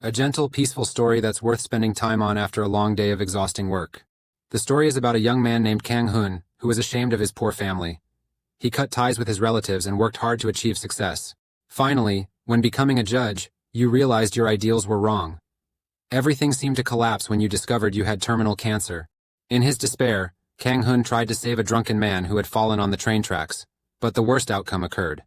A gentle, peaceful story that's worth spending time on after a long day of exhausting work. The story is about a young man named Kang Hun, who was ashamed of his poor family. He cut ties with his relatives and worked hard to achieve success. Finally, when becoming a judge, you realized your ideals were wrong. Everything seemed to collapse when you discovered you had terminal cancer. In his despair, Kang Hun tried to save a drunken man who had fallen on the train tracks, but the worst outcome occurred.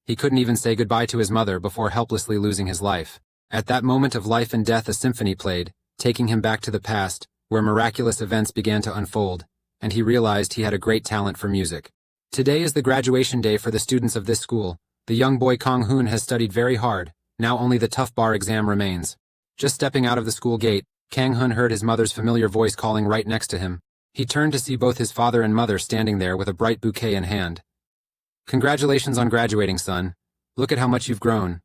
He couldn't even say goodbye to his mother before helplessly losing his life. At that moment of life and death, a symphony played, taking him back to the past, where miraculous events began to unfold, and he realized he had a great talent for music. Today is the graduation day for the students of this school. The young boy Kang Hun has studied very hard, now only the tough bar exam remains. Just stepping out of the school gate, Kang Hun heard his mother's familiar voice calling right next to him. He turned to see both his father and mother standing there with a bright bouquet in hand. "Congratulations on graduating, son. Look at how much you've grown.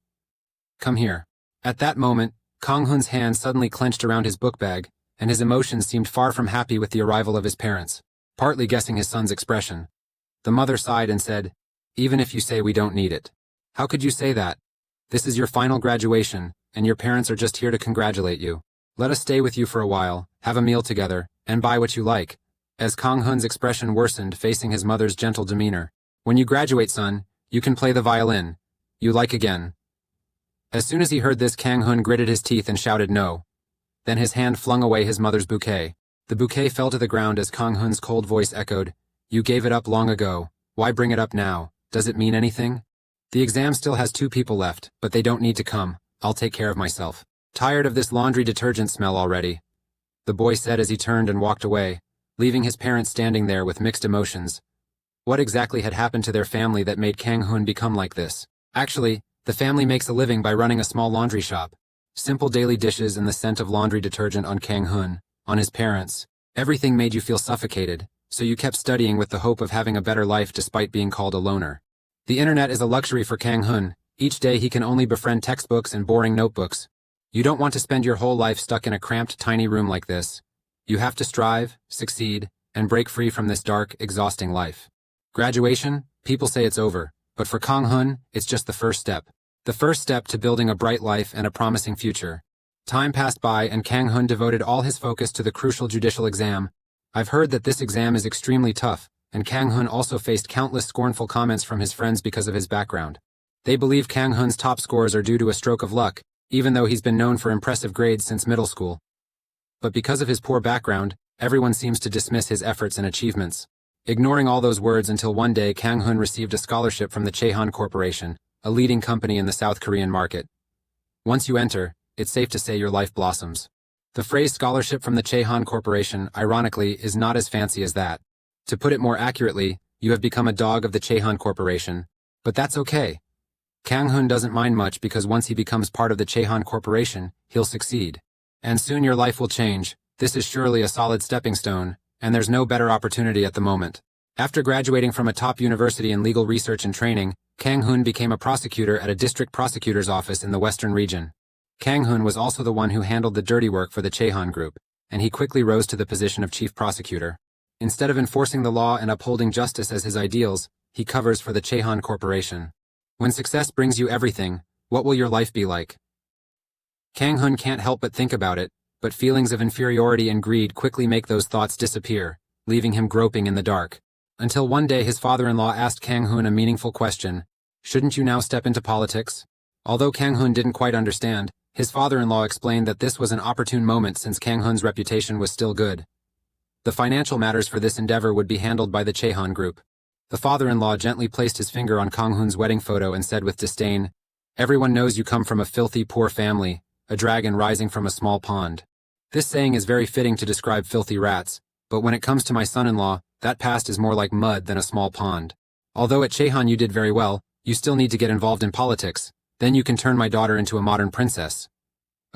Come here." At that moment, Kang Hun's hand suddenly clenched around his book bag, and his emotions seemed far from happy with the arrival of his parents, partly guessing his son's expression. The mother sighed and said, "Even if you say we don't need it. How could you say that? This is your final graduation, and your parents are just here to congratulate you. Let us stay with you for a while, have a meal together, and buy what you like." As Kang Hun's expression worsened facing his mother's gentle demeanor. "When you graduate, son, you can play the violin. You like again." As soon as he heard this, Kang Hun gritted his teeth and shouted no. Then his hand flung away his mother's bouquet. The bouquet fell to the ground as Kang Hun's cold voice echoed, "You gave it up long ago. Why bring it up now? Does it mean anything? The exam still has 2 people left, but they don't need to come. I'll take care of myself. Tired of this laundry detergent smell already," the boy said as he turned and walked away, leaving his parents standing there with mixed emotions. What exactly had happened to their family that made Kang Hun become like this? Actually, the family makes a living by running a small laundry shop. Simple daily dishes and the scent of laundry detergent on Kang Hun, on his parents. Everything made you feel suffocated, so you kept studying with the hope of having a better life despite being called a loner. The internet is a luxury for Kang Hun. Each day he can only befriend textbooks and boring notebooks. You don't want to spend your whole life stuck in a cramped, tiny room like this. You have to strive, succeed, and break free from this dark, exhausting life. Graduation? People say it's over, but for Kang Hun, it's just the first step. The first step to building a bright life and a promising future. Time passed by and Kang Hun devoted all his focus to the crucial judicial exam. I've heard that this exam is extremely tough, and Kang Hun also faced countless scornful comments from his friends because of his background. They believe Kang Hun's top scores are due to a stroke of luck, even though he's been known for impressive grades since middle school. But because of his poor background, everyone seems to dismiss his efforts and achievements. Ignoring all those words until one day Kang Hun received a scholarship from the Chehan Corporation, a leading company in the South Korean market. Once you enter, it's safe to say your life blossoms. The phrase scholarship from the Chehan Corporation, ironically, is not as fancy as that. To put it more accurately, you have become a dog of the Chehan Corporation. But that's okay. Kang Hun doesn't mind much because once he becomes part of the Chehan Corporation, he'll succeed. And soon your life will change. This is surely a solid stepping stone, and there's no better opportunity at the moment. After graduating from a top university in legal research and training, Kang Hun became a prosecutor at a district prosecutor's office in the western region. Kang Hun was also the one who handled the dirty work for the Chehan Group, and he quickly rose to the position of chief prosecutor. Instead of enforcing the law and upholding justice as his ideals, he covers for the Chehan Corporation. When success brings you everything, what will your life be like? Kang Hun can't help but think about it, but feelings of inferiority and greed quickly make those thoughts disappear, leaving him groping in the dark. Until one day his father-in-law asked Kang Hun a meaningful question. "Shouldn't you now step into politics?" Although Kang Hun didn't quite understand, his father-in-law explained that this was an opportune moment since Kang Hun's reputation was still good. The financial matters for this endeavor would be handled by the Chehan Group. The father-in-law gently placed his finger on Kang Hun's wedding photo and said with disdain, "Everyone knows you come from a filthy, poor family, a dragon rising from a small pond." This saying is very fitting to describe filthy rats, but when it comes to my son-in-law, that past is more like mud than a small pond. Although at Chehan you did very well, you still need to get involved in politics, then you can turn my daughter into a modern princess.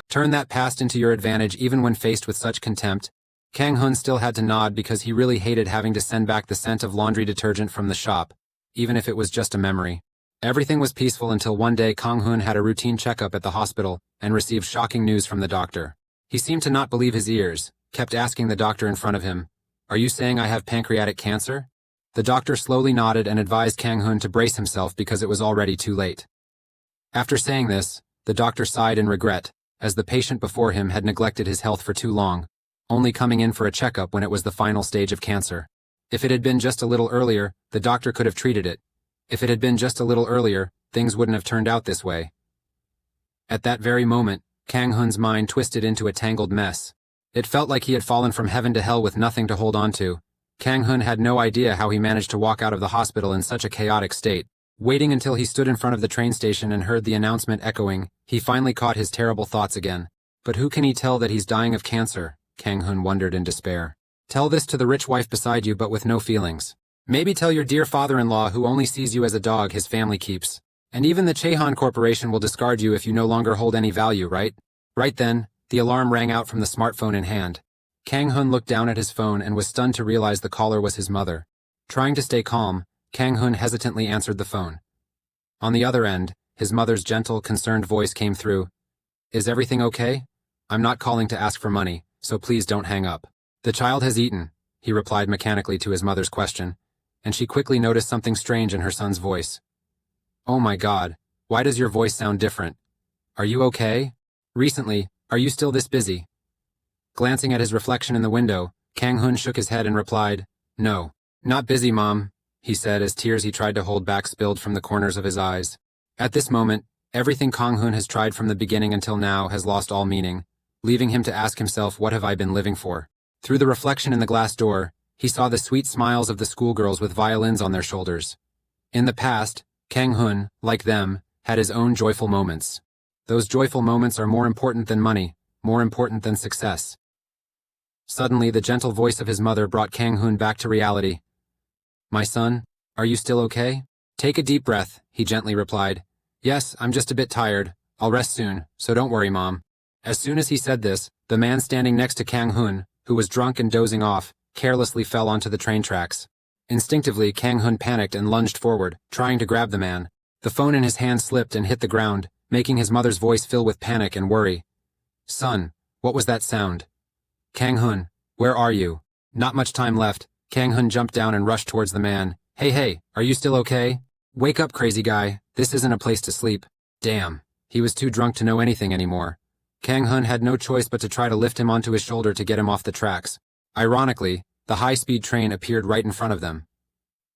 Turn that past into your advantage even when faced with such contempt. Kang Hun still had to nod because he really hated having to send back the scent of laundry detergent from the shop, even if it was just a memory. Everything was peaceful until one day Kang Hun had a routine checkup at the hospital and received shocking news from the doctor. He seemed to not believe his ears, kept asking the doctor in front of him, "Are you saying I have pancreatic cancer?" The doctor slowly nodded and advised Kang Hun to brace himself because it was already too late. After saying this, the doctor sighed in regret, as the patient before him had neglected his health for too long, only coming in for a checkup when it was the final stage of cancer. If it had been just a little earlier, the doctor could have treated it. If it had been just a little earlier, things wouldn't have turned out this way. At that very moment, Kang Hun's mind twisted into a tangled mess. It felt like he had fallen from heaven to hell with nothing to hold on to. Kang Hun had no idea how he managed to walk out of the hospital in such a chaotic state. Waiting until he stood in front of the train station and heard the announcement echoing, he finally caught his terrible thoughts again. But who can he tell that he's dying of cancer? Kang Hun wondered in despair. Tell this to the rich wife beside you but with no feelings. Maybe tell your dear father-in-law who only sees you as a dog his family keeps. And even the Chehan Corporation will discard you if you no longer hold any value, right? Right then, the alarm rang out from the smartphone in hand. Kang Hun looked down at his phone and was stunned to realize the caller was his mother. Trying to stay calm, Kang Hun hesitantly answered the phone. On the other end, his mother's gentle, concerned voice came through. Is everything okay? I'm not calling to ask for money, so please don't hang up. The child has eaten, he replied mechanically to his mother's question, and she quickly noticed something strange in her son's voice. Oh my God, why does your voice sound different? Are you okay? Recently, are you still this busy? Glancing at his reflection in the window, Kang Hun shook his head and replied, No, not busy, Mom, he said as tears he tried to hold back spilled from the corners of his eyes. At this moment, everything Kang Hun has tried from the beginning until now has lost all meaning, leaving him to ask himself, what have I been living for? Through the reflection in the glass door, he saw the sweet smiles of the schoolgirls with violins on their shoulders. In the past, Kang Hun, like them, had his own joyful moments. Those joyful moments are more important than money, more important than success. Suddenly, the gentle voice of his mother brought Kang Hun back to reality. My son, are you still okay? Take a deep breath, he gently replied. Yes, I'm just a bit tired. I'll rest soon, so don't worry, Mom. As soon as he said this, the man standing next to Kang Hun, who was drunk and dozing off, carelessly fell onto the train tracks. Instinctively, Kang Hun panicked and lunged forward, trying to grab the man. The phone in his hand slipped and hit the ground, making his mother's voice fill with panic and worry. Son, what was that sound? Kang Hun, where are you? Not much time left. Kang Hun jumped down and rushed towards the man. Hey, are you still okay? Wake up, crazy guy. This isn't a place to sleep. Damn, he was too drunk to know anything anymore. Kang Hun had no choice but to try to lift him onto his shoulder to get him off the tracks. Ironically, the high-speed train appeared right in front of them.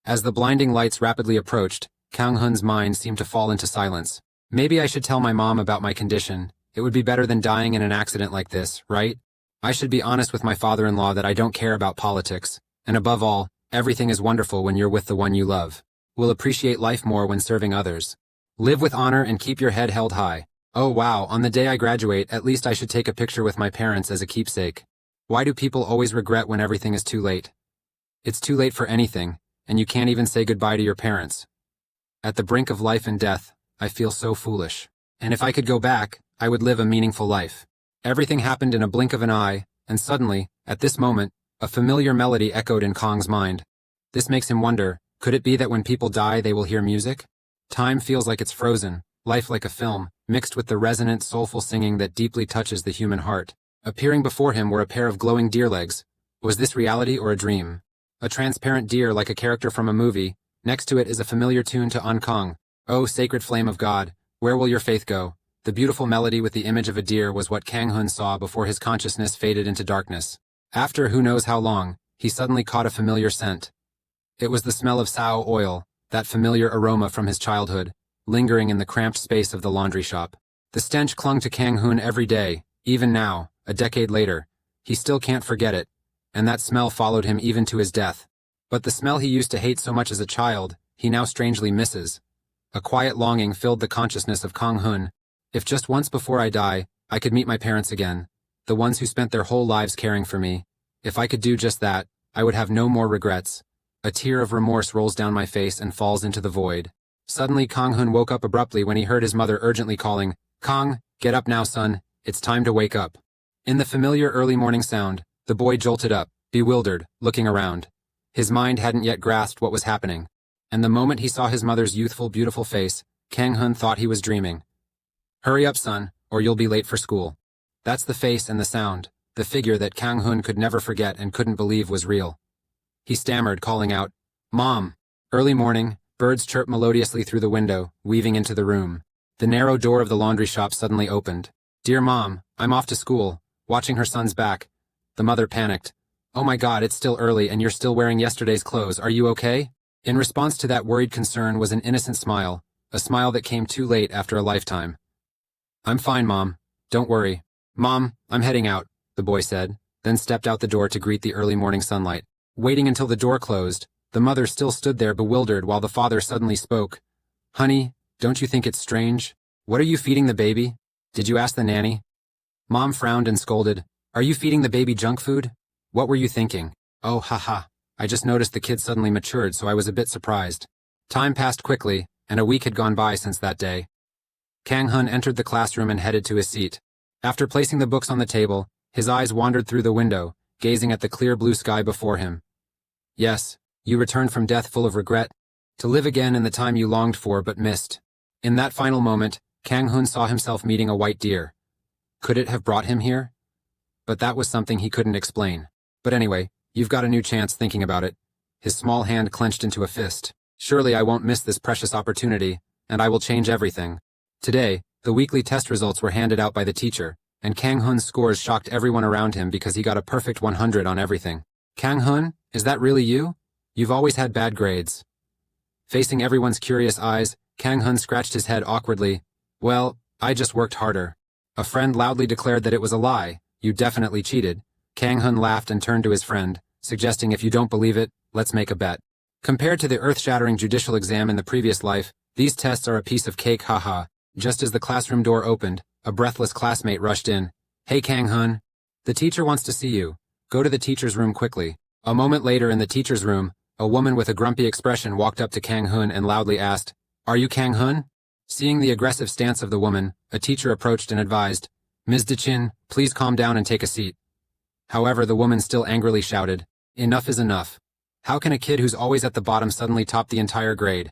As the blinding lights rapidly approached, Kang Hun's mind seemed to fall into silence. Maybe I should tell my mom about my condition. It would be better than dying in an accident like this, right? I should be honest with my father-in-law that I don't care about politics. And above all, everything is wonderful when you're with the one you love. We'll appreciate life more when serving others. Live with honor and keep your head held high. Oh wow, on the day I graduate, at least I should take a picture with my parents as a keepsake. Why do people always regret when everything is too late? It's too late for anything, and you can't even say goodbye to your parents. At the brink of life and death, I feel so foolish. And if I could go back, I would live a meaningful life. Everything happened in a blink of an eye, and suddenly, at this moment, a familiar melody echoed in Kang's mind. This makes him wonder, could it be that when people die they will hear music? Time feels like it's frozen, life like a film, mixed with the resonant, soulful singing that deeply touches the human heart. Appearing before him were a pair of glowing deer legs. Was this reality or a dream? A transparent deer like a character from a movie. Next to it is a familiar tune to An Kang. Oh, sacred flame of God, where will your faith go? The beautiful melody with the image of a deer was what Kang Hun saw before his consciousness faded into darkness. After who knows how long, he suddenly caught a familiar scent. It was the smell of sao oil, that familiar aroma from his childhood, lingering in the cramped space of the laundry shop. The stench clung to Kang Hun every day, even now, a decade later. He still can't forget it, and that smell followed him even to his death. But the smell he used to hate so much as a child, he now strangely misses. A quiet longing filled the consciousness of Kang Hun. If just once before I die, I could meet my parents again, the ones who spent their whole lives caring for me. If I could do just that, I would have no more regrets. A tear of remorse rolls down my face and falls into the void. Suddenly Kang Hun woke up abruptly when he heard his mother urgently calling, Kang, get up now, son, it's time to wake up. In the familiar early morning sound, the boy jolted up, bewildered, looking around. His mind hadn't yet grasped what was happening. And the moment he saw his mother's youthful, beautiful face, Kang Hun thought he was dreaming. Hurry up, son, or you'll be late for school. That's the face and the sound, the figure that Kang Hun could never forget and couldn't believe was real. He stammered, calling out, Mom! Early morning, birds chirped melodiously through the window, weaving into the room. The narrow door of the laundry shop suddenly opened. "Dear Mom, I'm off to school." Watching her son's back, the mother panicked. "Oh my God, it's still early and you're still wearing yesterday's clothes. Are you okay?" In response to that worried concern was an innocent smile, a smile that came too late after a lifetime. "I'm fine, Mom. Don't worry." "Mom, I'm heading out," the boy said, then stepped out the door to greet the early morning sunlight. Waiting until the door closed, the mother still stood there bewildered while the father suddenly spoke. "Honey, don't you think it's strange? What are you feeding the baby? Did you ask the nanny?" Mom frowned and scolded. "Are you feeding the baby junk food? What were you thinking?" "Oh, haha. I just noticed the kid suddenly matured, so I was a bit surprised." Time passed quickly, and a week had gone by since that day. Kang Hun entered the classroom and headed to his seat. After placing the books on the table, his eyes wandered through the window, gazing at the clear blue sky before him. "Yes, you returned from death full of regret, to live again in the time you longed for but missed." In that final moment, Kang Hun saw himself meeting a white deer. Could it have brought him here? But that was something he couldn't explain. "But anyway, you've got a new chance thinking about it." His small hand clenched into a fist. "Surely I won't miss this precious opportunity, and I will change everything." Today, the weekly test results were handed out by the teacher, and Kang Hun's scores shocked everyone around him because he got a perfect 100 on everything. "Kang Hun, is that really you? You've always had bad grades." Facing everyone's curious eyes, Kang Hun scratched his head awkwardly. "Well, I just worked harder." A friend loudly declared that it was a lie. "You definitely cheated." Kang Hun laughed and turned to his friend, suggesting, "If you don't believe it, let's make a bet." Compared to the earth-shattering judicial exam in the previous life, these tests are a piece of cake, haha. Just as the classroom door opened, a breathless classmate rushed in. "Hey Kang Hun, the teacher wants to see you. Go to the teacher's room quickly." A moment later in the teacher's room, a woman with a grumpy expression walked up to Kang Hun and loudly asked, "Are you Kang Hun?" Seeing the aggressive stance of the woman, a teacher approached and advised, "Ms. DeChin, please calm down and take a seat." However, the woman still angrily shouted, "Enough is enough. How can a kid who's always at the bottom suddenly top the entire grade?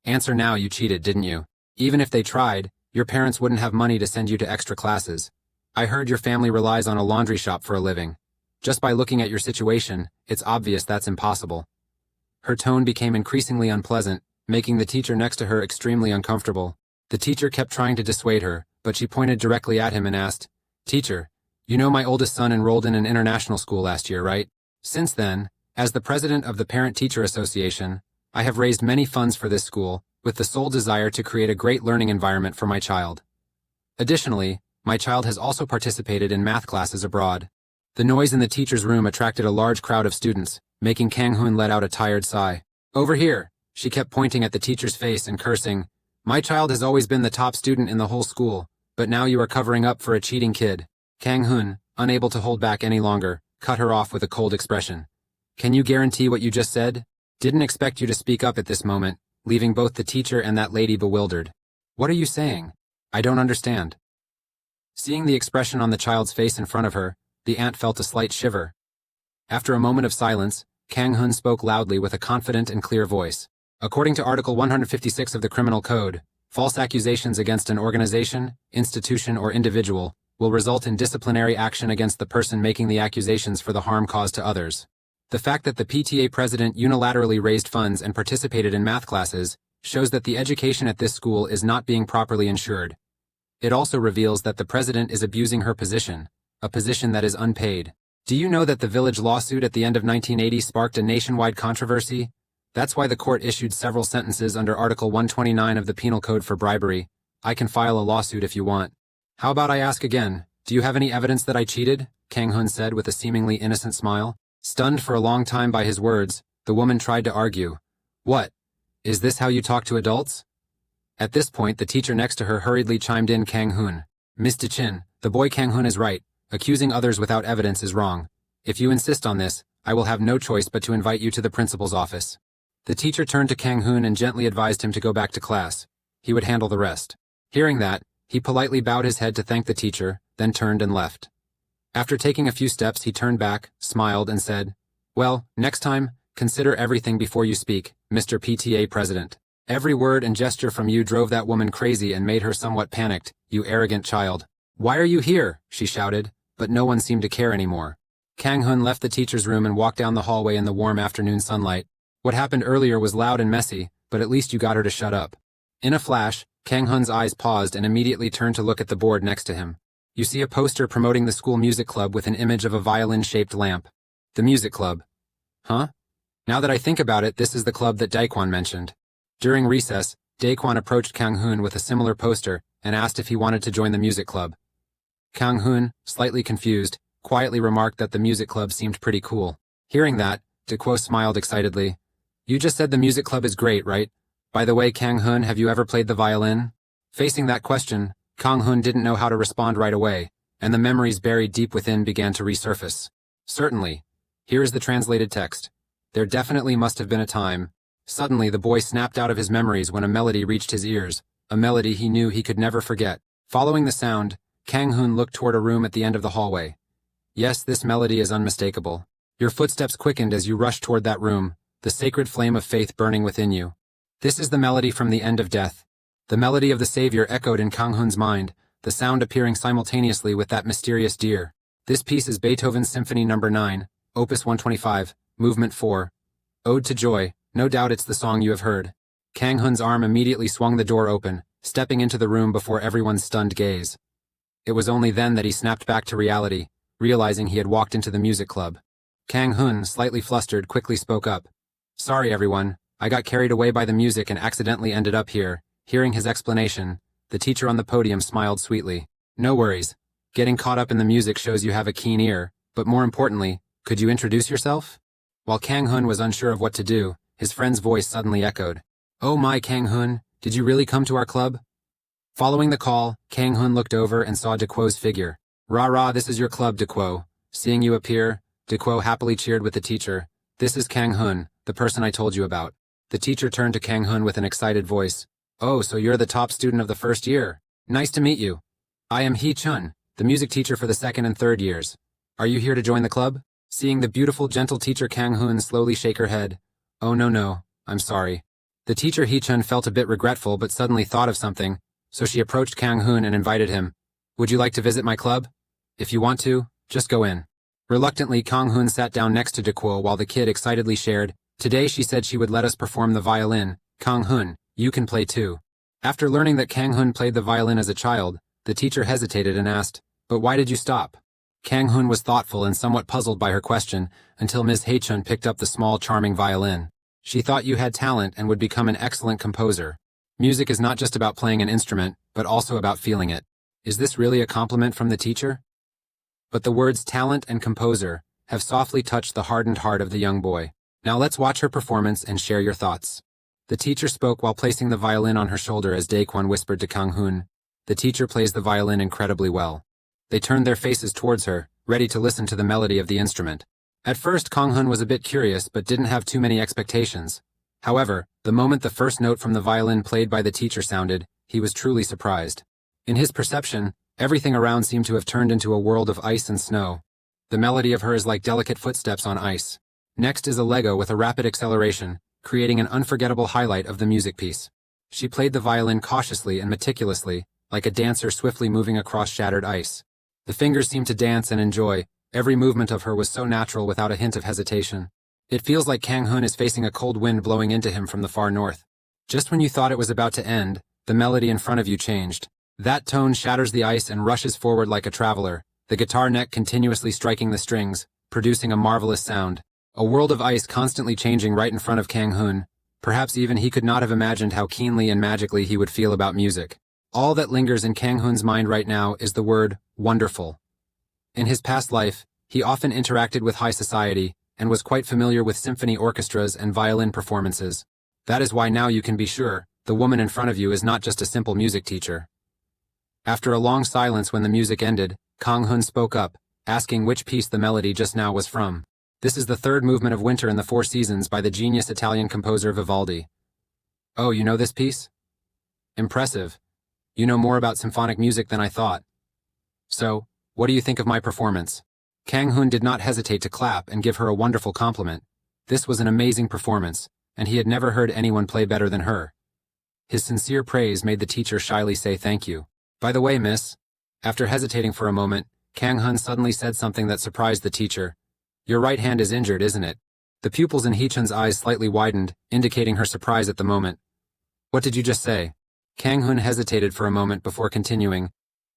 Answer now, you cheated, didn't you? Even if they tried, your parents wouldn't have money to send you to extra classes. I heard your family relies on a laundry shop for a living. Just by looking at your situation, it's obvious that's impossible." Her tone became increasingly unpleasant, making the teacher next to her extremely uncomfortable. The teacher kept trying to dissuade her, but she pointed directly at him and asked, "Teacher, you know my oldest son enrolled in an international school last year, right? Since then, as the president of the Parent-Teacher Association, I have raised many funds for this school, with the sole desire to create a great learning environment for my child. Additionally, my child has also participated in math classes abroad." The noise in the teacher's room attracted a large crowd of students, making Kang Hun let out a tired sigh. "Over here," she kept pointing at the teacher's face and cursing, "My child has always been the top student in the whole school, but now you are covering up for a cheating kid." Kang Hun, unable to hold back any longer, cut her off with a cold expression. "Can you guarantee what you just said?" "Didn't expect you to speak up at this moment," leaving both the teacher and that lady bewildered. "What are you saying? I don't understand." Seeing the expression on the child's face in front of her, the aunt felt a slight shiver. After a moment of silence, Kang Hun spoke loudly with a confident and clear voice. "According to Article 156 of the Criminal Code, false accusations against an organization, institution, or individual will result in disciplinary action against the person making the accusations for the harm caused to others. The fact that the PTA president unilaterally raised funds and participated in math classes shows that the education at this school is not being properly ensured. It also reveals that the president is abusing her position, a position that is unpaid. Do you know that the village lawsuit at the end of 1980 sparked a nationwide controversy? That's why the court issued several sentences under Article 129 of the Penal Code for bribery. I can file a lawsuit if you want." "How about I ask again? Do you have any evidence that I cheated?" Kang Hun said with a seemingly innocent smile. Stunned for a long time by his words, the woman tried to argue. "What? Is this how you talk to adults?" At this point, the teacher next to her hurriedly chimed in, "Kang Hun. Miss DeChin, the boy Kang Hun is right. Accusing others without evidence is wrong. If you insist on this, I will have no choice but to invite you to the principal's office." The teacher turned to Kang Hun and gently advised him to go back to class. He would handle the rest. Hearing that, he politely bowed his head to thank the teacher, then turned and left. After taking a few steps, he turned back, smiled, and said, "Well, next time, consider everything before you speak, Mr. PTA President. Every word and gesture from you drove that woman crazy and made her somewhat panicked, you arrogant child." "Why are you here?" she shouted, but no one seemed to care anymore. Kang Hun left the teacher's room and walked down the hallway in the warm afternoon sunlight. What happened earlier was loud and messy, but at least you got her to shut up. In a flash, Kang Hun's eyes paused and immediately turned to look at the board next to him. You see a poster promoting the school music club with an image of a violin-shaped lamp. The music club. Huh? Now that I think about it, this is the club that Daekwon mentioned. During recess, Daekwon approached Kang Hun with a similar poster and asked if he wanted to join the music club. Kang Hun, slightly confused, quietly remarked that the music club seemed pretty cool. Hearing that, Daekwon smiled excitedly. You just said the music club is great, right? By the way, Kang Hun, have you ever played the violin? Facing that question, Kang Hun didn't know how to respond right away, and the memories buried deep within began to resurface. Certainly. Here is the translated text. There definitely must have been a time. Suddenly the boy snapped out of his memories when a melody reached his ears, a melody he knew he could never forget. Following the sound, Kang Hun looked toward a room at the end of the hallway. Yes, this melody is unmistakable. Your footsteps quickened as you rushed toward that room, the sacred flame of faith burning within you. This is the melody from the end of death. The melody of the Savior echoed in Kang Hun's mind, the sound appearing simultaneously with that mysterious deer. This piece is Beethoven's Symphony No. 9, Opus 125, Movement 4. Ode to Joy, no doubt it's the song you have heard. Kang Hun's arm immediately swung the door open, stepping into the room before everyone's stunned gaze. It was only then that he snapped back to reality, realizing he had walked into the music club. Kang Hun, slightly flustered, quickly spoke up. Sorry everyone, I got carried away by the music and accidentally ended up here. Hearing his explanation, the teacher on the podium smiled sweetly. No worries. Getting caught up in the music shows you have a keen ear, but more importantly, could you introduce yourself? While Kang Hun was unsure of what to do, his friend's voice suddenly echoed. Oh my Kang Hun, did you really come to our club? Following the call, Kang Hun looked over and saw Daekwon's figure. Rah, this is your club, Daekwon. Seeing you appear, Daekwon happily cheered with the teacher. This is Kang Hun, the person I told you about. The teacher turned to Kang Hun with an excited voice. Oh, so you're the top student of the first year. Nice to meet you. I am Hee Chun, the music teacher for the second and third years. Are you here to join the club? Seeing the beautiful, gentle teacher Kang Hun slowly shake her head. Oh no, I'm sorry. The teacher Hee Chun felt a bit regretful but suddenly thought of something, so she approached Kang Hun and invited him. Would you like to visit my club? If you want to, just go in. Reluctantly, Kang Hun sat down next to Daekwon while the kid excitedly shared. Today she said she would let us perform the violin. Kang Hun, you can play too. After learning that Kang Hun played the violin as a child, the teacher hesitated and asked, but why did you stop? Kang Hun was thoughtful and somewhat puzzled by her question until Ms. Hee Chun picked up the small, charming violin. She thought you had talent and would become an excellent composer. Music is not just about playing an instrument, but also about feeling it. Is this really a compliment from the teacher? But the words talent and composer have softly touched the hardened heart of the young boy. Now let's watch her performance and share your thoughts. The teacher spoke while placing the violin on her shoulder as Daekwon whispered to Kang Hun. The teacher plays the violin incredibly well. They turned their faces towards her, ready to listen to the melody of the instrument. At first, Kang Hun was a bit curious but didn't have too many expectations. However, the moment the first note from the violin played by the teacher sounded, he was truly surprised. In his perception, everything around seemed to have turned into a world of ice and snow. The melody of her is like delicate footsteps on ice. Next is a Lego with a rapid acceleration, creating an unforgettable highlight of the music piece. She played the violin cautiously and meticulously, like a dancer swiftly moving across shattered ice. The fingers seemed to dance and enjoy. Every movement of her was so natural without a hint of hesitation. It feels like Kang Hun is facing a cold wind blowing into him from the far north. Just when you thought it was about to end, the melody in front of you changed. That tone shatters the ice and rushes forward like a traveler, the guitar neck continuously striking the strings, producing a marvelous sound. A world of ice constantly changing right in front of Kang Hun. Perhaps even he could not have imagined how keenly and magically he would feel about music. All that lingers in Kang Hun's mind right now is the word, wonderful. In his past life, he often interacted with high society, and was quite familiar with symphony orchestras and violin performances. That is why now you can be sure, the woman in front of you is not just a simple music teacher. After a long silence when the music ended, Kang Hun spoke up, asking which piece the melody just now was from. This is the third movement of Winter in the Four Seasons by the genius Italian composer Vivaldi. Oh, you know this piece? Impressive. You know more about symphonic music than I thought. So, what do you think of my performance? Kang Hun did not hesitate to clap and give her a wonderful compliment. This was an amazing performance, and he had never heard anyone play better than her. His sincere praise made the teacher shyly say thank you. By the way, miss. After hesitating for a moment, Kang Hun suddenly said something that surprised the teacher. Your right hand is injured, isn't it? The pupils in Hee Chun's eyes slightly widened, indicating her surprise at the moment. What did you just say? Kang Hun hesitated for a moment before continuing.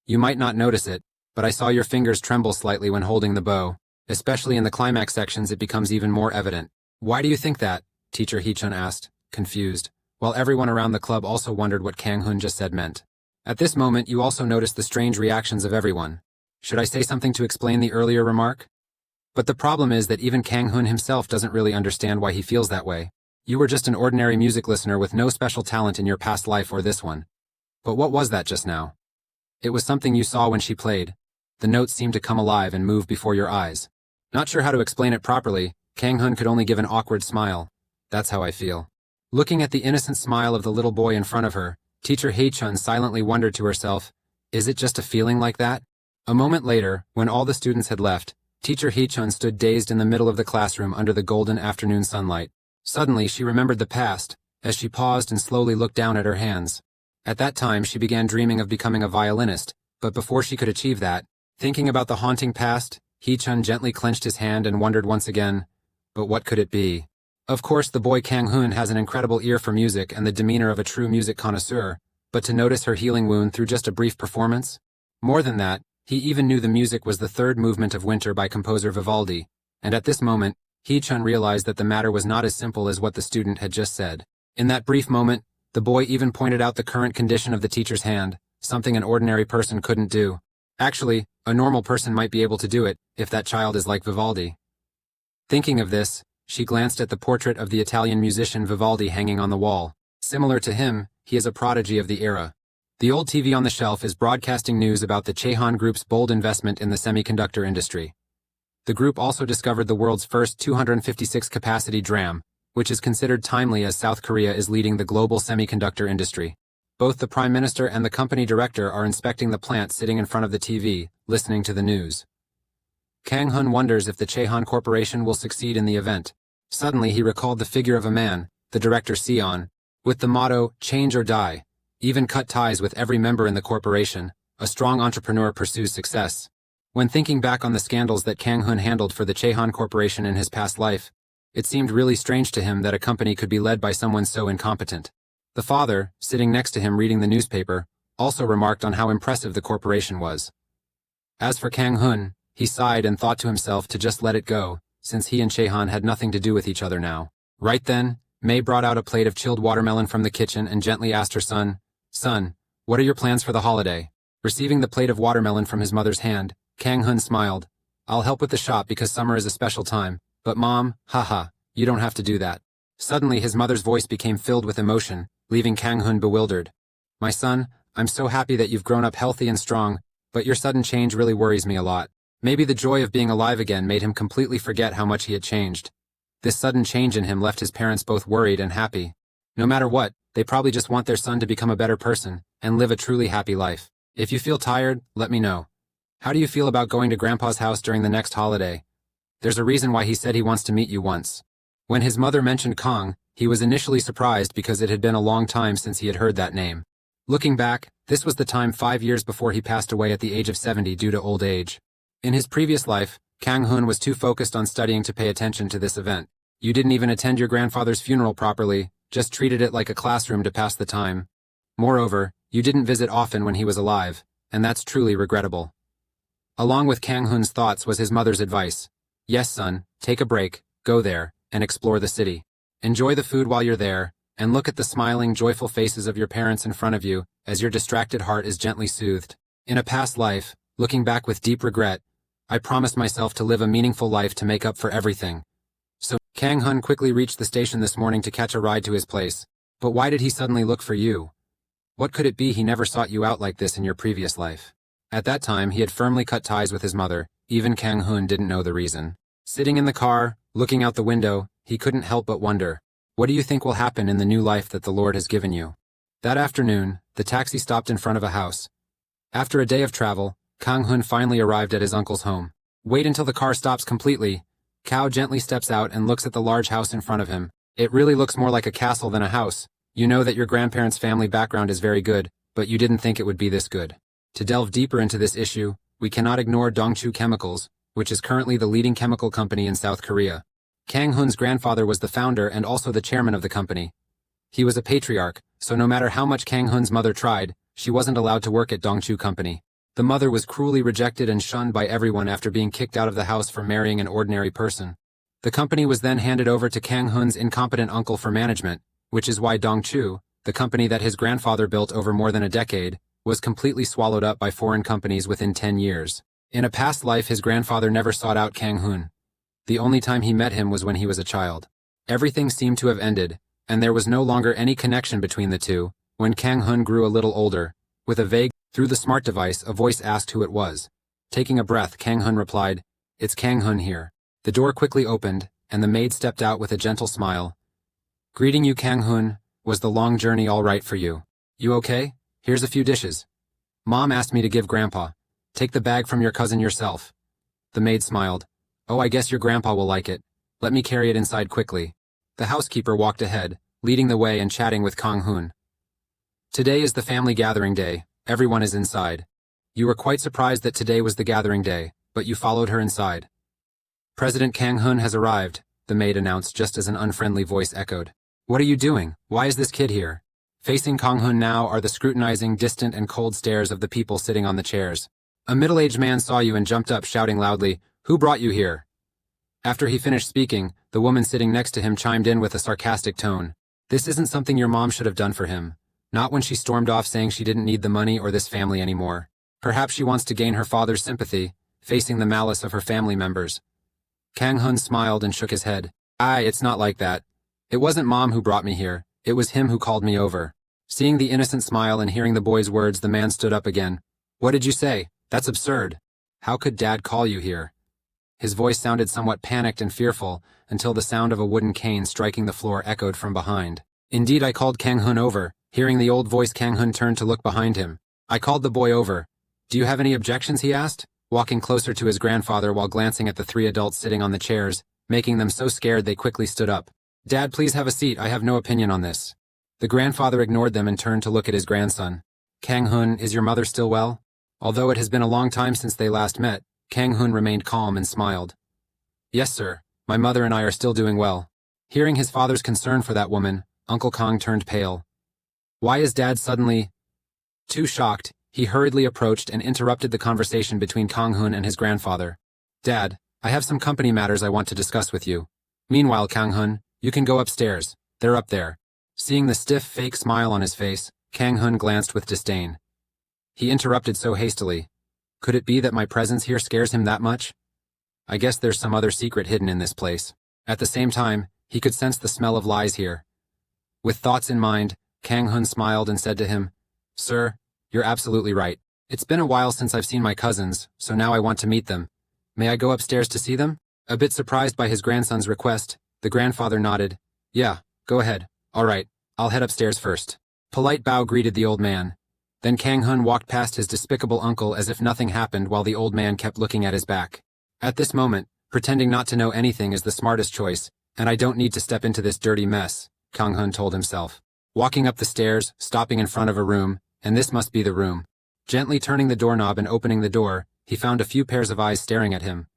You might not notice it, but I saw your fingers tremble slightly when holding the bow. Especially in the climax sections, it becomes even more evident. Why do you think that? Teacher Hee-chun asked, confused, while everyone around the club also wondered what Kang Hun just said meant. At this moment, you also noticed the strange reactions of everyone. Should I say something to explain the earlier remark? But the problem is that even Kang Hun himself doesn't really understand why he feels that way. You were just an ordinary music listener with no special talent in your past life or this one. But what was that just now? It was something you saw when she played. The notes seemed to come alive and move before your eyes. Not sure how to explain it properly, Kang Hun could only give an awkward smile. That's how I feel. Looking at the innocent smile of the little boy in front of her, Teacher Hee-chun silently wondered to herself, is it just a feeling like that? A moment later, when all the students had left, Teacher Hee-chun stood dazed in the middle of the classroom under the golden afternoon sunlight. Suddenly, she remembered the past, as she paused and slowly looked down at her hands. At that time, she began dreaming of becoming a violinist, but before she could achieve that, thinking about the haunting past, Hee-chun gently clenched his hand and wondered once again, but what could it be? Of course, the boy Kang Hun has an incredible ear for music and the demeanor of a true music connoisseur, but to notice her healing wound through just a brief performance? More than that, he even knew the music was the third movement of Winter by composer Vivaldi, and at this moment, Hee-chun realized that the matter was not as simple as what the student had just said. In that brief moment, the boy even pointed out the current condition of the teacher's hand, something an ordinary person couldn't do. Actually, a normal person might be able to do it, if that child is like Vivaldi. Thinking of this, she glanced at the portrait of the Italian musician Vivaldi hanging on the wall. Similar to him, he is a prodigy of the era. The old TV on the shelf is broadcasting news about the Chehan Group's bold investment in the semiconductor industry. The group also discovered the world's first 256-capacity DRAM, which is considered timely as South Korea is leading the global semiconductor industry. Both the Prime Minister and the company director are inspecting the plant sitting in front of the TV, listening to the news. Kang Hun wonders if the Chehan Corporation will succeed in the event. Suddenly he recalled the figure of a man, the director Sion, with the motto, change or die. Even cut ties with every member in the corporation, a strong entrepreneur pursues success. When thinking back on the scandals that Kang Hun handled for the Chehan Corporation in his past life, it seemed really strange to him that a company could be led by someone so incompetent. The father, sitting next to him reading the newspaper, also remarked on how impressive the corporation was. As for Kang Hun, he sighed and thought to himself to just let it go, since he and Chehan had nothing to do with each other now. Right then, May brought out a plate of chilled watermelon from the kitchen and gently asked her son, "Son, what are your plans for the holiday?" Receiving the plate of watermelon from his mother's hand, Kang Hun smiled. "I'll help with the shop because summer is a special time, but Mom, haha, you don't have to do that." Suddenly his mother's voice became filled with emotion, leaving Kang Hun bewildered. "My son, I'm so happy that you've grown up healthy and strong, but your sudden change really worries me a lot." Maybe the joy of being alive again made him completely forget how much he had changed. This sudden change in him left his parents both worried and happy. No matter what, they probably just want their son to become a better person and live a truly happy life. If you feel tired, let me know. How do you feel about going to Grandpa's house during the next holiday? There's a reason why he said he wants to meet you once. When his mother mentioned Kang, he was initially surprised because it had been a long time since he had heard that name. Looking back, this was the time 5 years before he passed away at the age of 70 due to old age. In his previous life, Kang Hun was too focused on studying to pay attention to this event. You didn't even attend your grandfather's funeral properly, just treated it like a classroom to pass the time. Moreover, you didn't visit often when he was alive, and that's truly regrettable. Along with Kang Hun's thoughts was his mother's advice. Yes, son, take a break, go there, and explore the city. Enjoy the food while you're there, and look at the smiling, joyful faces of your parents in front of you as your distracted heart is gently soothed. In a past life, looking back with deep regret, I promised myself to live a meaningful life to make up for everything. So, Kang Hun quickly reached the station this morning to catch a ride to his place. But why did he suddenly look for you? What could it be he never sought you out like this in your previous life? At that time, he had firmly cut ties with his mother. Even Kang Hun didn't know the reason. Sitting in the car, looking out the window, he couldn't help but wonder, what do you think will happen in the new life that the Lord has given you? That afternoon, the taxi stopped in front of a house. After a day of travel, Kang Hun finally arrived at his uncle's home. Wait until the car stops completely. Kao gently steps out and looks at the large house in front of him. It really looks more like a castle than a house. You know that your grandparents' family background is very good, but you didn't think it would be this good. To delve deeper into this issue, we cannot ignore Dongchu Chemicals, which is currently the leading chemical company in South Korea. Kang Hun's grandfather was the founder and also the chairman of the company. He was a patriarch, so no matter how much Kang Hun's mother tried, she wasn't allowed to work at Dongchu Company. The mother was cruelly rejected and shunned by everyone after being kicked out of the house for marrying an ordinary person. The company was then handed over to Kang Hun's incompetent uncle for management, which is why Dongchu, the company that his grandfather built over more than a decade, was completely swallowed up by foreign companies within 10 years. In a past life, his grandfather never sought out Kang Hun. The only time he met him was when he was a child. Everything seemed to have ended, and there was no longer any connection between the two. When Kang Hun grew a little older, with a vague, through the smart device, a voice asked who it was. Taking a breath, Kang Hun replied, "It's Kang Hun here." The door quickly opened, and the maid stepped out with a gentle smile. "Greeting you, Kang Hun. Was the long journey all right for you? You okay? Here's a few dishes. Mom asked me to give Grandpa. Take the bag from your cousin yourself." The maid smiled. "Oh, I guess your grandpa will like it. Let me carry it inside quickly." The housekeeper walked ahead, leading the way and chatting with Kang Hun. "Today is the family gathering day. Everyone is inside. You were quite surprised that today was the gathering day, but you followed her inside. President Kang Hun has arrived," the maid announced just as an unfriendly voice echoed. "What are you doing? Why is this kid here?" Facing Kang Hun now are the scrutinizing, distant and cold stares of the people sitting on the chairs. A middle-aged man saw you and jumped up shouting loudly, "Who brought you here?" After he finished speaking, the woman sitting next to him chimed in with a sarcastic tone. "This isn't something your mom should have done for him. Not when she stormed off saying she didn't need the money or this family anymore. Perhaps she wants to gain her father's sympathy, facing the malice of her family members." Kang Hun smiled and shook his head. It's not like that. It wasn't Mom who brought me here. It was him who called me over." Seeing the innocent smile and hearing the boy's words, the man stood up again. "What did you say? That's absurd. How could Dad call you here?" His voice sounded somewhat panicked and fearful, until the sound of a wooden cane striking the floor echoed from behind. "Indeed, I called Kang Hun over." Hearing the old voice, Kang Hun turned to look behind him. "I called the boy over. Do you have any objections?" he asked, walking closer to his grandfather while glancing at the three adults sitting on the chairs, making them so scared they quickly stood up. "Dad, please have a seat. I have no opinion on this." The grandfather ignored them and turned to look at his grandson. "Kang Hun, is your mother still well?" Although it has been a long time since they last met, Kang Hun remained calm and smiled. "Yes, sir. My mother and I are still doing well." Hearing his father's concern for that woman, Uncle Kang turned pale. "Why is Dad suddenly—" Too shocked, he hurriedly approached and interrupted the conversation between Kang Hun and his grandfather. "Dad, I have some company matters I want to discuss with you. Meanwhile, Kang Hun, you can go upstairs. They're up there." Seeing the stiff, fake smile on his face, Kang Hun glanced with disdain. He interrupted so hastily. Could it be that my presence here scares him that much? I guess there's some other secret hidden in this place. At the same time, he could sense the smell of lies here. With thoughts in mind, Kang Hun smiled and said to him, "Sir, you're absolutely right. It's been a while since I've seen my cousins, so now I want to meet them. May I go upstairs to see them?" A bit surprised by his grandson's request, the grandfather nodded. "Yeah, go ahead. All right, I'll head upstairs first." Polite bow greeted the old man. Then Kang Hun walked past his despicable uncle as if nothing happened while the old man kept looking at his back. At this moment, pretending not to know anything is the smartest choice, and I don't need to step into this dirty mess, Kang Hun told himself. Walking up the stairs, stopping in front of a room, and this must be the room. Gently turning the doorknob and opening the door, he found a few pairs of eyes staring at him.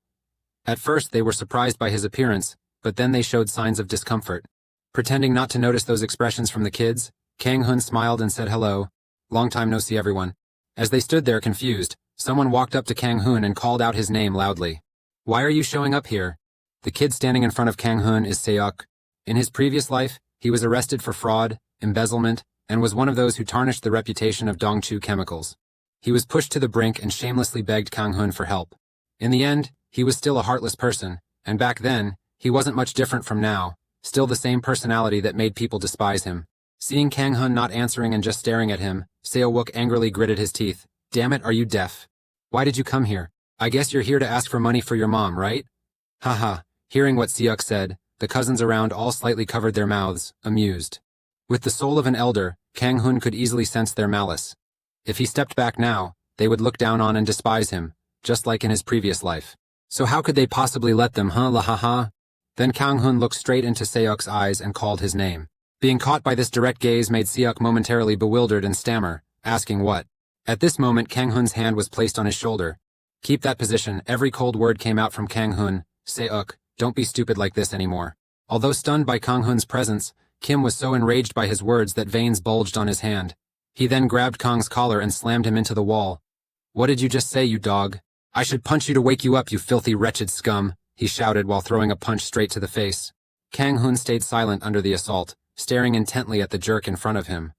At first they were surprised by his appearance, but then they showed signs of discomfort. Pretending not to notice those expressions from the kids, Kang Hun smiled and said hello. "Long time no see, everyone." As they stood there confused, someone walked up to Kang Hun and called out his name loudly. "Why are you showing up here?" The kid standing in front of Kang Hun is Seok. In his previous life, he was arrested for fraud, embezzlement, and was one of those who tarnished the reputation of Dongchu Chemicals. He was pushed to the brink and shamelessly begged Kang Hun for help. In the end, he was still a heartless person, and back then, he wasn't much different from now, still the same personality that made people despise him. Seeing Kang Hun not answering and just staring at him, Seo-wook angrily gritted his teeth. "Damn it, are you deaf? Why did you come here? I guess you're here to ask for money for your mom, right?" Haha. Hearing what Seok said, the cousins around all slightly covered their mouths, amused. With the soul of an elder, Kang Hun could easily sense their malice. If he stepped back now, they would look down on and despise him, just like in his previous life. So how could they possibly let them, huh, la ha ha? Then Kang Hun looked straight into Seok's eyes and called his name. Being caught by this direct gaze made Seok momentarily bewildered and stammer, asking what. At this moment Kang Hun's hand was placed on his shoulder. "Keep that position." Every cold word came out from Kang Hun. "Seok, don't be stupid like this anymore." Although stunned by Kang Hun's presence, Kim was so enraged by his words that veins bulged on his hand. He then grabbed Kang's collar and slammed him into the wall. What did you just say, you dog? I should punch you to wake you up, you filthy wretched scum, he shouted while throwing a punch straight to the face. Kang Hun stayed silent under the assault, staring intently at the jerk in front of him.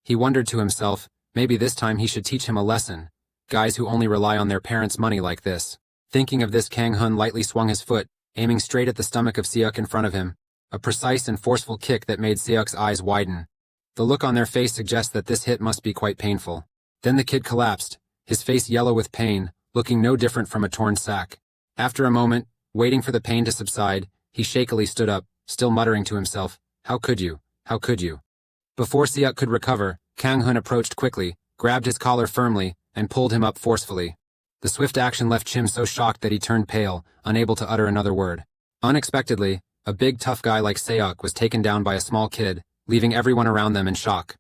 He wondered to himself, maybe this time he should teach him a lesson. Guys who only rely on their parents' money like this. Thinking of this, Kang Hun lightly swung his foot, aiming straight at the stomach of Seok in front of him. A precise and forceful kick that made Seok's eyes widen. The look on their face suggests that this hit must be quite painful. Then the kid collapsed, his face yellow with pain, looking no different from a torn sack. After a moment, waiting for the pain to subside, he shakily stood up, still muttering to himself, "How could you? How could you?" Before Seok could recover, Kang Hun approached quickly, grabbed his collar firmly, and pulled him up forcefully. The swift action left Chim so shocked that he turned pale, unable to utter another word. Unexpectedly, a big tough guy like Seok was taken down by a small kid, leaving everyone around them in shock.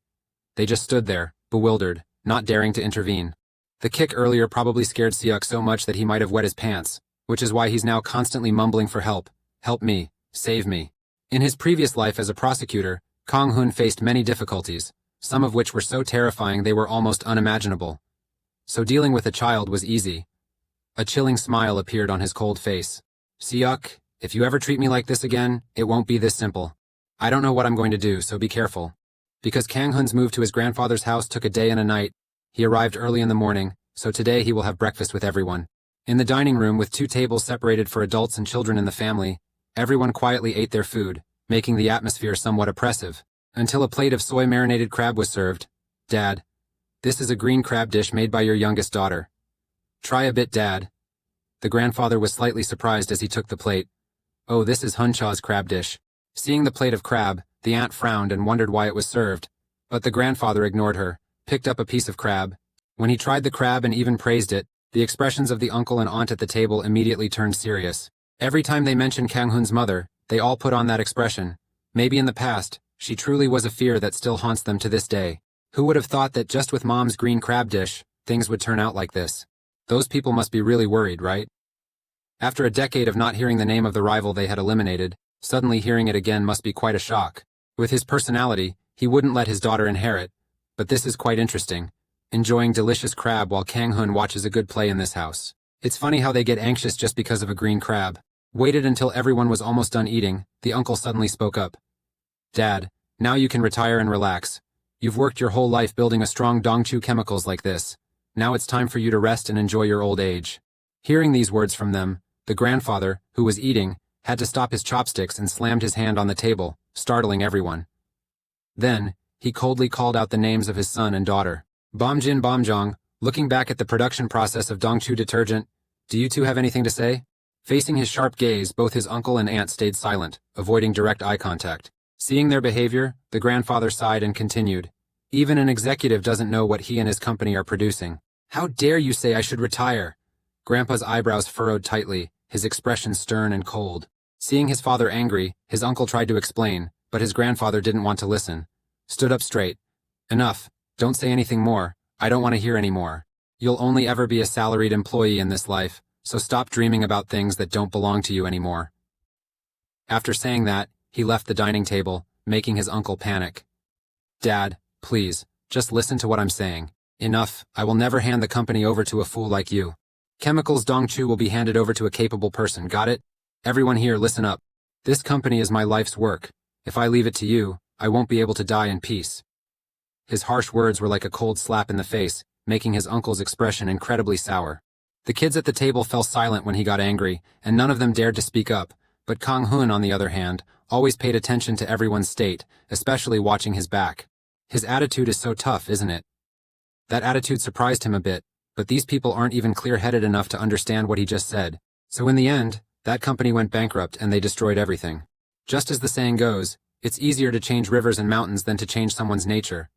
They just stood there, bewildered, not daring to intervene. The kick earlier probably scared Seok so much that he might have wet his pants, which is why he's now constantly mumbling for help. Help me, save me. In his previous life as a prosecutor, Kang Hun faced many difficulties, some of which were so terrifying they were almost unimaginable. So dealing with a child was easy. A chilling smile appeared on his cold face. Seok, if you ever treat me like this again, it won't be this simple. I don't know what I'm going to do, so be careful. Because Kang Hun's move to his grandfather's house took a day and a night, he arrived early in the morning, so today he will have breakfast with everyone. In the dining room with 2 tables separated for adults and children in the family, everyone quietly ate their food, making the atmosphere somewhat oppressive, until a plate of soy-marinated crab was served. Dad, this is a green crab dish made by your youngest daughter. Try a bit, Dad. The grandfather was slightly surprised as he took the plate. Oh, this is Huncha's crab dish. Seeing the plate of crab, the aunt frowned and wondered why it was served, but the grandfather ignored her, picked up a piece of crab. When he tried the crab and even praised it, the expressions of the uncle and aunt at the table immediately turned serious. Every time they mentioned Kang Hun's mother, they all put on that expression. Maybe in the past, she truly was a fear that still haunts them to this day. Who would have thought that just with Mom's green crab dish, things would turn out like this? Those people must be really worried, right? After a decade of not hearing the name of the rival they had eliminated, suddenly hearing it again must be quite a shock. With his personality, he wouldn't let his daughter inherit. But this is quite interesting. Enjoying delicious crab while Kang Hun watches a good play in this house. It's funny how they get anxious just because of a green crab. Waited until everyone was almost done eating, the uncle suddenly spoke up. Dad, now you can retire and relax. You've worked your whole life building a strong Dongchu chemicals like this. Now it's time for you to rest and enjoy your old age. Hearing these words from them, the grandfather, who was eating, had to stop his chopsticks and slammed his hand on the table, startling everyone. Then, he coldly called out the names of his son and daughter. Bomjin Bomjong, looking back at the production process of Dongchu detergent, do you two have anything to say? Facing his sharp gaze, both his uncle and aunt stayed silent, avoiding direct eye contact. Seeing their behavior, the grandfather sighed and continued. Even an executive doesn't know what he and his company are producing. How dare you say I should retire? Grandpa's eyebrows furrowed tightly, his expression stern and cold. Seeing his father angry, his uncle tried to explain, but his grandfather didn't want to listen. Stood up straight. Enough. Don't say anything more. I don't want to hear any more. You'll only ever be a salaried employee in this life, so stop dreaming about things that don't belong to you anymore. After saying that, he left the dining table, making his uncle panic. Dad, please, just listen to what I'm saying. Enough, I will never hand the company over to a fool like you. Chemicals Dongchu will be handed over to a capable person, got it? Everyone here, listen up. This company is my life's work. If I leave it to you, I won't be able to die in peace. His harsh words were like a cold slap in the face, making his uncle's expression incredibly sour. The kids at the table fell silent when he got angry, and none of them dared to speak up, but Kang Hun, on the other hand, always paid attention to everyone's state, especially watching his back. His attitude is so tough, isn't it? That attitude surprised him a bit, but these people aren't even clear-headed enough to understand what he just said. So in the end, that company went bankrupt and they destroyed everything. Just as the saying goes, it's easier to change rivers and mountains than to change someone's nature.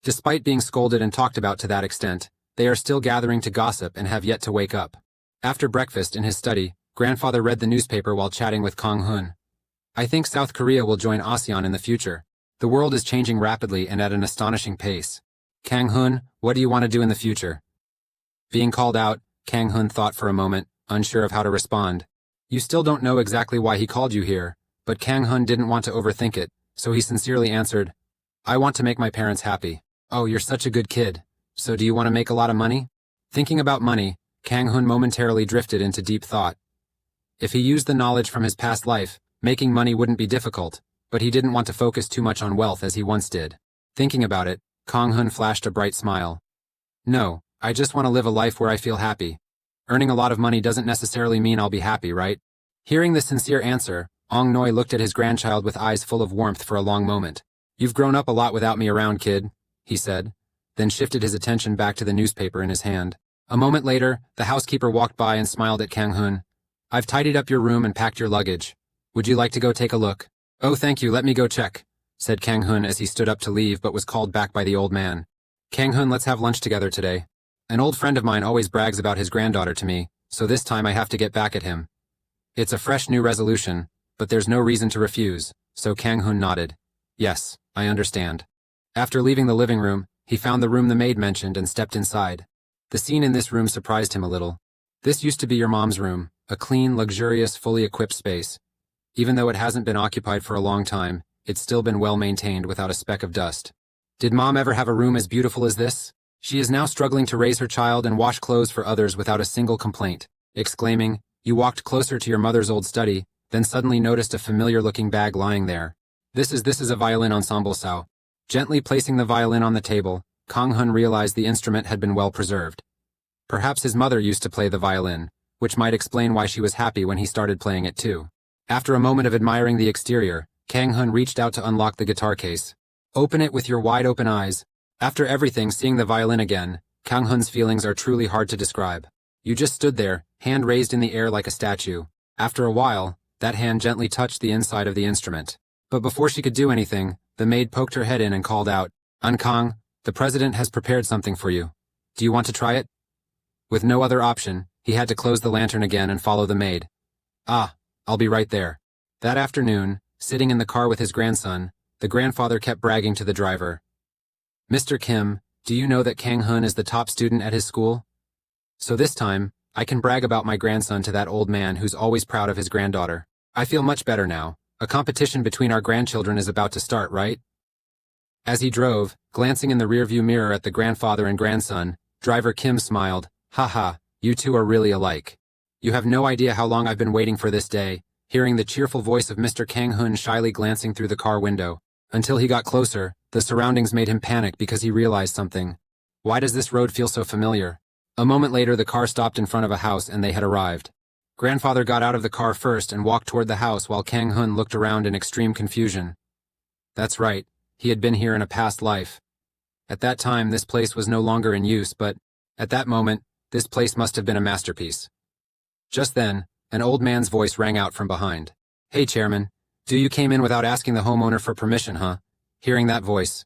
Despite being scolded and talked about to that extent, they are still gathering to gossip and have yet to wake up. After breakfast in his study, grandfather read the newspaper while chatting with Kang Hun. I think South Korea will join ASEAN in the future. The world is changing rapidly and at an astonishing pace. Kang Hun, what do you want to do in the future? Being called out, Kang Hun thought for a moment, unsure of how to respond. You still don't know exactly why he called you here, but Kang Hun didn't want to overthink it, so he sincerely answered, I want to make my parents happy. Oh, you're such a good kid. So do you want to make a lot of money? Thinking about money, Kang Hun momentarily drifted into deep thought. If he used the knowledge from his past life, making money wouldn't be difficult, but he didn't want to focus too much on wealth as he once did. Thinking about it, Kang Hun flashed a bright smile. No, I just want to live a life where I feel happy. Earning a lot of money doesn't necessarily mean I'll be happy, right? Hearing the sincere answer, Ong Noi looked at his grandchild with eyes full of warmth for a long moment. You've grown up a lot without me around, kid, he said, then shifted his attention back to the newspaper in his hand. A moment later, the housekeeper walked by and smiled at Kang Hun. I've tidied up your room and packed your luggage. Would you like to go take a look? Oh, thank you, let me go check, said Kang Hun as he stood up to leave but was called back by the old man. Kang Hun, let's have lunch together today. An old friend of mine always brags about his granddaughter to me, so this time I have to get back at him. It's a fresh new resolution, but there's no reason to refuse, so Kang Hun nodded. Yes, I understand. After leaving the living room, he found the room the maid mentioned and stepped inside. The scene in this room surprised him a little. This used to be your mom's room, a clean, luxurious, fully equipped space. Even though it hasn't been occupied for a long time, it's still been well maintained without a speck of dust. Did Mom ever have a room as beautiful as this? She is now struggling to raise her child and wash clothes for others without a single complaint. Exclaiming, you walked closer to your mother's old study, then suddenly noticed a familiar-looking bag lying there. This is a violin ensemble, Sao. Gently placing the violin on the table, Kang Hun realized the instrument had been well preserved. Perhaps his mother used to play the violin, which might explain why she was happy when he started playing it too. After a moment of admiring the exterior, Kang Hun reached out to unlock the guitar case. Open it with your wide-open eyes. After everything, seeing the violin again, Kang Hun's feelings are truly hard to describe. You just stood there, hand raised in the air like a statue. After a while, that hand gently touched the inside of the instrument. But before she could do anything, the maid poked her head in and called out, Kang, the president has prepared something for you. Do you want to try it? With no other option, he had to close the lantern again and follow the maid. Ah, I'll be right there. That afternoon, sitting in the car with his grandson, the grandfather kept bragging to the driver. Mr. Kim, do you know that Kang Hun is the top student at his school? So this time, I can brag about my grandson to that old man who's always proud of his granddaughter. I feel much better now. A competition between our grandchildren is about to start, right? As he drove, glancing in the rearview mirror at the grandfather and grandson, driver Kim smiled. Haha, you two are really alike. You have no idea how long I've been waiting for this day, hearing the cheerful voice of Mr. Kang Hun shyly glancing through the car window. Until he got closer, the surroundings made him panic because he realized something. Why does this road feel so familiar? A moment later, the car stopped in front of a house and they had arrived. Grandfather got out of the car first and walked toward the house while Kang Hun looked around in extreme confusion. That's right, he had been here in a past life. At that time, this place was no longer in use, but at that moment, this place must have been a masterpiece. Just then, an old man's voice rang out from behind. Hey, Chairman, you came in without asking the homeowner for permission, huh? Hearing that voice,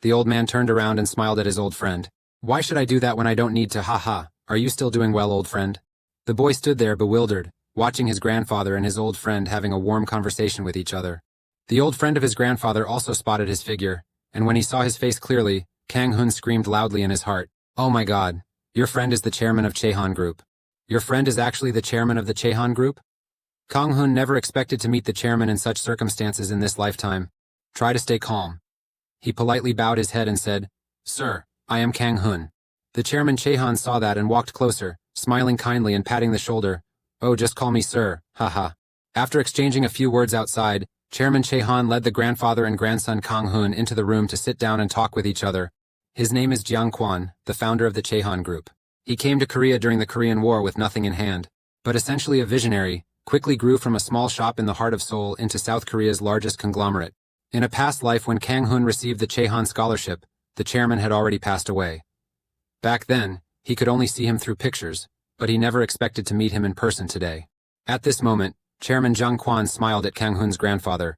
the old man turned around and smiled at his old friend. Why should I do that when I don't need to? Haha, are you still doing well, old friend? The boy stood there bewildered, watching his grandfather and his old friend having a warm conversation with each other. The old friend of his grandfather also spotted his figure, and when he saw his face clearly, Kang Hun screamed loudly in his heart. Oh my god, your friend is the chairman of Chehan Group. Your friend is actually the chairman of the Chehan Group? Kang Hun never expected to meet the chairman in such circumstances in this lifetime. Try to stay calm. He politely bowed his head and said, Sir, I am Kang Hun. The chairman Chehan saw that and walked closer, smiling kindly and patting the shoulder. Oh, just call me sir, haha. After exchanging a few words outside, Chairman Chehan led the grandfather and grandson Kang Hun into the room to sit down and talk with each other. His name is Jiang Kwan, the founder of the Chehan Group. He came to Korea during the Korean War with nothing in hand, but essentially a visionary, quickly grew from a small shop in the heart of Seoul into South Korea's largest conglomerate. In a past life when Kang Hun received the Chehan Scholarship, the chairman had already passed away. Back then, he could only see him through pictures, but he never expected to meet him in person today. At this moment, Chairman Jiang Kwan smiled at Kang Hun's grandfather.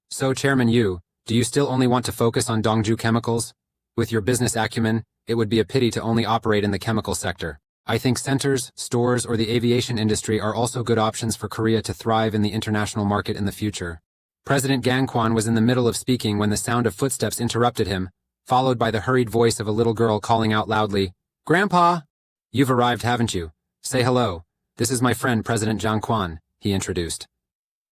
So Chairman Yu, do you still only want to focus on Dongju Chemicals? With your business acumen, it would be a pity to only operate in the chemical sector. I think centers, stores, or the aviation industry are also good options for Korea to thrive in the international market in the future. President Gang Kwan was in the middle of speaking when the sound of footsteps interrupted him, followed by the hurried voice of a little girl calling out loudly, Grandpa! You've arrived, haven't you? Say hello. This is my friend President Jiang Kwan, he introduced.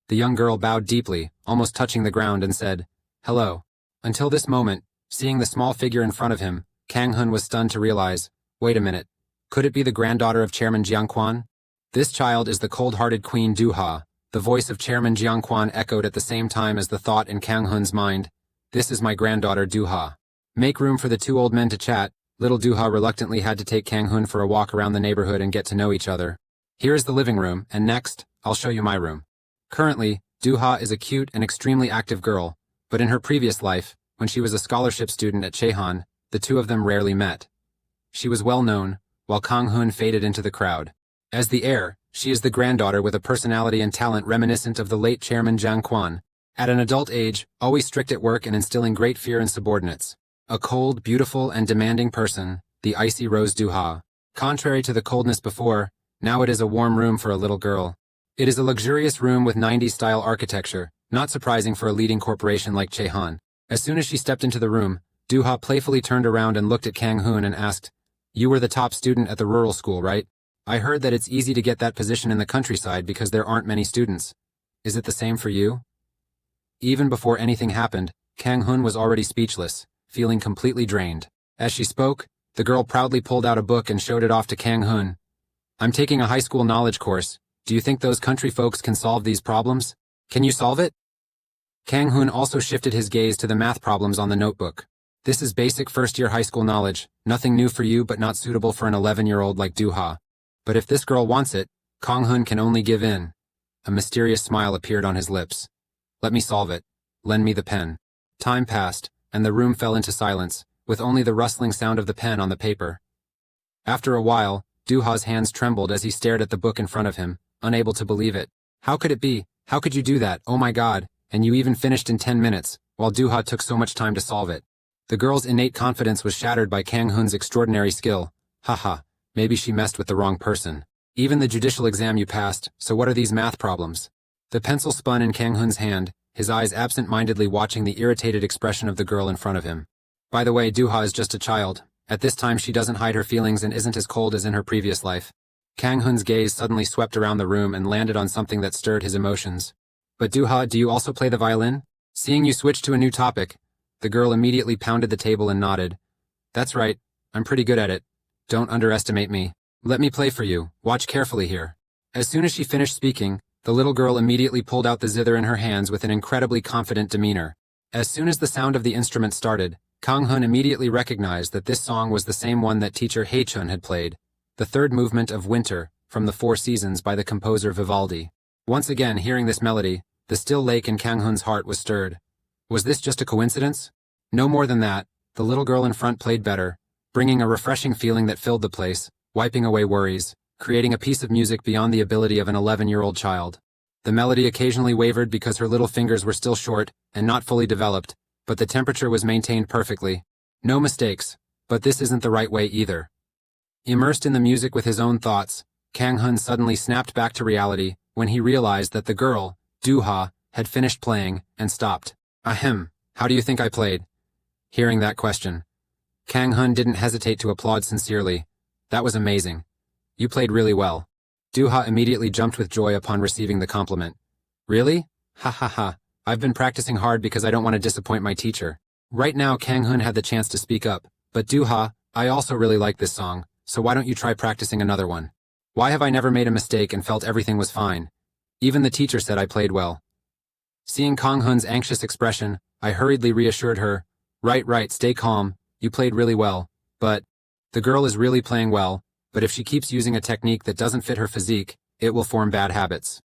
The young girl bowed deeply, almost touching the ground, and said, Hello. Until this moment, seeing the small figure in front of him, Kang Hun was stunned to realize, wait a minute, Could it be the granddaughter of Chairman Jiangquan? This child is the cold-hearted Queen Du-ha. The voice of Chairman Jiangquan echoed at the same time as the thought in Kang Hun's mind. This is my granddaughter Du-ha. Make room for the two old men to chat. Little Du-ha reluctantly had to take Kang Hun for a walk around the neighborhood and get to know each other. Here is the living room, and next, I'll show you my room. Currently, Du-ha is a cute and extremely active girl, but in her previous life, when she was a scholarship student at Chehan, the two of them rarely met. She was well known, while Kang Hun faded into the crowd. As the heir, she is the granddaughter with a personality and talent reminiscent of the late Chairman Jiang Quan. At an adult age, always strict at work and instilling great fear in subordinates. A cold, beautiful, and demanding person, the icy Rose Du-ha. Contrary to the coldness before, now it is a warm room for a little girl. It is a luxurious room with 90s-style architecture, not surprising for a leading corporation like Chehan. As soon as she stepped into the room, Du-ha playfully turned around and looked at Kang Hun and asked, "You were the top student at the rural school, right? I heard that it's easy to get that position in the countryside because there aren't many students. Is it the same for you?" Even before anything happened, Kang Hun was already speechless, feeling completely drained. As she spoke, the girl proudly pulled out a book and showed it off to Kang Hun. "I'm taking a high school knowledge course. Do you think those country folks can solve these problems? Can you solve it?" Kang Hun also shifted his gaze to the math problems on the notebook. "This is basic first-year high school knowledge, nothing new for you but not suitable for an 11-year-old like Du-ha. But if this girl wants it, Kang Hun can only give in." A mysterious smile appeared on his lips. "Let me solve it. Lend me the pen." Time passed, and the room fell into silence, with only the rustling sound of the pen on the paper. After a while, Du-ha's hands trembled as he stared at the book in front of him, unable to believe it. "How could it be? How could you do that? Oh my God, and you even finished in 10 minutes, while Du-ha took so much time to solve it." The girl's innate confidence was shattered by Kang Hun's extraordinary skill. "Haha. Maybe she messed with the wrong person. Even the judicial exam you passed, so what are these math problems?" The pencil spun in Kang Hun's hand, his eyes absent-mindedly watching the irritated expression of the girl in front of him. By the way, Du-ha is just a child. At this time she doesn't hide her feelings and isn't as cold as in her previous life. Kang Hun's gaze suddenly swept around the room and landed on something that stirred his emotions. "But Du-ha, do you also play the violin?" Seeing you switch to a new topic, the girl immediately pounded the table and nodded. "That's right, I'm pretty good at it. Don't underestimate me. Let me play for you. Watch carefully here." As soon as she finished speaking, the little girl immediately pulled out the zither in her hands with an incredibly confident demeanor. As soon as the sound of the instrument started, Kang Hun immediately recognized that this song was the same one that teacher Hei-chun had played, the third movement of Winter, from the Four Seasons by the composer Vivaldi. Once again, hearing this melody, the still lake in Kang Hun's heart was stirred. Was this just a coincidence? No more than that. The little girl in front played better, bringing a refreshing feeling that filled the place, wiping away worries, creating a piece of music beyond the ability of an 11-year-old child. The melody occasionally wavered because her little fingers were still short and not fully developed, but the temperature was maintained perfectly. No mistakes, but this isn't the right way either. Immersed in the music with his own thoughts, Kang Hun suddenly snapped back to reality when he realized that the girl, Du-ha, had finished playing and stopped. "Ahem, how do you think I played?" Hearing that question, Kang Hun didn't hesitate to applaud sincerely. "That was amazing. You played really well." Du-ha immediately jumped with joy upon receiving the compliment. "Really? Ha ha ha. I've been practicing hard because I don't want to disappoint my teacher." Right now Kang Hun had the chance to speak up. "But Du-ha, I also really like this song, so why don't you try practicing another one? Why have I never made a mistake and felt everything was fine? Even the teacher said I played well." Seeing Kang Hun's anxious expression, I hurriedly reassured her. Right, stay calm. You played really well, but the girl is really playing well, but if she keeps using a technique that doesn't fit her physique, it will form bad habits."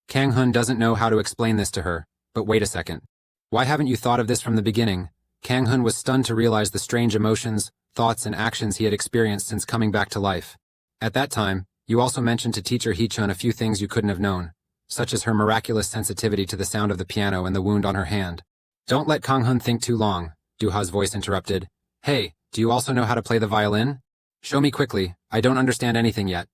Kang Hun doesn't know how to explain this to her, but wait a second. Why haven't you thought of this from the beginning? Kang Hun was stunned to realize the strange emotions, thoughts, and actions he had experienced since coming back to life. At that time, you also mentioned to teacher Hee-chun a few things you couldn't have known, such as her miraculous sensitivity to the sound of the piano and the wound on her hand. "Don't let Kang Hun think too long," Du-ha's voice interrupted. "Hey, do you also know how to play the violin? Show me quickly, I don't understand anything yet."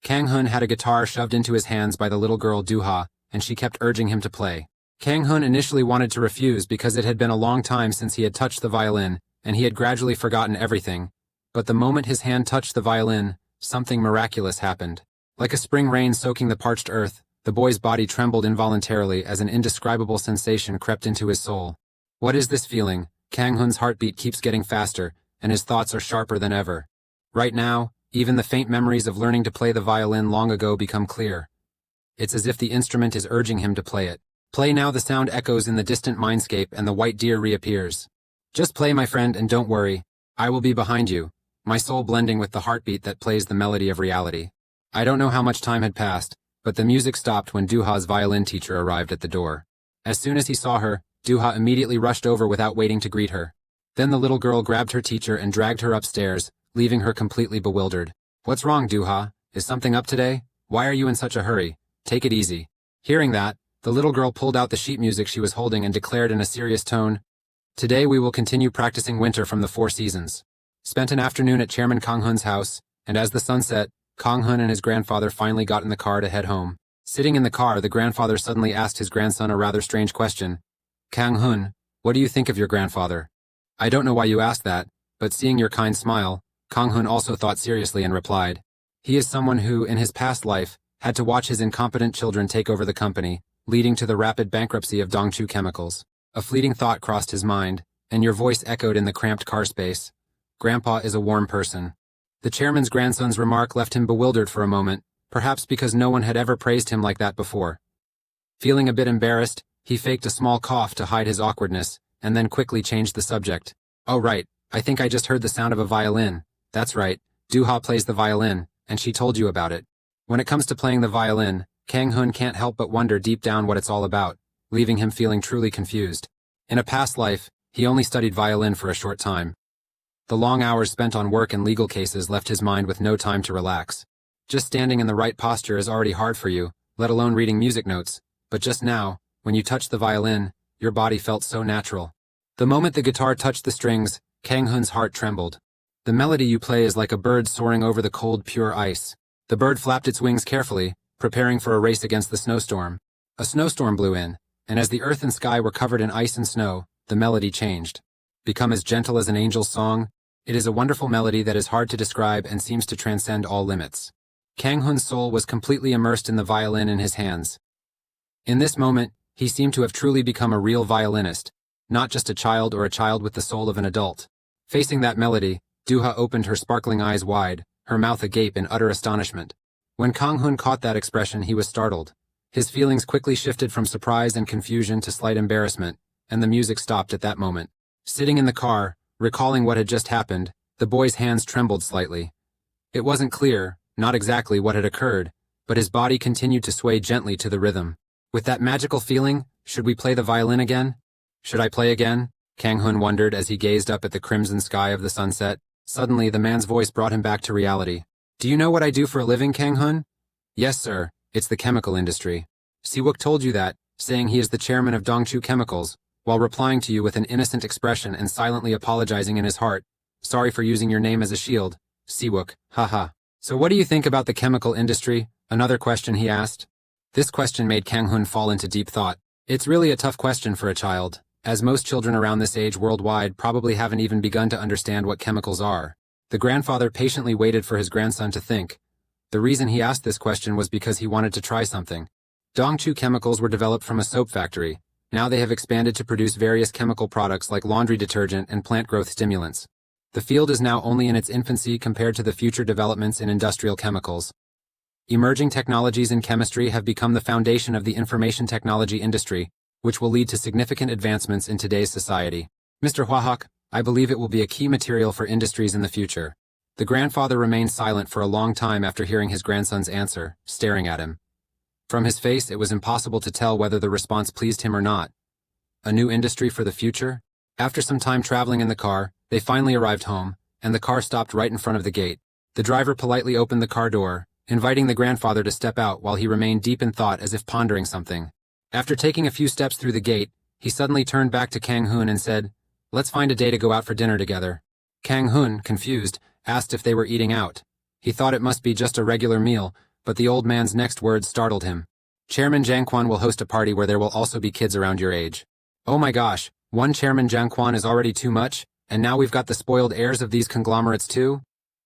Kang Hun had a guitar shoved into his hands by the little girl Du-ha, and she kept urging him to play. Kang Hun initially wanted to refuse because it had been a long time since he had touched the violin, and he had gradually forgotten everything. But the moment his hand touched the violin, something miraculous happened. Like a spring rain soaking the parched earth, the boy's body trembled involuntarily as an indescribable sensation crept into his soul. What is this feeling? Kang Hun's heartbeat keeps getting faster, and his thoughts are sharper than ever. Right now, Even the faint memories of learning to play the violin long ago become clear. It's as if the instrument is urging him to play it. Play now. The sound echoes in the distant mindscape and the white deer reappears. Just play, my friend, and don't worry. I will be behind you, my soul blending with the heartbeat that plays the melody of reality. I don't know how much time had passed, but the music stopped when Duha's violin teacher arrived at the door. As soon as he saw her, Duha immediately rushed over without waiting to greet her. Then the little girl grabbed her teacher and dragged her upstairs, leaving her completely bewildered. What's wrong, Duha? Is something up today? Why are you in such a hurry? Take it easy. Hearing that, the little girl pulled out the sheet music she was holding and declared in a serious tone, Today we will continue practicing Winter from the Four Seasons. Spent an afternoon at Chairman Kang Hun's house, and as the sun set, Kang Hun and his grandfather finally got in the car to head home. Sitting in the car, the grandfather suddenly asked his grandson a rather strange question. Kang Hun, what do you think of your grandfather? I don't know why you asked that, but seeing your kind smile, Kang Hun also thought seriously and replied. He is someone who, in his past life, had to watch his incompetent children take over the company, leading to the rapid bankruptcy of Dongchu Chemicals. A fleeting thought crossed his mind, and your voice echoed in the cramped car space. Grandpa is a warm person. The chairman's grandson's remark left him bewildered for a moment, perhaps because no one had ever praised him like that before. Feeling a bit embarrassed, he faked a small cough to hide his awkwardness, and then quickly changed the subject. Oh right, I think I just heard the sound of a violin. That's right, Duha plays the violin, and she told you about it. When it comes to playing the violin, Kang Hun can't help but wonder deep down what it's all about, leaving him feeling truly confused. In a past life, he only studied violin for a short time. The long hours spent on work and legal cases left his mind with no time to relax. Just standing in the right posture is already hard for you, let alone reading music notes, but just now, when you touched the violin, your body felt so natural. The moment the guitar touched the strings, Kang Hun's heart trembled. The melody you play is like a bird soaring over the cold, pure ice. The bird flapped its wings carefully, preparing for a race against the snowstorm. A snowstorm blew in, and as the earth and sky were covered in ice and snow, the melody changed. Become as gentle as an angel's song, it is a wonderful melody that is hard to describe and seems to transcend all limits. Kang Hun's soul was completely immersed in the violin in his hands. In this moment, he seemed to have truly become a real violinist, not just a child or a child with the soul of an adult. Facing that melody, Duha opened her sparkling eyes wide, her mouth agape in utter astonishment. When Kang Hun caught that expression, he was startled. His feelings quickly shifted from surprise and confusion to slight embarrassment, and the music stopped at that moment. Sitting in the car, recalling what had just happened, the boy's hands trembled slightly. It wasn't clear, not exactly what had occurred, but his body continued to sway gently to the rhythm. With that magical feeling, should we play the violin again? Should I play again? Kang Hun wondered as he gazed up at the crimson sky of the sunset. Suddenly, the man's voice brought him back to reality. Do you know what I do for a living, Kang Hun? Yes, sir. It's the chemical industry. Siwook told you that, saying he is the chairman of Dongchu Chemicals, while replying to you with an innocent expression and silently apologizing in his heart. Sorry for using your name as a shield. Siwook, haha. So what do you think about the chemical industry? Another question he asked. This question made Kang Hun fall into deep thought. It's really a tough question for a child, as most children around this age worldwide probably haven't even begun to understand what chemicals are. The grandfather patiently waited for his grandson to think. The reason he asked this question was because he wanted to try something. Dongchu Chemicals were developed from a soap factory. Now they have expanded to produce various chemical products like laundry detergent and plant growth stimulants. The field is now only in its infancy compared to the future developments in industrial chemicals. Emerging technologies in chemistry have become the foundation of the information technology industry, which will lead to significant advancements in today's society. Mr. Hwahak, I believe it will be a key material for industries in the future. The grandfather remained silent for a long time after hearing his grandson's answer, staring at him. From his face, it was impossible to tell whether the response pleased him or not. A new industry for the future? After some time traveling in the car, they finally arrived home, and the car stopped right in front of the gate. The driver politely opened the car door, inviting the grandfather to step out while he remained deep in thought as if pondering something. After taking a few steps through the gate, he suddenly turned back to Kang Hun and said, "Let's find a day to go out for dinner together." Kang Hun, confused, asked if they were eating out. He thought it must be just a regular meal, but the old man's next words startled him. Chairman Jiangquan will host a party where there will also be kids around your age. Oh my gosh, one Chairman Jiangquan is already too much, and now we've got the spoiled heirs of these conglomerates too?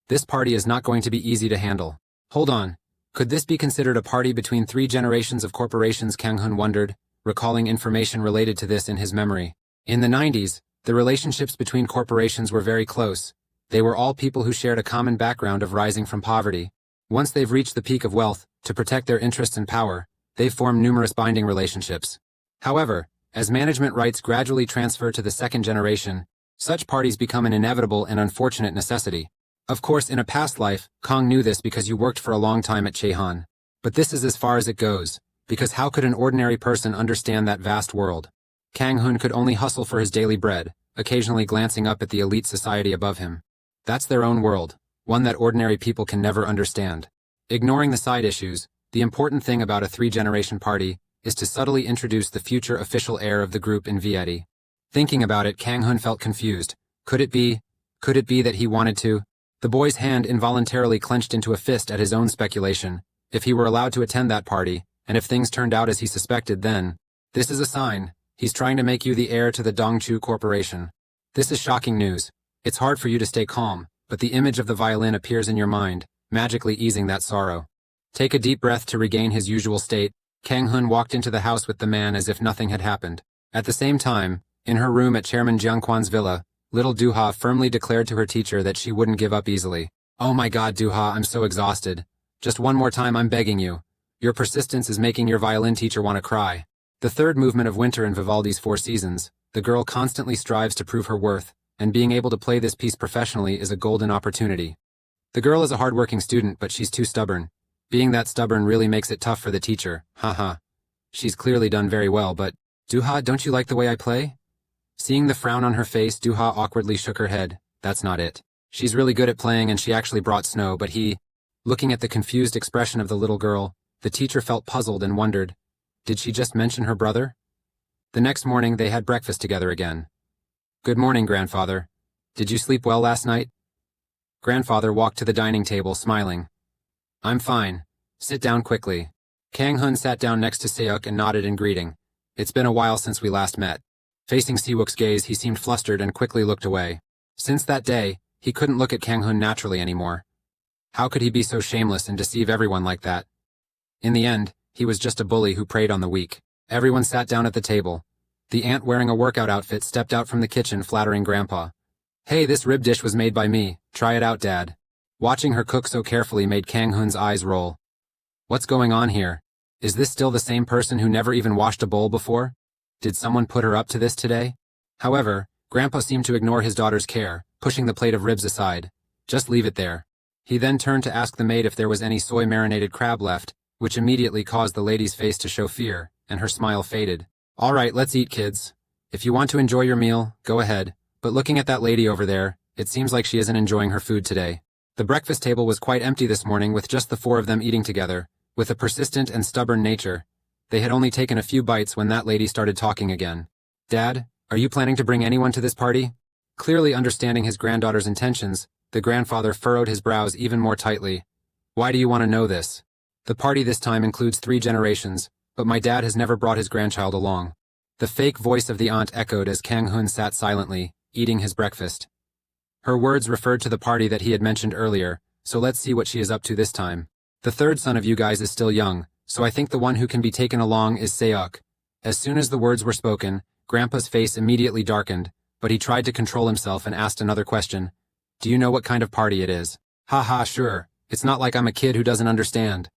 This party is not going to be easy to handle. Hold on. Could this be considered a party between 3 generations of corporations? Kang Hun wondered, recalling information related to this in his memory. In the 90s, the relationships between corporations were very close. They were all people who shared a common background of rising from poverty. Once they've reached the peak of wealth, to protect their interests and power, they've formed numerous binding relationships. However, as management rights gradually transfer to the second generation, such parties become an inevitable and unfortunate necessity. Of course, in a past life, Kang knew this because you worked for a long time at Chehan. But this is as far as it goes, because how could an ordinary person understand that vast world? Kang Hun could only hustle for his daily bread, occasionally glancing up at the elite society above him. That's their own world, one that ordinary people can never understand. Ignoring the side issues, the important thing about a three-generation party is to subtly introduce the future official heir of the group in Vieti. Thinking about it, Kang Hun felt confused. Could it be that he wanted to? The boy's hand involuntarily clenched into a fist at his own speculation. If he were allowed to attend that party, and if things turned out as he suspected, then this is a sign. He's trying to make you the heir to the Dongchu Corporation. This is shocking news. It's hard for you to stay calm, but the image of the violin appears in your mind, magically easing that sorrow. Take a deep breath to regain his usual state. Kang Hun walked into the house with the man as if nothing had happened. At the same time, in her room at Chairman Jiangquan's villa, little Duha firmly declared to her teacher that she wouldn't give up easily. Oh my god, Duha, I'm so exhausted. Just one more time, I'm begging you. Your persistence is making your violin teacher want to cry. The third movement of Winter in Vivaldi's Four Seasons, the girl constantly strives to prove her worth, and being able to play this piece professionally is a golden opportunity. The girl is a hard-working student, but she's too stubborn. Being that stubborn really makes it tough for the teacher, haha. She's clearly done very well, but, Duha, don't you like the way I play? Seeing the frown on her face, Duha awkwardly shook her head. That's not it. She's really good at playing and she actually brought snow, but looking at the confused expression of the little girl, the teacher felt puzzled and wondered, did she just mention her brother? The next morning they had breakfast together again. Good morning, grandfather. Did you sleep well last night? Grandfather walked to the dining table, smiling. I'm fine. Sit down quickly. Kang Hun sat down next to Seok and nodded in greeting. It's been a while since we last met. Facing Siwook's gaze, he seemed flustered and quickly looked away. Since that day, he couldn't look at Kang Hun naturally anymore. How could he be so shameless and deceive everyone like that? In the end, he was just a bully who preyed on the weak. Everyone sat down at the table. The aunt wearing a workout outfit stepped out from the kitchen, flattering Grandpa. Hey, this rib dish was made by me. Try it out, Dad. Watching her cook so carefully made Kang Hun's eyes roll. What's going on here? Is this still the same person who never even washed a bowl before? Did someone put her up to this today? However, Grandpa seemed to ignore his daughter's care, pushing the plate of ribs aside. Just leave it there. He then turned to ask the maid if there was any soy-marinated crab left, which immediately caused the lady's face to show fear, and her smile faded. All right, let's eat, kids. If you want to enjoy your meal, go ahead. But looking at that lady over there, it seems like she isn't enjoying her food today. The breakfast table was quite empty this morning with just the four of them eating together. With a persistent and stubborn nature, they had only taken a few bites when that lady started talking again. Dad, are you planning to bring anyone to this party? Clearly understanding his granddaughter's intentions, the grandfather furrowed his brows even more tightly. Why do you want to know this? The party this time includes 3 generations, but my dad has never brought his grandchild along. The fake voice of the aunt echoed as Kang Hun sat silently, eating his breakfast. Her words referred to the party that he had mentioned earlier, so let's see what she is up to this time. The third son of you guys is still young, so I think the one who can be taken along is Seok. As soon as the words were spoken, Grandpa's face immediately darkened, but he tried to control himself and asked another question. Do you know what kind of party it is? Ha, sure. It's not like I'm a kid who doesn't understand.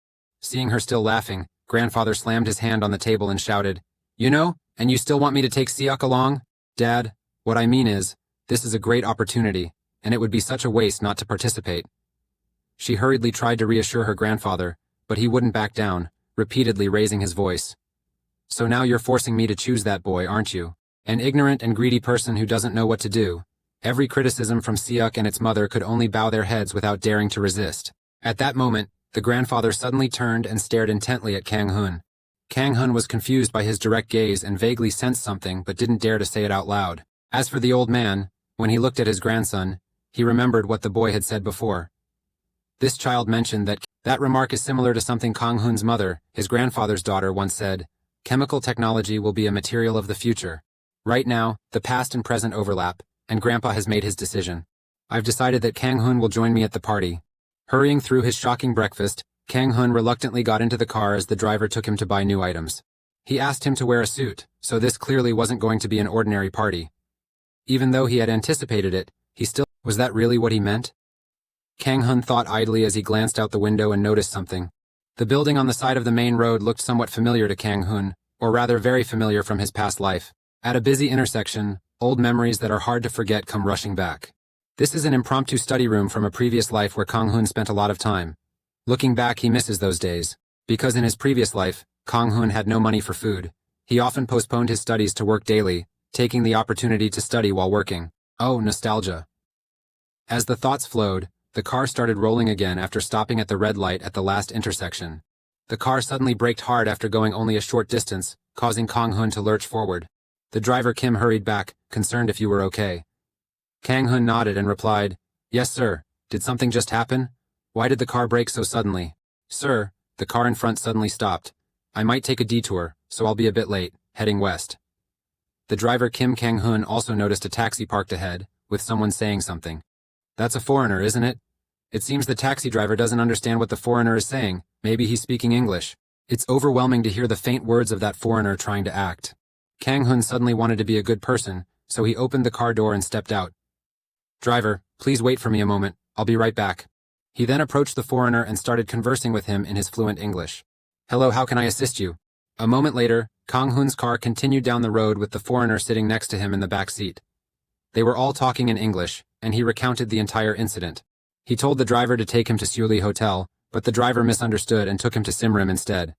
Seeing her still laughing, Grandfather slammed his hand on the table and shouted, You know, and you still want me to take Seok along? Dad, what I mean is, this is a great opportunity, and it would be such a waste not to participate. She hurriedly tried to reassure her grandfather, but he wouldn't back down, repeatedly raising his voice. So now you're forcing me to choose that boy, aren't you? An ignorant and greedy person who doesn't know what to do. Every criticism from Seok and its mother could only bow their heads without daring to resist. At that moment, the grandfather suddenly turned and stared intently at Kang Hun. Kang Hun was confused by his direct gaze and vaguely sensed something but didn't dare to say it out loud. As for the old man, when he looked at his grandson, he remembered what the boy had said before. This child mentioned that remark is similar to something Kang Hun's mother, his grandfather's daughter, once said. Chemical technology will be a material of the future. Right now, the past and present overlap, and Grandpa has made his decision. I've decided that Kang Hun will join me at the party. Hurrying through his shocking breakfast, Kang Hun reluctantly got into the car as the driver took him to buy new items. He asked him to wear a suit, so this clearly wasn't going to be an ordinary party. Even though he had anticipated it, he still Was that really what he meant? Kang Hun thought idly as he glanced out the window and noticed something. The building on the side of the main road looked somewhat familiar to Kang Hun, or rather very familiar from his past life. At a busy intersection, old memories that are hard to forget come rushing back. This is an impromptu study room from a previous life where Kang Hun spent a lot of time. Looking back, he misses those days. Because in his previous life, Kang Hun had no money for food. He often postponed his studies to work daily, taking the opportunity to study while working. Oh, nostalgia. As the thoughts flowed, the car started rolling again after stopping at the red light at the last intersection. The car suddenly braked hard after going only a short distance, causing Kang Hun to lurch forward. The driver Kim hurried back, concerned if you were okay. Kang Hun nodded and replied, "Yes, sir. Did something just happen? Why did the car brake so suddenly?" "Sir," the car in front suddenly stopped. "I might take a detour, so I'll be a bit late, heading west." The driver Kang Hun also noticed a taxi parked ahead, with someone saying something. "That's a foreigner, isn't it?" It seems the taxi driver doesn't understand what the foreigner is saying. Maybe he's speaking English. It's overwhelming to hear the faint words of that foreigner trying to act. Kang Hun suddenly wanted to be a good person, so he opened the car door and stepped out. "Driver, please wait for me a moment. I'll be right back." He then approached the foreigner and started conversing with him in his fluent English. "Hello, how can I assist you?" A moment later, Kang Hun's car continued down the road with the foreigner sitting next to him in the back seat. They were all talking in English, and he recounted the entire incident. He told the driver to take him to Seuli Hotel, but the driver misunderstood and took him to Simrim instead.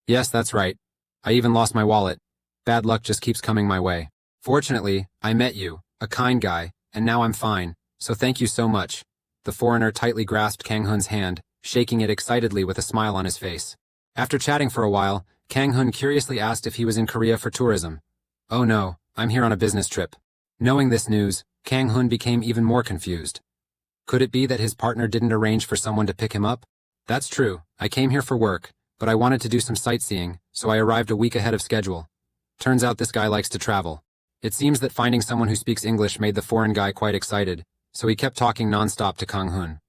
"Yes, that's right. I even lost my wallet. Bad luck just keeps coming my way. Fortunately, I met you, a kind guy, and now I'm fine, so thank you so much." The foreigner tightly grasped Kang Hun's hand, shaking it excitedly with a smile on his face. After chatting for a while, Kang Hun curiously asked if he was in Korea for tourism. "Oh no, I'm here on a business trip." Knowing this news, Kang Hun became even more confused. Could it be that his partner didn't arrange for someone to pick him up? "That's true, I came here for work, but I wanted to do some sightseeing, so I arrived a week ahead of schedule. Turns out this guy likes to travel." It seems that finding someone who speaks English made the foreign guy quite excited, so he kept talking non-stop to Kang Hun.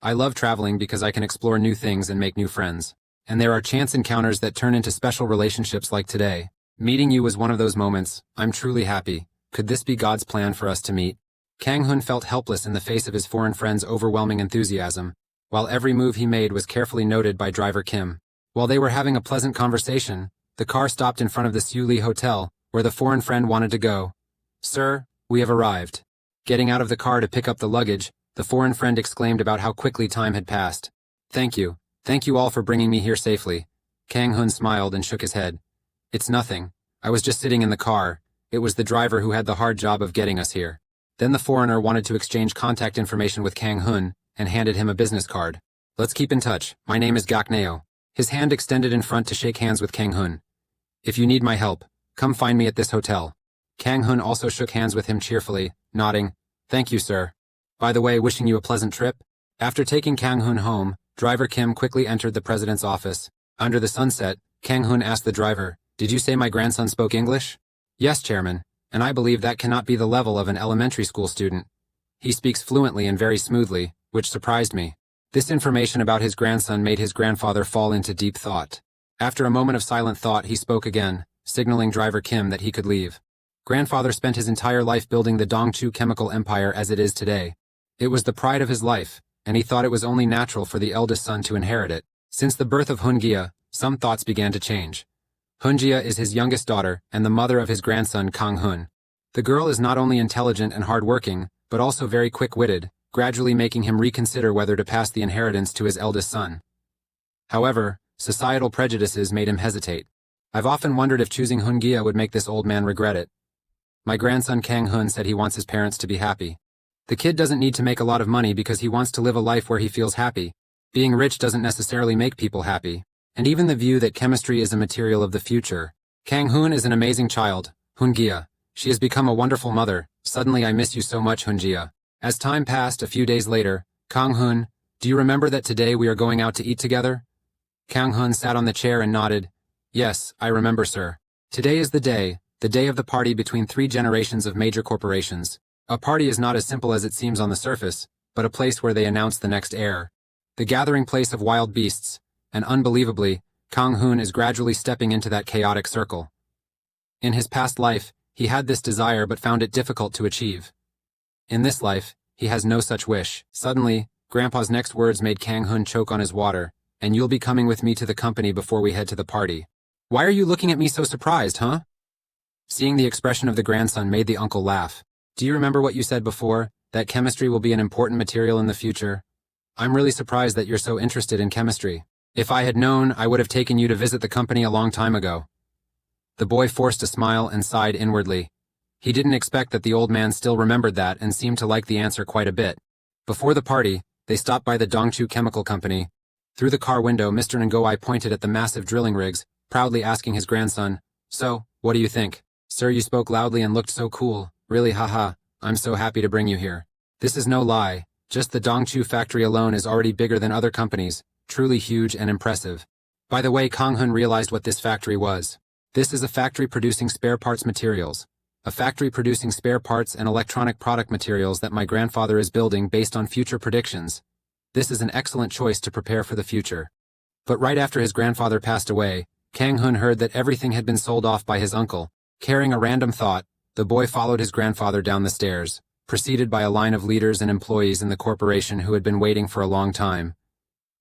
"I love traveling because I can explore new things and make new friends. And there are chance encounters that turn into special relationships like today. Meeting you was one of those moments. I'm truly happy. Could this be God's plan for us to meet?" Kang Hun felt helpless in the face of his foreign friend's overwhelming enthusiasm, while every move he made was carefully noted by driver Kim. While they were having a pleasant conversation, the car stopped in front of the Seuli Hotel, where the foreign friend wanted to go. "Sir, we have arrived." Getting out of the car to pick up the luggage, the foreign friend exclaimed about how quickly time had passed. Thank you all for bringing me here safely." Kang Hun smiled and shook his head. "It's nothing. I was just sitting in the car. It was the driver who had the hard job of getting us here." Then the foreigner wanted to exchange contact information with Kang Hun and handed him a business card. "Let's keep in touch. My name is Gakneo." His hand extended in front to shake hands with Kang Hun. "If you need my help, come find me at this hotel." Kang Hun also shook hands with him cheerfully, nodding. "Thank you, sir. By the way, wishing you a pleasant trip." After taking Kang Hun home, driver Kim quickly entered the president's office. Under the sunset, Kang Hun asked the driver, "Did you say my grandson spoke English?" "Yes, Chairman, and I believe that cannot be the level of an elementary school student. He speaks fluently and very smoothly, which surprised me." This information about his grandson made his grandfather fall into deep thought. After a moment of silent thought, he spoke again, signaling driver Kim that he could leave. Grandfather spent his entire life building the Dongchu chemical empire as it is today. It was the pride of his life, and he thought it was only natural for the eldest son to inherit it. Since the birth of Hungia, some thoughts began to change. Hungia is his youngest daughter and the mother of his grandson Kang Hun. The girl is not only intelligent and hardworking, but also very quick-witted, gradually making him reconsider whether to pass the inheritance to his eldest son. However, societal prejudices made him hesitate. "I've often wondered if choosing Hungia would make this old man regret it. My grandson Kang Hun said he wants his parents to be happy. The kid doesn't need to make a lot of money because he wants to live a life where he feels happy. Being rich doesn't necessarily make people happy. And even the view that chemistry is a material of the future. Kang Hun is an amazing child, Hungia. She has become a wonderful mother. Suddenly I miss you so much, Hungia." As time passed, a few days later, "Kang Hun, do you remember that today we are going out to eat together?" Kang Hun sat on the chair and nodded. "Yes, I remember, sir. Today is the day of the party between 3 generations of major corporations. A party is not as simple as it seems on the surface, but a place where they announce the next heir. The gathering place of wild beasts, and unbelievably, Kang Hun is gradually stepping into that chaotic circle. In his past life, he had this desire but found it difficult to achieve. In this life, He has no such wish. Suddenly, Grandpa's next words made Kang Hun choke on his water. And you'll be coming with me to the company before we head to the party. Why are you looking at me so surprised, huh? Seeing the expression of the grandson made the uncle laugh. Do you remember what you said before, that chemistry will be an important material in the future? I'm really surprised that you're so interested in chemistry. If I had known, I would have taken you to visit the company a long time ago. The boy forced a smile and sighed inwardly. He didn't expect that the old man still remembered that and seemed to like the answer quite a bit. Before the party, they stopped by the Dongchu Chemical Company. Through the car window, Mr. Ngoi pointed at the massive drilling rigs, proudly asking his grandson, "So, what do you think? Sir, you spoke loudly and looked so cool. Really, haha, I'm so happy to bring you here. This is no lie. Just the Dongchu factory alone is already bigger than other companies, truly huge and impressive." By the way, Kang Hun realized what this factory was. This is a factory producing spare parts materials. A factory producing spare parts and electronic product materials that my grandfather is building based on future predictions. This is an excellent choice to prepare for the future. But right after his grandfather passed away, Kang Hun heard that everything had been sold off by his uncle. Carrying a random thought, the boy followed his grandfather down the stairs, preceded by a line of leaders and employees in the corporation who had been waiting for a long time.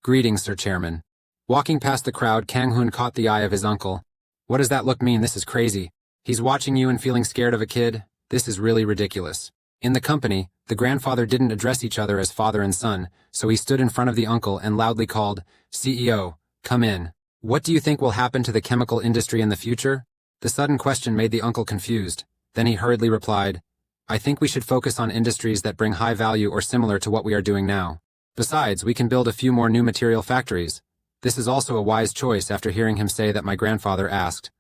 "Greetings, Sir Chairman." Walking past the crowd, Kang Hun caught the eye of his uncle. "What does that look mean? This is crazy. He's watching you and feeling scared of a kid? This is really ridiculous." In the company, the grandfather didn't address each other as father and son, so he stood in front of the uncle and loudly called, "CEO, come in. What do you think will happen to the chemical industry in the future?" The sudden question made the uncle confused. Then he hurriedly replied, "I think we should focus on industries that bring high value or similar to what we are doing now. Besides, we can build a few more new material factories." This is also a wise choice after hearing him say that my grandfather asked,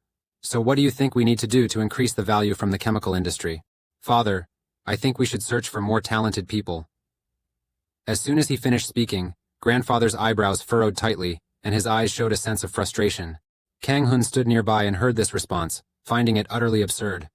"So what do you think we need to do to increase the value from the chemical industry?" "Father, I think we should search for more talented people." As soon as he finished speaking, grandfather's eyebrows furrowed tightly, and his eyes showed a sense of frustration. Kang Hun stood nearby and heard this response, finding it utterly absurd.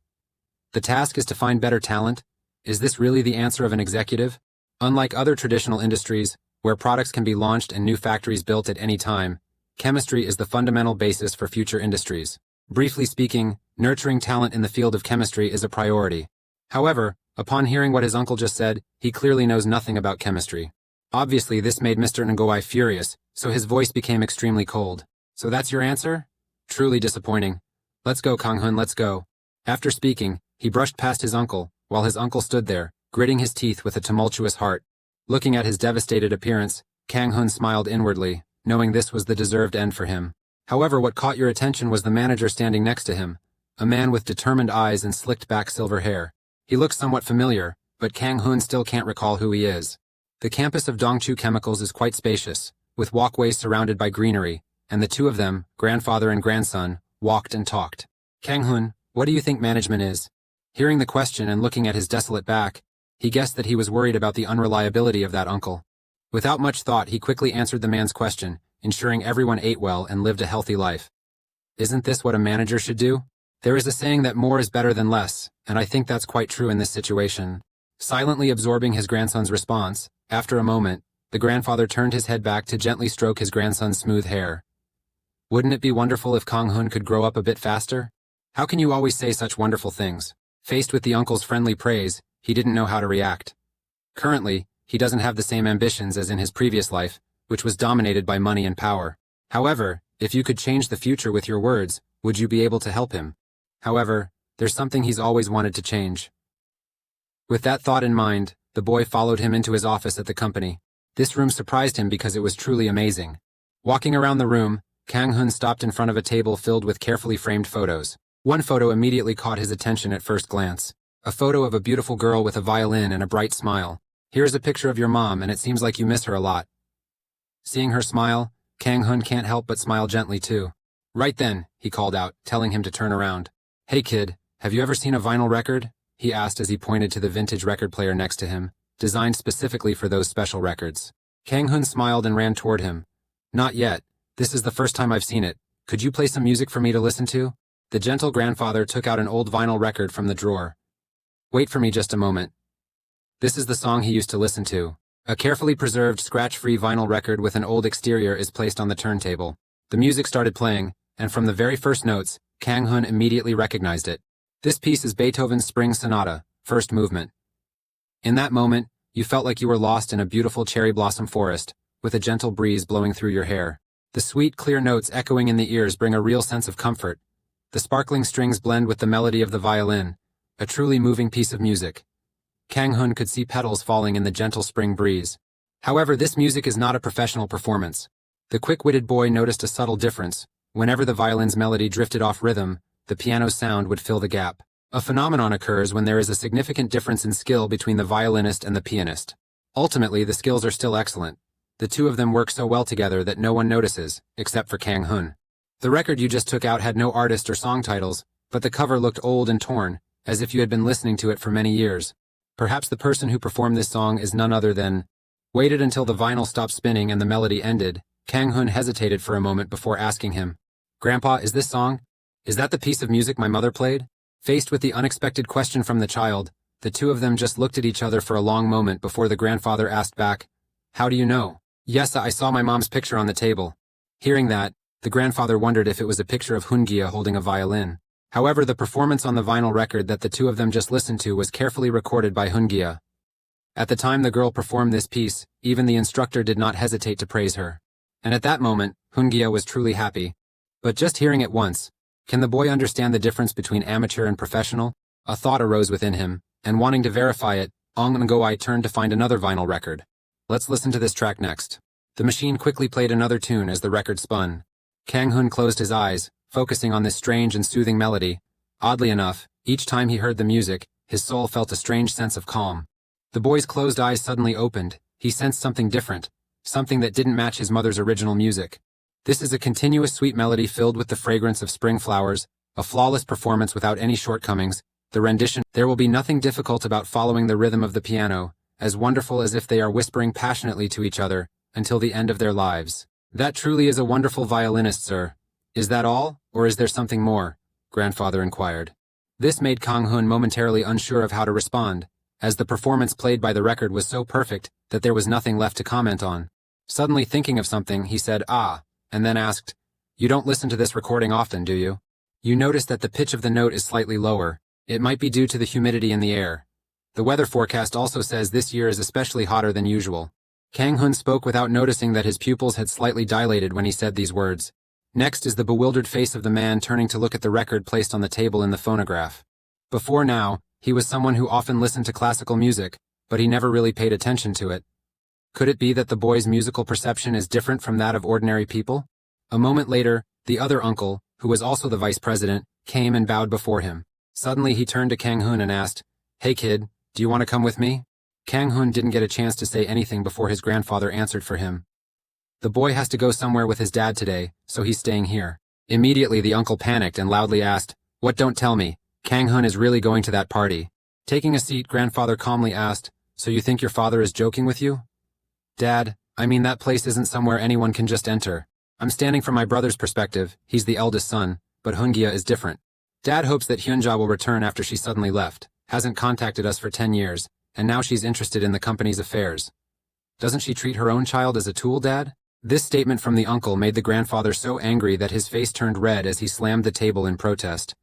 The task is to find better talent? Is this really the answer of an executive? Unlike other traditional industries, where products can be launched and new factories built at any time, chemistry is the fundamental basis for future industries. Briefly speaking, nurturing talent in the field of chemistry is a priority. However, upon hearing what his uncle just said, he clearly knows nothing about chemistry. Obviously, this made Mr. Ngoi furious, so his voice became extremely cold. "So that's your answer? Truly disappointing. Let's go, Kang Hun, let's go." After speaking, he brushed past his uncle, while his uncle stood there, gritting his teeth with a tumultuous heart. Looking at his devastated appearance, Kang Hun smiled inwardly, knowing this was the deserved end for him. However, what caught your attention was the manager standing next to him, a man with determined eyes and slicked-back silver hair. He looks somewhat familiar, but Kang Hun still can't recall who he is. The campus of Dongchu Chemicals is quite spacious, with walkways surrounded by greenery, and the two of them, grandfather and grandson, walked and talked. "Kang Hun, what do you think management is?" Hearing the question and looking at his desolate back, he guessed that he was worried about the unreliability of that uncle. Without much thought, he quickly answered the man's question, ensuring everyone ate well and lived a healthy life. Isn't this what a manager should do? There is a saying that more is better than less, and I think that's quite true in this situation. Silently absorbing his grandson's response, after a moment, the grandfather turned his head back to gently stroke his grandson's smooth hair. Wouldn't it be wonderful if Kang Hun could grow up a bit faster? How can you always say such wonderful things? Faced with the uncle's friendly praise, he didn't know how to react. Currently, he doesn't have the same ambitions as in his previous life, which was dominated by money and power. However, if you could change the future with your words, would you be able to help him? However, there's something he's always wanted to change. With that thought in mind, the boy followed him into his office at the company. This room surprised him because it was truly amazing. Walking around the room, Kang Hun stopped in front of a table filled with carefully framed photos. One photo immediately caught his attention at first glance. A photo of a beautiful girl with a violin and a bright smile. "Here's a picture of your mom, and it seems like you miss her a lot." Seeing her smile, Kang Hun can't help but smile gently too. "Right then," he called out, telling him to turn around. "Hey kid, have you ever seen a vinyl record?" he asked as he pointed to the vintage record player next to him, designed specifically for those special records. Kang Hun smiled and ran toward him. "Not yet. This is the first time I've seen it. Could you play some music for me to listen to?" The gentle grandfather took out an old vinyl record from the drawer. "Wait for me just a moment." This is the song he used to listen to. A carefully preserved, scratch-free vinyl record with an old exterior is placed on the turntable. The music started playing, and from the very first notes, Kang Hun immediately recognized it. This piece is Beethoven's Spring Sonata, first movement. In that moment, You felt like you were lost in a beautiful cherry blossom forest, with a gentle breeze blowing through your hair. The sweet, clear notes echoing in the ears bring a real sense of comfort. The sparkling strings blend with the melody of the violin, a truly moving piece of music. Kang Hun could see petals falling in the gentle spring breeze. However, this music is not a professional performance. The quick-witted boy noticed a subtle difference. Whenever the violin's melody drifted off rhythm, the piano's sound would fill the gap. A phenomenon occurs when there is a significant difference in skill between the violinist and the pianist. Ultimately, the skills are still excellent. The two of them work so well together that no one notices, except for Kang Hun. The record you just took out had no artist or song titles, but the cover looked old and torn, as if you had been listening to it for many years. Perhaps the person who performed this song is none other than... Waited until the vinyl stopped spinning and the melody ended. Kang Hun hesitated for a moment before asking him, "Grandpa, is this song? Is that the piece of music my mother played?" Faced with the unexpected question from the child, the two of them just looked at each other for a long moment before the grandfather asked back, "How do you know?" "Yes, I saw my mom's picture on the table." Hearing that, the grandfather wondered if it was a picture of Hungia holding a violin. However, the performance on the vinyl record that the two of them just listened to was carefully recorded by Hungia. At the time the girl performed this piece, even the instructor did not hesitate to praise her. And at that moment, Hungia was truly happy. But just hearing it once, can the boy understand the difference between amateur and professional? A thought arose within him, and wanting to verify it, Ong Ngoi turned to find another vinyl record. Let's listen to this track next. The machine quickly played another tune as the record spun. Kang Hun closed his eyes, focusing on this strange and soothing melody. Oddly enough, each time he heard the music, his soul felt a strange sense of calm. The boy's closed eyes suddenly opened. He sensed something different, something that didn't match his mother's original music. This is a continuous sweet melody filled with the fragrance of spring flowers, a flawless performance without any shortcomings. The rendition, there will be nothing difficult about following the rhythm of the piano, as wonderful as if they are whispering passionately to each other, until the end of their lives. That truly is a wonderful violinist, sir. Is that all, or is there something more? Grandfather inquired. This made Kang Hun momentarily unsure of how to respond, as the performance played by the record was so perfect that there was nothing left to comment on. Suddenly thinking of something, he said, "Ah," and then asked, "You don't listen to this recording often, do you? You notice that the pitch of the note is slightly lower. It might be due to the humidity in the air. The weather forecast also says this year is especially hotter than usual." Kang Hun spoke without noticing that his pupils had slightly dilated when he said these words. Next is the bewildered face of the man turning to look at the record placed on the table in the phonograph. Before now, he was someone who often listened to classical music, but he never really paid attention to it. Could it be that the boy's musical perception is different from that of ordinary people? A moment later, the other uncle, who was also the vice president, came and bowed before him. Suddenly he turned to Kang Hun and asked, "Hey kid, do you want to come with me?" Kang Hun didn't get a chance to say anything before his grandfather answered for him. "The boy has to go somewhere with his dad today, so he's staying here." Immediately the uncle panicked and loudly asked, "What, don't tell me, Kang Hun is really going to that party?" Taking a seat, grandfather calmly asked, "So you think your father is joking with you?" "Dad, I mean that place isn't somewhere anyone can just enter. I'm standing from my brother's perspective, he's the eldest son, but Hungia is different. Dad hopes that Hyunja will return after she suddenly left, hasn't contacted us for 10 years, and now she's interested in the company's affairs. Doesn't she treat her own child as a tool, Dad?" This statement from the uncle made the grandfather so angry that his face turned red as he slammed the table in protest.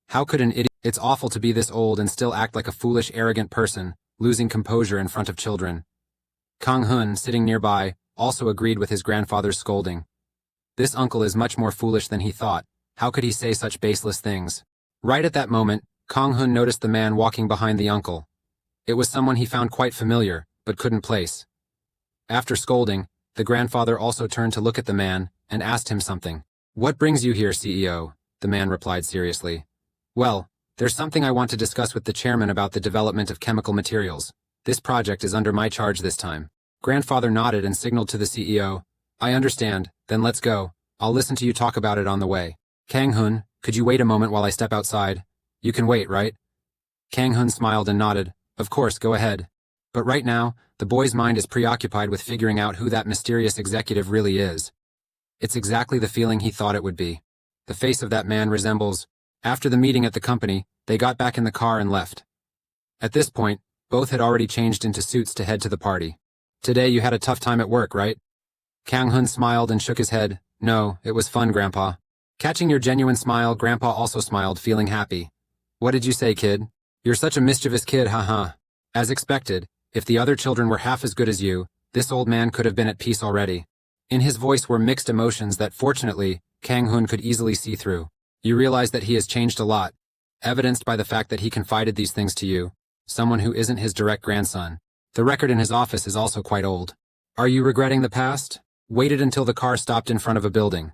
How could an idiot? It's awful to be this old and still act like a foolish, arrogant person, losing composure in front of children. Kang Hun, sitting nearby, also agreed with his grandfather's scolding. This uncle is much more foolish than he thought. How could he say such baseless things? Right at that moment, Kang Hun noticed the man walking behind the uncle. It was someone he found quite familiar, but couldn't place. After scolding, the grandfather also turned to look at the man and asked him something. "What brings you here, CEO?" The man replied seriously. "Well, there's something I want to discuss with the chairman about the development of chemical materials. This project is under my charge this time." Grandfather nodded and signaled to the CEO. "I understand, then let's go. I'll listen to you talk about it on the way. Kang Hun, could you wait a moment while I step outside? You can wait, right?" Kang Hun smiled and nodded. "Of course, go ahead." But right now, the boy's mind is preoccupied with figuring out who that mysterious executive really is. It's exactly the feeling he thought it would be. The face of that man resembles... After the meeting at the company, they got back in the car and left. At this point, both had already changed into suits to head to the party. "Today you had a tough time at work, right?" Kang Hun smiled and shook his head. "No, it was fun, Grandpa." Catching your genuine smile, Grandpa also smiled, feeling happy. "What did you say, kid? You're such a mischievous kid, haha." As expected, If the other children were half as good as you, this old man could have been at peace already. In his voice were mixed emotions that fortunately, Kang Hun could easily see through. You realize that he has changed a lot, evidenced by the fact that he confided these things to you, someone who isn't his direct grandson. The record in his office is also quite old. Are you regretting the past? Waited until the car stopped in front of a building.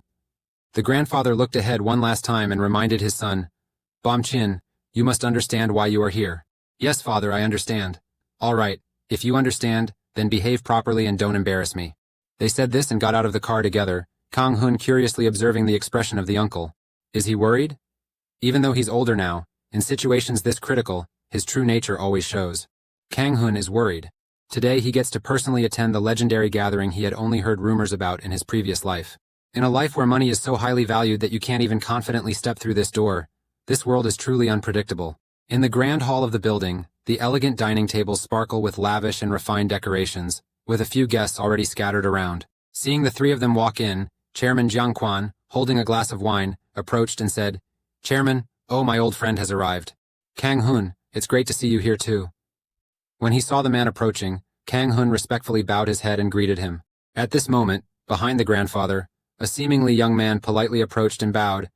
The grandfather looked ahead one last time and reminded his son, Bom Chin, you must understand why you are here. Yes, father, I understand. All right, if you understand, then behave properly and don't embarrass me. They said this and got out of the car together, Kang Hun curiously observing the expression of the uncle. Is he worried? Even though he's older now, in situations this critical, his true nature always shows. Kang Hun is worried. Today he gets to personally attend the legendary gathering he had only heard rumors about in his previous life. In a life where money is so highly valued that you can't even confidently step through this door, this world is truly unpredictable. In the grand hall of the building, the elegant dining tables sparkle with lavish and refined decorations, with a few guests already scattered around. Seeing the three of them walk in, Chairman Jiang Quan, holding a glass of wine, approached and said, Chairman, oh, my old friend has arrived. Kang Hun, it's great to see you here too. When he saw the man approaching, Kang Hun respectfully bowed his head and greeted him. At this moment, behind the grandfather, a seemingly young man politely approached and bowed.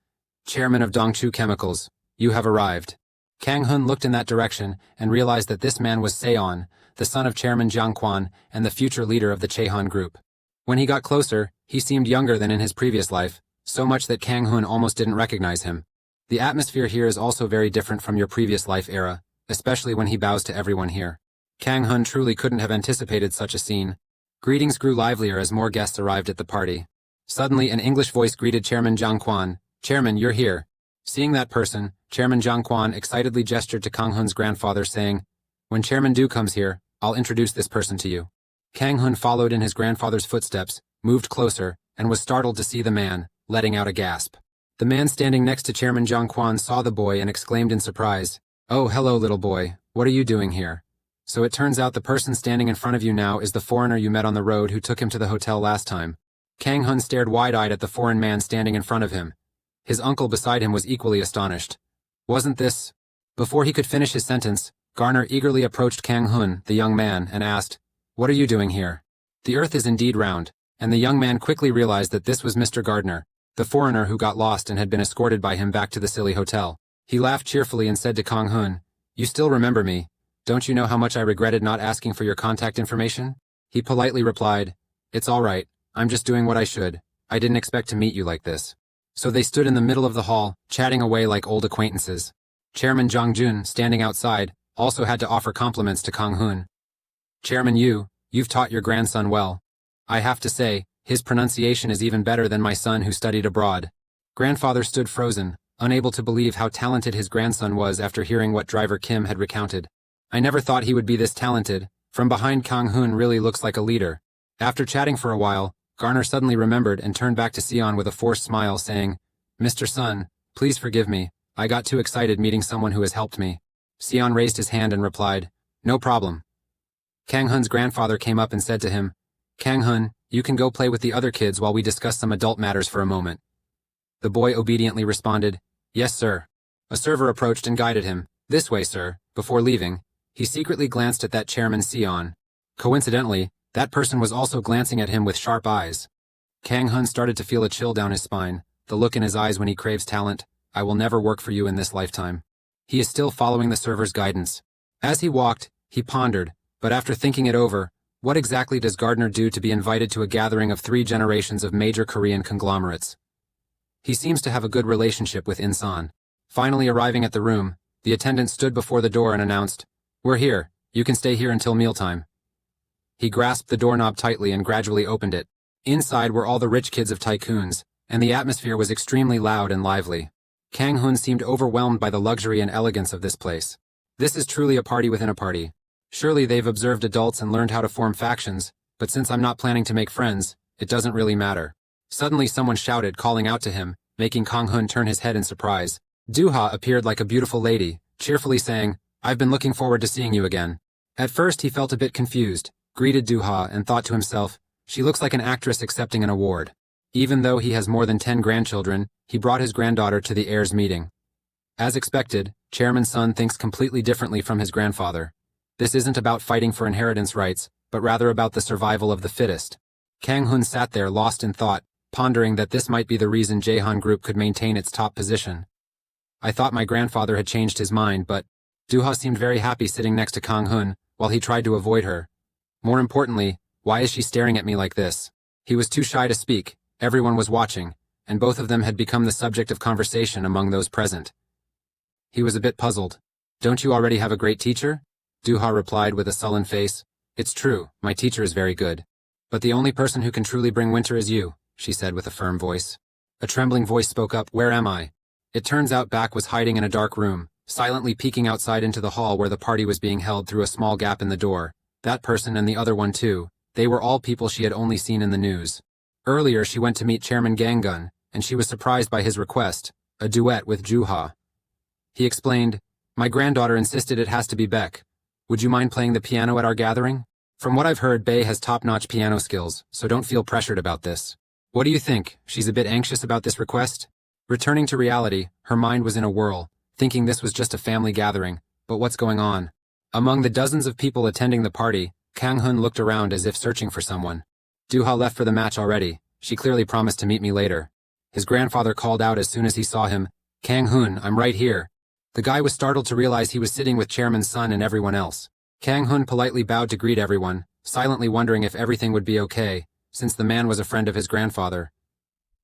Chairman of Dongchu Chemicals, you have arrived. Kang Hun looked in that direction and realized that this man was Seon, the son of Chairman Jiang Quan and the future leader of the Chehan Group. When he got closer, he seemed younger than in his previous life, so much that Kang Hun almost didn't recognize him. The atmosphere here is also very different from your previous life era, especially when he bows to everyone here. Kang Hun truly couldn't have anticipated such a scene. Greetings grew livelier as more guests arrived at the party. Suddenly, an English voice greeted Chairman Jiang Quan. Chairman, you're here. Seeing that person, Chairman Jiang Quan excitedly gestured to Kang Hun's grandfather, saying, When Chairman Du comes here, I'll introduce this person to you. Kang Hun followed in his grandfather's footsteps, moved closer, and was startled to see the man, letting out a gasp. The man standing next to Chairman Jiang Quan saw the boy and exclaimed in surprise, Oh, hello, little boy. What are you doing here? So it turns out the person standing in front of you now is the foreigner you met on the road who took him to the hotel last time. Kang Hun stared wide-eyed at the foreign man standing in front of him. His uncle beside him was equally astonished. Wasn't this? Before he could finish his sentence, Garner eagerly approached Kang Hun, the young man, and asked, What are you doing here? The earth is indeed round, and the young man quickly realized that this was Mr. Gardner, the foreigner who got lost and had been escorted by him back to the silly hotel. He laughed cheerfully and said to Kang Hun, You still remember me. Don't you know how much I regretted not asking for your contact information? He politely replied, It's all right. I'm just doing what I should. I didn't expect to meet you like this. So they stood in the middle of the hall, chatting away like old acquaintances. Chairman Zhang Jun, standing outside, also had to offer compliments to Kang Hun. Chairman you've taught your grandson well. I have to say, his pronunciation is even better than my son who studied abroad. Grandfather stood frozen, unable to believe how talented his grandson was after hearing what driver Kim had recounted. I never thought he would be this talented. From behind, Kang Hun really looks like a leader. After chatting for a while, Garner suddenly remembered and turned back to Sion with a forced smile, saying, Mr. Sun, please forgive me. I got too excited meeting someone who has helped me. Sion raised his hand and replied, No problem. Kang Hun's grandfather came up and said to him, Kang Hun, you can go play with the other kids while we discuss some adult matters for a moment. The boy obediently responded, Yes, sir. A server approached and guided him, This way, sir. Before leaving, he secretly glanced at that Chairman Sion. Coincidentally, that person was also glancing at him with sharp eyes. Kang Hun started to feel a chill down his spine, the look in his eyes when he craves talent. I will never work for you in this lifetime. He is still following the server's guidance. As he walked, he pondered, but after thinking it over, what exactly does Gardner do to be invited to a gathering of 3 generations of major Korean conglomerates? He seems to have a good relationship with Insan. Finally arriving at the room, the attendant stood before the door and announced, We're here. You can stay here until mealtime. He grasped the doorknob tightly and gradually opened it. Inside were all the rich kids of tycoons, and the atmosphere was extremely loud and lively. Kang Hun seemed overwhelmed by the luxury and elegance of this place. This is truly a party within a party. Surely they've observed adults and learned how to form factions, but since I'm not planning to make friends, it doesn't really matter. Suddenly someone shouted, calling out to him, making Kang Hun turn his head in surprise. Duha appeared like a beautiful lady, cheerfully saying, I've been looking forward to seeing you again. At first he felt a bit confused, greeted Duha and thought to himself, she looks like an actress accepting an award. Even though he has more than 10 grandchildren, he brought his granddaughter to the heirs' meeting. As expected, Chairman Sun thinks completely differently from his grandfather. This isn't about fighting for inheritance rights, but rather about the survival of the fittest. Kang Hun sat there lost in thought, pondering that this might be the reason Jaehan Group could maintain its top position. I thought my grandfather had changed his mind, but Duha seemed very happy sitting next to Kang Hun, while he tried to avoid her. More importantly, why is she staring at me like this? He was too shy to speak, everyone was watching, and both of them had become the subject of conversation among those present. He was a bit puzzled. Don't you already have a great teacher? Duha replied with a sullen face. It's true, my teacher is very good. But the only person who can truly bring winter is you, she said with a firm voice. A trembling voice spoke up, where am I? It turns out Baek was hiding in a dark room, silently peeking outside into the hall where the party was being held through a small gap in the door. That person and the other one too, they were all people she had only seen in the news. Earlier she went to meet Chairman Gangun, and she was surprised by his request, a duet with Juha. He explained, my granddaughter insisted it has to be Baek. Would you mind playing the piano at our gathering? From what I've heard, Bae has top-notch piano skills, so don't feel pressured about this. What do you think? She's a bit anxious about this request? Returning to reality, her mind was in a whirl, thinking this was just a family gathering, but what's going on? Among the dozens of people attending the party, Kang Hun looked around as if searching for someone. Duha left for the match already. She clearly promised to meet me later. His grandfather called out as soon as he saw him, Kang Hun, I'm right here. The guy was startled to realize he was sitting with Chairman's son and everyone else. Kang Hun politely bowed to greet everyone, silently wondering if everything would be okay, since the man was a friend of his grandfather.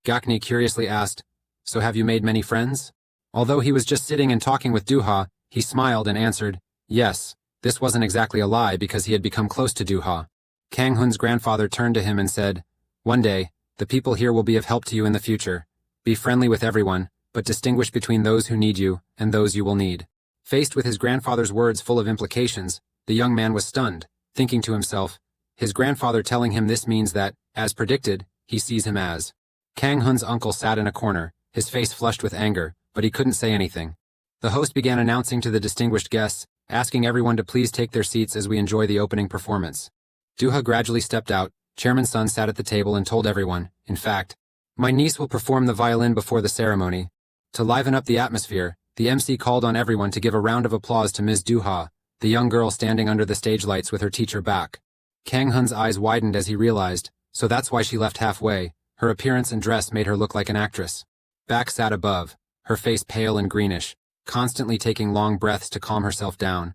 Gakni curiously asked, so have you made many friends? Although he was just sitting and talking with Duha, he smiled and answered, yes, this wasn't exactly a lie because he had become close to Duha. Kang Hun's grandfather turned to him and said, one day, the people here will be of help to you in the future. Be friendly with everyone, but distinguish between those who need you and those you will need. Faced with his grandfather's words full of implications, the young man was stunned, thinking to himself, his grandfather telling him this means that, as predicted, he sees him as. Kang Hun's uncle sat in a corner, his face flushed with anger, but he couldn't say anything. The host began announcing to the distinguished guests, asking everyone to please take their seats as we enjoy the opening performance. Duha gradually stepped out, Chairman's son sat at the table and told everyone, in fact, my niece will perform the violin before the ceremony. To liven up the atmosphere, the MC called on everyone to give a round of applause to Ms. Duha, the young girl standing under the stage lights with her teacher Baek. Kang Hun's eyes widened as he realized, so that's why she left halfway. Her appearance and dress made her look like an actress. Baek sat above, her face pale and greenish, constantly taking long breaths to calm herself down.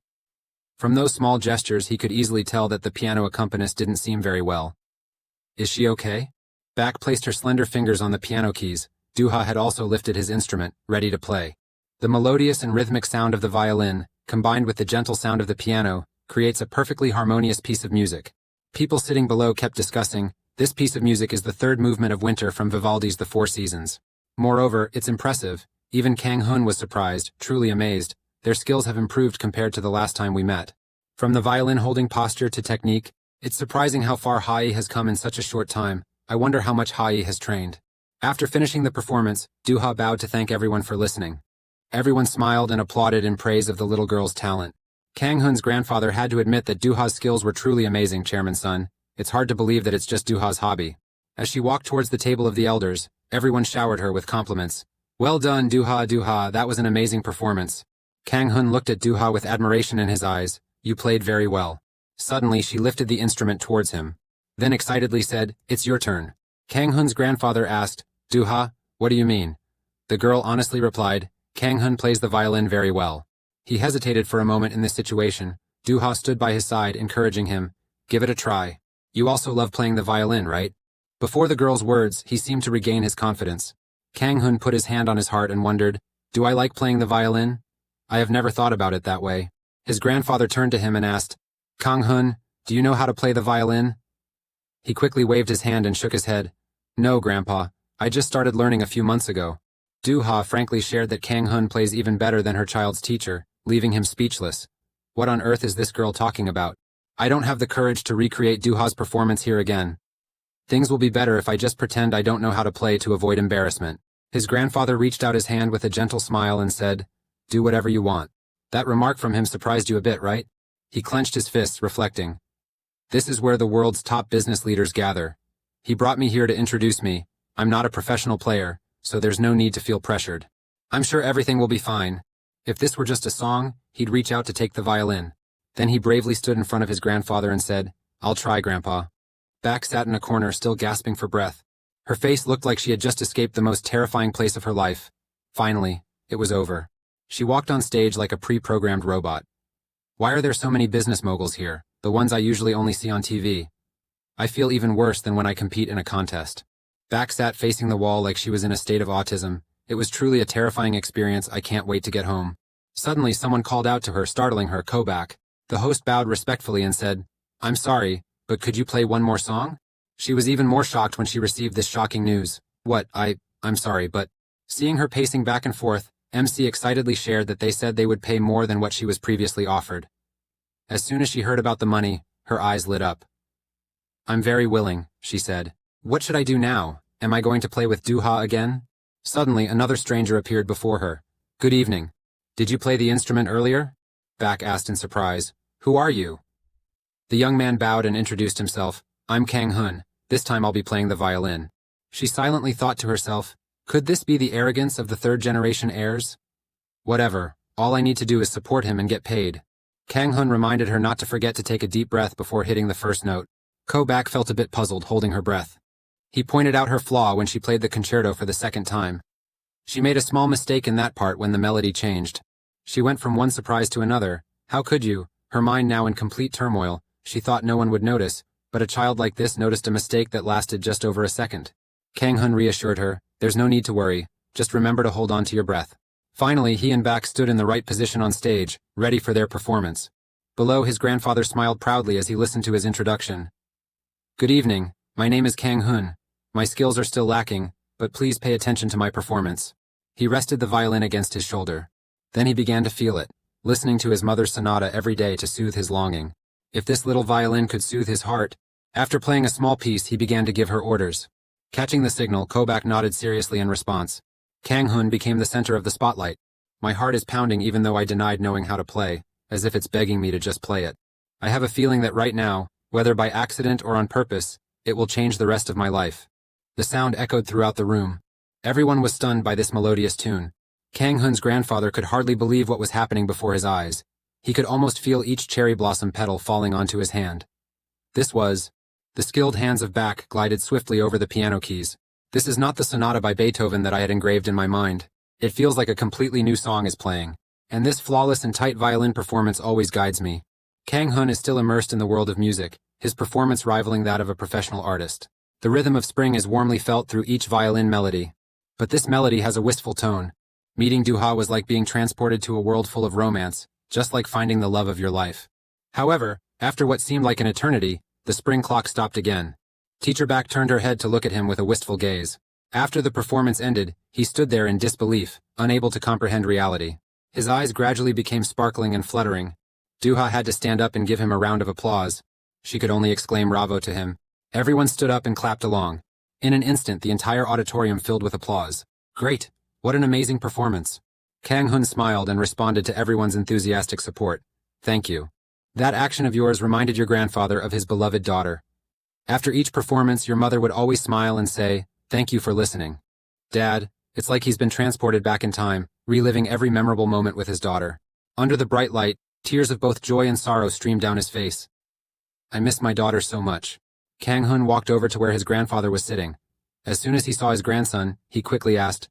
From those small gestures he could easily tell that the piano accompanist didn't seem very well. Is she okay? Baek placed her slender fingers on the piano keys. Duha had also lifted his instrument, ready to play. The melodious and rhythmic sound of the violin, combined with the gentle sound of the piano, creates a perfectly harmonious piece of music. People sitting below kept discussing, this piece of music is the third movement of Winter from Vivaldi's The Four Seasons. Moreover, it's impressive. Even Kang Hun was surprised, truly amazed. Their skills have improved compared to the last time we met. From the violin-holding posture to technique, it's surprising how far Hai has come in such a short time. I wonder how much Hai has trained. After finishing the performance, Duha bowed to thank everyone for listening. Everyone smiled and applauded in praise of the little girl's talent. Kang Hun's grandfather had to admit that Duha's skills were truly amazing, Chairman's son. It's hard to believe that it's just Duha's hobby. As she walked towards the table of the elders, everyone showered her with compliments. Well done, Duha, that was an amazing performance. Kang Hun looked at Duha with admiration in his eyes. You played very well. Suddenly she lifted the instrument towards him. Then excitedly said, it's your turn. Kang Hun's grandfather asked, Duha, what do you mean? The girl honestly replied, Kang Hun plays the violin very well. He hesitated for a moment in this situation. Duha stood by his side, encouraging him. Give it a try. You also love playing the violin, right? Before the girl's words, he seemed to regain his confidence. Kang Hun put his hand on his heart and wondered, do I like playing the violin? I have never thought about it that way. His grandfather turned to him and asked, Kang Hun, do you know how to play the violin? He quickly waved his hand and shook his head. No, Grandpa. I just started learning a few months ago. Duha frankly shared that Kang Hun plays even better than her child's teacher, leaving him speechless. What on earth is this girl talking about? I don't have the courage to recreate Duha's performance here again. Things will be better if I just pretend I don't know how to play to avoid embarrassment. His grandfather reached out his hand with a gentle smile and said, do whatever you want. That remark from him surprised you a bit, right? He clenched his fists, reflecting. This is where the world's top business leaders gather. He brought me here to introduce me. I'm not a professional player, so there's no need to feel pressured. I'm sure everything will be fine. If this were just a song, he'd reach out to take the violin. Then he bravely stood in front of his grandfather and said, "I'll try, Grandpa." Back sat in a corner, still gasping for breath. Her face looked like she had just escaped the most terrifying place of her life. Finally, it was over. She walked on stage like a pre-programmed robot. Why are there so many business moguls here, the ones I usually only see on TV? I feel even worse than when I compete in a contest. Back sat facing the wall like she was in a state of autism. It was truly a terrifying experience. I can't wait to get home. Suddenly someone called out to her, startling her, "Kobak." The host bowed respectfully and said, "I'm sorry, but could you play one more song?" She was even more shocked when she received this shocking news. I'm sorry, but... Seeing her pacing back and forth, MC excitedly shared that they said they would pay more than what she was previously offered. As soon as she heard about the money, her eyes lit up. "I'm very willing," she said. "What should I do now? Am I going to play with Duha again?" Suddenly, another stranger appeared before her. "Good evening. Did you play the instrument earlier?" Back asked in surprise. "Who are you?" The young man bowed and introduced himself. "I'm Kang Hun. This time I'll be playing the violin." She silently thought to herself, could this be the arrogance of the third-generation heirs? Whatever, all I need to do is support him and get paid. Kang Hun reminded her not to forget to take a deep breath before hitting the first note. Kobak felt a bit puzzled, holding her breath. He pointed out her flaw when she played the concerto for the second time. She made a small mistake in that part when the melody changed. She went from one surprise to another. How could you? Her mind now in complete turmoil. She thought no one would notice, but a child like this noticed a mistake that lasted just over a second. Kang Hun reassured her, "There's no need to worry, just remember to hold on to your breath." Finally, he and Back stood in the right position on stage, ready for their performance. Below, his grandfather smiled proudly as he listened to his introduction. "Good evening, my name is Kang Hun. My skills are still lacking, but please pay attention to my performance." He rested the violin against his shoulder. Then he began to feel it, listening to his mother's sonata every day to soothe his longing. If this little violin could soothe his heart. After playing a small piece, he began to give her orders. Catching the signal, Kobak nodded seriously in response. Kang Hun became the center of the spotlight. "My heart is pounding even though I denied knowing how to play, as if it's begging me to just play it. I have a feeling that right now, whether by accident or on purpose, it will change the rest of my life." The sound echoed throughout the room. Everyone was stunned by this melodious tune. Kang Hun's grandfather could hardly believe what was happening before his eyes. He could almost feel each cherry blossom petal falling onto his hand. This was... The skilled hands of Back glided swiftly over the piano keys. "This is not the sonata by Beethoven that I had engraved in my mind. It feels like a completely new song is playing. And this flawless and tight violin performance always guides me." Kang Hun is still immersed in the world of music, his performance rivaling that of a professional artist. The rhythm of spring is warmly felt through each violin melody. But this melody has a wistful tone. Meeting Duha was like being transported to a world full of romance, just like finding the love of your life. However, after what seemed like an eternity, the spring clock stopped again. Teacher Back turned her head to look at him with a wistful gaze. After the performance ended, he stood there in disbelief, unable to comprehend reality. His eyes gradually became sparkling and fluttering. Duha had to stand up and give him a round of applause. She could only exclaim bravo to him. Everyone stood up and clapped along. In an instant, the entire auditorium filled with applause. "Great! What an amazing performance!" Kang Hun smiled and responded to everyone's enthusiastic support. "Thank you. That action of yours reminded your grandfather of his beloved daughter. After each performance, your mother would always smile and say, 'Thank you for listening.' Dad, it's like he's been transported back in time, reliving every memorable moment with his daughter." Under the bright light, tears of both joy and sorrow streamed down his face. "I miss my daughter so much." Kang Hun walked over to where his grandfather was sitting. As soon as he saw his grandson, he quickly asked,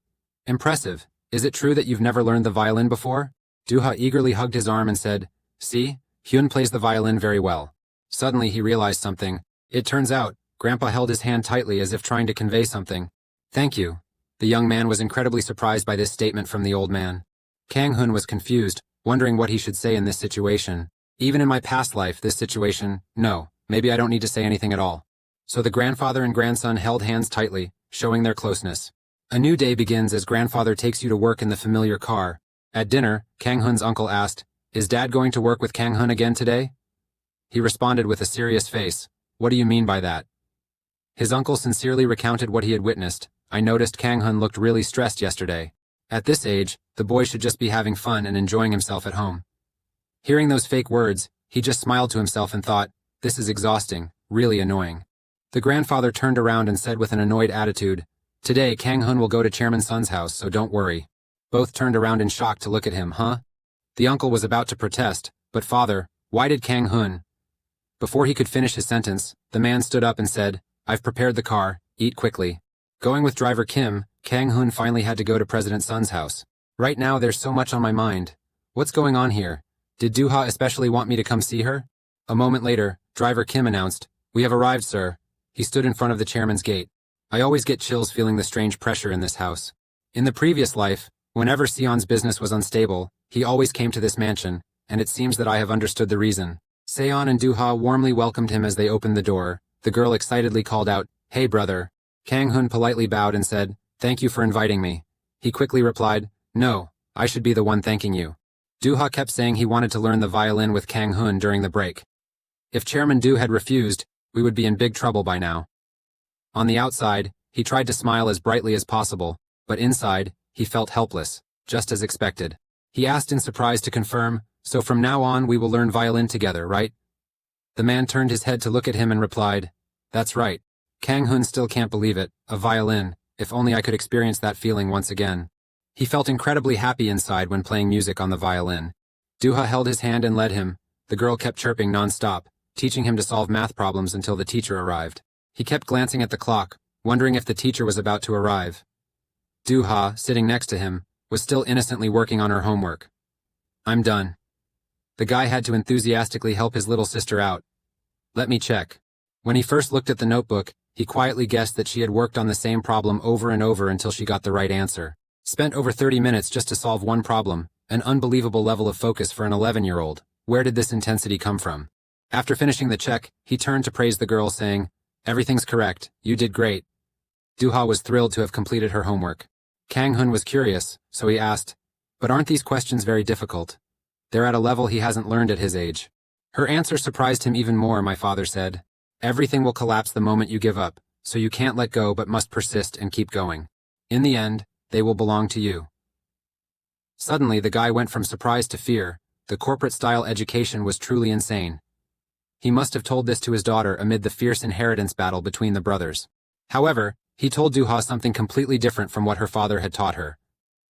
"Impressive. Is it true that you've never learned the violin before?" Duha eagerly hugged his arm and said, "See, Hyun plays the violin very well." Suddenly he realized something. It turns out, Grandpa held his hand tightly as if trying to convey something. "Thank you." The young man was incredibly surprised by this statement from the old man. Kang Hun was confused, wondering what he should say in this situation. Even in my past life, this situation, no, maybe I don't need to say anything at all. So the grandfather and grandson held hands tightly, showing their closeness. A new day begins as grandfather takes you to work in the familiar car. At dinner, Kang Hun's uncle asked, "Is Dad going to work with Kang Hun again today?" He responded with a serious face, "What do you mean by that?" His uncle sincerely recounted what he had witnessed. "I noticed Kang Hun looked really stressed yesterday. At this age, the boy should just be having fun and enjoying himself at home." Hearing those fake words, he just smiled to himself and thought, "This is exhausting, really annoying." The grandfather turned around and said with an annoyed attitude, "Today, Kang Hun will go to Chairman Sun's house, so don't worry." Both turned around in shock to look at him. "Huh?" The uncle was about to protest, but "Father, Why did Kang Hun? Before he could finish his sentence, the man stood up and said, I've prepared the car, eat quickly. Going with driver Kim, Kang Hun finally had to go to President Sun's house. Right now there's so much on my mind. What's going on here? Did Duha especially want me to come see her? A moment later, driver Kim announced, We have arrived, sir. He stood in front of the chairman's gate. I always get chills feeling the strange pressure in this house. In the previous life, whenever Sion's business was unstable, he always came to this mansion, and it seems that I have understood the reason. Seon and Duha warmly welcomed him as they opened the door. The girl excitedly called out, Hey brother. Kang Hun politely bowed and said, Thank you for inviting me. He quickly replied, No, I should be the one thanking you. Duha kept saying he wanted to learn the violin with Kang Hun during the break. If Chairman Du had refused, we would be in big trouble by now. On the outside, he tried to smile as brightly as possible, but inside, he felt helpless, just as expected. He asked in surprise to confirm, So from now on we will learn violin together, right? The man turned his head to look at him and replied, That's right. Kang Hun still can't believe it, a violin, if only I could experience that feeling once again. He felt incredibly happy inside when playing music on the violin. Duha held his hand and led him. The girl kept chirping non-stop, teaching him to solve math problems until the teacher arrived. He kept glancing at the clock, wondering if the teacher was about to arrive. Duha, sitting next to him, was still innocently working on her homework. I'm done. The guy had to enthusiastically help his little sister out. Let me check. When he first looked at the notebook, he quietly guessed that she had worked on the same problem over and over until she got the right answer. Spent over 30 minutes just to solve one problem, an unbelievable level of focus for an 11-year-old. Where did this intensity come from? After finishing the check, he turned to praise the girl, saying, Everything's correct, you did great. Duha was thrilled to have completed her homework. Kang Hun was curious, so he asked, But aren't these questions very difficult? They're at a level he hasn't learned at his age. Her answer surprised him even more, my father said. Everything will collapse the moment you give up, so you can't let go but must persist and keep going. In the end, they will belong to you. Suddenly, the guy went from surprise to fear. The corporate-style education was truly insane. He must have told this to his daughter amid the fierce inheritance battle between the brothers. However, he told Duha something completely different from what her father had taught her.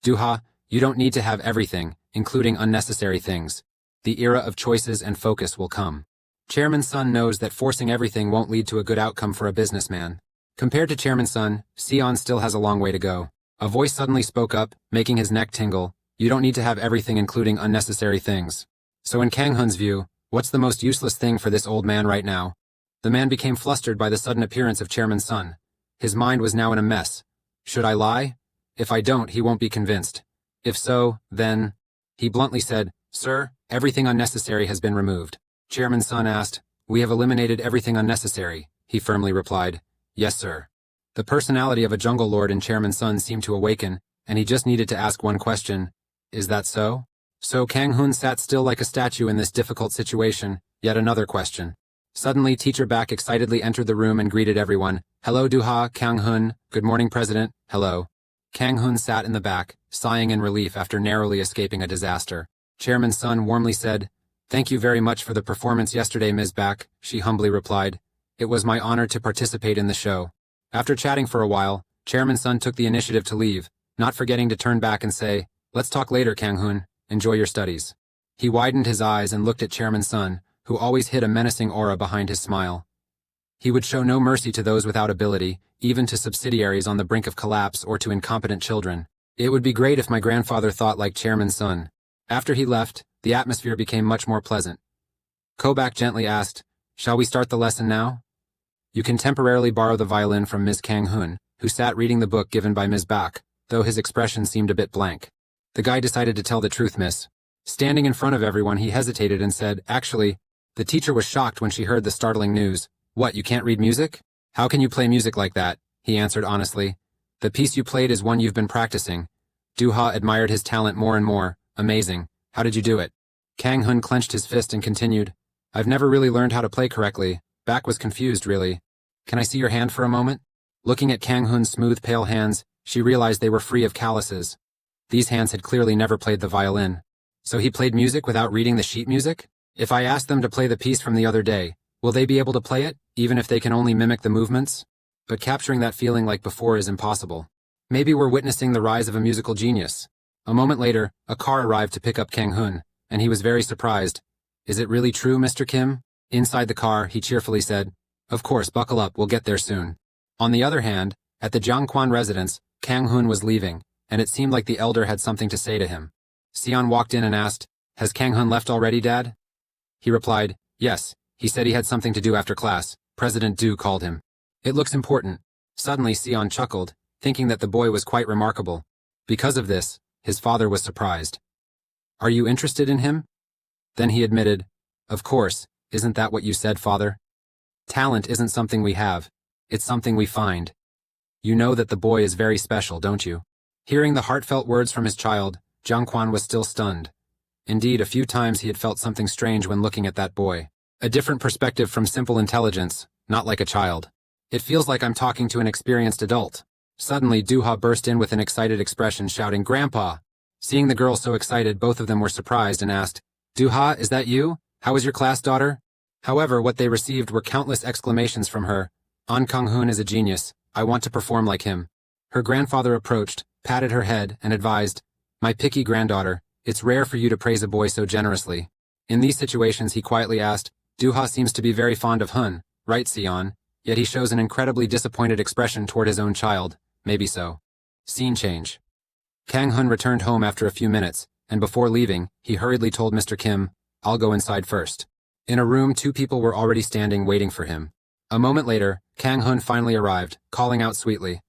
Duha, you don't need to have everything, including unnecessary things. The era of choices and focus will come. Chairman Sun knows that forcing everything won't lead to a good outcome for a businessman. Compared to Chairman Sun, Sion still has a long way to go. A voice suddenly spoke up, making his neck tingle. You don't need to have everything, including unnecessary things. So in Kang Hun's view, what's the most useless thing for this old man right now? The man became flustered by the sudden appearance of Chairman Sun. His mind was now in a mess. Should I lie? If I don't, he won't be convinced. If so, then... He bluntly said, Sir, everything unnecessary has been removed. Chairman Sun asked, We have eliminated everything unnecessary. He firmly replied, Yes, sir. The personality of a jungle lord in Chairman Sun seemed to awaken, and he just needed to ask one question. Is that so? So Kang Hun sat still like a statue in this difficult situation. Yet another question. Suddenly, Teacher Back excitedly entered the room and greeted everyone. Hello, Duha, Kang Hun. Good morning, President. Hello. Kang Hun sat in the back, sighing in relief after narrowly escaping a disaster. Chairman Sun warmly said, Thank you very much for the performance yesterday, Ms. Back, she humbly replied. It was my honor to participate in the show. After chatting for a while, Chairman Sun took the initiative to leave, not forgetting to turn back and say, Let's talk later, Kang Hun. Enjoy your studies. He widened his eyes and looked at Chairman Sun, who always hid a menacing aura behind his smile. He would show no mercy to those without ability, even to subsidiaries on the brink of collapse or to incompetent children. It would be great if my grandfather thought like Chairman Sun. After he left, the atmosphere became much more pleasant. Kobak gently asked, Shall we start the lesson now? You can temporarily borrow the violin from Ms. Kang Hun, who sat reading the book given by Ms. Bak, though his expression seemed a bit blank. The guy decided to tell the truth, miss. Standing in front of everyone, he hesitated and said, Actually, the teacher was shocked when she heard the startling news. What, you can't read music? How can you play music like that? He answered honestly. The piece you played is one you've been practicing. Duha admired his talent more and more. Amazing. How did you do it? Kang Hun clenched his fist and continued. I've never really learned how to play correctly. Bak was confused, really. Can I see your hand for a moment? Looking at Kang Hun's smooth, pale hands, she realized they were free of calluses. These hands had clearly never played the violin. So he played music without reading the sheet music? If I ask them to play the piece from the other day, will they be able to play it, even if they can only mimic the movements? But capturing that feeling like before is impossible. Maybe we're witnessing the rise of a musical genius. A moment later, a car arrived to pick up Kang Hun, and he was very surprised. Is it really true, Mr. Kim? Inside the car, he cheerfully said, Of course, buckle up, we'll get there soon. On the other hand, at the Jiangquan residence, Kang Hun was leaving, and it seemed like the elder had something to say to him. Sion walked in and asked, Has Kang Hun left already, Dad? He replied, Yes, he said he had something to do after class. President Du called him. It looks important. Suddenly Sion chuckled, thinking that the boy was quite remarkable. Because of this, his father was surprised. Are you interested in him? Then he admitted, Of course, isn't that what you said, father? Talent isn't something we have, it's something we find. You know that the boy is very special, don't you? Hearing the heartfelt words from his child, Jiangquan was still stunned. Indeed, a few times he had felt something strange when looking at that boy. A different perspective from simple intelligence, not like a child. It feels like I'm talking to an experienced adult. Suddenly, Duha burst in with an excited expression, shouting, Grandpa! Seeing the girl so excited, both of them were surprised and asked, Duha, is that you? How is your class, daughter? However, what they received were countless exclamations from her. Kang Hun is a genius. I want to perform like him. Her grandfather approached, patted her head, and advised, My picky granddaughter, it's rare for you to praise a boy so generously. In these situations, he quietly asked, Duha seems to be very fond of Hun, right, Sion? Yet he shows an incredibly disappointed expression toward his own child. Maybe so. Scene change. Kang Hun returned home after a few minutes, and before leaving, he hurriedly told Mr. Kim, I'll go inside first. In a room, two people were already standing waiting for him. A moment later, Kang Hun finally arrived, calling out sweetly.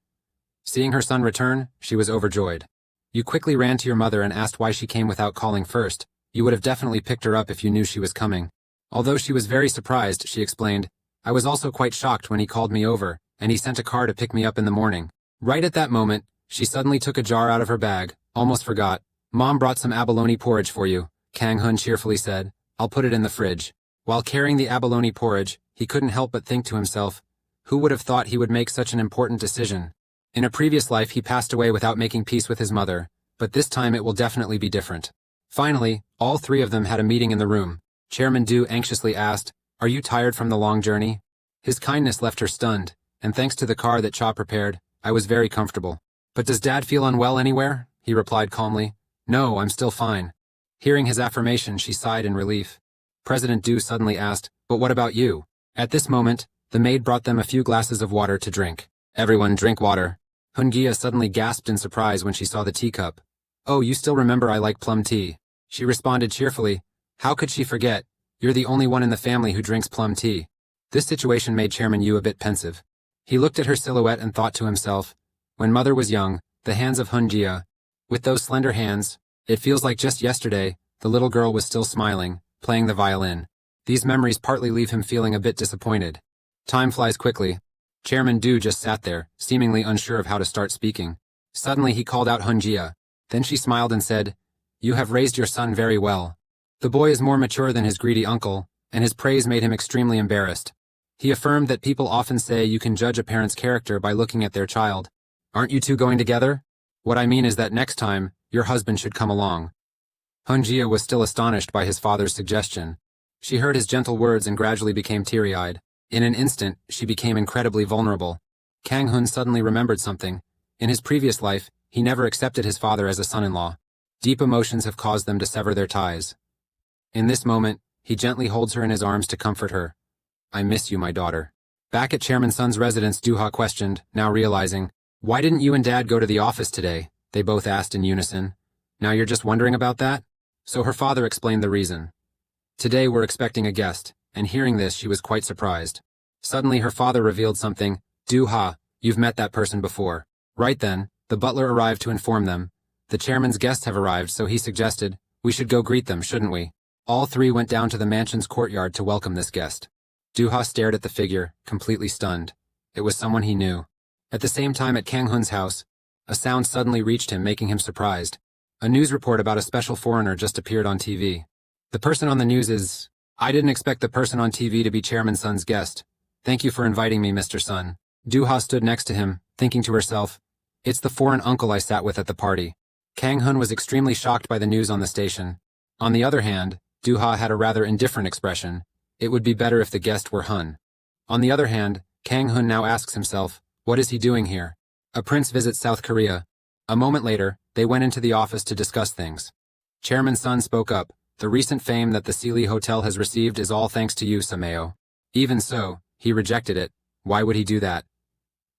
Seeing her son return, she was overjoyed. You quickly ran to your mother and asked why she came without calling first. You would have definitely picked her up if you knew she was coming. Although she was very surprised, she explained, I was also quite shocked when he called me over, and he sent a car to pick me up in the morning. Right at that moment, she suddenly took a jar out of her bag, almost forgot. Mom brought some abalone porridge for you, Kang Hun cheerfully said. I'll put it in the fridge. While carrying the abalone porridge, he couldn't help but think to himself, who would have thought he would make such an important decision? In a previous life he passed away without making peace with his mother, but this time it will definitely be different. Finally, all three of them had a meeting in the room. Chairman Du anxiously asked, Are you tired from the long journey? His kindness left her stunned, and thanks to the car that Chap prepared, I was very comfortable. But does Dad feel unwell anywhere? He replied calmly. No, I'm still fine. Hearing his affirmation, she sighed in relief. President Du suddenly asked, But what about you? At this moment, the maid brought them a few glasses of water to drink. Everyone drink water. Hungia suddenly gasped in surprise when she saw the teacup. Oh, you still remember I like plum tea. She responded cheerfully. How could she forget? You're the only one in the family who drinks plum tea. This situation made Chairman Yu a bit pensive. He looked at her silhouette and thought to himself, when mother was young, the hands of Hungia, with those slender hands, it feels like just yesterday, the little girl was still smiling, playing the violin. These memories partly leave him feeling a bit disappointed. Time flies quickly. Chairman Du just sat there, seemingly unsure of how to start speaking. Suddenly he called out Hungia. Then she smiled and said, You have raised your son very well. The boy is more mature than his greedy uncle, and his praise made him extremely embarrassed. He affirmed that people often say you can judge a parent's character by looking at their child. Aren't you two going together? What I mean is that next time, your husband should come along. Hungia was still astonished by his father's suggestion. She heard his gentle words and gradually became teary-eyed. In an instant, she became incredibly vulnerable. Kang Hun suddenly remembered something. In his previous life, he never accepted his father as a son-in-law. Deep emotions have caused them to sever their ties. In this moment, he gently holds her in his arms to comfort her. I miss you, my daughter. Back at Chairman Sun's residence, Duha questioned, now realizing, Why didn't you and Dad go to the office today? They both asked in unison. Now you're just wondering about that? So her father explained the reason. Today we're expecting a guest, and hearing this she was quite surprised. Suddenly her father revealed something. Duha, you've met that person before. Right then, the butler arrived to inform them. The chairman's guests have arrived, so he suggested, we should go greet them, shouldn't we? All three went down to the mansion's courtyard to welcome this guest. Duha stared at the figure, completely stunned. It was someone he knew. At the same time at Kang Hun's house, a sound suddenly reached him, making him surprised. A news report about a special foreigner just appeared on TV. The person on the news is... I didn't expect the person on TV to be Chairman Sun's guest. Thank you for inviting me, Mr. Sun. Duha stood next to him, thinking to herself, It's the foreign uncle I sat with at the party. Kang Hun was extremely shocked by the news on the station. On the other hand, Duha had a rather indifferent expression. It would be better if the guest were Hun. On the other hand, Kang Hun now asks himself, what is he doing here? A prince visits South Korea. A moment later, they went into the office to discuss things. Chairman Sun spoke up, The recent fame that the Sealy Hotel has received is all thanks to you, Sameo. Even so, he rejected it. Why would he do that?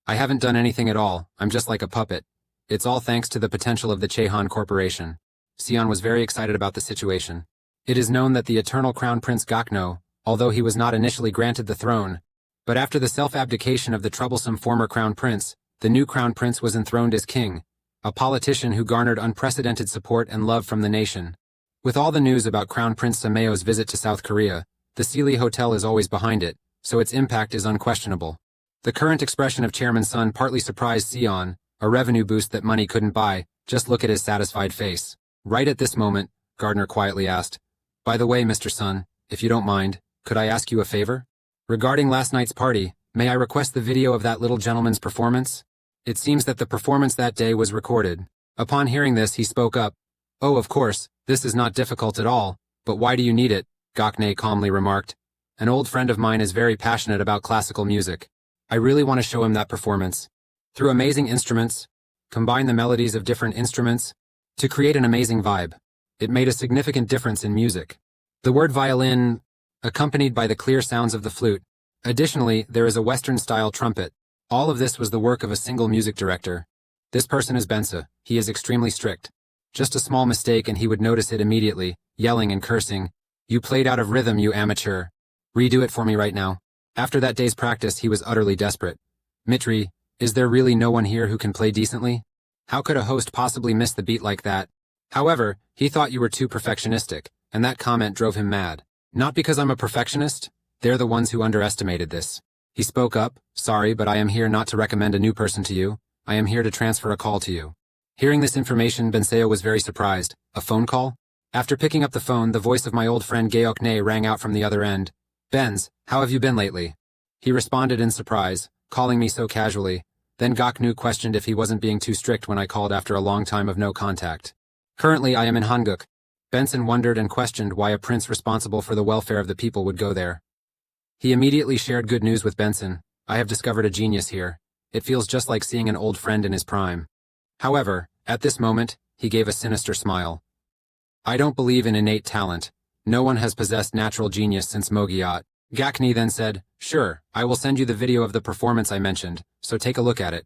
I haven't done anything at all, I'm just like a puppet. It's all thanks to the potential of the Chehan Corporation. Sion was very excited about the situation. It is known that the eternal Crown Prince Gakno, although he was not initially granted the throne, but after the self-abdication of the troublesome former Crown Prince, the new Crown Prince was enthroned as king, a politician who garnered unprecedented support and love from the nation. With all the news about Crown Prince Sameo's visit to South Korea, the Sealy Hotel is always behind it, so its impact is unquestionable. The current expression of Chairman Sun partly surprised Sion, a revenue boost that money couldn't buy. Just look at his satisfied face. Right at this moment, Gardner quietly asked, "By the way, Mr. Sun, if you don't mind, could I ask you a favor? Regarding last night's party, may I request the video of that little gentleman's performance? It seems that the performance that day was recorded." Upon hearing this, he spoke up. "Oh, of course, this is not difficult at all, but why do you need it?" Gakne calmly remarked. "An old friend of mine is very passionate about classical music. I really want to show him that performance. Through amazing instruments, combine the melodies of different instruments, to create an amazing vibe. It made a significant difference in music. The word violin, accompanied by the clear sounds of the flute. Additionally, there is a Western-style trumpet. All of this was the work of a single music director. This person is Bensa. He is extremely strict. Just a small mistake and he would notice it immediately, yelling and cursing. You played out of rhythm, you amateur. Redo it for me right now." After that day's practice, he was utterly desperate. "Mitri, is there really no one here who can play decently? How could a host possibly miss the beat like that?" However, he thought you were too perfectionistic, and that comment drove him mad. "Not because I'm a perfectionist. They're the ones who underestimated this." He spoke up, "Sorry, but I am here not to recommend a new person to you. I am here to transfer a call to you." Hearing this information, Benseo was very surprised. "A phone call?" After picking up the phone, the voice of my old friend Geokne rang out from the other end. "Benz, how have you been lately?" He responded in surprise, calling me so casually. Then Gaknu questioned if he wasn't being too strict when I called after a long time of no contact. "Currently I am in Hanguk." Benson wondered and questioned why a prince responsible for the welfare of the people would go there. He immediately shared good news with Benson. "I have discovered a genius here. It feels just like seeing an old friend in his prime." However, at this moment, he gave a sinister smile. "I don't believe in innate talent. No one has possessed natural genius since Mogiat." Gakni then said, "Sure, I will send you the video of the performance I mentioned, so take a look at it."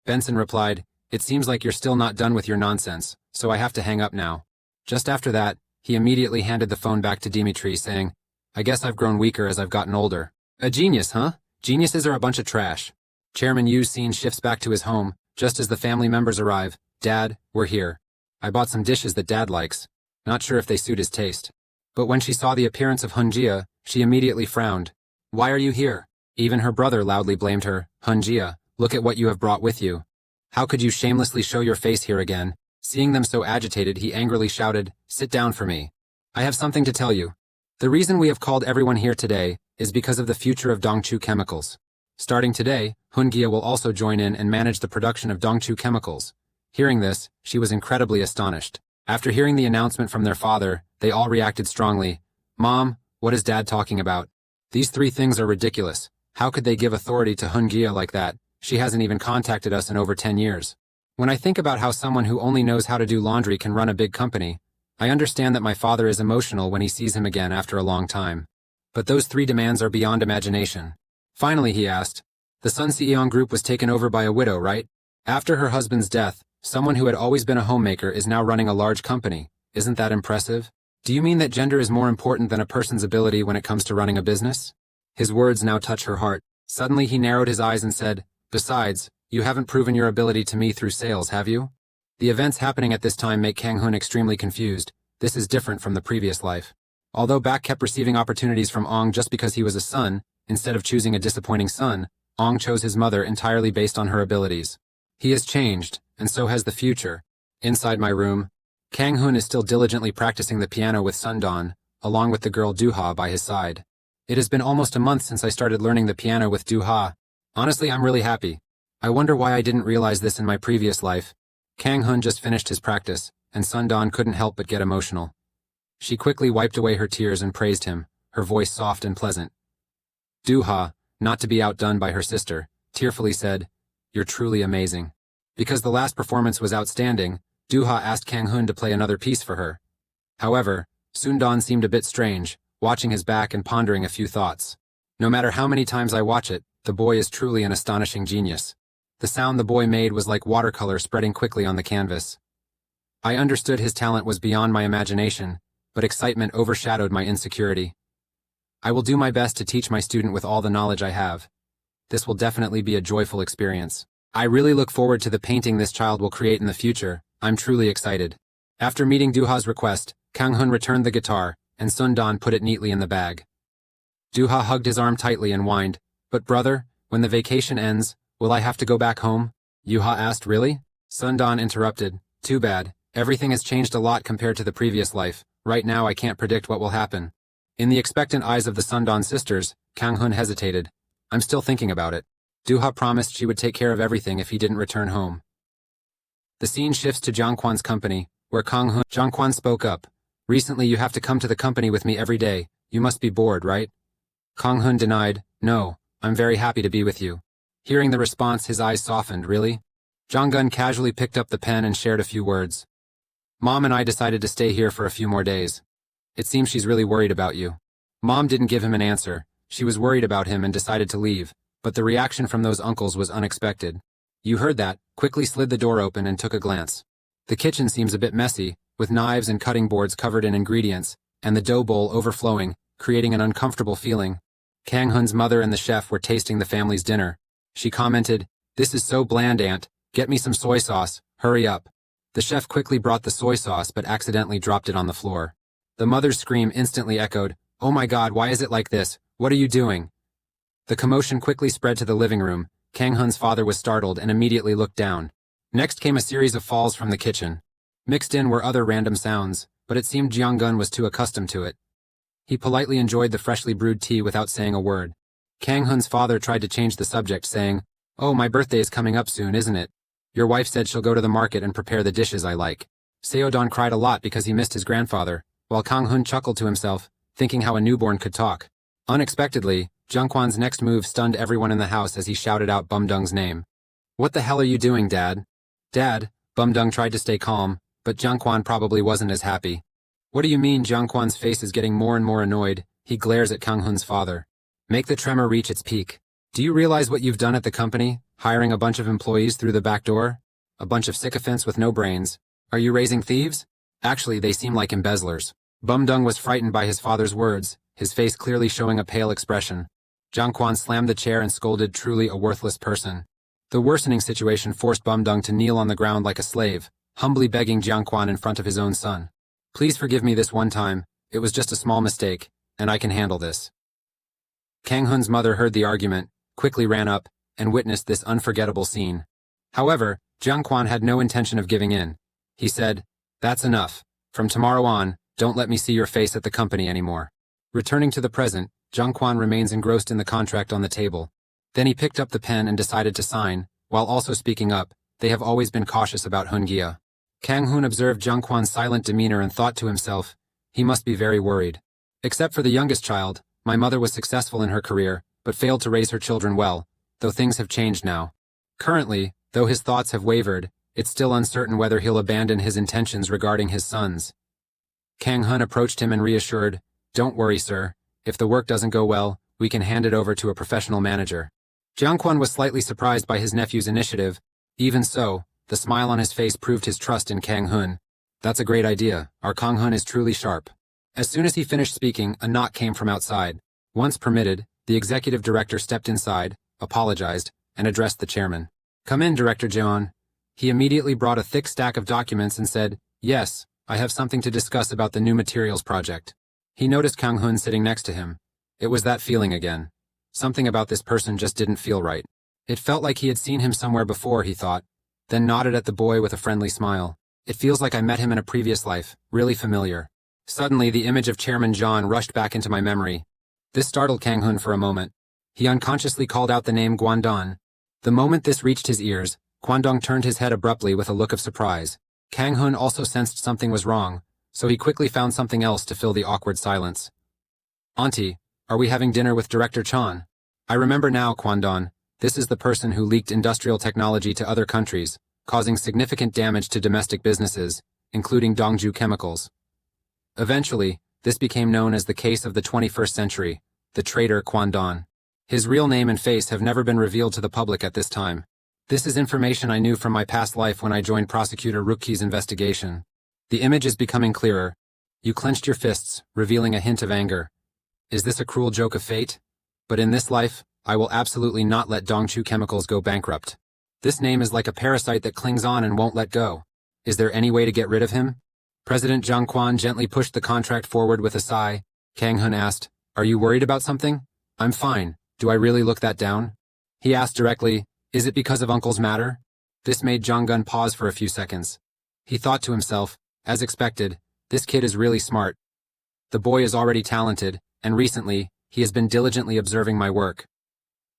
Benson replied, "It seems like you're still not done with your nonsense, so I have to hang up now." Just after that, he immediately handed the phone back to Dimitri, saying, "I guess I've grown weaker as I've gotten older." "A genius, huh? Geniuses are a bunch of trash." Chairman Yu's scene shifts back to his home, just as the family members arrive. "Dad, we're here. I bought some dishes that Dad likes. Not sure if they suit his taste." But when she saw the appearance of Hunjia, she immediately frowned. "Why are you here?" Even her brother loudly blamed her. "Hunjia, look at what you have brought with you. How could you shamelessly show your face here again?" Seeing them so agitated, he angrily shouted, "Sit down for me. I have something to tell you. The reason we have called everyone here today is because of the future of Dongchu Chemicals. Starting today, Hungia will also join in and manage the production of Dongchu Chemicals." Hearing this, she was incredibly astonished. After hearing the announcement from their father, they all reacted strongly. "Mom, what is Dad talking about? These three things are ridiculous. How could they give authority to Hungia like that? She hasn't even contacted us in over 10 years. When I think about how someone who only knows how to do laundry can run a big company, I understand that my father is emotional when he sees him again after a long time. But those three demands are beyond imagination." Finally, he asked, "The Sun Seeong Group was taken over by a widow, right? After her husband's death, someone who had always been a homemaker is now running a large company. Isn't that impressive? Do you mean that gender is more important than a person's ability when it comes to running a business?" His words now touch her heart. Suddenly he narrowed his eyes and said, "Besides, you haven't proven your ability to me through sales, have you?" The events happening at this time make Kang Hun extremely confused. This is different from the previous life. Although Bak kept receiving opportunities from Ong just because he was a son, instead of choosing a disappointing son, Ong chose his mother entirely based on her abilities. He has changed, and so has the future. Inside my room, Kang Hun is still diligently practicing the piano with Sundan, along with the girl Duha by his side. It has been almost a month since I started learning the piano with Duha. Honestly, I'm really happy. I wonder why I didn't realize this in my previous life. Kang Hun just finished his practice, and Sundan couldn't help but get emotional. She quickly wiped away her tears and praised him, her voice soft and pleasant. Duha, not to be outdone by her sister, tearfully said, "You're truly amazing." Because the last performance was outstanding, Duha asked Kang Hun to play another piece for her. However, Sundan seemed a bit strange, watching his back and pondering a few thoughts. No matter how many times I watch it, the boy is truly an astonishing genius. The sound the boy made was like watercolor spreading quickly on the canvas. I understood his talent was beyond my imagination, but excitement overshadowed my insecurity. I will do my best to teach my student with all the knowledge I have. This will definitely be a joyful experience. I really look forward to the painting this child will create in the future. I'm truly excited. After meeting Duha's request, Kang Hun returned the guitar, and Sundan put it neatly in the bag. Duha hugged his arm tightly and whined, "But brother, when the vacation ends, will I have to go back home?" Duha asked. "Really?" Sundan interrupted, "Too bad. Everything has changed a lot compared to the previous life. Right now I can't predict what will happen." In the expectant eyes of the Sundan sisters, Kang Hun hesitated. "I'm still thinking about it." Duha promised she would take care of everything if he didn't return home. The scene shifts to Jiangquan's company, where Jiangquan spoke up. "Recently you have to come to the company with me every day. You must be bored, right?" Kang Hun denied, "No, I'm very happy to be with you." Hearing the response, his eyes softened. "Really?" Jianggun casually picked up the pen and shared a few words. "Mom and I decided to stay here for a few more days. It seems she's really worried about you." Mom didn't give him an answer. She was worried about him and decided to leave, but the reaction from those uncles was unexpected. "You heard that," quickly slid the door open and took a glance. The kitchen seems a bit messy, with knives and cutting boards covered in ingredients, and the dough bowl overflowing, creating an uncomfortable feeling. Kang Hun's mother and the chef were tasting the family's dinner. She commented, "This is so bland, Aunt. Get me some soy sauce. Hurry up." The chef quickly brought the soy sauce but accidentally dropped it on the floor. The mother's scream instantly echoed, "Oh my God, why is it like this? What are you doing?" The commotion quickly spread to the living room. Kang Hun's father was startled and immediately looked down. Next came a series of falls from the kitchen. Mixed in were other random sounds, but it seemed Jianggun was too accustomed to it. He politely enjoyed the freshly brewed tea without saying a word. Kang Hun's father tried to change the subject, saying, "Oh, my birthday is coming up soon, isn't it? Your wife said she'll go to the market and prepare the dishes I like." Seodon cried a lot because he missed his grandfather, while Kang Hun chuckled to himself, thinking how a newborn could talk. Unexpectedly, Jiangquan's next move stunned everyone in the house as he shouted out Bumdung's name. "What the hell are you doing, Dad?" "Dad," Bumdung tried to stay calm, but Jiangquan probably wasn't as happy. "What do you mean?" Jiangquan's face is getting more and more annoyed. He glares at Kang Hun's father. "Make the tremor reach its peak. Do you realize what you've done at the company, hiring a bunch of employees through the back door? A bunch of sycophants with no brains. Are you raising thieves? Actually, they seem like embezzlers." Bumdung was frightened by his father's words, his face clearly showing a pale expression. Jiangquan slammed the chair and scolded, "Truly a worthless person." The worsening situation forced Bumdung to kneel on the ground like a slave, humbly begging Jiangquan in front of his own son. "Please forgive me this one time. It was just a small mistake, and I can handle this." Kang Hun's mother heard the argument, quickly ran up, and witnessed this unforgettable scene. However, Jiangquan had no intention of giving in. He said, "That's enough. From tomorrow on, don't let me see your face at the company anymore." Returning to the present, Jiangquan remains engrossed in the contract on the table. Then he picked up the pen and decided to sign, while also speaking up. They have always been cautious about Hungia. Kang Hun observed Jiangquan's silent demeanor and thought to himself, he must be very worried. Except for the youngest child, my mother was successful in her career, but failed to raise her children well, though things have changed now. Currently, though his thoughts have wavered, it's still uncertain whether he'll abandon his intentions regarding his sons. Kang Hun approached him and reassured, "Don't worry, sir. If the work doesn't go well, we can hand it over to a professional manager." Jiangquan was slightly surprised by his nephew's initiative. Even so, the smile on his face proved his trust in Kang Hun. "That's a great idea. Our Kang Hun is truly sharp." As soon as he finished speaking, a knock came from outside. Once permitted, the executive director stepped inside, apologized, and addressed the chairman. "Come in, Director Jeon." He immediately brought a thick stack of documents and said, "Yes, I have something to discuss about the new materials project." He noticed Kang Hun sitting next to him. It was that feeling again. Something about this person just didn't feel right. It felt like he had seen him somewhere before, he thought, then nodded at the boy with a friendly smile. "It feels like I met him in a previous life, really familiar." Suddenly, the image of Chairman John rushed back into my memory. This startled Kang Hun for a moment. He unconsciously called out the name Guangdong. The moment this reached his ears, Guangdong turned his head abruptly with a look of surprise. Kang Hun also sensed something was wrong, so he quickly found something else to fill the awkward silence. "Auntie, are we having dinner with Director Chan?" "I remember now, Guangdong. This is the person who leaked industrial technology to other countries, causing significant damage to domestic businesses, including Dongju Chemicals. Eventually, This became known as the case of the 21st century, the traitor Kwon. His real name and face have never been revealed to the public at this time. This is information I knew from my past life when I joined prosecutor Rookki's investigation. The image is becoming clearer. You clenched your fists, revealing a hint of anger. Is this a cruel joke of fate? But in this life, I will absolutely not let Dongchu Chemicals go bankrupt. This name is like a parasite that clings on and won't let go. Is there any way to get rid of him? President Zhang Quan gently pushed the contract forward with a sigh. Kang Hun asked, "Are you worried about something?" "I'm fine. Do I really look that down?" He asked directly, "Is it because of Uncle's matter?" This made Zhang Gun pause for a few seconds. He thought to himself, as expected, this kid is really smart. The boy is already talented, and recently, he has been diligently observing my work.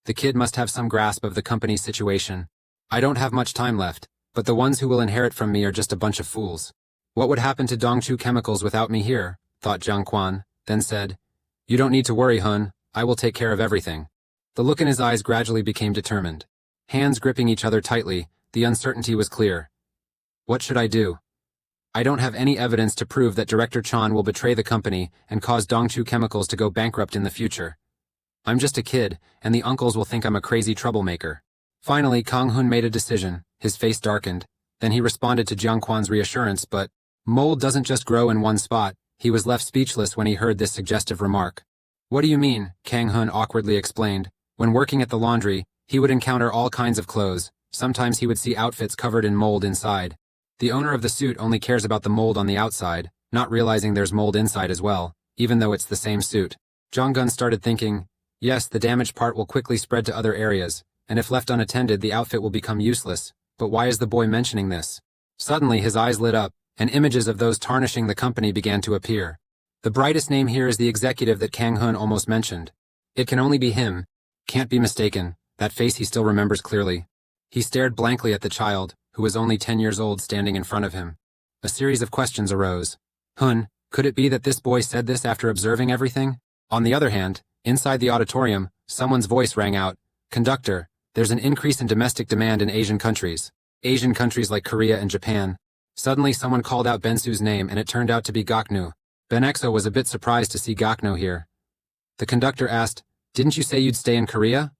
The kid must have some grasp of the company's situation. I don't have much time left, but the ones who will inherit from me are just a bunch of fools. What would happen to Dongchu Chemicals without me here? Thought Zhang Quan, then said, "You don't need to worry, Hun. I will take care of everything." The look in his eyes gradually became determined. Hands gripping each other tightly, the uncertainty was clear. What should I do? I don't have any evidence to prove that Director Chan will betray the company and cause Dongchu Chemicals to go bankrupt in the future. I'm just a kid, and the uncles will think I'm a crazy troublemaker. Finally, Kang Hun made a decision. His face darkened. Then he responded to Jiang Quan's reassurance, but mold doesn't just grow in one spot. He was left speechless when he heard this suggestive remark. What do you mean? Kang Hun awkwardly explained. When working at the laundry, he would encounter all kinds of clothes. Sometimes he would see outfits covered in mold inside. The owner of the suit only cares about the mold on the outside, not realizing there's mold inside as well, even though it's the same suit. Zhang Gun started thinking, yes, the damaged part will quickly spread to other areas, and if left unattended the outfit will become useless. But why is the boy mentioning this? Suddenly his eyes lit up, and images of those tarnishing the company began to appear. The brightest name here is the executive that Kang Hun almost mentioned. It can only be him. Can't be mistaken. That face he still remembers clearly. He stared blankly at the child, who was only 10 years old, standing in front of him. A series of questions arose. Hun, could it be that this boy said this after observing everything? On the other hand, inside the auditorium, someone's voice rang out. Conductor, there's an increase in domestic demand in Asian countries. Asian countries like Korea and Japan. Suddenly someone called out Bensu's name and it turned out to be Gaknu. Benexo was a bit surprised to see Gakno here. The conductor asked, "Didn't you say you'd stay in Korea?"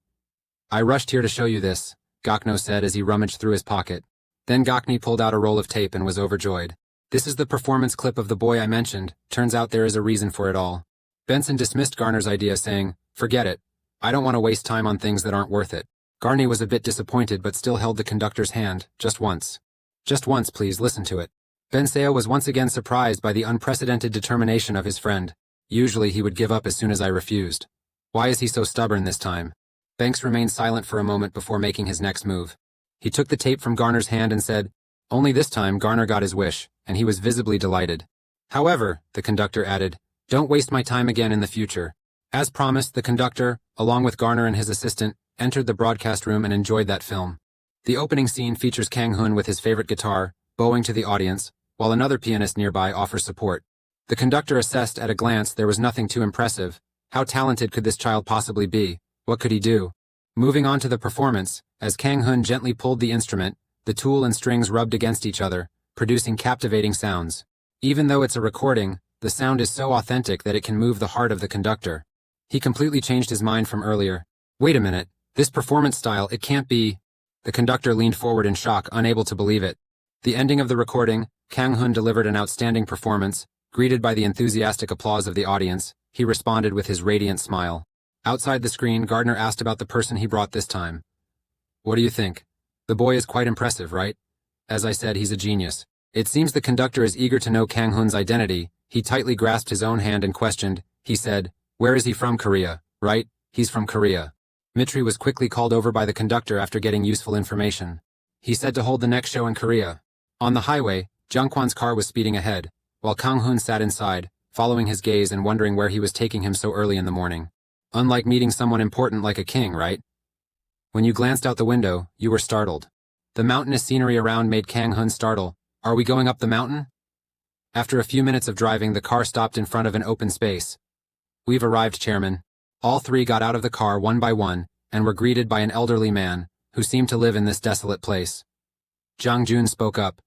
"I rushed here to show you this," Gakno said as he rummaged through his pocket. Then Gakni pulled out a roll of tape and was overjoyed. "This is the performance clip of the boy I mentioned. Turns out there is a reason for it all." Benson dismissed Garner's idea, saying, "Forget it. I don't want to waste time on things that aren't worth it." Garney was a bit disappointed but still held the conductor's hand, just once. "Just once, please, listen to it." Benseo was once again surprised by the unprecedented determination of his friend. Usually he would give up as soon as I refused. Why is he so stubborn this time? Banks remained silent for a moment before making his next move. He took the tape from Garner's hand and said, only this time Garner got his wish, and he was visibly delighted. "However," the conductor added, "don't waste my time again in the future." As promised, the conductor, along with Garner and his assistant, entered the broadcast room and enjoyed that film. The opening scene features Kang Hun with his favorite guitar, bowing to the audience, while another pianist nearby offers support. The conductor assessed at a glance there was nothing too impressive. How talented could this child possibly be? What could he do? Moving on to the performance, as Kang Hun gently pulled the instrument, the tool and strings rubbed against each other, producing captivating sounds. Even though it's a recording, the sound is so authentic that it can move the heart of the conductor. He completely changed his mind from earlier. Wait a minute, this performance style, it can't be. The conductor leaned forward in shock, unable to believe it. The ending of the recording, Kang Hun delivered an outstanding performance. Greeted by the enthusiastic applause of the audience, he responded with his radiant smile. Outside the screen, Gardner asked about the person he brought this time. "What do you think? The boy is quite impressive, right? As I said, he's a genius." It seems the conductor is eager to know Kang Hun's identity. He tightly grasped his own hand and questioned. He said, "Where is he from? Korea, right? He's from Korea." Mitri was quickly called over by the conductor after getting useful information. He said to hold the next show in Korea. On the highway, Jiang Quan's car was speeding ahead, while Kang Hun sat inside, following his gaze and wondering where he was taking him so early in the morning. Unlike meeting someone important like a king, right? When you glanced out the window, you were startled. The mountainous scenery around made Kang Hun startle. "Are we going up the mountain?" After a few minutes of driving, the car stopped in front of an open space. "We've arrived, Chairman." All three got out of the car one by one, and were greeted by an elderly man, who seemed to live in this desolate place. Zhang Jun spoke up.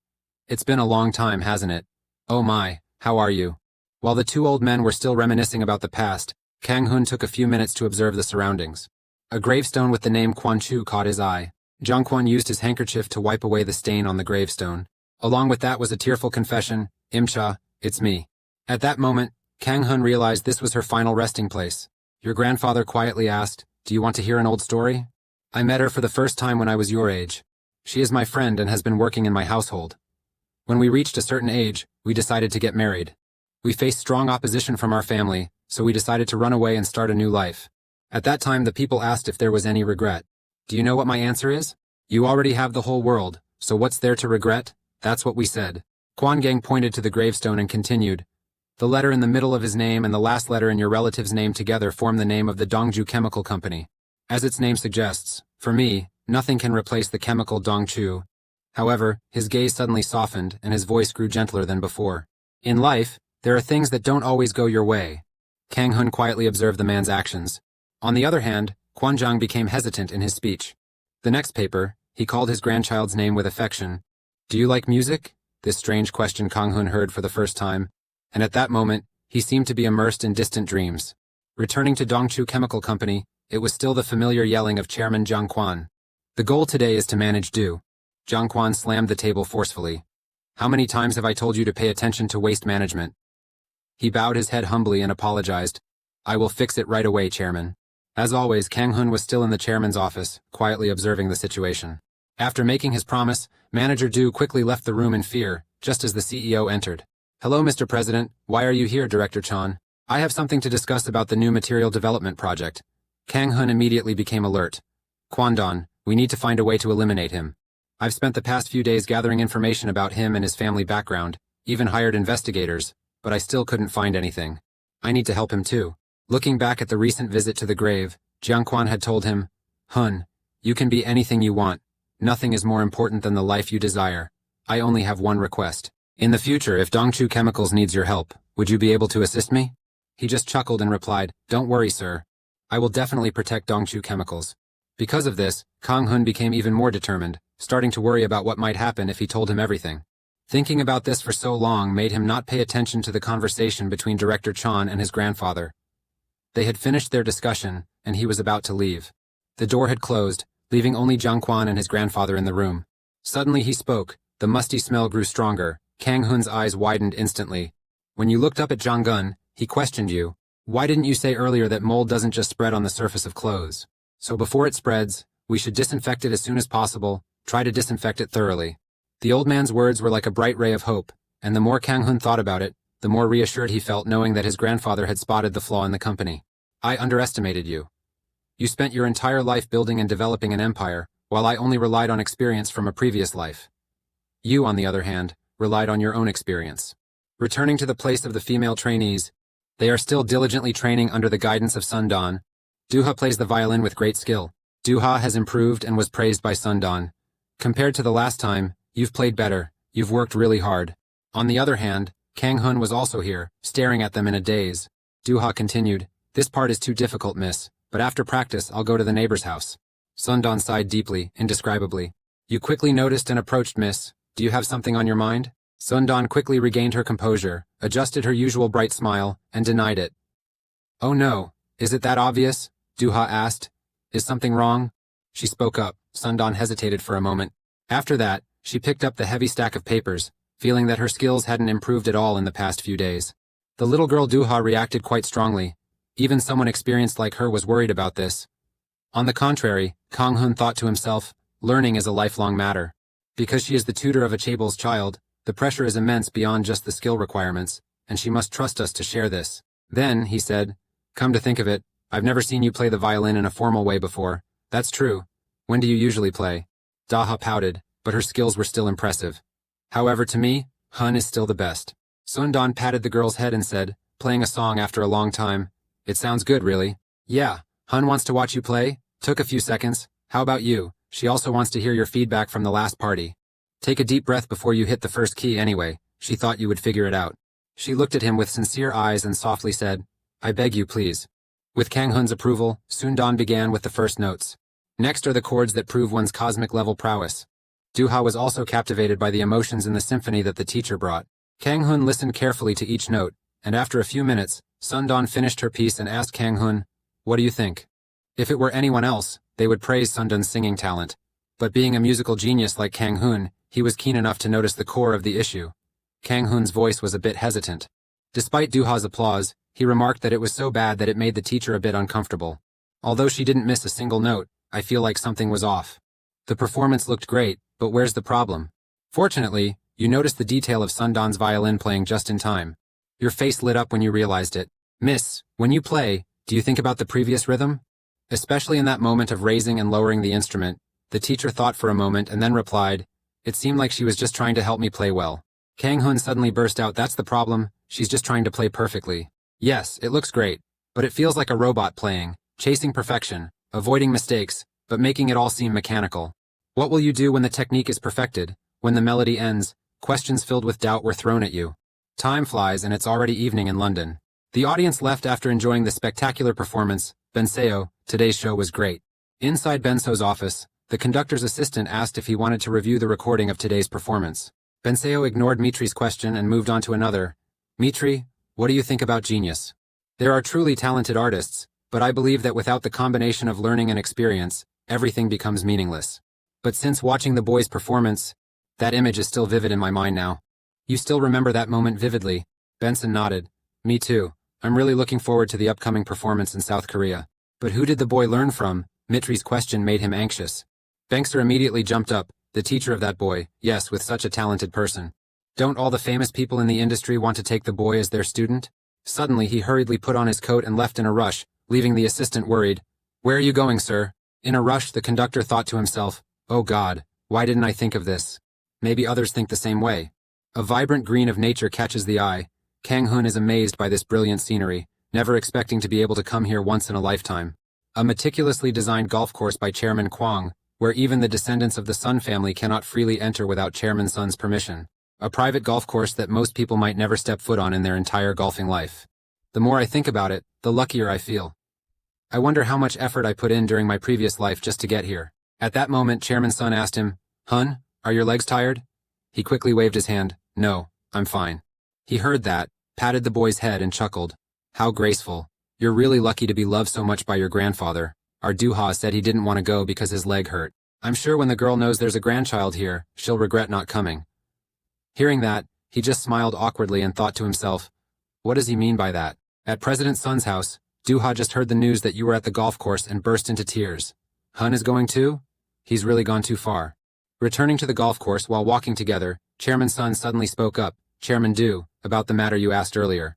"It's been a long time, hasn't it? Oh my, how are you?" While the two old men were still reminiscing about the past, Kang Hun took a few minutes to observe the surroundings. A gravestone with the name Quan Chu caught his eye. Jiang Quan used his handkerchief to wipe away the stain on the gravestone. Along with that was a tearful confession, "Imcha, it's me." At that moment, Kang Hun realized this was her final resting place. Your grandfather quietly asked, "Do you want to hear an old story? I met her for the first time when I was your age. She is my friend and has been working in my household. When we reached a certain age, we decided to get married. We faced strong opposition from our family, so we decided to run away and start a new life. At that time the people asked if there was any regret. Do you know what my answer is? You already have the whole world, so what's there to regret? That's what we said." Quan Gang pointed to the gravestone and continued, "The letter in the middle of his name and the last letter in your relative's name together form the name of the Dongju Chemical Company. As its name suggests, for me, nothing can replace the chemical Dongchu." However, his gaze suddenly softened and his voice grew gentler than before. "In life, there are things that don't always go your way." Kang Hun quietly observed the man's actions. On the other hand, Quan Zhang became hesitant in his speech. The next paper, he called his grandchild's name with affection. "Do you like music?" This strange question Kang Hun heard for the first time, and at that moment, he seemed to be immersed in distant dreams. Returning to Dongchu Chemical Company, it was still the familiar yelling of Chairman Jiang Quan. "The goal today is to manage Du." Jiang Quan slammed the table forcefully. "How many times have I told you to pay attention to waste management?" He bowed his head humbly and apologized. "I will fix it right away, Chairman." As always, Kang Hun was still in the chairman's office, quietly observing the situation. After making his promise, Manager Du quickly left the room in fear, just as the CEO entered. "Hello, Mr. President. Why are you here, Director Chan? I have something to discuss about the new material development project." Kang Hun immediately became alert. "Kwandon, we need to find a way to eliminate him. I've spent the past few days gathering information about him and his family background, even hired investigators, but I still couldn't find anything. I need to help him too." Looking back at the recent visit to the grave, Jiang Quan had told him, "Hun, you can be anything you want. Nothing is more important than the life you desire. I only have one request. In the future, if Dongchu Chemicals needs your help, would you be able to assist me?" He just chuckled and replied, "Don't worry, sir. I will definitely protect Dongchu Chemicals." Because of this, Kang Hun became even more determined, starting to worry about what might happen if he told him everything. Thinking about this for so long made him not pay attention to the conversation between Director Chan and his grandfather. They had finished their discussion, and he was about to leave. The door had closed, leaving only Jiang Quan and his grandfather in the room. Suddenly he spoke. The musty smell grew stronger. Kang Hun's eyes widened instantly. "When you looked up at Zhang Gun, he questioned you. Why didn't you say earlier that mold doesn't just spread on the surface of clothes? So before it spreads, we should disinfect it as soon as possible, try to disinfect it thoroughly." The old man's words were like a bright ray of hope, and the more Kang Hun thought about it, the more reassured he felt knowing that his grandfather had spotted the flaw in the company. "I underestimated you. You spent your entire life building and developing an empire, while I only relied on experience from a previous life. You, on the other hand, relied on your own experience." Returning to the place of the female trainees, they are still diligently training under the guidance of Sundan. Duha plays the violin with great skill. Duha has improved and was praised by Sundan. "Compared to the last time, you've played better. You've worked really hard." On the other hand, Kang Hun was also here, staring at them in a daze. Duha continued, "This part is too difficult, miss, but after practice I'll go to the neighbor's house." Sundan sighed deeply, indescribably. "You quickly noticed and approached, miss. Do you have something on your mind?" Sundan quickly regained her composure, adjusted her usual bright smile, and denied it. "Oh no, is it that obvious?" Duha asked. "Is something wrong?" She spoke up. Sundan hesitated for a moment. After that, she picked up the heavy stack of papers, feeling that her skills hadn't improved at all in the past few days. The little girl Duha reacted quite strongly. Even someone experienced like her was worried about this. On the contrary, Kang Hun thought to himself, learning is a lifelong matter. Because she is the tutor of a chaebol's child, the pressure is immense beyond just the skill requirements, and she must trust us to share this. Then, he said, "Come to think of it, I've never seen you play the violin in a formal way before." "That's true. When do you usually play?" Daha pouted, but her skills were still impressive. "However, to me, Hun is still the best." Sundan patted the girl's head and said, playing a song after a long time, "It sounds good, really." "Yeah, Hun wants to watch you play." Took a few seconds. "How about you? She also wants to hear your feedback from the last party." "Take a deep breath before you hit the first key anyway. She thought you would figure it out." She looked at him with sincere eyes and softly said, "I beg you, please." With Kang Hun's approval, Sundan began with the first notes. Next are the chords that prove one's cosmic level prowess. Duha was also captivated by the emotions in the symphony that the teacher brought. Kang Hun listened carefully to each note, and after a few minutes, Sundon finished her piece and asked Kang Hun, "What do you think?" If it were anyone else, they would praise Sundon's singing talent. But being a musical genius like Kang Hun, he was keen enough to notice the core of the issue. Kang Hun's voice was a bit hesitant. Despite Duha's applause, he remarked that it was so bad that it made the teacher a bit uncomfortable. Although she didn't miss a single note, I feel like something was off. The performance looked great, but where's the problem? Fortunately, you noticed the detail of Sundon's violin playing just in time. Your face lit up when you realized it. Miss, when you play, do you think about the previous rhythm? Especially in that moment of raising and lowering the instrument, the teacher thought for a moment and then replied, "It seemed like she was just trying to help me play well." Kang Hun suddenly burst out, "That's the problem, she's just trying to play perfectly. Yes, it looks great, but it feels like a robot playing, chasing perfection, avoiding mistakes, but making it all seem mechanical. What will you do when the technique is perfected, when the melody ends, questions filled with doubt were thrown at you?" Time flies and it's already evening in London. The audience left after enjoying the spectacular performance. Benseo, today's show was great. Inside Benso's office, the conductor's assistant asked if he wanted to review the recording of today's performance. Benseo ignored Mitri's question and moved on to another. "Mitri, what do you think about genius? There are truly talented artists, but I believe that without the combination of learning and experience, everything becomes meaningless. But since watching the boy's performance, that image is still vivid in my mind now." "You still remember that moment vividly?" Benson nodded. "Me too. I'm really looking forward to the upcoming performance in South Korea." "But who did the boy learn from?" Mitri's question made him anxious. Bankster immediately jumped up. "The teacher of that boy, yes, with such a talented person. Don't all the famous people in the industry want to take the boy as their student?" Suddenly he hurriedly put on his coat and left in a rush, leaving the assistant worried. "Where are you going, sir?" In a rush, the conductor thought to himself, "Oh God, why didn't I think of this? Maybe others think the same way." A vibrant green of nature catches the eye. Kang Hun is amazed by this brilliant scenery, never expecting to be able to come here once in a lifetime. A meticulously designed golf course by Chairman Kwang, where even the descendants of the Sun family cannot freely enter without Chairman Sun's permission. A private golf course that most people might never step foot on in their entire golfing life. The more I think about it, the luckier I feel. I wonder how much effort I put in during my previous life just to get here. At that moment, Chairman Sun asked him, "Hun, are your legs tired?" He quickly waved his hand. "No, I'm fine." He heard that, patted the boy's head and chuckled. "How graceful. You're really lucky to be loved so much by your grandfather. Our Duha said he didn't want to go because his leg hurt. I'm sure when the girl knows there's a grandchild here, she'll regret not coming." Hearing that, he just smiled awkwardly and thought to himself, what does he mean by that? At President Sun's house, Duha just heard the news that you were at the golf course and burst into tears. Hun is going too? He's really gone too far. Returning to the golf course while walking together, Chairman Sun suddenly spoke up, "Chairman Du, about the matter you asked earlier."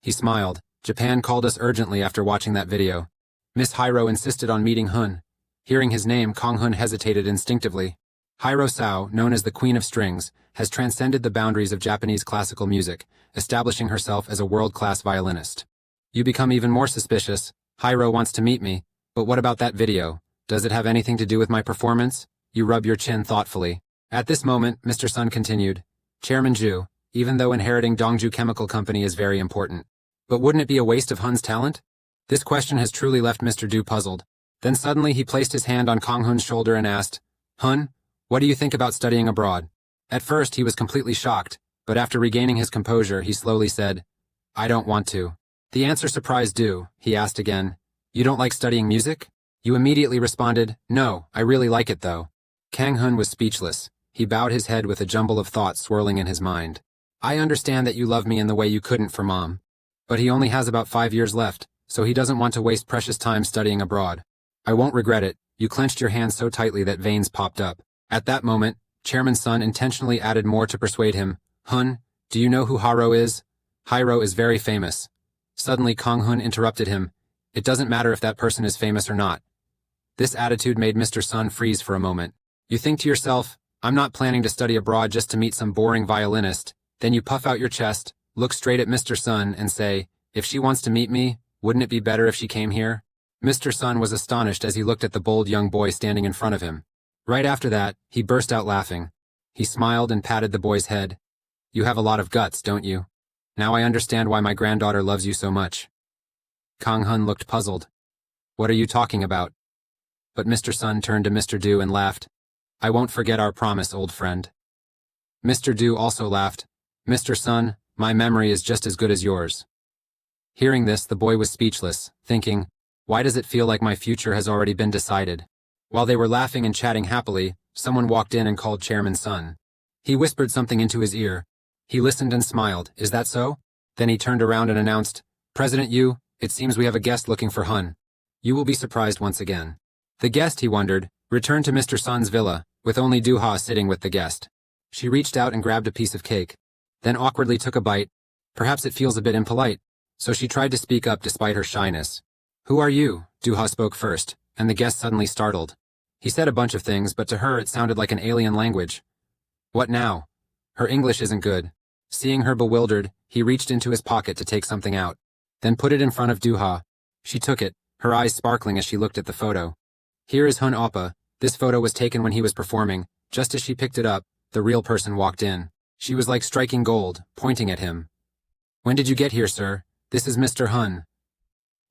He smiled. "Japan called us urgently after watching that video. Miss Hiro insisted on meeting Hun." Hearing his name, Kang Hun hesitated instinctively. Hiro Sao, known as the Queen of Strings, has transcended the boundaries of Japanese classical music, establishing herself as a world-class violinist. You become even more suspicious. Hiro wants to meet me, but what about that video? Does it have anything to do with my performance? You rub your chin thoughtfully. At this moment, Mr. Sun continued, "Chairman Ju, even though inheriting Dongju Chemical Company is very important. But wouldn't it be a waste of Hun's talent?" This question has truly left Mr. Du puzzled. Then suddenly he placed his hand on Kang Hun's shoulder and asked, "Hun, what do you think about studying abroad?" At first he was completely shocked, but after regaining his composure he slowly said, "I don't want to." The answer surprised Du. He asked again, "You don't like studying music?" You immediately responded, "No, I really like it though." Kang Hun was speechless. He bowed his head with a jumble of thoughts swirling in his mind. "I understand that you love me in the way you couldn't for Mom. But he only has about 5 years left, so he doesn't want to waste precious time studying abroad. I won't regret it." You clenched your hands so tightly that veins popped up. At that moment, Chairman Sun intentionally added more to persuade him. "Hun, do you know who Hiro is? Hiro is very famous." Suddenly Kang Hun interrupted him. "It doesn't matter if that person is famous or not." This attitude made Mr. Sun freeze for a moment. You think to yourself, "I'm not planning to study abroad just to meet some boring violinist." Then you puff out your chest, look straight at Mr. Sun and say, "If she wants to meet me, wouldn't it be better if she came here?" Mr. Sun was astonished as he looked at the bold young boy standing in front of him. Right after that, he burst out laughing. He smiled and patted the boy's head. "You have a lot of guts, don't you? Now I understand why my granddaughter loves you so much." Kang Hun looked puzzled. "What are you talking about?" But Mr. Sun turned to Mr. Du and laughed. "I won't forget our promise, old friend." Mr. Du also laughed. "Mr. Sun, My memory is just as good as yours. Hearing this, the boy was speechless, thinking, why does it feel like my future has already been decided? While they were laughing and chatting happily, someone walked in and called Chairman Sun. He whispered something into his ear. He listened and smiled. Is that so? Then he turned around and announced, President Yu, it seems we have a guest looking for Hun. You will be surprised once again. The guest, he wondered, returned to Mr. Sun's villa, with only Du-ha sitting with the guest. She reached out and grabbed a piece of cake, then awkwardly took a bite. Perhaps it feels a bit impolite, so she tried to speak up despite her shyness. Who are you? Du-ha spoke first, and the guest suddenly startled. He said a bunch of things, but to her it sounded like an alien language. What now? Her English isn't good. Seeing her bewildered, he reached into his pocket to take something out, then put it in front of Du-ha. She took it, her eyes sparkling as she looked at the photo. Here is Hun Oppa. This photo was taken when he was performing. Just as she picked it up, the real person walked in. She was like striking gold, pointing at him. When did you get here, sir? This is Mr. Hun.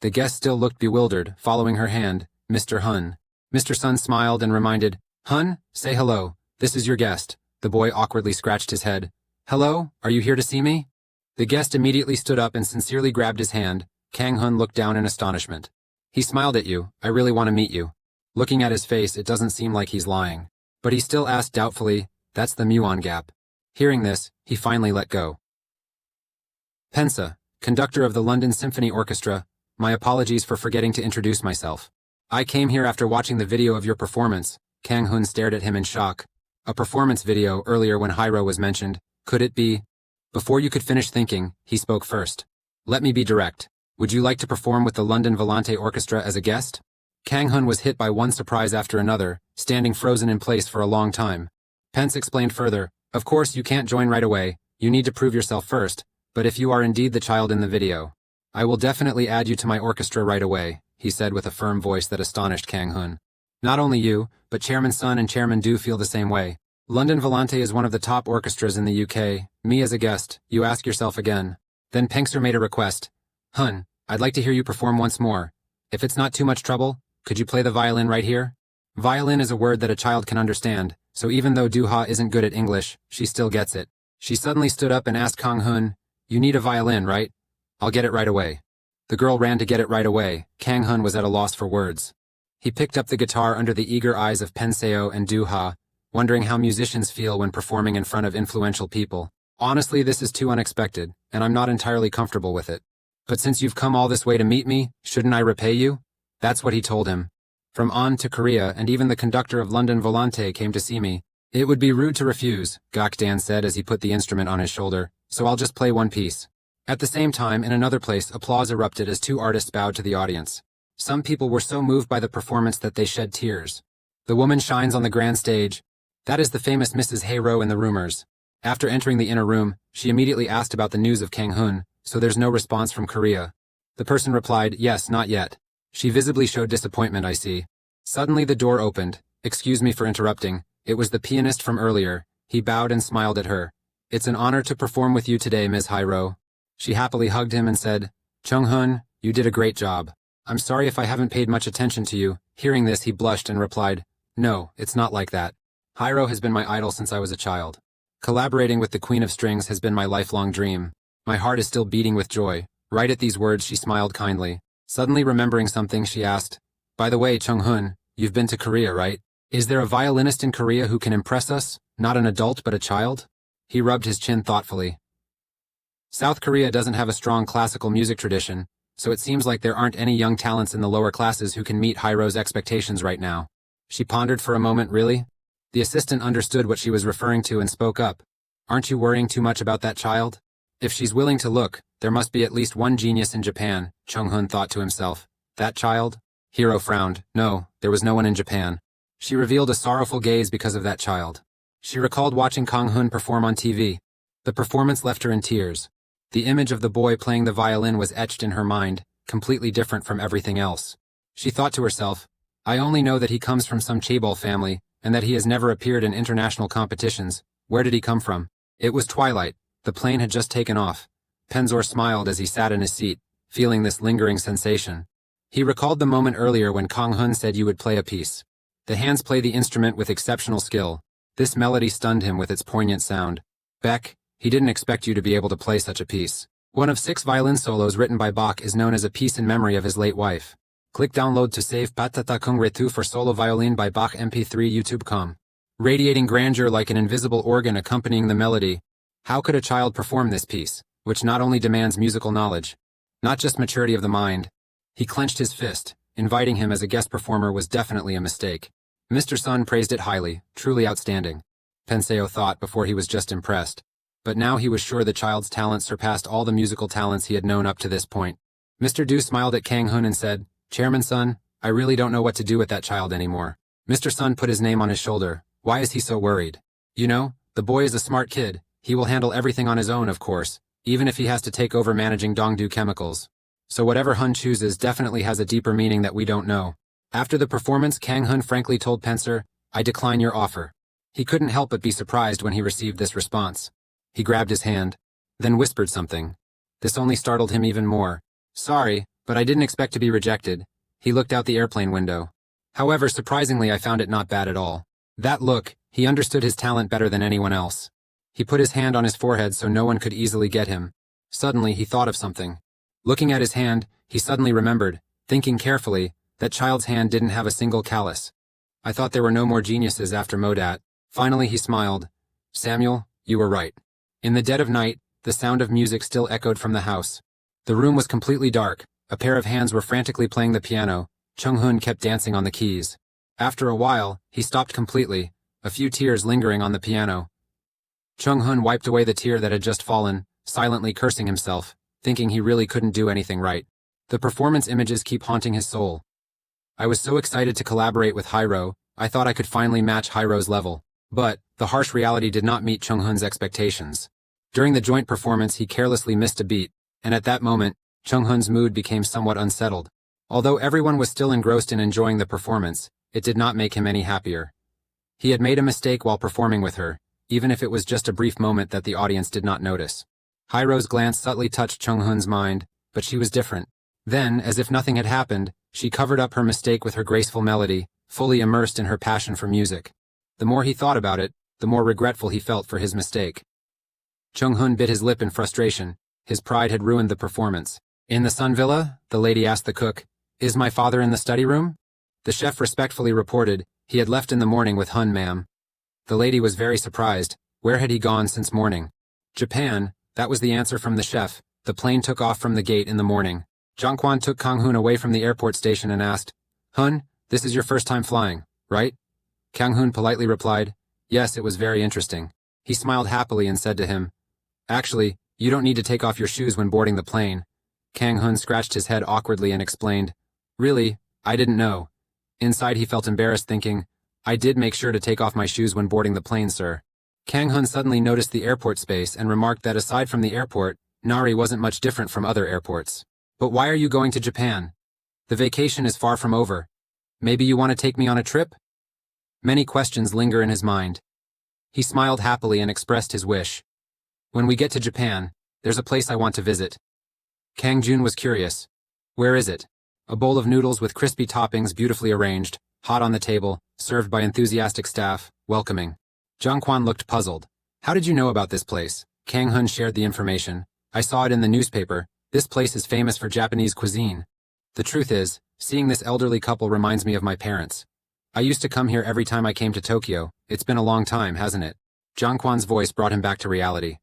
The guest still looked bewildered, following her hand. Mr. Hun. Mr. Sun smiled and reminded, Hun, say hello. This is your guest. The boy awkwardly scratched his head. Hello, are you here to see me? The guest immediately stood up and sincerely grabbed his hand. Kang Hun looked down in astonishment. He smiled at you. I really want to meet you. Looking at his face, it doesn't seem like he's lying. But he still asked doubtfully, that's the muon gap. Hearing this, he finally let go. Pensa, conductor of the London Symphony Orchestra, my apologies for forgetting to introduce myself. I came here after watching the video of your performance. Kang Hun stared at him in shock. A performance video earlier when Hiro was mentioned. Could it be? Before you could finish thinking, he spoke first. Let me be direct. Would you like to perform with the London Volante Orchestra as a guest? Kang Hun was hit by one surprise after another, standing frozen in place for a long time. Pence explained further, of course you can't join right away, you need to prove yourself first, but if you are indeed the child in the video, I will definitely add you to my orchestra right away, he said with a firm voice that astonished Kang Hun. Not only you, but Chairman Sun and Chairman Du feel the same way. London Volante is one of the top orchestras in the UK. Me as a guest, you ask yourself again. Then Penkster made a request. Hun, I'd like to hear you perform once more. If it's not too much trouble, could you play the violin right here? Violin is a word that a child can understand, so even though Du-ha isn't good at English, she still gets it. She suddenly stood up and asked Kang Hun, you need a violin, right? I'll get it right away. The girl ran to get it right away. Kang Hun was at a loss for words. He picked up the guitar under the eager eyes of Penseo and Du-ha, wondering how musicians feel when performing in front of influential people. Honestly, this is too unexpected, and I'm not entirely comfortable with it. But since you've come all this way to meet me, shouldn't I repay you? That's what he told him. From On to Korea, and even the conductor of London Volante came to see me. It would be rude to refuse, Gak Dan said as he put the instrument on his shoulder, so I'll just play one piece. At the same time, in another place, applause erupted as two artists bowed to the audience. Some people were so moved by the performance that they shed tears. The woman shines on the grand stage. That is the famous Mrs. Heyro in the rumors. After entering the inner room, she immediately asked about the news of Kang Hun, so there's no response from Korea. The person replied, yes, not yet. She visibly showed disappointment, I see. Suddenly the door opened. Excuse me for interrupting. It was the pianist from earlier. He bowed and smiled at her. It's an honor to perform with you today, Ms. Hiro. She happily hugged him and said, Chung Hun, you did a great job. I'm sorry if I haven't paid much attention to you. Hearing this, he blushed and replied, no, it's not like that. Hiro has been my idol since I was a child. Collaborating with the Queen of Strings has been my lifelong dream. My heart is still beating with joy. Right at these words, she smiled kindly. Suddenly remembering something, she asked, by the way, Chung Hun, you've been to Korea, right? Is there a violinist in Korea who can impress us? Not an adult, but a child? He rubbed his chin thoughtfully. South Korea doesn't have a strong classical music tradition, so it seems like there aren't any young talents in the lower classes who can meet Hiro's expectations right now. She pondered for a moment. Really? The assistant understood what she was referring to and spoke up. Aren't you worrying too much about that child? If she's willing to look, there must be at least one genius in Japan, Chung Hun thought to himself. That child? Hiro frowned. No, there was no one in Japan. She revealed a sorrowful gaze because of that child. She recalled watching Kang Hun perform on TV. The performance left her in tears. The image of the boy playing the violin was etched in her mind, completely different from everything else. She thought to herself, I only know that he comes from some chaebol family, and that he has never appeared in international competitions. Where did he come from? It was twilight. The plane had just taken off. Penzor smiled as he sat in his seat, feeling this lingering sensation. He recalled the moment earlier when Kang Hun said you would play a piece. The hands play the instrument with exceptional skill. This melody stunned him with its poignant sound. Beck, He didn't expect you to be able to play such a piece. One of 6 violin solos written by Bach is known as a piece in memory of his late wife. Click download to save Patata Kung Retu for solo violin by Bach MP3 YouTube.com. Radiating grandeur like an invisible organ accompanying the melody. How could a child perform this piece, which not only demands musical knowledge, not just maturity of the mind? He clenched his fist. Inviting him as a guest performer was definitely a mistake. Mr. Sun praised it highly, truly outstanding. Penseo thought before he was just impressed. But now he was sure the child's talent surpassed all the musical talents he had known up to this point. Mr. Du smiled at Kang Hun and said, Chairman Sun, I really don't know what to do with that child anymore. Mr. Sun put his name on his shoulder. Why is he so worried? You know, the boy is a smart kid. He will handle everything on his own, of course, even if he has to take over managing Dongdu Chemicals. So whatever Hun chooses definitely has a deeper meaning that we don't know. After the performance, Kang Hun frankly told Pencer, I decline your offer. He couldn't help but be surprised when he received this response. He grabbed his hand, then whispered something. This only startled him even more. Sorry, but I didn't expect to be rejected. He looked out the airplane window. However, surprisingly, I found it not bad at all. That look, he understood his talent better than anyone else. He put his hand on his forehead so no one could easily get him. Suddenly, he thought of something. Looking at his hand, he suddenly remembered, thinking carefully, that child's hand didn't have a single callus. I thought there were no more geniuses after Modat. Finally, he smiled. Samuel, you were right. In the dead of night, the sound of music still echoed from the house. The room was completely dark. A pair of hands were frantically playing the piano. Chung Hun kept dancing on the keys. After a while, he stopped completely, a few tears lingering on the piano. Chung Hun wiped away the tear that had just fallen, silently cursing himself, thinking he really couldn't do anything right. The performance images keep haunting his soul. I was so excited to collaborate with Hyro, I thought I could finally match Hyro's level. But, the harsh reality did not meet Chung Hun's expectations. During the joint performance, he carelessly missed a beat, and at that moment, Chung Hun's mood became somewhat unsettled. Although everyone was still engrossed in enjoying the performance, it did not make him any happier. He had made a mistake while performing with her, even if it was just a brief moment that the audience did not notice. Hyro's glance subtly touched Chung Hun's mind, but she was different. Then, as if nothing had happened, she covered up her mistake with her graceful melody, fully immersed in her passion for music. The more he thought about it, the more regretful he felt for his mistake. Chung Hun bit his lip in frustration. His pride had ruined the performance. In the Sun Villa, the lady asked the cook, Is my father in the study room? The chef respectfully reported, he had left in the morning with Hun, ma'am. The lady was very surprised. Where had he gone since morning? Japan, that was the answer from the chef. The plane took off from the gate in the morning. Zhangquan took Kang Hun away from the airport station and asked, Hun, this is your first time flying, right? Kang Hun politely replied, Yes, it was very interesting. He smiled happily and said to him, Actually, you don't need to take off your shoes when boarding the plane. Kang Hun scratched his head awkwardly and explained, Really, I didn't know. Inside he felt embarrassed thinking, I did make sure to take off my shoes when boarding the plane, sir. Kang Hun suddenly noticed the airport space and remarked that aside from the airport, Nari wasn't much different from other airports. But why are you going to Japan? The vacation is far from over. Maybe you want to take me on a trip? Many questions linger in his mind. He smiled happily and expressed his wish. When we get to Japan, there's a place I want to visit. Kang Jun was curious. Where is it? A bowl of noodles with crispy toppings beautifully arranged, hot on the table, served by enthusiastic staff, welcoming. Zhangquan looked puzzled. How did you know about this place? Kang Hun shared the information. I saw it in the newspaper. This place is famous for Japanese cuisine. The truth is, seeing this elderly couple reminds me of my parents. I used to come here every time I came to Tokyo. It's been a long time, hasn't it? Zhangquan's voice brought him back to reality.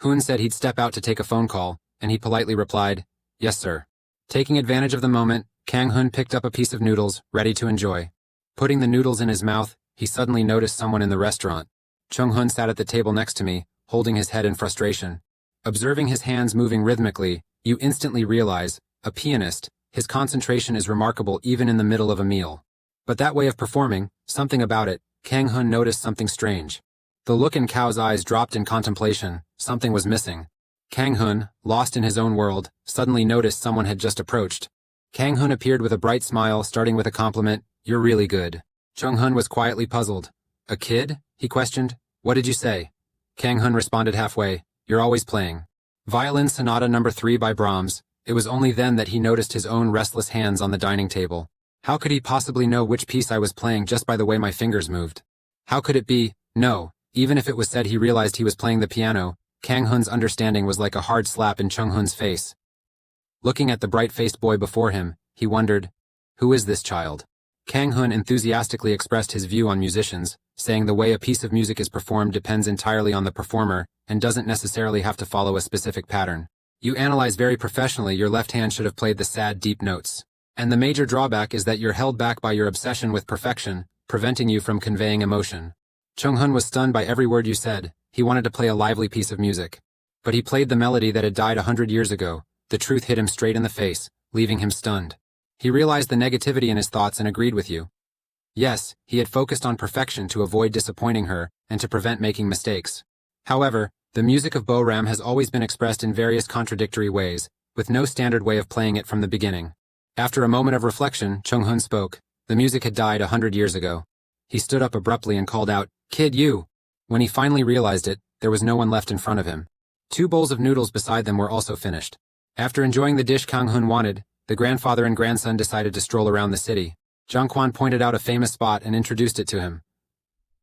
Hun said he'd step out to take a phone call, and he politely replied, Yes, sir. Taking advantage of the moment, Kang Hun picked up a piece of noodles, ready to enjoy. Putting the noodles in his mouth, he suddenly noticed someone in the restaurant. Chung Hun sat at the table next to me, holding his head in frustration. Observing his hands moving rhythmically, you instantly realize, a pianist, his concentration is remarkable even in the middle of a meal. But that way of performing, something about it, Kang Hun noticed something strange. The look in Kao's eyes dropped in contemplation. Something was missing. Kang Hun, lost in his own world, suddenly noticed someone had just approached. Kang Hun appeared with a bright smile, starting with a compliment, You're really good. Chung Hun was quietly puzzled. A kid? He questioned. What did you say? Kang Hun responded halfway, You're always playing. Violin Sonata No. 3 by Brahms. It was only then that he noticed his own restless hands on the dining table. How could he possibly know which piece I was playing just by the way my fingers moved? How could it be? No, even if it was said he realized he was playing the piano, Kang Hun's understanding was like a hard slap in Chung Hun's face. Looking at the bright-faced boy before him, he wondered, who is this child? Kang Hun enthusiastically expressed his view on musicians, saying the way a piece of music is performed depends entirely on the performer and doesn't necessarily have to follow a specific pattern. You analyze very professionally. Your left hand should have played the sad, deep notes. And the major drawback is that you're held back by your obsession with perfection, preventing you from conveying emotion. Chung Hun was stunned by every word you said. He wanted to play a lively piece of music. But he played the melody that had died 100 years ago. The truth hit him straight in the face, leaving him stunned. He realized the negativity in his thoughts and agreed with you. Yes, he had focused on perfection to avoid disappointing her and to prevent making mistakes. However, the music of Bo Ram has always been expressed in various contradictory ways, with no standard way of playing it from the beginning. After a moment of reflection, Chung Hun spoke. The music had died 100 years ago. He stood up abruptly and called out, "Kid, you!" When he finally realized it, there was no one left in front of him. 2 bowls of noodles beside them were also finished. After enjoying the dish Kang Hun wanted, the grandfather and grandson decided to stroll around the city. Jiang Quan pointed out a famous spot and introduced it to him.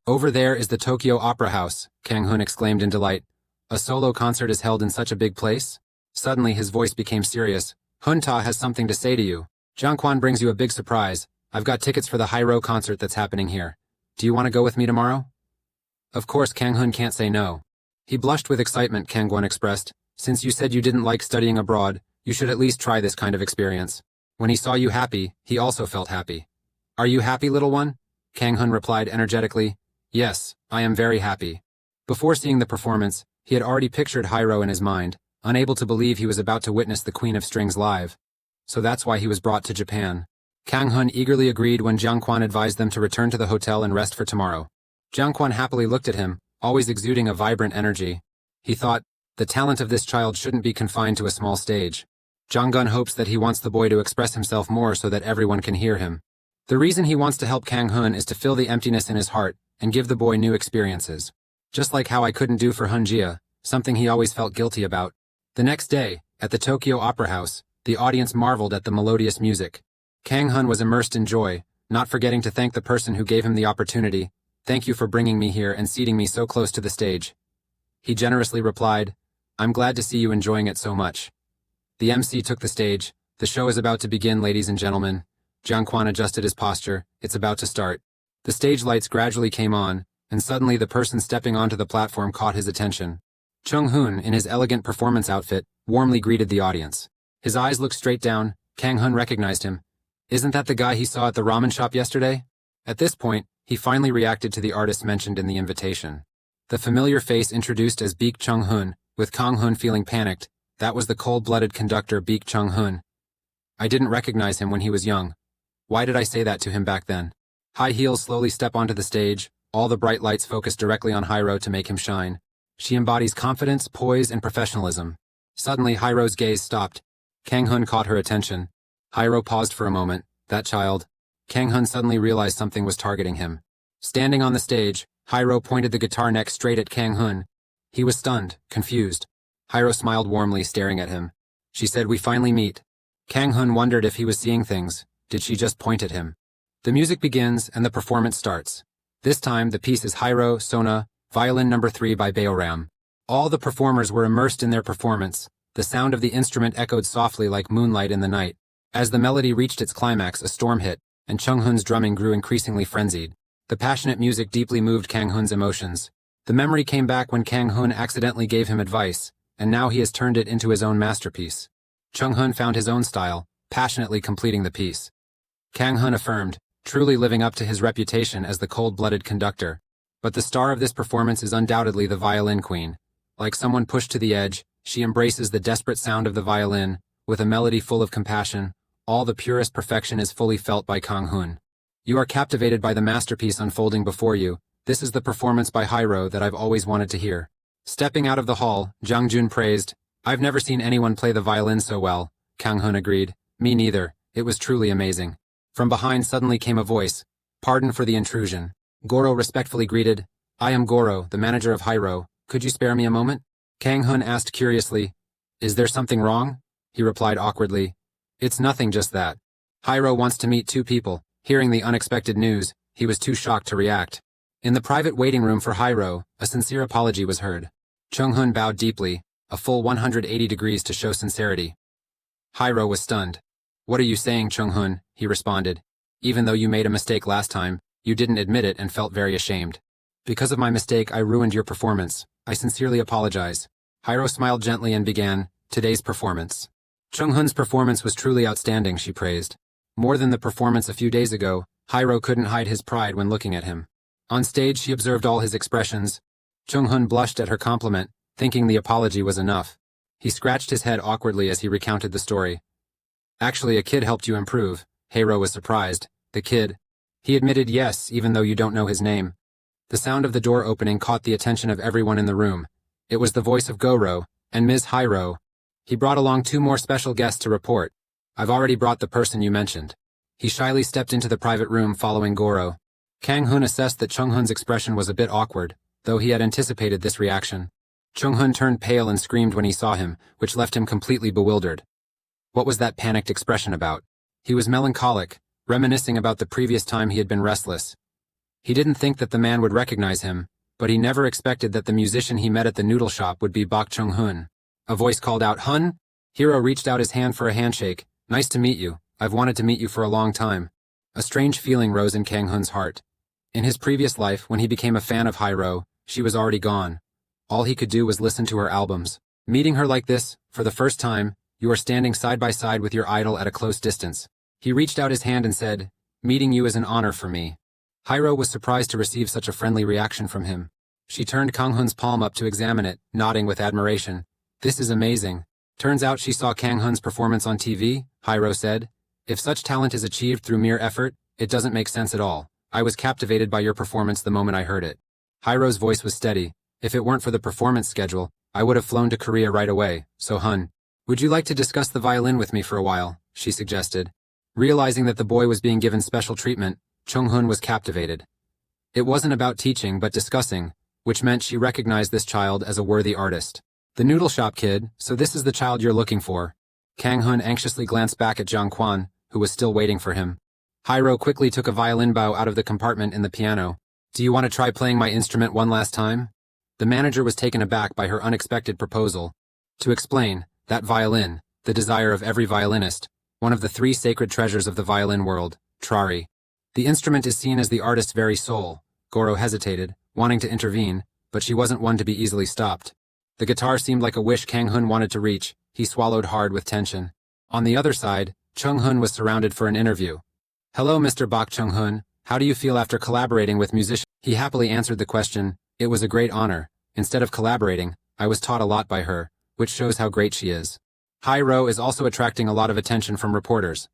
"Over there is the Tokyo Opera House," Kang Hun exclaimed in delight. "A solo concert is held in such a big place?" Suddenly his voice became serious. "Hunta has something to say to you. Jiang Quan brings you a big surprise. I've got tickets for the Hyro concert that's happening here. Do you want to go with me tomorrow?" Of course Kang Hun can't say no. He blushed with excitement. Kang Guan expressed, "Since you said you didn't like studying abroad, you should at least try this kind of experience." When he saw you happy, he also felt happy. "Are you happy, little one?" Kang Hun replied energetically. "Yes, I am very happy." Before seeing the performance, he had already pictured Hyro in his mind, unable to believe he was about to witness the Queen of Strings live. So that's why he was brought to Japan. Kang Hun eagerly agreed when Jiang Quan advised them to return to the hotel and rest for tomorrow. Jiang Quan happily looked at him, always exuding a vibrant energy. He thought, the talent of this child shouldn't be confined to a small stage. Jiang Gun hopes that he wants the boy to express himself more so that everyone can hear him. The reason he wants to help Kang Hun is to fill the emptiness in his heart and give the boy new experiences. Just like how I couldn't do for Hun Jia, something he always felt guilty about. The next day, at the Tokyo Opera House, the audience marveled at the melodious music. Kang Hun was immersed in joy, not forgetting to thank the person who gave him the opportunity. "Thank you for bringing me here and seating me so close to the stage." He generously replied, "I'm glad to see you enjoying it so much." The MC took the stage. "The show is about to begin, ladies and gentlemen." Jiang Quan adjusted his posture. "It's about to start." The stage lights gradually came on, and suddenly the person stepping onto the platform caught his attention. Chung Hun, in his elegant performance outfit, warmly greeted the audience. His eyes looked straight down. Kang Hun recognized him. "Isn't that the guy he saw at the ramen shop yesterday?" At this point, he finally reacted to the artist mentioned in the invitation. The familiar face introduced as Beek Chung Hun, with Kang Hun feeling panicked. That was the cold-blooded conductor Beek Chung Hun. "I didn't recognize him when he was young. Why did I say that to him back then?" High heels slowly step onto the stage, all the bright lights focus directly on Hyro to make him shine. She embodies confidence, poise, and professionalism. Suddenly, Hyro's gaze stopped. Kang Hun caught her attention. Hyro paused for a moment. That child. Kang Hun suddenly realized something was targeting him. Standing on the stage, Hyro pointed the guitar neck straight at Kang Hun. He was stunned, confused. Hyro smiled warmly, staring at him. She said, "We finally meet." Kang Hun wondered if he was seeing things. Did she just point at him? The music begins and the performance starts. This time, the piece is Hyro, Sona, Violin No. 3 by Baoram. All the performers were immersed in their performance. The sound of the instrument echoed softly like moonlight in the night. As the melody reached its climax, a storm hit, and Chung Hun's drumming grew increasingly frenzied. The passionate music deeply moved Kang Hun's emotions. The memory came back when Kang Hun accidentally gave him advice, and now he has turned it into his own masterpiece. Chung Hun found his own style, passionately completing the piece. Kang Hun affirmed, truly living up to his reputation as the cold-blooded conductor. But the star of this performance is undoubtedly the violin queen. Like someone pushed to the edge, she embraces the desperate sound of the violin, with a melody full of compassion. All the purest perfection is fully felt by Kang Hun. You are captivated by the masterpiece unfolding before you. This is the performance by Hyro that I've always wanted to hear. Stepping out of the hall, Jiang Jun praised, "I've never seen anyone play the violin so well." Kang Hun agreed, "Me neither. It was truly amazing." From behind suddenly came a voice, "Pardon for the intrusion." Goro respectfully greeted, "I am Goro, the manager of Hyro. Could you spare me a moment?" Kang Hun asked curiously, "Is there something wrong?" He replied awkwardly, "It's nothing, just that. Hyro wants to meet 2 people." Hearing the unexpected news, he was too shocked to react. In the private waiting room for Hyro, a sincere apology was heard. Chung Hun bowed deeply, a full 180 degrees to show sincerity. Hiro was stunned. What are you saying, Chung Hun? He responded. Even though you made a mistake last time, you didn't admit it and felt very ashamed. Because of my mistake, I ruined your performance. I sincerely apologize. Hiro smiled gently and began, today's performance. Chung Hun's performance was truly outstanding, she praised. More than the performance a few days ago, Hiro couldn't hide his pride when looking at him. On stage, she observed all his expressions. Chung Hun blushed at her compliment, thinking the apology was enough. He scratched his head awkwardly as he recounted the story. Actually, a kid helped you improve. Hiro was surprised. The kid. He admitted yes, even though you don't know his name. The sound of the door opening caught the attention of everyone in the room. It was the voice of Goro, and Ms. Hiro. He brought along 2 more special guests to report. I've already brought the person you mentioned. He shyly stepped into the private room following Goro. Kang Hun assessed that Chung Hun's expression was a bit awkward, though he had anticipated this reaction. Chung Hun turned pale and screamed when he saw him, which left him completely bewildered. What was that panicked expression about? He was melancholic, reminiscing about the previous time he had been restless. He didn't think that the man would recognize him, but he never expected that the musician he met at the noodle shop would be Bok Chung Hun. A voice called out, Hun? Hiro reached out his hand for a handshake. Nice to meet you. I've wanted to meet you for a long time. A strange feeling rose in Kang Hun's heart. In his previous life, when he became a fan of Hiro, she was already gone. All he could do was listen to her albums. Meeting her like this, for the first time, you are standing side by side with your idol at a close distance. He reached out his hand and said, meeting you is an honor for me. Hiro was surprised to receive such a friendly reaction from him. She turned Kang Hun's palm up to examine it, nodding with admiration. This is amazing. Turns out she saw Kang Hun's performance on TV, Hiro said. If such talent is achieved through mere effort, it doesn't make sense at all. I was captivated by your performance the moment I heard it. Hiro's voice was steady. If it weren't for the performance schedule, I would have flown to Korea right away. So Hun, would you like to discuss the violin with me for a while? She suggested. Realizing that the boy was being given special treatment, Chung Hun was captivated. It wasn't about teaching but discussing, which meant she recognized this child as a worthy artist. The noodle shop kid, so this is the child you're looking for. Kang Hun anxiously glanced back at Jiang Quan, who was still waiting for him. Hiro quickly took a violin bow out of the compartment in the piano. Do you want to try playing my instrument one last time? The manager was taken aback by her unexpected proposal. To explain, that violin, the desire of every violinist, one of the 3 sacred treasures of the violin world, Trari. The instrument is seen as the artist's very soul. Goro hesitated, wanting to intervene, but she wasn't one to be easily stopped. The guitar seemed like a wish Kang Hun wanted to reach. He swallowed hard with tension. On the other side, Chung Hun was surrounded for an interview. Hello, Mr. Bok Chung Hun. How do you feel after collaborating with musicians? He happily answered the question. It was a great honor. Instead of collaborating, I was taught a lot by her, which shows how great she is. Hiro is also attracting a lot of attention from reporters.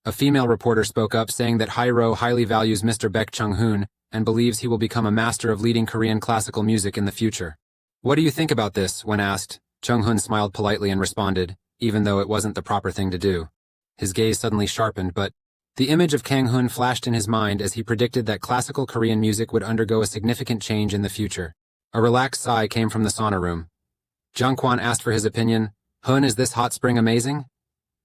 A female reporter spoke up saying that Hiro highly values Mr. Bok Chung Hun and believes he will become a master of leading Korean classical music in the future. What do you think about this? When asked, Chung Hun smiled politely and responded, even though it wasn't the proper thing to do. His gaze suddenly sharpened, but the image of Kang Hun flashed in his mind as he predicted that classical Korean music would undergo a significant change in the future. A relaxed sigh came from the sauna room. Jiang Quan asked for his opinion. Hun, is this hot spring amazing?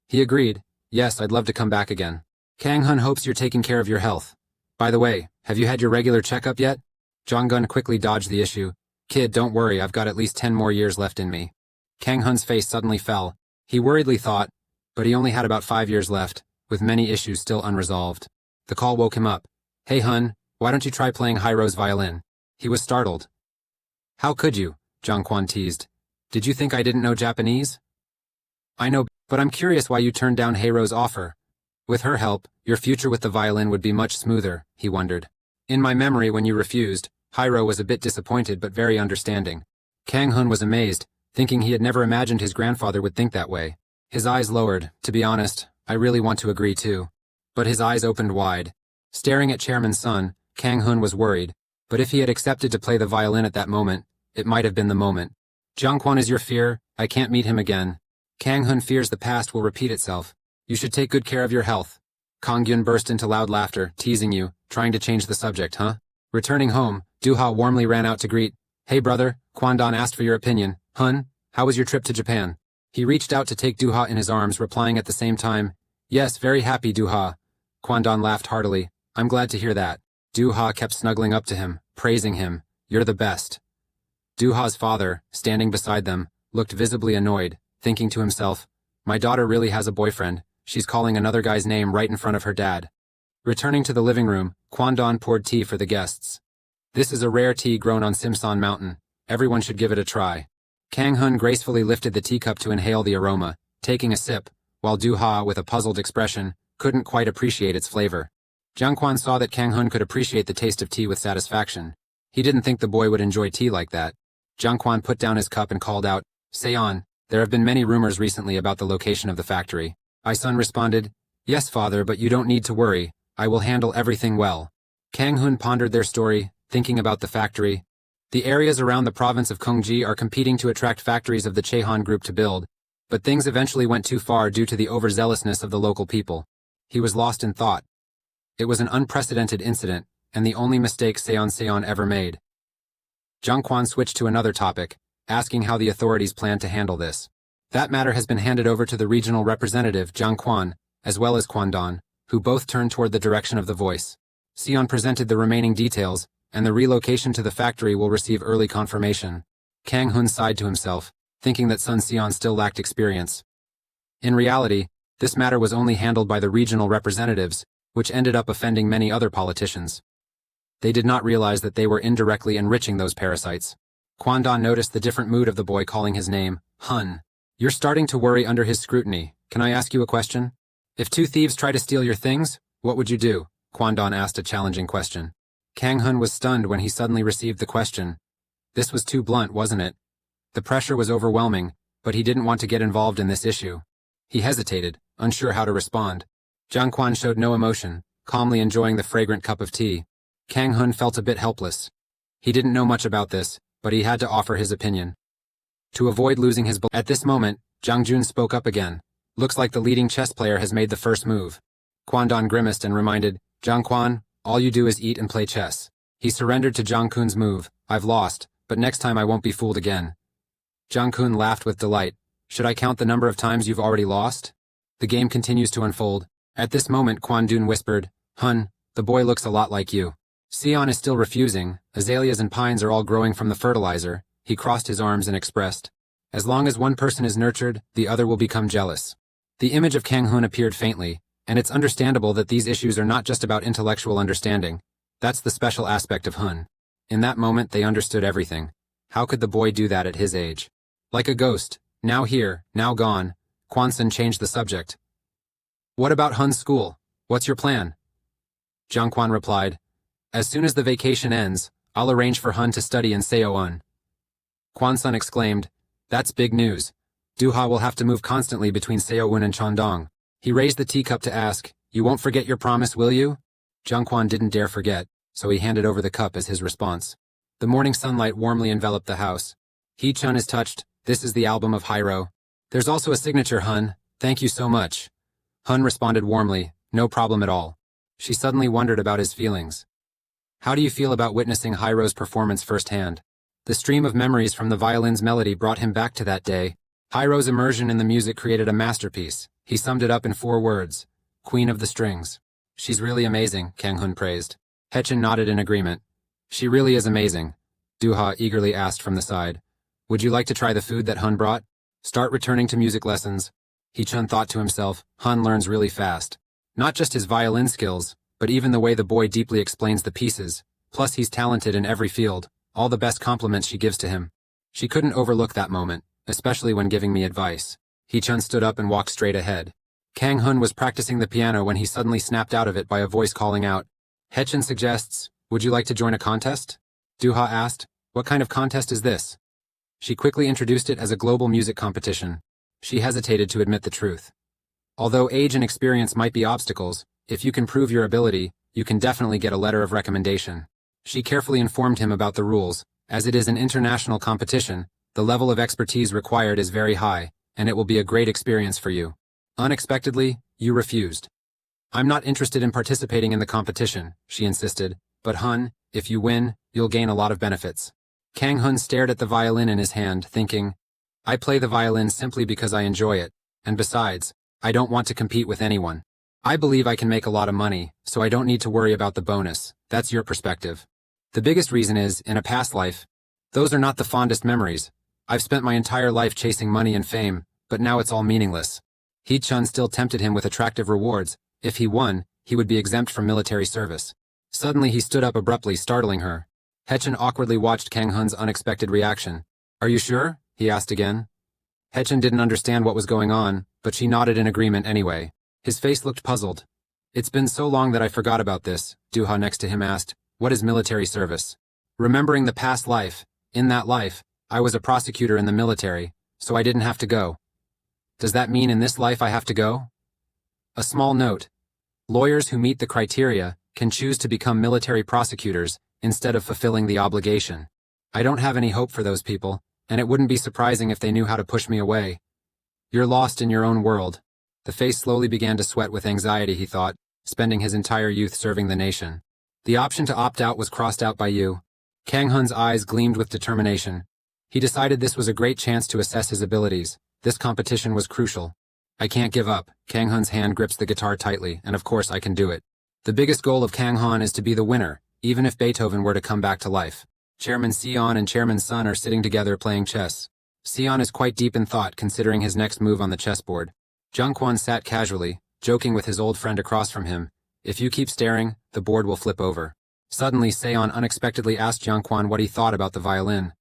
He agreed. Yes, I'd love to come back again. Kang Hun hopes you're taking care of your health. By the way, have you had your regular checkup yet? Jong Gun quickly dodged the issue. Kid, don't worry, I've got at least 10 more years left in me. Kang Hun's face suddenly fell. He worriedly thought, but he only had about 5 years left, with many issues still unresolved. The call woke him up. Hey Hun, why don't you try playing Hiro's violin? He was startled. How could you? Jiang Quan teased. Did you think I didn't know Japanese? I know, but I'm curious why you turned down Hiro's offer. With her help, your future with the violin would be much smoother, he wondered. In my memory when you refused, Hiro was a bit disappointed but very understanding. Kang Hun was amazed, thinking he had never imagined his grandfather would think that way. His eyes lowered. To be honest, I really want to agree too. But his eyes opened wide. Staring at Chairman's son, Kang Hun was worried, but if he had accepted to play the violin at that moment, it might have been the moment. Jiang Quan is your fear? I can't meet him again. Kang Hun fears the past will repeat itself. You should take good care of your health. Kang Yun burst into loud laughter, teasing you, trying to change the subject, huh? Returning home, Du-ha warmly ran out to greet. Hey brother, Kwon-don asked for your opinion. Hun, how was your trip to Japan? He reached out to take Du-ha in his arms, replying at the same time, Yes, very happy, Du-ha. Kwon-don laughed heartily. I'm glad to hear that. Du-ha kept snuggling up to him, praising him. You're the best. Du-ha's father, standing beside them, looked visibly annoyed, thinking to himself, my daughter really has a boyfriend, she's calling another guy's name right in front of her dad. Returning to the living room, Kwon-don poured tea for the guests. This is a rare tea grown on Simsan Mountain. Everyone should give it a try. Kang Hun gracefully lifted the teacup to inhale the aroma, taking a sip, while Du-ha, with a puzzled expression, couldn't quite appreciate its flavor. Jiang Quan saw that Kang Hun could appreciate the taste of tea with satisfaction. He didn't think the boy would enjoy tea like that. Jiang Quan put down his cup and called out, Seon, there have been many rumors recently about the location of the factory. Ai-sun responded, yes, father, but you don't need to worry. I will handle everything well. Kang Hun pondered their story, thinking about the factory. The areas around the province of Gyeonggi are competing to attract factories of the Chehan group to build, but things eventually went too far due to the overzealousness of the local people. He was lost in thought. It was an unprecedented incident, and the only mistake Seon ever made. Jiang Quan switched to another topic, asking how the authorities plan to handle this. That matter has been handed over to the regional representative, Jiang Quan, as well as Kwon-don, who both turned toward the direction of the voice. Seon presented the remaining details, and the relocation to the factory will receive early confirmation. Kang Hun sighed to himself, thinking that Sun Seon still lacked experience. In reality, this matter was only handled by the regional representatives, which ended up offending many other politicians. They did not realize that they were indirectly enriching those parasites. Kwon-don noticed the different mood of the boy calling his name, Hun. You're starting to worry under his scrutiny. Can I ask you a question? If two thieves try to steal your things, what would you do? Kwon-don asked a challenging question. Kang Hun was stunned when he suddenly received the question. This was too blunt, wasn't it? The pressure was overwhelming, but he didn't want to get involved in this issue. He hesitated, unsure how to respond. Jiang Quan showed no emotion, calmly enjoying the fragrant cup of tea. Kang Hun felt a bit helpless. He didn't know much about this, but he had to offer his opinion. To avoid losing his at this moment, Jiang Jun spoke up again. Looks like the leading chess player has made the first move. Kwon-don grimaced and reminded, Jiang Quan, all you do is eat and play chess. He surrendered to Jiang Kun's move. I've lost, but next time I won't be fooled again. Jiang Kun laughed with delight. Should I count the number of times you've already lost? The game continues to unfold. At this moment, Kwon-don whispered, Hun, the boy looks a lot like you. Seon is still refusing. Azaleas and pines are all growing from the fertilizer. He crossed his arms and expressed, as long as one person is nurtured, the other will become jealous. The image of Kang Hun appeared faintly, and it's understandable that these issues are not just about intellectual understanding. That's the special aspect of Hun. In that moment, they understood everything. How could the boy do that at his age? Like a ghost, now here, now gone, Kwon-sun changed the subject. What about Hun's school? What's your plan? Jiang Quan replied, as soon as the vacation ends, I'll arrange for Hun to study in Seoul. Kwon-sun exclaimed, that's big news. Du-ha will have to move constantly between Seoul and Cheondong. He raised the teacup to ask, you won't forget your promise, will you? Jiang Quan didn't dare forget, so he handed over the cup as his response. The morning sunlight warmly enveloped the house. Hee-chun is touched. This is the album of Hyro. There's also a signature, Hun. Thank you so much. Hun responded warmly, no problem at all. She suddenly wondered about his feelings. How do you feel about witnessing Hyro's performance firsthand? The stream of memories from the violin's melody brought him back to that day. Hyro's immersion in the music created a masterpiece. He summed it up in 4 words. Queen of the strings. She's really amazing, Kang Hun praised. Haechan nodded in agreement. She really is amazing. Du-ha eagerly asked from the side. Would you like to try the food that Hun brought? Start returning to music lessons. Hee-chun thought to himself, Hun learns really fast. Not just his violin skills, but even the way the boy deeply explains the pieces. Plus he's talented in every field. All the best compliments she gives to him. She couldn't overlook that moment, especially when giving me advice. Hee-chun stood up and walked straight ahead. Kang Hun was practicing the piano when he suddenly snapped out of it by a voice calling out. Haechan suggests, would you like to join a contest? Du-ha asked, what kind of contest is this? She quickly introduced it as a global music competition. She hesitated to admit the truth. Although age and experience might be obstacles, if you can prove your ability, you can definitely get a letter of recommendation. She carefully informed him about the rules. As it is an international competition, the level of expertise required is very high, and it will be a great experience for you. Unexpectedly, you refused. I'm not interested in participating in the competition, she insisted, but Hun, if you win, you'll gain a lot of benefits. Kang Hun stared at the violin in his hand, thinking, I play the violin simply because I enjoy it, and besides, I don't want to compete with anyone. I believe I can make a lot of money, so I don't need to worry about the bonus. That's your perspective. The biggest reason is, in a past life, Those are not the fondest memories. I've spent my entire life chasing money and fame, but now it's all meaningless. Hee-chun still tempted him with attractive rewards. If he won, he would be exempt from military service. Suddenly he stood up abruptly, startling her. Hee-chun awkwardly watched Kang Hun's unexpected reaction. Are you sure? He asked again. Hee-chun didn't understand what was going on, but she nodded in agreement anyway. His face looked puzzled. It's been so long that I forgot about this, Duha next to him asked. What is military service? Remembering the past life. In that life, I was a prosecutor in the military, so I didn't have to go. Does that mean in this life I have to go? A small note. Lawyers who meet the criteria can choose to become military prosecutors instead of fulfilling the obligation. I don't have any hope for those people, and it wouldn't be surprising if they knew how to push me away. You're lost in your own world. The face slowly began to sweat with anxiety, he thought, spending his entire youth serving the nation. The option to opt out was crossed out by you. Kang Hun's eyes gleamed with determination. He decided this was a great chance to assess his abilities. This competition was crucial. I can't give up. Kang Hun's hand grips the guitar tightly, and of course I can do it. The biggest goal of Kang Hun is to be the winner, even if Beethoven were to come back to life. Chairman Sion and Chairman Sun are sitting together playing chess. Sion is quite deep in thought, considering his next move on the chessboard. Jungkwon sat casually, joking with his old friend across from him. If you keep staring, the board will flip over. Suddenly, Seon unexpectedly asked Jungkwon what he thought about the violin.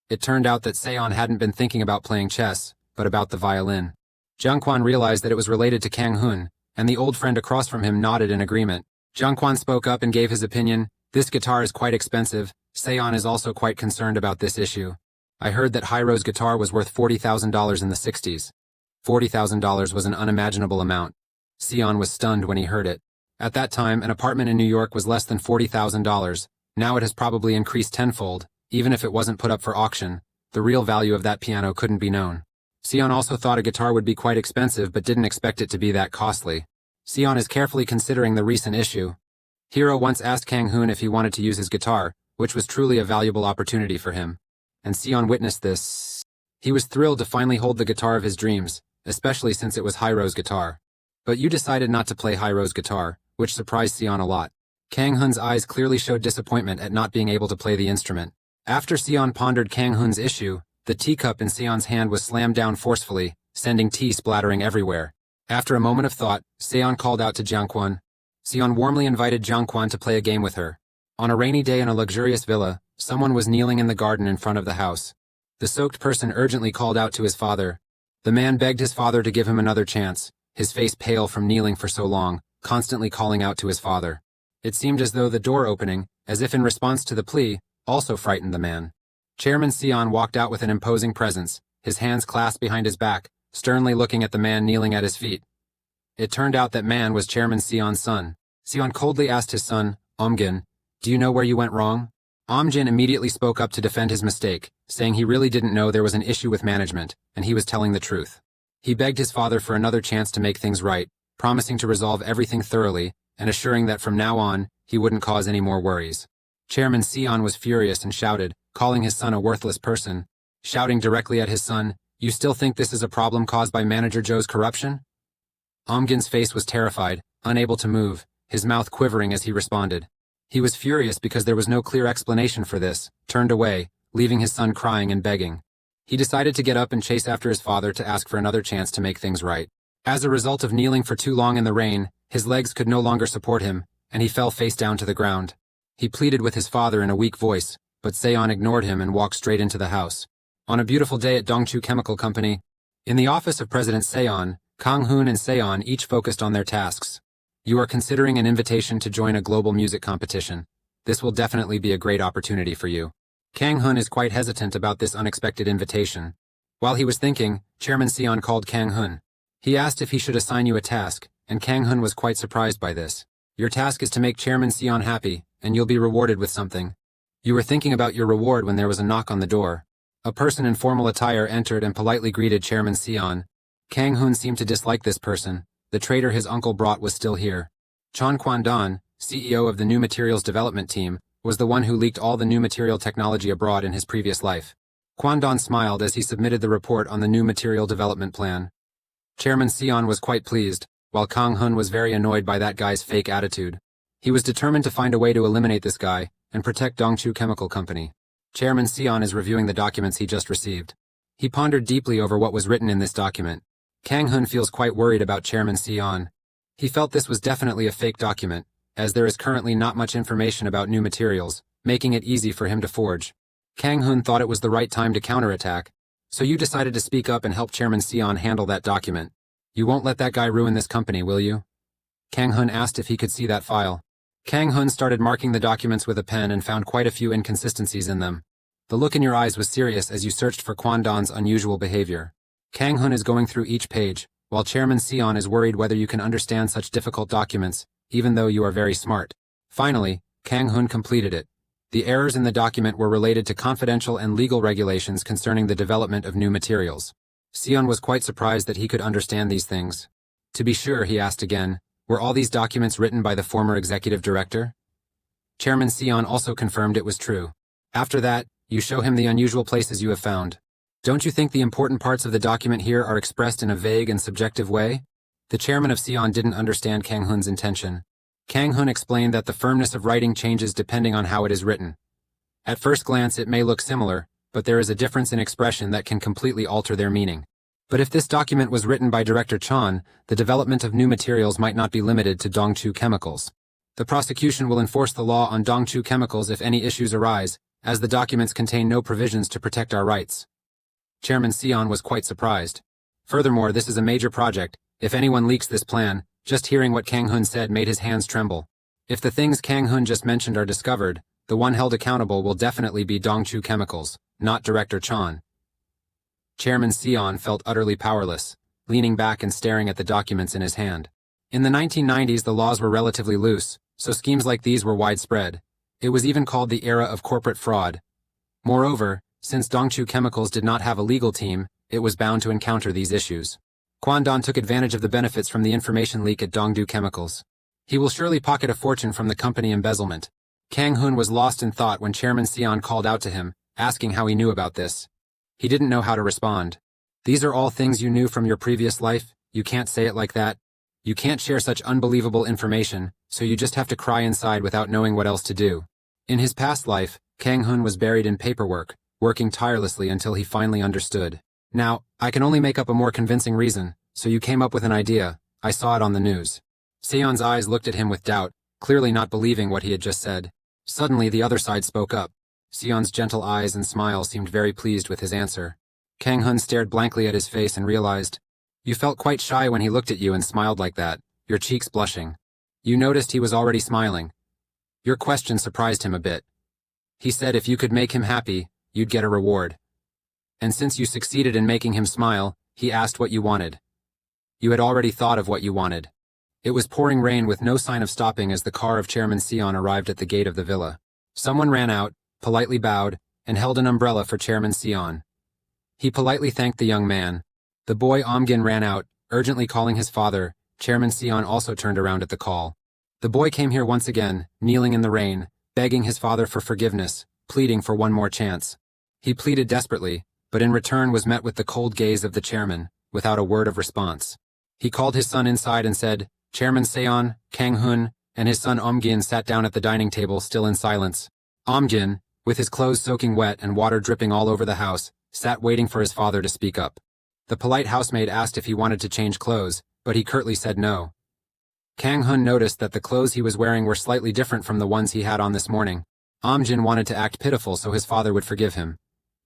It turned out that Seon hadn't been thinking about playing chess, but about the violin. Jungkwon realized that it was related to Kang Hun, and the old friend across from him nodded in agreement. Jungkwon spoke up and gave his opinion. This guitar is quite expensive. Seon is also quite concerned about this issue. I heard that Hiro's guitar was worth $40,000 in the 60s. $40,000 was an unimaginable amount. Seon was stunned when he heard it. At that time, an apartment in New York was less than $40,000. Now it has probably increased tenfold. Even if it wasn't put up for auction, the real value of that piano couldn't be known. Seon also thought a guitar would be quite expensive but didn't expect it to be that costly. Seon is carefully considering the recent issue. Hiro once asked Kang Hun if he wanted to use his guitar, which was truly a valuable opportunity for him. And Seon witnessed this. He was thrilled to finally hold the guitar of his dreams, especially since it was Hiro's guitar. But you decided not to play Hiro's guitar, which surprised Seon a lot. Kang Hun's eyes clearly showed disappointment at not being able to play the instrument. After Seon pondered Kang Hun's issue, the teacup in Seon's hand was slammed down forcefully, sending tea splattering everywhere. After a moment of thought, Seon called out to Jungkwon. Seon warmly invited Jungkwon to play a game with her. On a rainy day in a luxurious villa, someone was kneeling in the garden in front of the house. The soaked person urgently called out to his father. The man begged his father to give him another chance, his face pale from kneeling for so long, constantly calling out to his father. It seemed as though the door opening, as if in response to the plea, also frightened the man. Chairman Seon walked out with an imposing presence, his hands clasped behind his back, sternly looking at the man kneeling at his feet. It turned out that man was Chairman Seon's son. Seon coldly asked his son, Omgin, do you know where you went wrong? Omjin immediately spoke up to defend his mistake, saying he really didn't know there was an issue with management, and he was telling the truth. He begged his father for another chance to make things right, promising to resolve everything thoroughly, and assuring that from now on, he wouldn't cause any more worries. Chairman Seon was furious and shouted, calling his son a worthless person. Shouting directly at his son, you still think this is a problem caused by Manager Joe's corruption? Omgin's face was terrified, unable to move, his mouth quivering as he responded. He was furious because there was no clear explanation for this, turned away, leaving his son crying and begging. He decided to get up and chase after his father to ask for another chance to make things right. As a result of kneeling for too long in the rain, his legs could no longer support him, and he fell face down to the ground. He pleaded with his father in a weak voice, but Seon ignored him and walked straight into the house. On a beautiful day at Dongchu Chemical Company, in the office of President Seon, Kang Hun and Seon each focused on their tasks. You are considering an invitation to join a global music competition. This will definitely be a great opportunity for you. Kang Hun is quite hesitant about this unexpected invitation. While he was thinking, Chairman Seon called Kang Hun. He asked if he should assign you a task, and Kang Hun was quite surprised by this. Your task is to make Chairman Seon happy, and you'll be rewarded with something. You were thinking about your reward when there was a knock on the door. A person in formal attire entered and politely greeted Chairman Seon. Kang Hun seemed to dislike this person. The traitor his uncle brought was still here. Chon Kwon-don, CEO of the New Materials Development Team, was the one who leaked all the new material technology abroad in his previous life. Kwon-don smiled as he submitted the report on the new material development plan. Chairman Seon was quite pleased, while Kang Hun was very annoyed by that guy's fake attitude. He was determined to find a way to eliminate this guy and protect Dongchu Chemical Company. Chairman Sion is reviewing the documents he just received. He pondered deeply over what was written in this document. Kang Hun feels quite worried about Chairman Sion. He felt this was definitely a fake document, as there is currently not much information about new materials, making it easy for him to forge. Kang Hun thought it was the right time to counterattack, so you decided to speak up and help Chairman Sion handle that document. You won't let that guy ruin this company, will you? Kang Hun asked if he could see that file. Kang Hun started marking the documents with a pen and found quite a few inconsistencies in them. The look in your eyes was serious as you searched for Kwon-don's unusual behavior. Kang Hun is going through each page, while Chairman Sion is worried whether you can understand such difficult documents, even though you are very smart. Finally, Kang Hun completed it. The errors in the document were related to confidential and legal regulations concerning the development of new materials. Sion was quite surprised that he could understand these things. To be sure, he asked again, were all these documents written by the former executive director? Chairman Sion also confirmed it was true. After that, you show him the unusual places you have found. Don't you think the important parts of the document here are expressed in a vague and subjective way? The chairman of Sion didn't understand Kang Hun's intention. Kang Hun explained that the firmness of writing changes depending on how it is written. At first glance it may look similar, but there is a difference in expression that can completely alter their meaning. But if this document was written by Director Chan, the development of new materials might not be limited to Dongchu chemicals. The prosecution will enforce the law on Dongchu chemicals if any issues arise, as the documents contain no provisions to protect our rights. Chairman Sion was quite surprised. Furthermore, this is a major project. If anyone leaks this plan, just hearing what Kang Hun said made his hands tremble. If the things Kang Hun just mentioned are discovered, the one held accountable will definitely be Dongchu Chemicals, not Director Chan. Chairman Sion felt utterly powerless, leaning back and staring at the documents in his hand. In the 1990s, the laws were relatively loose, so schemes like these were widespread. It was even called the era of corporate fraud. Moreover, since Dongchu Chemicals did not have a legal team, it was bound to encounter these issues. Kwon-don took advantage of the benefits from the information leak at Dongdu Chemicals. He will surely pocket a fortune from the company embezzlement. Kang Hun was lost in thought when Chairman Sion called out to him, asking how he knew about this. He didn't know how to respond. These are all things you knew from your previous life? You can't say it like that. You can't share such unbelievable information, so you just have to cry inside without knowing what else to do. In his past life, Kang Hun was buried in paperwork, working tirelessly until he finally understood. Now, I can only make up a more convincing reason, so you came up with an idea. I saw it on the news. Seon's eyes looked at him with doubt, clearly not believing what he had just said. Suddenly, the other side spoke up. Seon's gentle eyes and smile seemed very pleased with his answer. Kang Hun stared blankly at his face and realized. You felt quite shy when he looked at you and smiled like that, your cheeks blushing. You noticed he was already smiling. Your question surprised him a bit. He said if you could make him happy, you'd get a reward. And since you succeeded in making him smile, he asked what you wanted. You had already thought of what you wanted. It was pouring rain with no sign of stopping as the car of Chairman Sion arrived at the gate of the villa. Someone ran out, politely bowed, and held an umbrella for Chairman Sion. He politely thanked the young man. The boy Omgin ran out, urgently calling his father. Chairman Sion also turned around at the call. The boy came here once again, kneeling in the rain, begging his father for forgiveness, pleading for one more chance. He pleaded desperately, but in return was met with the cold gaze of the chairman, without a word of response. He called his son inside and said, Chairman Seon, Kang Hun, and his son Omgin sat down at the dining table still in silence. Omgin, with his clothes soaking wet and water dripping all over the house, sat waiting for his father to speak up. The polite housemaid asked if he wanted to change clothes, but he curtly said no. Kang Hun noticed that the clothes he was wearing were slightly different from the ones he had on this morning. Omgin wanted to act pitiful so his father would forgive him.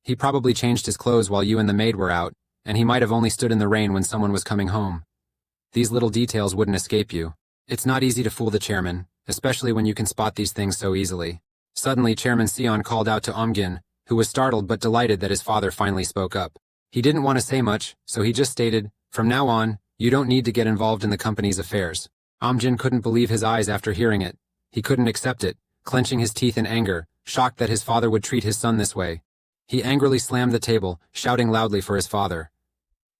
He probably changed his clothes while you and the maid were out, and he might have only stood in the rain when someone was coming home. These little details wouldn't escape you. It's not easy to fool the chairman, especially when you can spot these things so easily. Suddenly, Chairman Sion called out to Omgin, who was startled but delighted that his father finally spoke up. He didn't want to say much, so he just stated, from now on, you don't need to get involved in the company's affairs. Omgin couldn't believe his eyes after hearing it. He couldn't accept it, clenching his teeth in anger, shocked that his father would treat his son this way. He angrily slammed the table, shouting loudly for his father.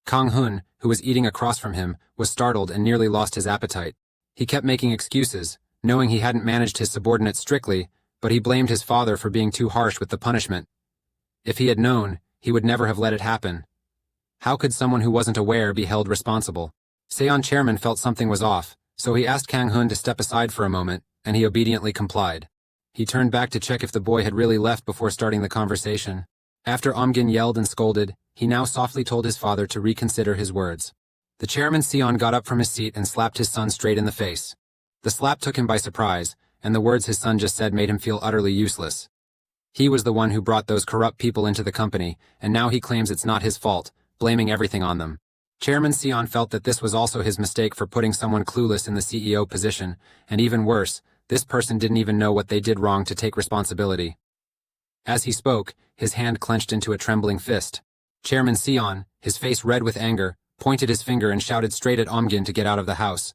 Kang Hun, who was eating across from him, was startled and nearly lost his appetite. He kept making excuses, knowing he hadn't managed his subordinate strictly, but he blamed his father for being too harsh with the punishment. If he had known, he would never have let it happen. How could someone who wasn't aware be held responsible? Seon Chairman felt something was off, so he asked Kang Hun to step aside for a moment, and he obediently complied. He turned back to check if the boy had really left before starting the conversation. After Omgin yelled and scolded, he now softly told his father to reconsider his words. The chairman Sion got up from his seat and slapped his son straight in the face. The slap took him by surprise, and the words his son just said made him feel utterly useless. He was the one who brought those corrupt people into the company, and now he claims it's not his fault, blaming everything on them. Chairman Sion felt that this was also his mistake for putting someone clueless in the CEO position, and even worse, this person didn't even know what they did wrong to take responsibility. As he spoke, his hand clenched into a trembling fist. Chairman Sion, his face red with anger, pointed his finger and shouted straight at Omgin to get out of the house.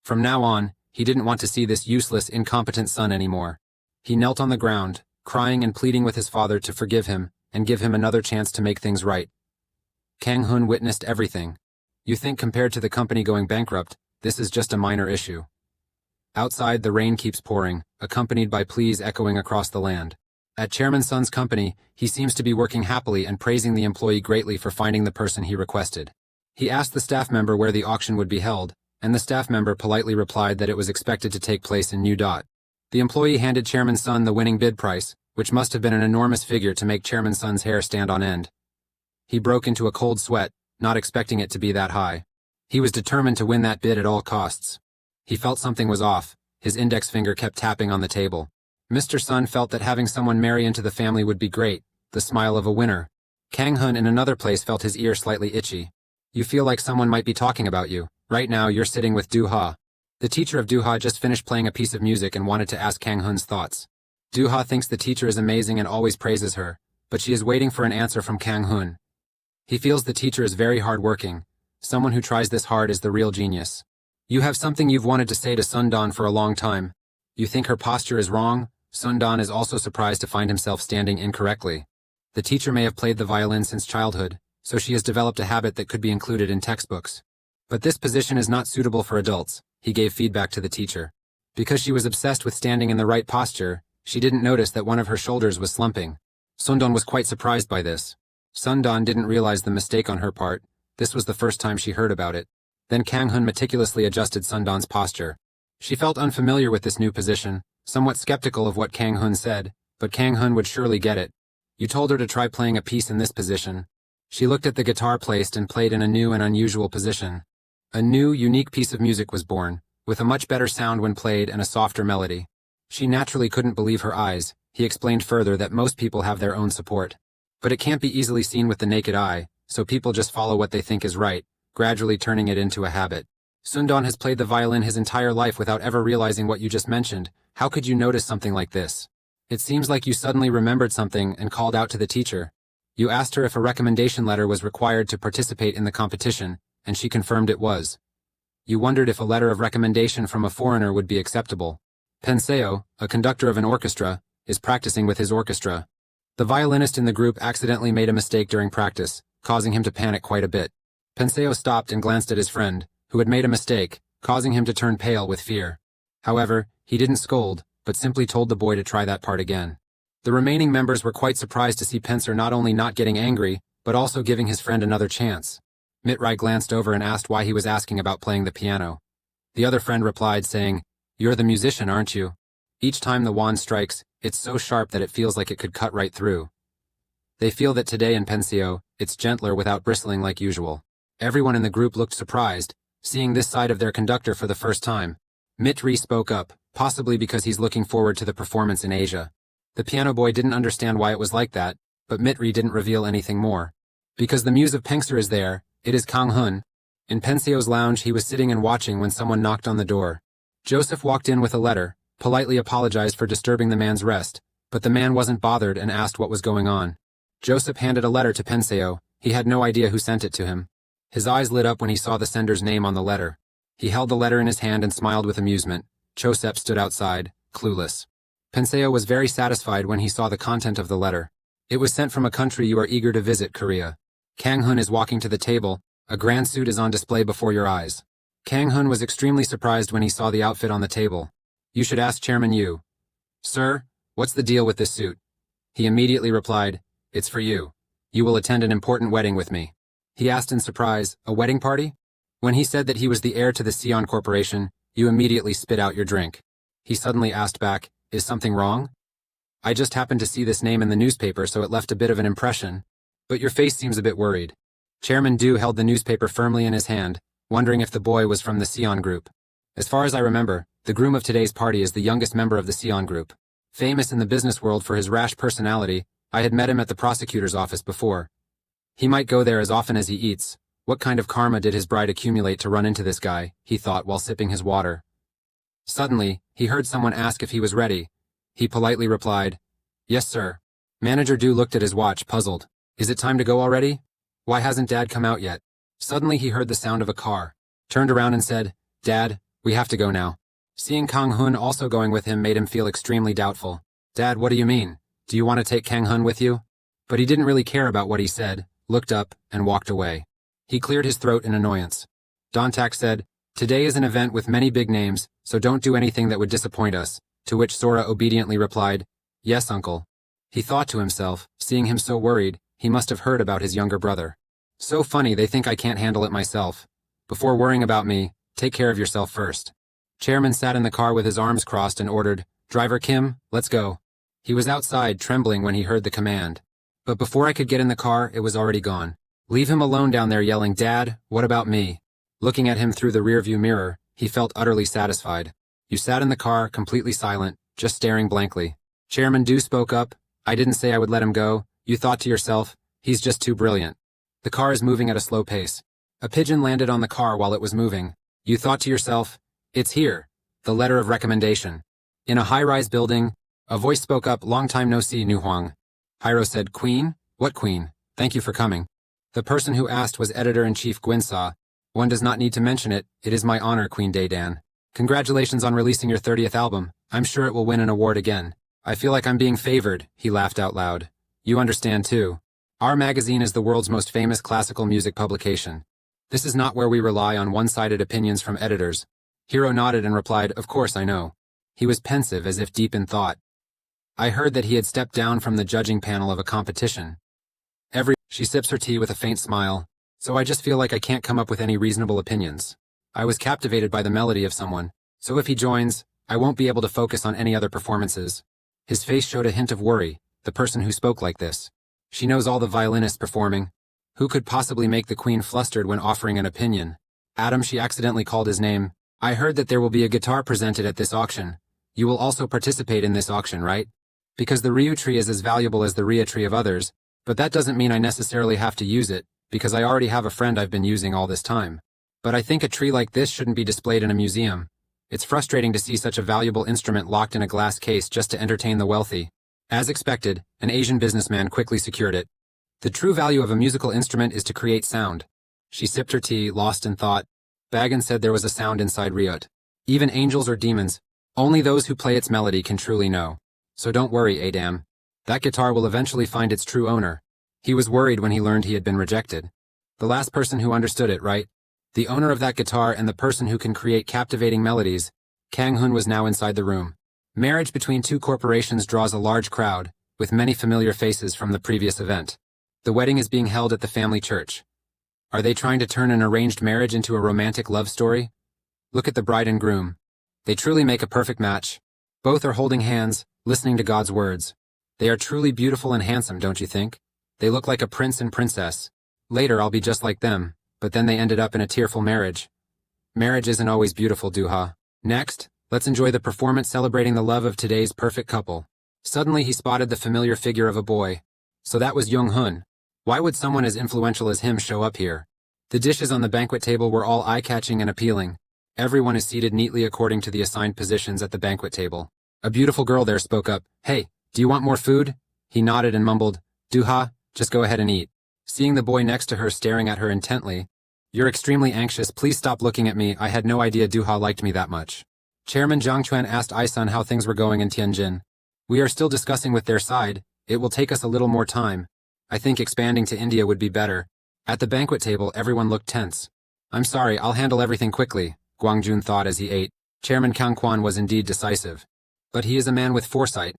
From now on, he didn't want to see this useless, incompetent son anymore. He knelt on the ground, crying and pleading with his father to forgive him and give him another chance to make things right. Kang Hun witnessed everything. You think compared to the company going bankrupt, this is just a minor issue. Outside, the rain keeps pouring, accompanied by pleas echoing across the land. At Chairman Sun's company, he seems to be working happily and praising the employee greatly for finding the person he requested. He asked the staff member where the auction would be held, and the staff member politely replied that it was expected to take place in New Dot. The employee handed Chairman Sun the winning bid price, which must have been an enormous figure to make Chairman Sun's hair stand on end. He broke into a cold sweat, not expecting it to be that high. He was determined to win that bid at all costs. He felt something was off. His index finger kept tapping on the table. Mr. Sun felt that having someone marry into the family would be great, the smile of a winner. Kang Hun in another place felt his ear slightly itchy. You feel like someone might be talking about you. Right now you're sitting with Du-ha. The teacher of Du-ha just finished playing a piece of music and wanted to ask Kang Hun's thoughts. Du-ha thinks the teacher is amazing and always praises her, but she is waiting for an answer from Kang Hun. He feels the teacher is very hard-working. Someone who tries this hard is the real genius. You have something you've wanted to say to Sundan for a long time. You think her posture is wrong? Sundan is also surprised to find himself standing incorrectly. The teacher may have played the violin since childhood, so she has developed a habit that could be included in textbooks. But this position is not suitable for adults, he gave feedback to the teacher. Because she was obsessed with standing in the right posture, she didn't notice that one of her shoulders was slumping. Sundan was quite surprised by this. Sundan didn't realize the mistake on her part. This was the first time she heard about it. Then Kang Hun meticulously adjusted Sundan's posture. She felt unfamiliar with this new position, somewhat skeptical of what Kang Hun said, but Kang Hun would surely get it. You told her to try playing a piece in this position. She looked at the guitar placed and played in a new and unusual position. A new, unique piece of music was born, with a much better sound when played and a softer melody. She naturally couldn't believe her eyes. He explained further that most people have their own support. But it can't be easily seen with the naked eye, so people just follow what they think is right, gradually turning it into a habit. Sundan has played the violin his entire life without ever realizing what you just mentioned. How could you notice something like this? It seems like you suddenly remembered something and called out to the teacher. You asked her if a recommendation letter was required to participate in the competition, and she confirmed it was. You wondered if a letter of recommendation from a foreigner would be acceptable. Penseo, a conductor of an orchestra, is practicing with his orchestra. The violinist in the group accidentally made a mistake during practice, causing him to panic quite a bit. Penseo stopped and glanced at his friend, who had made a mistake, causing him to turn pale with fear. However, he didn't scold, but simply told the boy to try that part again. The remaining members were quite surprised to see Penser not only not getting angry, but also giving his friend another chance. Mitrai glanced over and asked why he was asking about playing the piano. The other friend replied saying, "You're the musician, aren't you? Each time the wand strikes, it's so sharp that it feels like it could cut right through." They feel that today in Pensio, it's gentler without bristling like usual. Everyone in the group looked surprised, seeing this side of their conductor for the first time. Mitri spoke up, possibly because he's looking forward to the performance in Asia. The piano boy didn't understand why it was like that, but Mitri didn't reveal anything more. Because the muse of Pengser is there, it is Kang Hun. In Pensio's lounge he was sitting and watching when someone knocked on the door. Joseph walked in with a letter, politely apologized for disturbing the man's rest, but the man wasn't bothered and asked what was going on. Joseph handed a letter to Penseo. He had no idea who sent it to him. His eyes lit up when he saw the sender's name on the letter. He held the letter in his hand and smiled with amusement. Joseph stood outside, clueless. Penseo was very satisfied when he saw the content of the letter. It was sent from a country you are eager to visit, Korea. Kang Hun is walking to the table. A grand suit is on display before your eyes. Kang Hun was extremely surprised when he saw the outfit on the table. You should ask Chairman Yu. Sir, what's the deal with this suit? He immediately replied, it's for you. You will attend an important wedding with me. He asked in surprise, a wedding party? When he said that he was the heir to the Sion Corporation, you immediately spit out your drink. He suddenly asked back, Is something wrong? I just happened to see this name in the newspaper, so it left a bit of an impression. But your face seems a bit worried. Chairman Du held the newspaper firmly in his hand, wondering if the boy was from the Sion group. As far as I remember, the groom of today's party is the youngest member of the Sion group. Famous in the business world for his rash personality, I had met him at the prosecutor's office before. He might go there as often as he eats. What kind of karma did his bride accumulate to run into this guy, he thought while sipping his water. Suddenly, he heard someone ask if he was ready. He politely replied, "Yes, sir." Manager Du looked at his watch, puzzled. Is it time to go already? Why hasn't Dad come out yet? Suddenly he heard the sound of a car, turned around and said, "Dad, we have to go now." Seeing Kang Hun also going with him made him feel extremely doubtful. "Dad, what do you mean? Do you want to take Kang Hun with you?" But he didn't really care about what he said, looked up, and walked away. He cleared his throat in annoyance. Dontak said, "Today is an event with many big names, so don't do anything that would disappoint us," to which Sora obediently replied, "Yes, uncle." He thought to himself, seeing him so worried, he must have heard about his younger brother. So funny they think I can't handle it myself. Before worrying about me, take care of yourself first. Chairman sat in the car with his arms crossed and ordered, "Driver Kim, let's go." He was outside, trembling when he heard the command. But before I could get in the car, it was already gone. Leave him alone down there yelling, "Dad, what about me?" Looking at him through the rearview mirror, he felt utterly satisfied. You sat in the car, completely silent, just staring blankly. Chairman Du spoke up, "I didn't say I would let him go. You thought to yourself, he's just too brilliant. The car is moving at a slow pace. A pigeon landed on the car while it was moving. You thought to yourself, it's here. The letter of recommendation. In a high-rise building, a voice spoke up, "Long time no see, Nu Huang." Hyro said, "Queen? What queen? Thank you for coming." The person who asked was Editor-in-Chief Gwynsa. "One does not need to mention it. It is my honor, Queen Daydan. Congratulations on releasing your 30th album. I'm sure it will win an award again. I feel like I'm being favored," he laughed out loud. "You understand too. Our magazine is the world's most famous classical music publication. This is not where we rely on one-sided opinions from editors." Hiro nodded and replied, "Of course I know." He was pensive, as if deep in thought. "I heard that he had stepped down from the judging panel of a competition. She sips her tea with a faint smile. "So I just feel like I can't come up with any reasonable opinions. I was captivated by the melody of someone, so if he joins, I won't be able to focus on any other performances." His face showed a hint of worry, the person who spoke like this. She knows all the violinists performing. Who could possibly make the queen flustered when offering an opinion? Adam, she accidentally called his name. "I heard that there will be a guitar presented at this auction. You will also participate in this auction, right? Because the Ryu tree is as valuable as the Rhea tree of others, but that doesn't mean I necessarily have to use it, because I already have a friend I've been using all this time. But I think a tree like this shouldn't be displayed in a museum. It's frustrating to see such a valuable instrument locked in a glass case just to entertain the wealthy." As expected, an Asian businessman quickly secured it. "The true value of a musical instrument is to create sound." She sipped her tea, lost in thought. Bagan said there was a sound inside Riot. Even angels or demons, only those who play its melody can truly know. So don't worry, Adam. That guitar will eventually find its true owner. He was worried when he learned he had been rejected. The last person who understood it, right? The owner of that guitar and the person who can create captivating melodies. Kang Hun was now inside the room. Marriage between two corporations draws a large crowd, with many familiar faces from the previous event. The wedding is being held at the family church. Are they trying to turn an arranged marriage into a romantic love story? Look at the bride and groom. They truly make a perfect match. Both are holding hands, listening to God's words. They are truly beautiful and handsome, don't you think? They look like a prince and princess. Later I'll be just like them, but then they ended up in a tearful marriage. Marriage isn't always beautiful, Duha. Next, let's enjoy the performance celebrating the love of today's perfect couple. Suddenly he spotted the familiar figure of a boy. So that was Young Hun. Why would someone as influential as him show up here? The dishes on the banquet table were all eye-catching and appealing. Everyone is seated neatly according to the assigned positions at the banquet table. A beautiful girl there spoke up. "Hey, do you want more food?" He nodded and mumbled, "Duha, just go ahead and eat." Seeing the boy next to her staring at her intently, "You're extremely anxious, please stop looking at me, I had no idea Duha liked me that much." Chairman Zhang Chuan asked Isun how things were going in Tianjin. "We are still discussing with their side, it will take us a little more time. I think expanding to India would be better." At the banquet table, everyone looked tense. "I'm sorry, I'll handle everything quickly," Guangjun thought as he ate. Chairman Kang Quan was indeed decisive. But he is a man with foresight.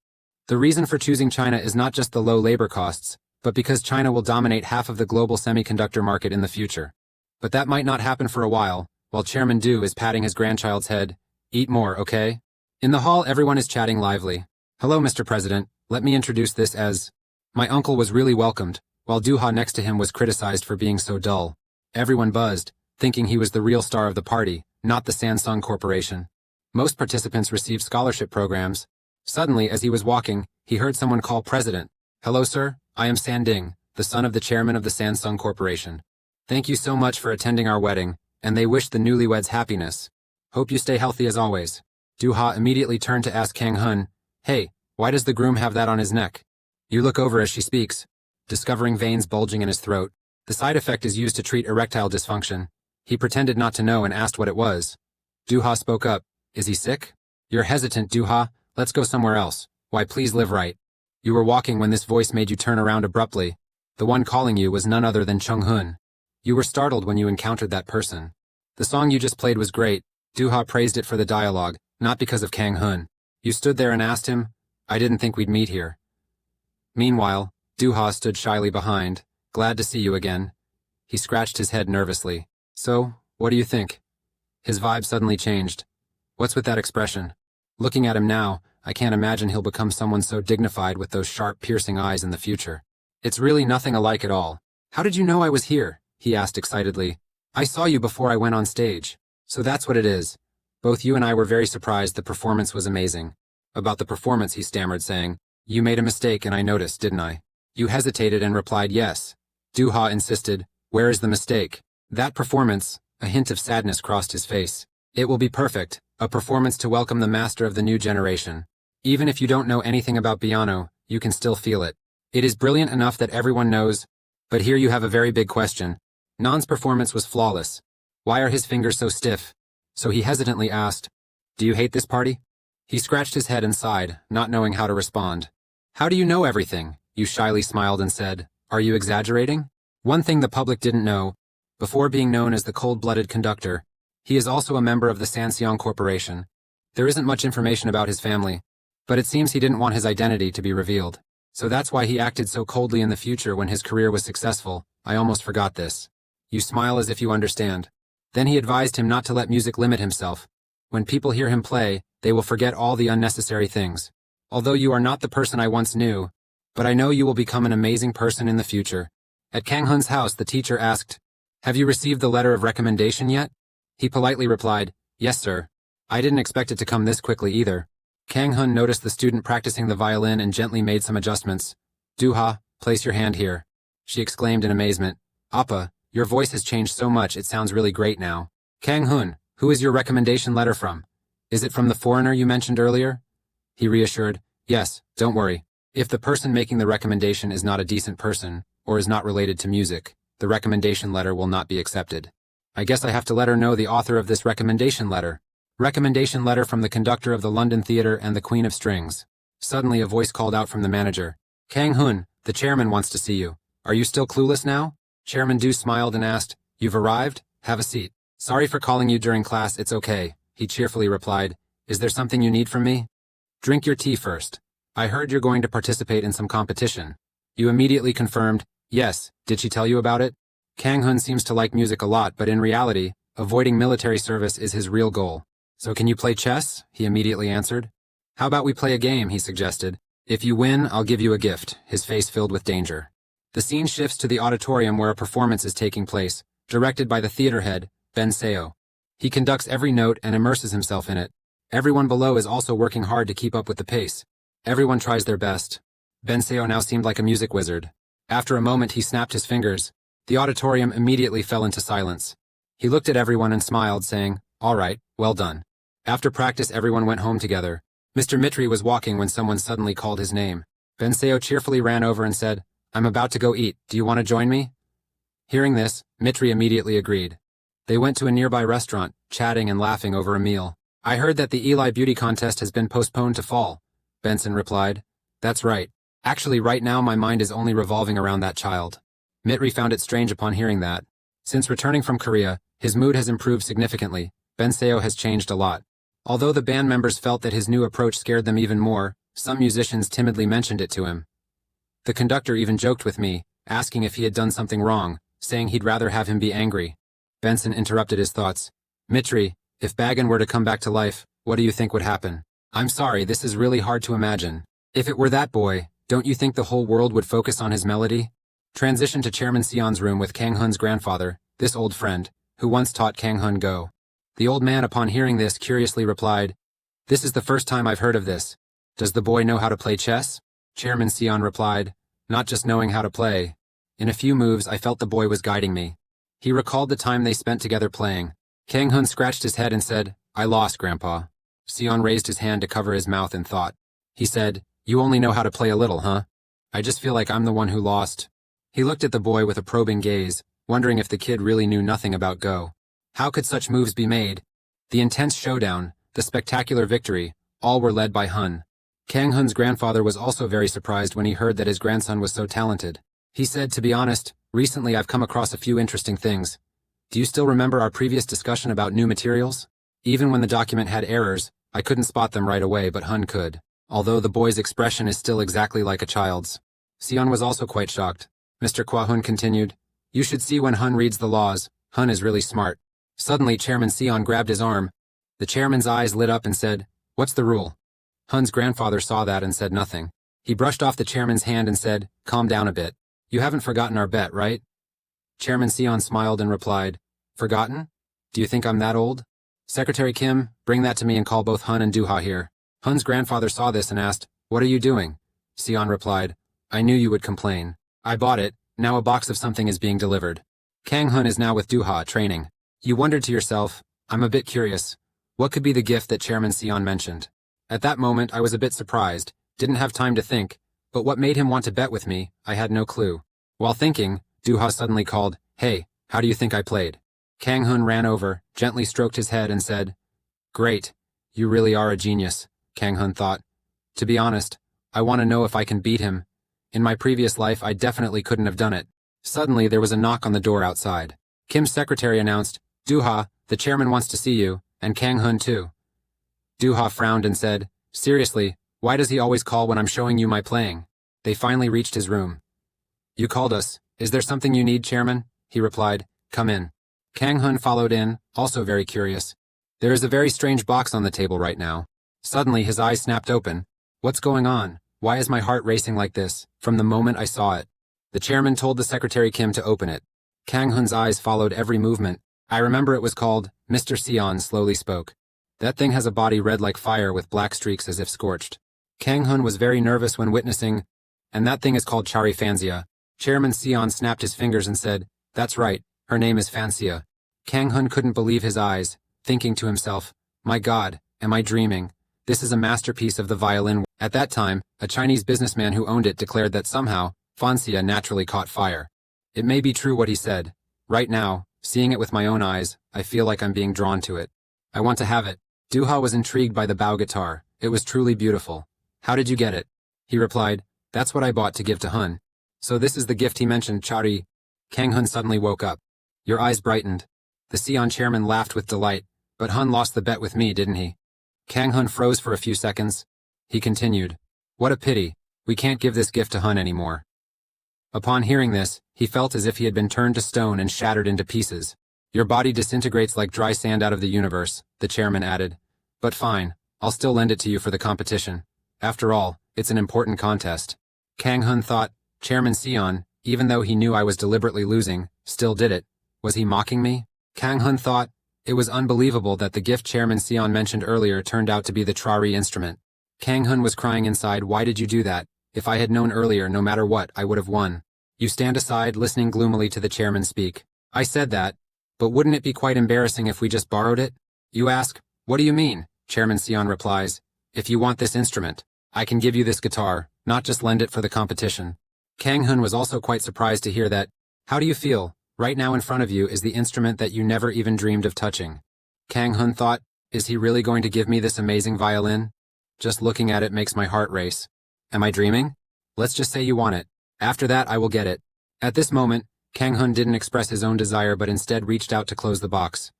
The reason for choosing China is not just the low labor costs, but because China will dominate half of the global semiconductor market in the future. But that might not happen for a while Chairman Du is patting his grandchild's head. "Eat more, okay?" In the hall, everyone is chatting lively. Hello, Mr. President. Let me introduce this as... My uncle was really welcomed, while Duha next to him was criticized for being so dull. Everyone buzzed, thinking he was the real star of the party, not the Samsung Corporation. Most participants received scholarship programs. Suddenly, as he was walking, he heard someone call President. Hello, sir. I am Sanding, the son of the chairman of the Samsung Corporation. Thank you so much for attending our wedding, and they wish the newlyweds happiness. Hope you stay healthy as always. Duha immediately turned to ask Kang Hun, Hey, why does the groom have that on his neck? You look over as she speaks, discovering veins bulging in his throat. The side effect is used to treat erectile dysfunction. He pretended not to know and asked what it was. Duha spoke up. Is he sick? You're hesitant, Duha. Let's go somewhere else. Why, please live right. You were walking when this voice made you turn around abruptly. The one calling you was none other than Kang Hun. You were startled when you encountered that person. The song you just played was great. Duha praised it for the dialogue, not because of Kang Hun. You stood there and asked him, I didn't think we'd meet here. Meanwhile, Duha stood shyly behind, glad to see you again. He scratched his head nervously. So, what do you think? His vibe suddenly changed. What's with that expression? Looking at him now, I can't imagine he'll become someone so dignified with those sharp, piercing eyes in the future. It's really nothing alike at all. How did you know I was here? He asked excitedly. I saw you before I went on stage. So that's what it is. Both you and I were very surprised. The performance was amazing. About the performance, he stammered, saying, You made a mistake and I noticed, didn't I? You hesitated and replied yes. Duha insisted, Where is the mistake? That performance, a hint of sadness crossed his face. It will be perfect, a performance to welcome the master of the new generation. Even if you don't know anything about piano, you can still feel it. It is brilliant enough that everyone knows. But here you have a very big question. Nan's performance was flawless. Why are his fingers so stiff? So he hesitantly asked, Do you hate this party? He scratched his head and sighed, not knowing how to respond. How do you know everything? You shyly smiled and said, Are you exaggerating? One thing the public didn't know. Before being known as the cold-blooded conductor, he is also a member of the Samsung Corporation. There isn't much information about his family, but it seems he didn't want his identity to be revealed. So that's why he acted so coldly in the future when his career was successful. I almost forgot this. You smile as if you understand. Then he advised him not to let music limit himself. When people hear him play, they will forget all the unnecessary things. Although you are not the person I once knew, but I know you will become an amazing person in the future. At Kang Hun's house, the teacher asked, Have you received the letter of recommendation yet? He politely replied, Yes, sir. I didn't expect it to come this quickly either. Kang Hun noticed the student practicing the violin and gently made some adjustments. Duha, place your hand here. She exclaimed in amazement. Appa, your voice has changed so much it sounds really great now. Kang Hun, who is your recommendation letter from? Is it from the foreigner you mentioned earlier? He reassured, Yes, don't worry. If the person making the recommendation is not a decent person, or is not related to music, the recommendation letter will not be accepted. I guess I have to let her know the author of this recommendation letter. Recommendation letter from the conductor of the London Theatre and the Queen of Strings. Suddenly a voice called out from the manager. Kang Hun, the chairman wants to see you. Are you still clueless now? Chairman Du smiled and asked, You've arrived? Have a seat. Sorry for calling you during class, it's okay. He cheerfully replied, Is there something you need from me? Drink your tea first. I heard you're going to participate in some competition. You immediately confirmed, Yes, did she tell you about it? Kang Hun seems to like music a lot, but in reality, avoiding military service is his real goal. So can you play chess? He immediately answered. How about we play a game, he suggested. If you win, I'll give you a gift, his face filled with danger. The scene shifts to the auditorium where a performance is taking place, directed by the theater head, Ben Seo. He conducts every note and immerses himself in it. Everyone below is also working hard to keep up with the pace. Everyone tries their best. Ben Seo now seemed like a music wizard. After a moment he snapped his fingers. The auditorium immediately fell into silence. He looked at everyone and smiled, saying, All right, well done. After practice everyone went home together. Mr. Mitri was walking when someone suddenly called his name. Ben Seo cheerfully ran over and said, I'm about to go eat, do you want to join me? Hearing this, Mitri immediately agreed. They went to a nearby restaurant, chatting and laughing over a meal. I heard that the Eli beauty contest has been postponed to fall, Benson replied. That's right. Actually right now my mind is only revolving around that child. Mitri found it strange upon hearing that. Since returning from Korea, his mood has improved significantly. Ben Seo has changed a lot. Although the band members felt that his new approach scared them even more, some musicians timidly mentioned it to him. The conductor even joked with me, asking if he had done something wrong, saying he'd rather have him be angry. Benson interrupted his thoughts. Mitri, if Bagan were to come back to life, what do you think would happen? I'm sorry, this is really hard to imagine. If it were that boy, don't you think the whole world would focus on his melody? Transition to Chairman Sion's room with Kang Hun's grandfather, this old friend, who once taught Kang Hun Go. The old man, upon hearing this, curiously replied, "This is the first time I've heard of this. Does the boy know how to play chess?" Chairman Sion replied, "Not just knowing how to play. In a few moves, I felt the boy was guiding me." He recalled the time they spent together playing. Kang Hun scratched his head and said, "I lost, Grandpa." Sion raised his hand to cover his mouth in thought. He said, "You only know how to play a little, huh? I just feel like I'm the one who lost." He looked at the boy with a probing gaze, wondering if the kid really knew nothing about Go. How could such moves be made? The intense showdown, the spectacular victory, all were led by Hun. Kang Hun's grandfather was also very surprised when he heard that his grandson was so talented. He said, "To be honest, recently I've come across a few interesting things. Do you still remember our previous discussion about new materials? Even when the document had errors, I couldn't spot them right away, but Hun could, although the boy's expression is still exactly like a child's." Sion was also quite shocked. Mr. Kang Hun continued, "You should see when Hun reads the laws. Hun is really smart." Suddenly, Chairman Sion grabbed his arm. The chairman's eyes lit up and said, "What's the rule?" Hun's grandfather saw that and said nothing. He brushed off the chairman's hand and said, "Calm down a bit. You haven't forgotten our bet, right?" Chairman Sion smiled and replied, "Forgotten? Do you think I'm that old? Secretary Kim, bring that to me and call both Hun and Duha here." Hun's grandfather saw this and asked, "What are you doing?" Sion replied, "I knew you would complain. I bought it, now a box of something is being delivered. Kang Hun is now with Duha training." You wondered to yourself, "I'm a bit curious. What could be the gift that Chairman Sion mentioned?" At that moment, I was a bit surprised, didn't have time to think, but what made him want to bet with me, I had no clue. While thinking, Duha suddenly called, "Hey, how do you think I played?" Kang Hun ran over, gently stroked his head and said, "Great. You really are a genius," Kang Hun thought. "To be honest, I want to know if I can beat him. In my previous life, I definitely couldn't have done it." Suddenly, there was a knock on the door outside. Kim's secretary announced, "Duha, the chairman wants to see you, and Kang Hun too." Duha frowned and said, "Seriously, why does he always call when I'm showing you my playing?" They finally reached his room. "You called us. Is there something you need, Chairman?" He replied, "Come in." Kang Hun followed in, also very curious. "There is a very strange box on the table right now." Suddenly his eyes snapped open. "What's going on? Why is my heart racing like this, from the moment I saw it?" The chairman told the secretary Kim to open it. Kang Hun's eyes followed every movement. "I remember it was called," Mr. Sion slowly spoke. "That thing has a body red like fire with black streaks as if scorched." Kang Hun was very nervous when witnessing, "And that thing is called Chari Fanzia." Chairman Sion snapped his fingers and said, "That's right, her name is Fansia." Kang Hun couldn't believe his eyes, thinking to himself, "My God, am I dreaming? This is a masterpiece of the violin." At that time, a Chinese businessman who owned it declared that somehow, Fansia naturally caught fire. It may be true what he said. Right now, seeing it with my own eyes, I feel like I'm being drawn to it. I want to have it. Duha was intrigued by the bow guitar. It was truly beautiful. "How did you get it?" He replied, "That's what I bought to give to Hun." "So this is the gift he mentioned, Chari." Kang Hun suddenly woke up. Your eyes brightened. The Sion chairman laughed with delight. "But Hun lost the bet with me, didn't he?" Kang Hun froze for a few seconds. He continued, "What a pity. We can't give this gift to Hun anymore." Upon hearing this, he felt as if he had been turned to stone and shattered into pieces. "Your body disintegrates like dry sand out of the universe," the chairman added. "But fine, I'll still lend it to you for the competition. After all, it's an important contest." Kang Hun thought, Chairman Sion, even though he knew I was deliberately losing, still did it. Was he mocking me? Kang Hun thought, it was unbelievable that the gift Chairman Sion mentioned earlier turned out to be the Trari instrument. Kang Hun was crying inside, "Why did you do that? If I had known earlier, no matter what, I would have won." You stand aside, listening gloomily to the chairman speak. "I said that. But wouldn't it be quite embarrassing if we just borrowed it?" You ask, "What do you mean?" Chairman Sion replies, "If you want this instrument, I can give you this guitar, not just lend it for the competition." Kang Hun was also quite surprised to hear that. "How do you feel? Right now in front of you is the instrument that you never even dreamed of touching." Kang Hun thought, is he really going to give me this amazing violin? Just looking at it makes my heart race. Am I dreaming? Let's just say you want it. After that, I will get it. At this moment, Kang Hun didn't express his own desire but instead reached out to close the box.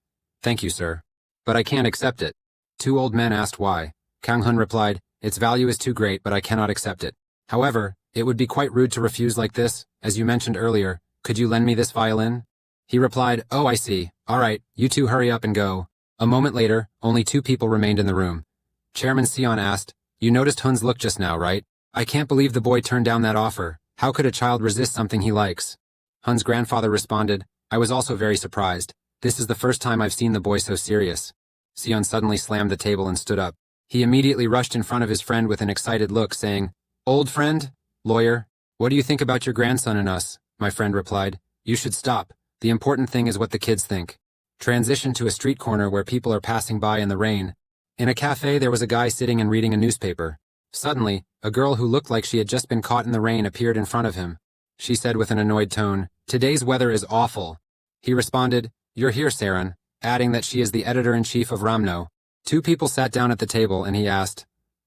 "Thank you, sir. But I can't accept it." Two old men asked why. Kang Hun replied, "Its value is too great, but I cannot accept it. However, it would be quite rude to refuse like this. As you mentioned earlier, could you lend me this violin?" He replied, "Oh, I see. All right, you two hurry up and go." A moment later, only two people remained in the room. Chairman Sion asked, "You noticed Hun's look just now, right? I can't believe the boy turned down that offer. How could a child resist something he likes?" Hun's grandfather responded, "I was also very surprised. This is the first time I've seen the boy so serious." Sion suddenly slammed the table and stood up. He immediately rushed in front of his friend with an excited look, saying, "Old friend? Lawyer? What do you think about your grandson and us?" My friend replied, "You should stop. The important thing is what the kids think." Transition to a street corner where people are passing by in the rain. In a cafe there was a guy sitting and reading a newspaper. Suddenly, a girl who looked like she had just been caught in the rain appeared in front of him. She said with an annoyed tone, "Today's weather is awful." He responded, "You're here, Saren," adding that she is the editor-in-chief of Ramno. Two people sat down at the table and he asked,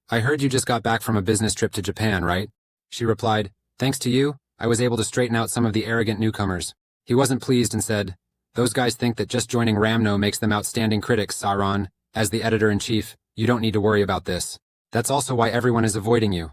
"I heard you just got back from a business trip to Japan, right?" She replied, "Thanks to you, I was able to straighten out some of the arrogant newcomers." He wasn't pleased and said, "Those guys think that just joining Ramno makes them outstanding critics, Saran. As the editor-in-chief, you don't need to worry about this. That's also why everyone is avoiding you."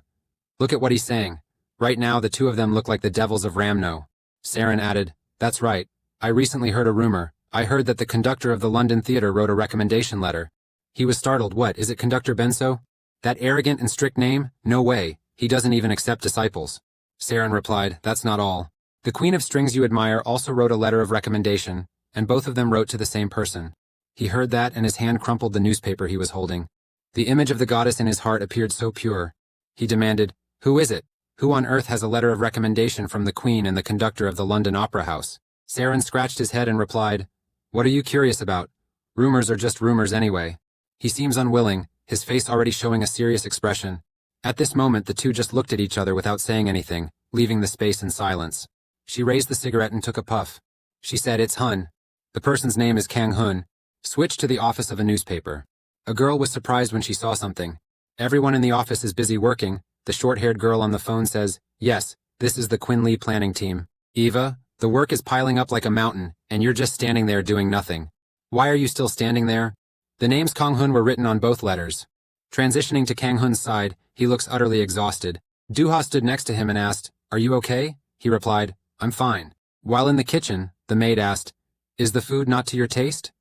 Look at what he's saying. Right now the two of them look like the devils of Ramno. Saren added, "That's right. I recently heard a rumor. I heard that the conductor of the London theater wrote a recommendation letter." He was startled. "What, is it Conductor Benso? That arrogant and strict name? No way. He doesn't even accept disciples." Saren replied, "That's not all. The Queen of Strings you admire also wrote a letter of recommendation, and both of them wrote to the same person." He heard that and his hand crumpled the newspaper he was holding. The image of the goddess in his heart appeared so pure. He demanded, "Who is it? Who on earth has a letter of recommendation from the Queen and the conductor of the London Opera House?" Saren scratched his head and replied, "What are you curious about? Rumors are just rumors anyway." He seems unwilling, his face already showing a serious expression. At this moment the two just looked at each other without saying anything, leaving the space in silence. She raised the cigarette and took a puff. She said, "It's Hun. The person's name is Kang Hun." Switch to the office of a newspaper. A girl was surprised when she saw something. "Everyone in the office is busy working." The short-haired girl on the phone says, "Yes, this is the Quinley planning team. Eva, the work is piling up like a mountain, and you're just standing there doing nothing. Why are you still standing there?" The names Kang Hun were written on both letters. Transitioning to Kang Hun's side, he looks utterly exhausted. Duha stood next to him and asked, "Are you okay?" He replied, "I'm fine." While in the kitchen, the maid asked, "Is the food not to your taste?"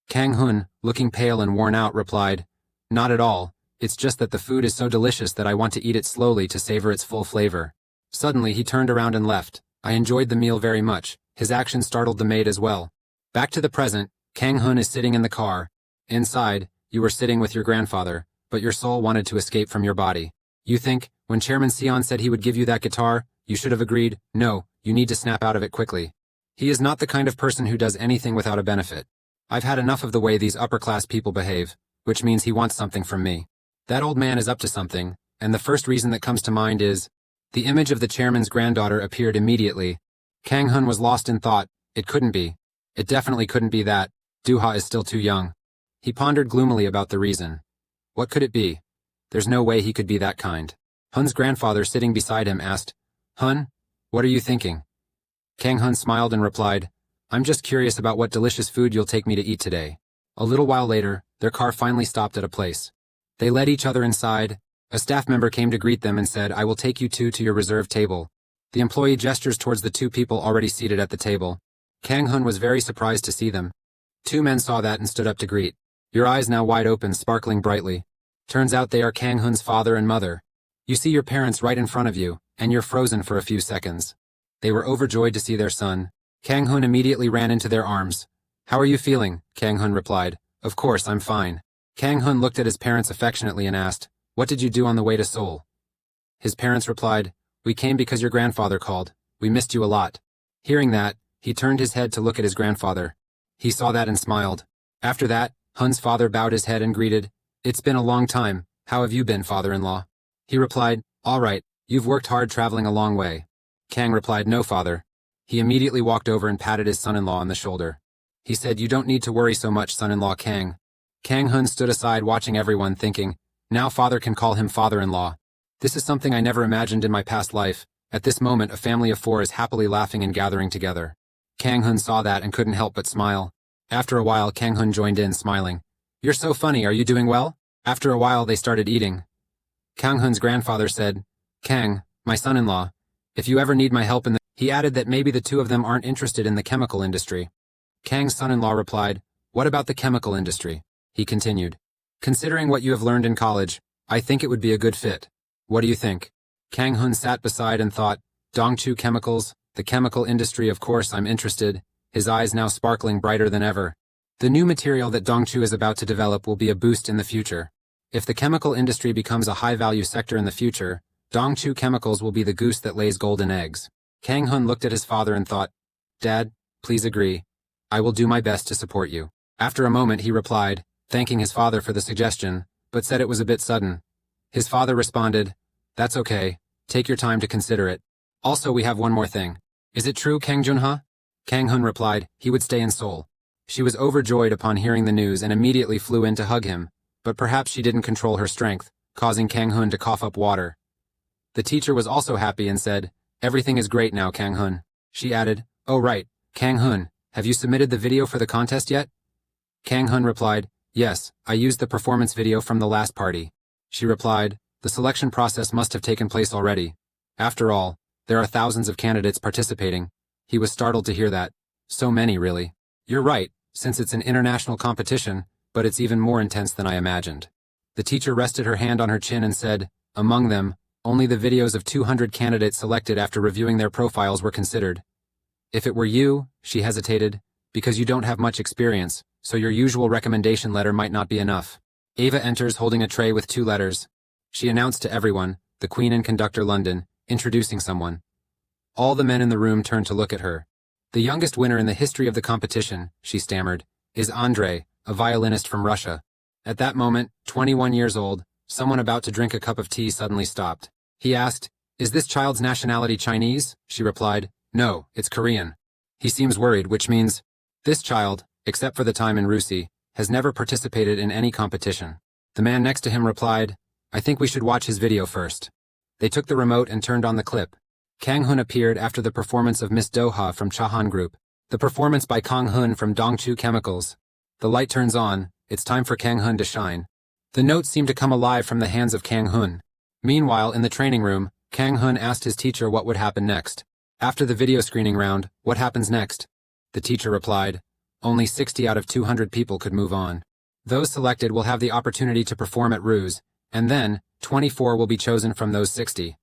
Kang Hun, looking pale and worn out, replied, "Not at all. It's just that the food is so delicious that I want to eat it slowly to savor its full flavor." Suddenly he turned around and left. I enjoyed the meal very much. His action startled the maid as well. Back to the present, Kang Hun is sitting in the car. Inside, you were sitting with your grandfather, but your soul wanted to escape from your body. You think, when Chairman Sion said he would give you that guitar, you should have agreed, "No, you need to snap out of it quickly." He is not the kind of person who does anything without a benefit. I've had enough of the way these upper-class people behave, which means he wants something from me. That old man is up to something, and the first reason that comes to mind is, the image of the chairman's granddaughter appeared immediately. Kang Hun was lost in thought. It couldn't be. It definitely couldn't be that. Duha is still too young. He pondered gloomily about the reason. What could it be? There's no way he could be that kind. Hun's grandfather, sitting beside him, asked, "Hun, what are you thinking?" Kang Hun smiled and replied, "I'm just curious about what delicious food you'll take me to eat today." A little while later, their car finally stopped at a place. They led each other inside. A staff member came to greet them and said, "I will take you two to your reserved table." The employee gestures towards the two people already seated at the table. Kang Hun was very surprised to see them. Two men saw that and stood up to greet. Your eyes now wide open, sparkling brightly. Turns out they are Kang Hun's father and mother. You see your parents right in front of you, and you're frozen for a few seconds. They were overjoyed to see their son. Kang Hun immediately ran into their arms. "How are you feeling?" Kang Hun replied. "Of course, I'm fine." Kang Hun looked at his parents affectionately and asked, "What did you do on the way to Seoul?" His parents replied, "We came because your grandfather called. We missed you a lot." Hearing that, he turned his head to look at his grandfather. He saw that and smiled. After that, Hun's father bowed his head and greeted, "It's been a long time. How have you been, father-in-law?" He replied, "All right, you've worked hard traveling a long way." Kang replied, "No, father." He immediately walked over and patted his son-in-law on the shoulder. He said, "You don't need to worry so much, son-in-law Kang." Kang Hun stood aside watching everyone, thinking, now father can call him father-in-law. This is something I never imagined in my past life. At this moment, a family of four is happily laughing and gathering together. Kang Hun saw that and couldn't help but smile. After a while, Kang Hun joined in, smiling. "You're so funny, are you doing well?" After a while, they started eating. Kang Hun's grandfather said, "Kang, my son-in-law, if you ever need my help in the..." He added that maybe the two of them aren't interested in the chemical industry. Kang's son-in-law replied, "What about the chemical industry?" He continued, Considering what you have learned in college, I think it would be a good fit. What do you think? Kang Hun sat beside and thought, Dongchu Chemicals, the chemical industry, of course I'm interested, his eyes now sparkling brighter than ever. The new material that Dongchu is about to develop will be a boost in the future. If the chemical industry becomes a high-value sector in the future, Dongchu Chemicals will be the goose that lays golden eggs. Kang Hun looked at his father and thought, Dad, please agree. I will do my best to support you. After a moment he replied, thanking his father for the suggestion, but said it was a bit sudden. His father responded, That's okay, take your time to consider it. Also we have one more thing. Is it true, Kang Junha? Kang Hun replied, he would stay in Seoul. She was overjoyed upon hearing the news and immediately flew in to hug him, but perhaps she didn't control her strength, causing Kang Hun to cough up water. The teacher was also happy and said, Everything is great now, Kang Hun. She added, Oh right, Kang Hun, have you submitted the video for the contest yet? Kang Hun replied, Yes, I used the performance video from the last party. She replied, The selection process must have taken place already. After all, there are thousands of candidates participating. He was startled to hear that. So many, really. You're right, since it's an international competition, but it's even more intense than I imagined. The teacher rested her hand on her chin and said, Among them, only the videos of 200 candidates selected after reviewing their profiles were considered. If it were you, she hesitated, because you don't have much experience, so your usual recommendation letter might not be enough. Ava enters holding a tray with 2 letters. She announced to everyone, the Queen and Conductor London, introducing someone. All the men in the room turned to look at her. The youngest winner in the history of the competition, she stammered, is Andrei, a violinist from Russia. At that moment, 21 years old, someone about to drink a cup of tea suddenly stopped. He asked, Is this child's nationality Chinese? She replied, No, it's Korean. He seems worried, which means, this child, except for the time in Rusi, has never participated in any competition. The man next to him replied, I think we should watch his video first. They took the remote and turned on the clip. Kang Hun appeared after the performance of Miss Do-ha from Chahan Group. The performance by Kang Hun from Dongchu Chemicals. The light turns on, it's time for Kang Hun to shine. The notes seem to come alive from the hands of Kang Hun. Meanwhile, in the training room, Kang Hun asked his teacher what would happen next. After the video screening round, what happens next? The teacher replied, Only 60 out of 200 people could move on. Those selected will have the opportunity to perform at Ruse, and then, 24 will be chosen from those 60.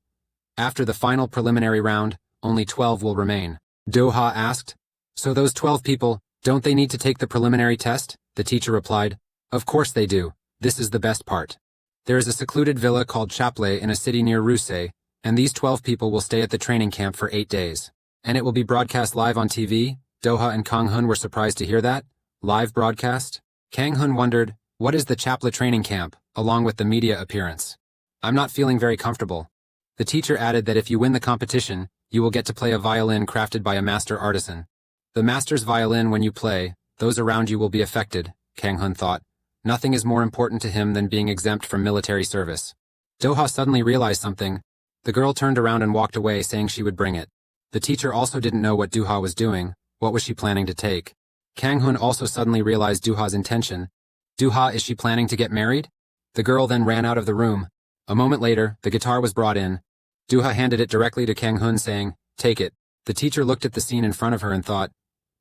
After the final preliminary round, only 12 will remain. Do-ha asked, So those 12 people, don't they need to take the preliminary test? The teacher replied, Of course they do. This is the best part. There is a secluded villa called Chap in a city near Ruse, and these 12 people will stay at the training camp for 8 days. And it will be broadcast live on TV? Do-ha and Kang Hun were surprised to hear that. Live broadcast? Kang Hun wondered, what is the Chap training camp, along with the media appearance? I'm not feeling very comfortable. The teacher added that if you win the competition, you will get to play a violin crafted by a master artisan. The master's violin when you play, those around you will be affected, Kang Hun thought. Nothing is more important to him than being exempt from military service. Do-ha suddenly realized something. The girl turned around and walked away saying she would bring it. The teacher also didn't know what Do-ha was doing. What was she planning to take? Kang Hun also suddenly realized Do-ha's intention. Do-ha, is she planning to get married? The girl then ran out of the room. A moment later, the guitar was brought in. Do-ha handed it directly to Kang Hun saying, Take it. The teacher looked at the scene in front of her and thought,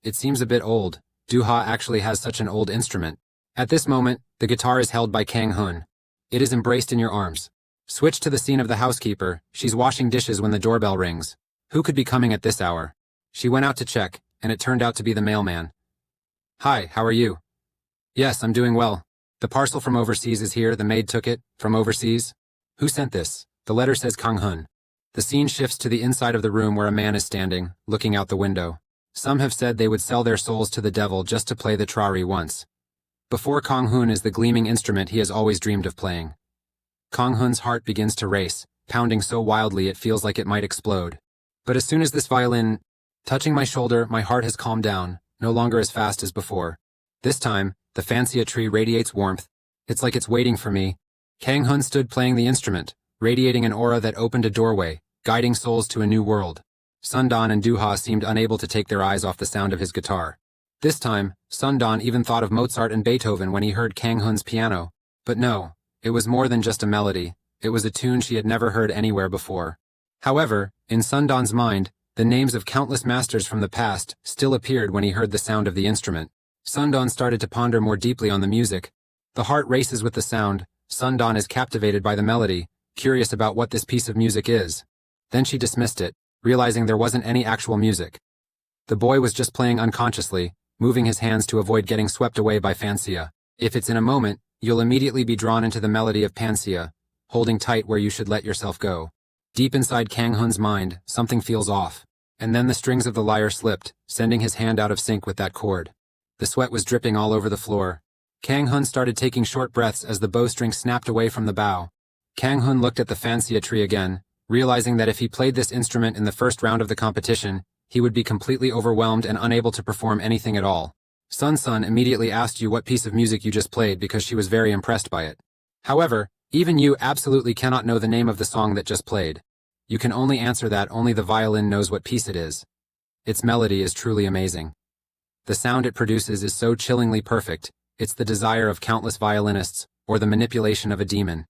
It seems a bit old. Do-ha actually has such an old instrument. At this moment, the guitar is held by Kang Hun. It is embraced in your arms. Switch to the scene of the housekeeper. She's washing dishes when the doorbell rings. Who could be coming at this hour? She went out to check, and it turned out to be the mailman. Hi, how are you? Yes, I'm doing well. The parcel from overseas is here. The maid took it, from overseas. Who sent this? The letter says Kang Hun. The scene shifts to the inside of the room where a man is standing, looking out the window. Some have said they would sell their souls to the devil just to play the trari once. Before Kang Hun is the gleaming instrument he has always dreamed of playing. Kang Hun's heart begins to race, pounding so wildly it feels like it might explode. But as soon as this violin, touching my shoulder, my heart has calmed down, no longer as fast as before. This time, the fansia tree radiates warmth. It's like it's waiting for me. Kang Hun stood playing the instrument, radiating an aura that opened a doorway, guiding souls to a new world. Sundan and Do-ha seemed unable to take their eyes off the sound of his guitar. This time, Sundan even thought of Mozart and Beethoven when he heard Kang Hun's piano. But no, it was more than just a melody. It was a tune she had never heard anywhere before. However, in Sundan's mind, the names of countless masters from the past still appeared when he heard the sound of the instrument. Sundan started to ponder more deeply on the music. The heart races with the sound. Sundawn is captivated by the melody, curious about what this piece of music is. Then she dismissed it, realizing there wasn't any actual music. The boy was just playing unconsciously, moving his hands to avoid getting swept away by Fansia. If it's in a moment, you'll immediately be drawn into the melody of Pansia, holding tight where you should let yourself go. Deep inside Kang Hun's mind, something feels off. And then the strings of the lyre slipped, sending his hand out of sync with that chord. The sweat was dripping all over the floor. Kang Hun started taking short breaths as the bowstring snapped away from the bow. Kang Hun looked at the Fansia tree again, realizing that if he played this instrument in the first round of the competition, he would be completely overwhelmed and unable to perform anything at all. Sun immediately asked you what piece of music you just played because she was very impressed by it. However, even you absolutely cannot know the name of the song that just played. You can only answer that only the violin knows what piece it is. Its melody is truly amazing. The sound it produces is so chillingly perfect, it's the desire of countless violinists, or the manipulation of a demon.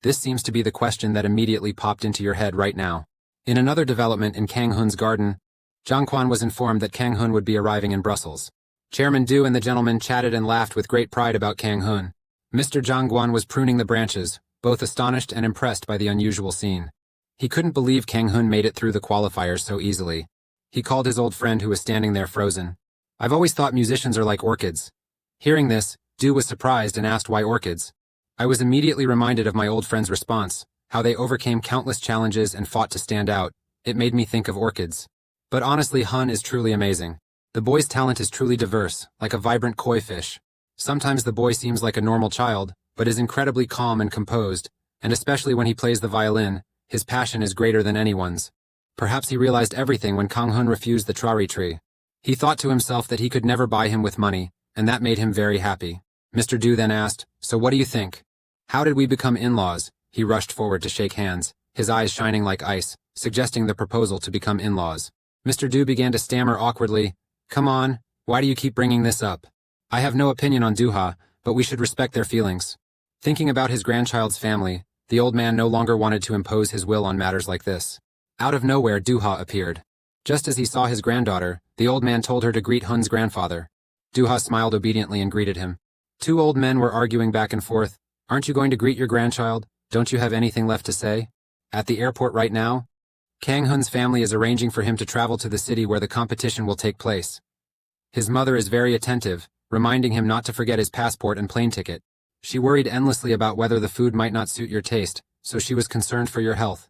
This seems to be the question that immediately popped into your head right now. In another development in Kang Hun's garden, Jiang Quan was informed that Kang Hun would be arriving in Brussels. Chairman Du and the gentleman chatted and laughed with great pride about Kang Hun. Mr. Jiang Guan was pruning the branches, both astonished and impressed by the unusual scene. He couldn't believe Kang Hun made it through the qualifiers so easily. He called his old friend who was standing there frozen. I've always thought musicians are like orchids. Hearing this, Du was surprised and asked why orchids. I was immediately reminded of my old friend's response, how they overcame countless challenges and fought to stand out. It made me think of orchids. But honestly, Hun is truly amazing. The boy's talent is truly diverse, like a vibrant koi fish. Sometimes the boy seems like a normal child, but is incredibly calm and composed, and especially when he plays the violin, his passion is greater than anyone's. Perhaps he realized everything when Kang Hun refused the trari tree. He thought to himself that he could never buy him with money, and that made him very happy. Mr. Du then asked, "So what do you think? How did we become in-laws?" He rushed forward to shake hands, his eyes shining like ice, suggesting the proposal to become in-laws. Mr. Du began to stammer awkwardly, "Come on, why do you keep bringing this up? I have no opinion on Duha, but we should respect their feelings." Thinking about his grandchild's family, the old man no longer wanted to impose his will on matters like this. Out of nowhere, Duha appeared. Just as he saw his granddaughter, the old man told her to greet Hun's grandfather. Duha smiled obediently and greeted him. Two old men were arguing back and forth. "Aren't you going to greet your grandchild? Don't you have anything left to say? At the airport right now?" Kang Hun's family is arranging for him to travel to the city where the competition will take place. His mother is very attentive, reminding him not to forget his passport and plane ticket. She worried endlessly about whether the food might not suit your taste, so she was concerned for your health.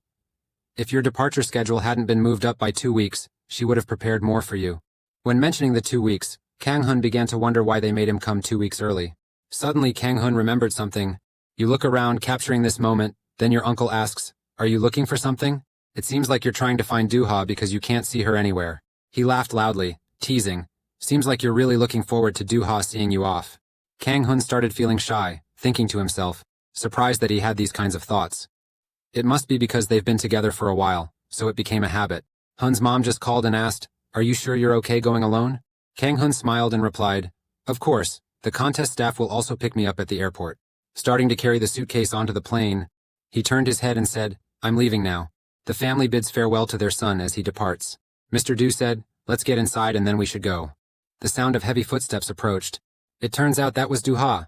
If your departure schedule hadn't been moved up by 2 weeks, she would have prepared more for you. When mentioning the 2 weeks, Kang Hun began to wonder why they made him come 2 weeks early. Suddenly Kang Hun remembered something. You look around, capturing this moment, then your uncle asks, "Are you looking for something? It seems like you're trying to find Duha because you can't see her anywhere." He laughed loudly, teasing, "Seems like you're really looking forward to Duha seeing you off." Kang Hun started feeling shy, thinking to himself, surprised that he had these kinds of thoughts. It must be because they've been together for a while, so it became a habit. Hun's mom just called and asked, "Are you sure you're okay going alone?" Kang Hun smiled and replied, "Of course, the contest staff will also pick me up at the airport." Starting to carry the suitcase onto the plane, he turned his head and said, "I'm leaving now." The family bids farewell to their son as he departs. Mr. Du said, "Let's get inside and then we should go." The sound of heavy footsteps approached. It turns out that was Duha.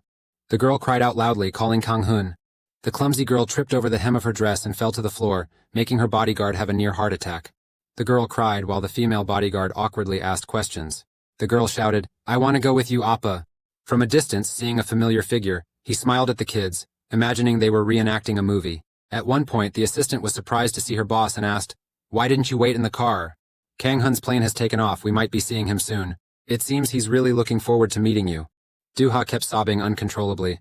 The girl cried out loudly, calling Kang Hun. The clumsy girl tripped over the hem of her dress and fell to the floor, making her bodyguard have a near heart attack. The girl cried while the female bodyguard awkwardly asked questions. The girl shouted, "I want to go with you, Appa." From a distance, seeing a familiar figure, he smiled at the kids, imagining they were reenacting a movie. At one point, the assistant was surprised to see her boss and asked, "Why didn't you wait in the car? Kang Hun's plane has taken off, we might be seeing him soon. It seems he's really looking forward to meeting you." Duha kept sobbing uncontrollably.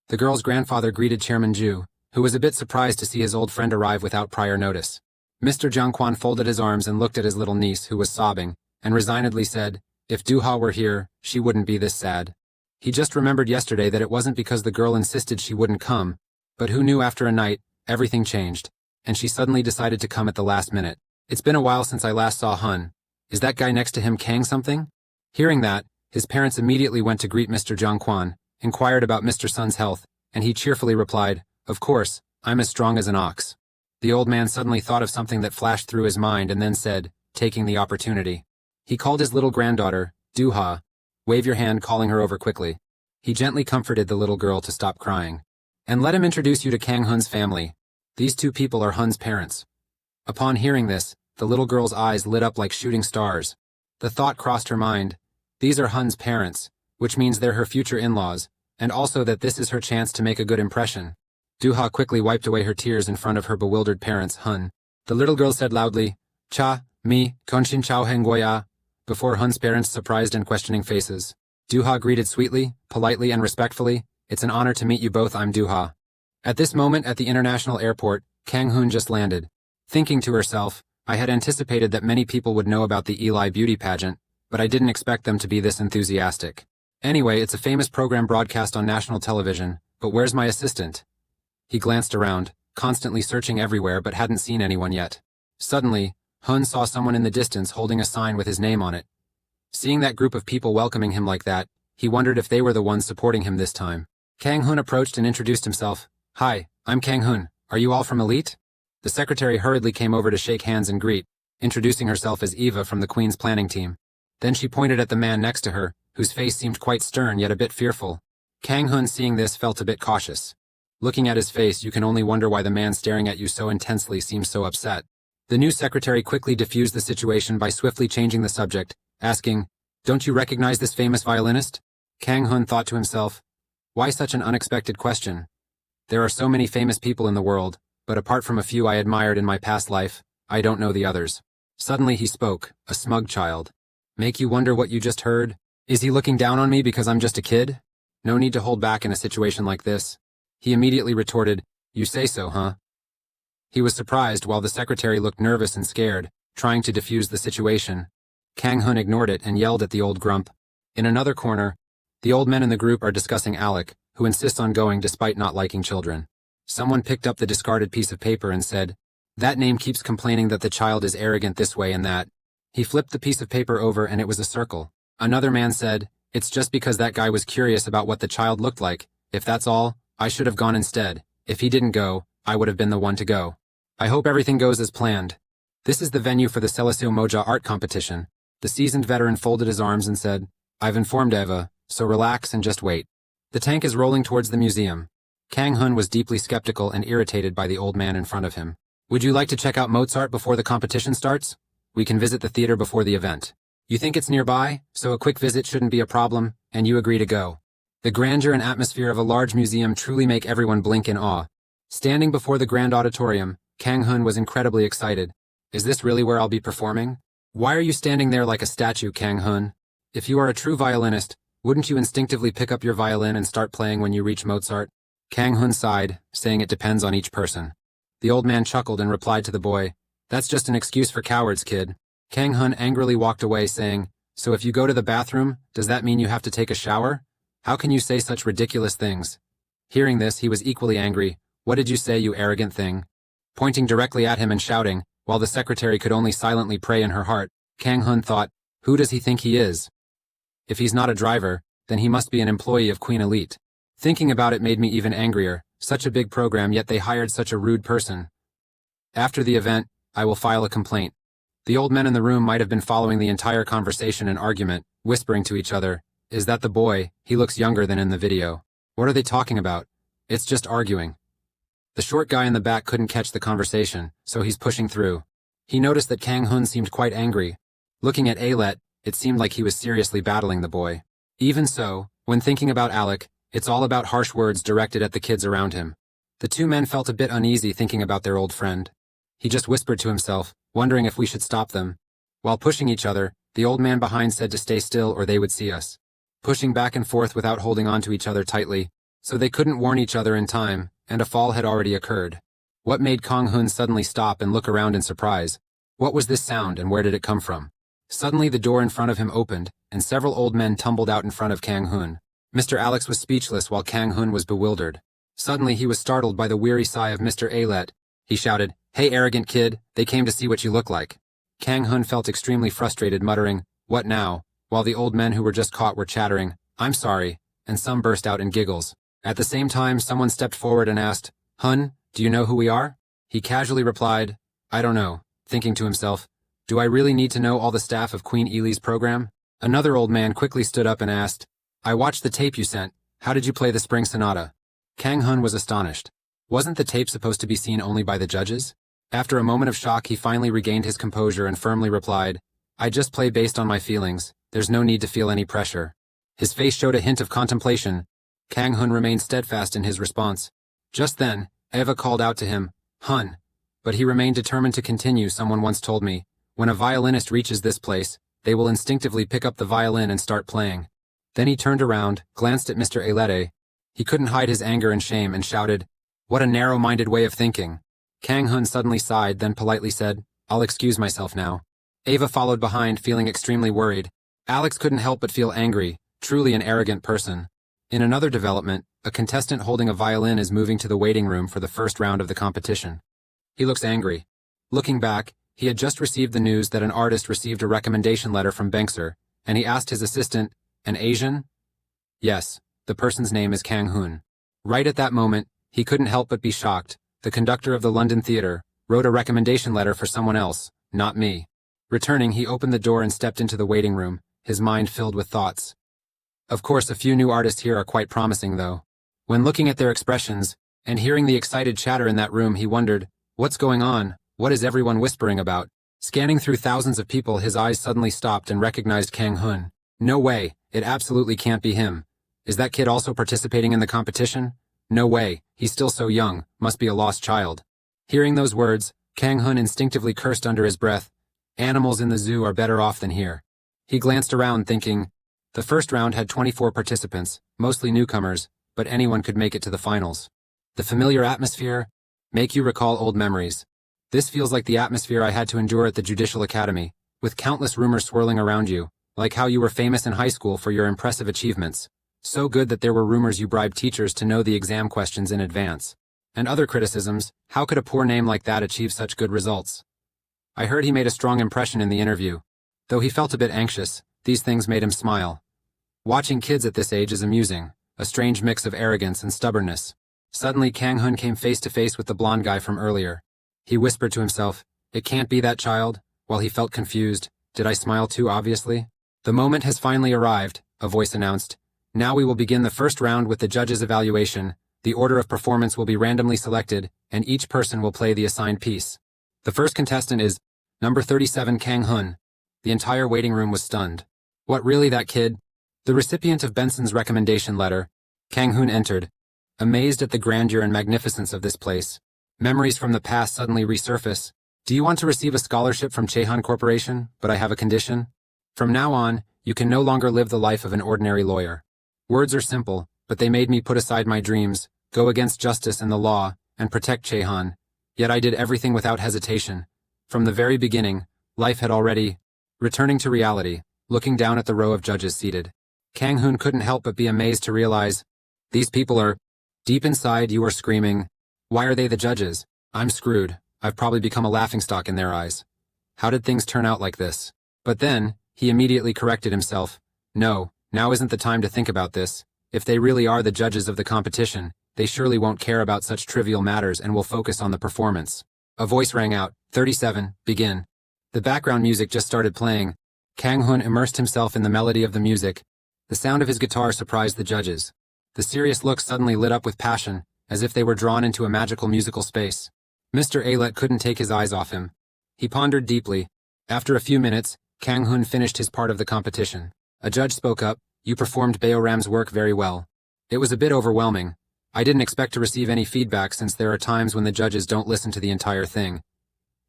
The girl's grandfather greeted Chairman Ju, who was a bit surprised to see his old friend arrive without prior notice. Mr. Jiangquan folded his arms and looked at his little niece, who was sobbing, and resignedly said, "If Duha were here, she wouldn't be this sad." He just remembered yesterday that it wasn't because the girl insisted she wouldn't come, but who knew after a night, everything changed, and she suddenly decided to come at the last minute. "It's been a while since I last saw Hun. Is that guy next to him Kang something?" Hearing that, his parents immediately went to greet Mr. Jiangquan, inquired about Mr. Sun's health, and he cheerfully replied, "Of course, I'm as strong as an ox." The old man suddenly thought of something that flashed through his mind and then said, taking the opportunity. He called his little granddaughter, Duha. "Wave your hand," calling her over quickly. He gently comforted the little girl to stop crying. And let him introduce you to Kang Hun's family. These two people are Hun's parents. Upon hearing this, the little girl's eyes lit up like shooting stars. The thought crossed her mind. These are Hun's parents, which means they're her future in-laws, and also that this is her chance to make a good impression. Duha quickly wiped away her tears in front of her bewildered parents, Hun. The little girl said loudly, Cha, mi, konshin chao hengoya, before Hun's parents' surprised and questioning faces. Duha greeted sweetly, politely, and respectfully. It's an honor to meet you both, I'm Duha. At this moment at the international airport, Kang Hun just landed. Thinking to herself, I had anticipated that many people would know about the Eli beauty pageant, but I didn't expect them to be this enthusiastic. Anyway, it's a famous program broadcast on national television, but where's my assistant? He glanced around, constantly searching everywhere but hadn't seen anyone yet. Suddenly, Hun saw someone in the distance holding a sign with his name on it. Seeing that group of people welcoming him like that, he wondered if they were the ones supporting him this time. Kang Hun approached and introduced himself. Hi, I'm Kang Hun. Are you all from Elite? The secretary hurriedly came over to shake hands and greet, introducing herself as Eva from the Queen's planning team. Then she pointed at the man next to her, whose face seemed quite stern yet a bit fearful. Kang Hun, seeing this, felt a bit cautious. Looking at his face, you can only wonder why the man staring at you so intensely seems so upset. The new secretary quickly diffused the situation by swiftly changing the subject, asking, Don't you recognize this famous violinist? Kang Hun thought to himself, why such an unexpected question? There are so many famous people in the world, but apart from a few I admired in my past life, I don't know the others. Suddenly he spoke, a smug child. Make you wonder what you just heard? Is he looking down on me because I'm just a kid? No need to hold back in a situation like this. He immediately retorted, You say so, huh? He was surprised while the secretary looked nervous and scared, trying to defuse the situation. Kang Hun ignored it and yelled at the old grump. In another corner, the old men in the group are discussing Alec, who insists on going despite not liking children. Someone picked up the discarded piece of paper and said, That name keeps complaining that the child is arrogant this way and that. He flipped the piece of paper over and it was a circle. Another man said, It's just because that guy was curious about what the child looked like. If that's all, I should have gone instead. If he didn't go, I would have been the one to go. I hope everything goes as planned. This is the venue for the Selasio Moja art competition. The seasoned veteran folded his arms and said, I've informed Eva, so relax and just wait. The tank is rolling towards the museum. Kang Hun was deeply skeptical and irritated by the old man in front of him. Would you like to check out Mozart before the competition starts? We can visit the theater before the event. You think it's nearby, so a quick visit shouldn't be a problem, and you agree to go. The grandeur and atmosphere of a large museum truly make everyone blink in awe. Standing before the grand auditorium, Kang Hun was incredibly excited. Is this really where I'll be performing? Why are you standing there like a statue, Kang Hun? If you are a true violinist, wouldn't you instinctively pick up your violin and start playing when you reach Mozart? Kang Hun sighed, saying it depends on each person. The old man chuckled and replied to the boy, That's just an excuse for cowards, kid. Kang Hun angrily walked away saying, So if you go to the bathroom, does that mean you have to take a shower? How can you say such ridiculous things? Hearing this, he was equally angry. What did you say, you arrogant thing? Pointing directly at him and shouting, while the secretary could only silently pray in her heart, Kang Hun thought, Who does he think he is? If he's not a driver, then he must be an employee of Queen Elite. Thinking about it made me even angrier. Such a big program, yet they hired such a rude person. After the event, I will file a complaint. The old men in the room might have been following the entire conversation and argument, whispering to each other, Is that the boy? He looks younger than in the video. What are they talking about? It's just arguing. The short guy in the back couldn't catch the conversation, so he's pushing through. He noticed that Kang Hun seemed quite angry. Looking at Alet, it seemed like he was seriously battling the boy. Even so, when thinking about Alec, it's all about harsh words directed at the kids around him. The two men felt a bit uneasy thinking about their old friend. He just whispered to himself, wondering if we should stop them. While pushing each other, the old man behind said to stay still or they would see us. Pushing back and forth without holding on to each other tightly, so they couldn't warn each other in time, and a fall had already occurred. What made Kang Hun suddenly stop and look around in surprise? What was this sound and where did it come from? Suddenly the door in front of him opened, and several old men tumbled out in front of Kang Hun. Mr. Alex was speechless while Kang Hun was bewildered. Suddenly he was startled by the weary sigh of Mr. Alet. He shouted, Hey arrogant kid, they came to see what you look like. Kang Hun felt extremely frustrated, muttering, What now? While the old men who were just caught were chattering, I'm sorry, and some burst out in giggles. At the same time, someone stepped forward and asked, Hun, do you know who we are? He casually replied, I don't know, thinking to himself, Do I really need to know all the staff of Queen Eli's program? Another old man quickly stood up and asked, I watched the tape you sent. How did you play the Spring Sonata? Kang Hun was astonished. Wasn't the tape supposed to be seen only by the judges? After a moment of shock, he finally regained his composure and firmly replied, I just play based on my feelings. There's no need to feel any pressure. His face showed a hint of contemplation. Kang Hun remained steadfast in his response. Just then, Eva called out to him, Hun. But he remained determined to continue. Someone once told me, when a violinist reaches this place, they will instinctively pick up the violin and start playing. Then he turned around, glanced at Mr. Ailete. He couldn't hide his anger and shame and shouted, What a narrow-minded way of thinking. Kang Hun suddenly sighed, then politely said, I'll excuse myself now. Eva followed behind, feeling extremely worried. Alex couldn't help but feel angry, truly an arrogant person. In another development, a contestant holding a violin is moving to the waiting room for the first round of the competition. He looks angry. Looking back, he had just received the news that an artist received a recommendation letter from Benkser, and he asked his assistant, An Asian? Yes, the person's name is Kang Hun. Right at that moment, he couldn't help but be shocked. The conductor of the London theater wrote a recommendation letter for someone else, not me. Returning, he opened the door and stepped into the waiting room, his mind filled with thoughts. Of course, a few new artists here are quite promising, though. When looking at their expressions, and hearing the excited chatter in that room, he wondered, what's going on? What is everyone whispering about? Scanning through thousands of people, his eyes suddenly stopped and recognized Kang Hun. No way, it absolutely can't be him. Is that kid also participating in the competition? No way, he's still so young, must be a lost child. Hearing those words, Kang Hun instinctively cursed under his breath. Animals in the zoo are better off than here. He glanced around thinking, the first round had 24 participants, mostly newcomers, but anyone could make it to the finals. The familiar atmosphere make you recall old memories. This feels like the atmosphere I had to endure at the Judicial Academy, with countless rumors swirling around you, like how you were famous in high school for your impressive achievements. So good that there were rumors you bribed teachers to know the exam questions in advance. And other criticisms, how could a poor name like that achieve such good results? I heard he made a strong impression in the interview. Though he felt a bit anxious, these things made him smile. Watching kids at this age is amusing, a strange mix of arrogance and stubbornness. Suddenly Kang Hun came face to face with the blonde guy from earlier. He whispered to himself, it can't be that child. While he felt confused, did I smile too obviously? The moment has finally arrived, a voice announced. Now we will begin the first round with the judges' evaluation. The order of performance will be randomly selected, and each person will play the assigned piece. The first contestant is number 37 Kang Hun. The entire waiting room was stunned. What, really, that kid? The recipient of Benson's recommendation letter. Kang Hun entered, amazed at the grandeur and magnificence of this place. Memories from the past suddenly resurface. Do you want to receive a scholarship from Chehan Corporation? But I have a condition. From now on, you can no longer live the life of an ordinary lawyer. Words are simple, but they made me put aside my dreams, go against justice and the law, and protect Chehan. Yet I did everything without hesitation. From the very beginning, life had already... Returning to reality, looking down at the row of judges seated, Kang Hun couldn't help but be amazed to realize, these people are... Deep inside, you are screaming, why are they the judges? I'm screwed. I've probably become a laughingstock in their eyes. How did things turn out like this? But then, he immediately corrected himself. No, now isn't the time to think about this. If they really are the judges of the competition, they surely won't care about such trivial matters and will focus on the performance. A voice rang out, 37, begin. The background music just started playing. Kang Hun immersed himself in the melody of the music. The sound of his guitar surprised the judges. The serious looks suddenly lit up with passion, as if they were drawn into a magical musical space. Mr. Ailete couldn't take his eyes off him. He pondered deeply. After a few minutes, Kang Hun finished his part of the competition. A judge spoke up, you performed Bayoram's work very well. It was a bit overwhelming. I didn't expect to receive any feedback since there are times when the judges don't listen to the entire thing.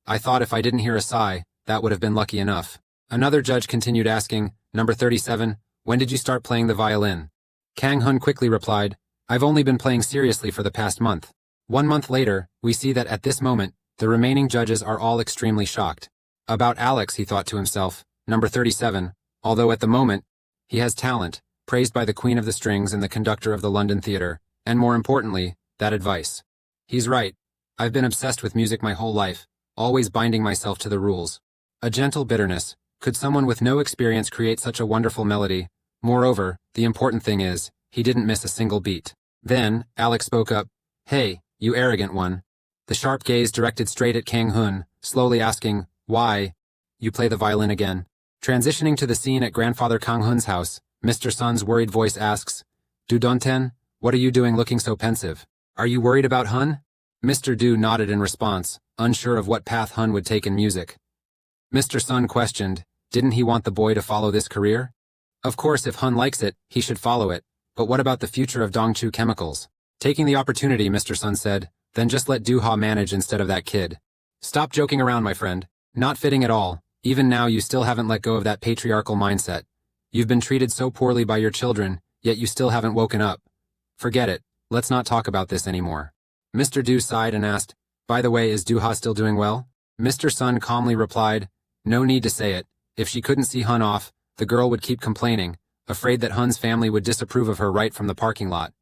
I thought if I didn't hear a sigh, that would have been lucky enough. Another judge continued asking, number 37, when did you start playing the violin? Kang Hun quickly replied, I've only been playing seriously for the past month. 1 month later, we see that at this moment, the remaining judges are all extremely shocked. About Alex, he thought to himself, number 37, although at the moment, he has talent, praised by the Queen of the Strings and the conductor of the London Theatre, and more importantly, that advice. He's right. I've been obsessed with music my whole life, always binding myself to the rules. A gentle bitterness. Could someone with no experience create such a wonderful melody? Moreover, the important thing is, he didn't miss a single beat. Then, Alex spoke up, hey, you arrogant one. The sharp gaze directed straight at Kang Hun, slowly asking, why? You play the violin again. Transitioning to the scene at grandfather Kang Hun's house, Mr. Sun's worried voice asks, Du Donten, what are you doing looking so pensive? Are you worried about Hun? Mr. Du nodded in response, unsure of what path Hun would take in music. Mr. Sun questioned, didn't he want the boy to follow this career? Of course, if Hun likes it, he should follow it, but what about the future of Dongchu Chemicals? Taking the opportunity, Mr. Sun said, then just let Du-ha manage instead of that kid. Stop joking around, my friend. Not fitting at all. Even now you still haven't let go of that patriarchal mindset. You've been treated so poorly by your children, yet you still haven't woken up. Forget it. Let's not talk about this anymore. Mr. Du sighed and asked, by the way, is Du-ha still doing well? Mr. Sun calmly replied, no need to say it. If she couldn't see Hun off, the girl would keep complaining, afraid that Hun's family would disapprove of her right from the parking lot.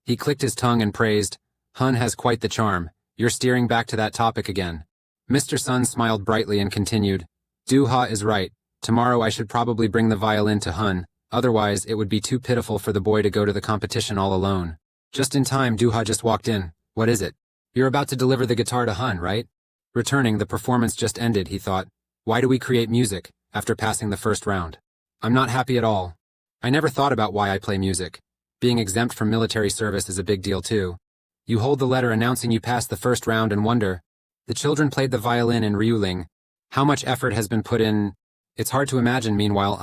He clicked his tongue and praised, Hun has quite the charm. You're steering back to that topic again. Mr. Sun smiled brightly and continued, Du-ha is right. Tomorrow I should probably bring the violin to Hun, otherwise it would be too pitiful for the boy to go to the competition all alone. Just in time, Du-ha just walked in. What is it? You're about to deliver the guitar to Hun, right? Returning, the performance just ended, he thought. Why do we create music, after passing the first round? I'm not happy at all. I never thought about why I play music. Being exempt from military service is a big deal too. You hold the letter announcing you passed the first round and wonder. The children played the violin in Ryuling. How much effort has been put in? It's hard to imagine, meanwhile,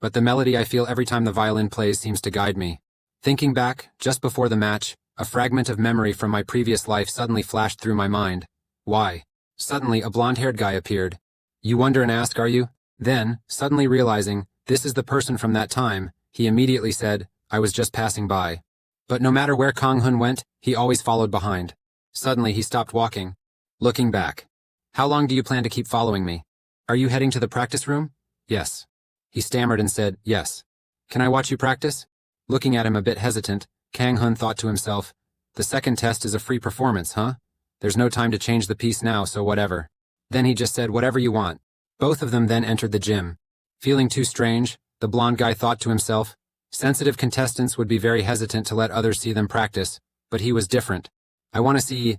but the melody I feel every time the violin plays seems to guide me. Thinking back, just before the match, a fragment of memory from my previous life suddenly flashed through my mind. Why? Suddenly, a blonde-haired guy appeared. You wonder and ask, are you? Then, suddenly realizing, this is the person from that time, he immediately said, I was just passing by. But no matter where Kang Hun went, he always followed behind. Suddenly, he stopped walking. Looking back. How long do you plan to keep following me? Are you heading to the practice room? Yes. He stammered and said, yes. Can I watch you practice? Looking at him a bit hesitant, Kang Hun thought to himself, the second test is a free performance, huh? There's no time to change the piece now, so whatever. Then he just said, whatever you want. Both of them then entered the gym. Feeling too strange, the blonde guy thought to himself, sensitive contestants would be very hesitant to let others see them practice, but he was different. I want to see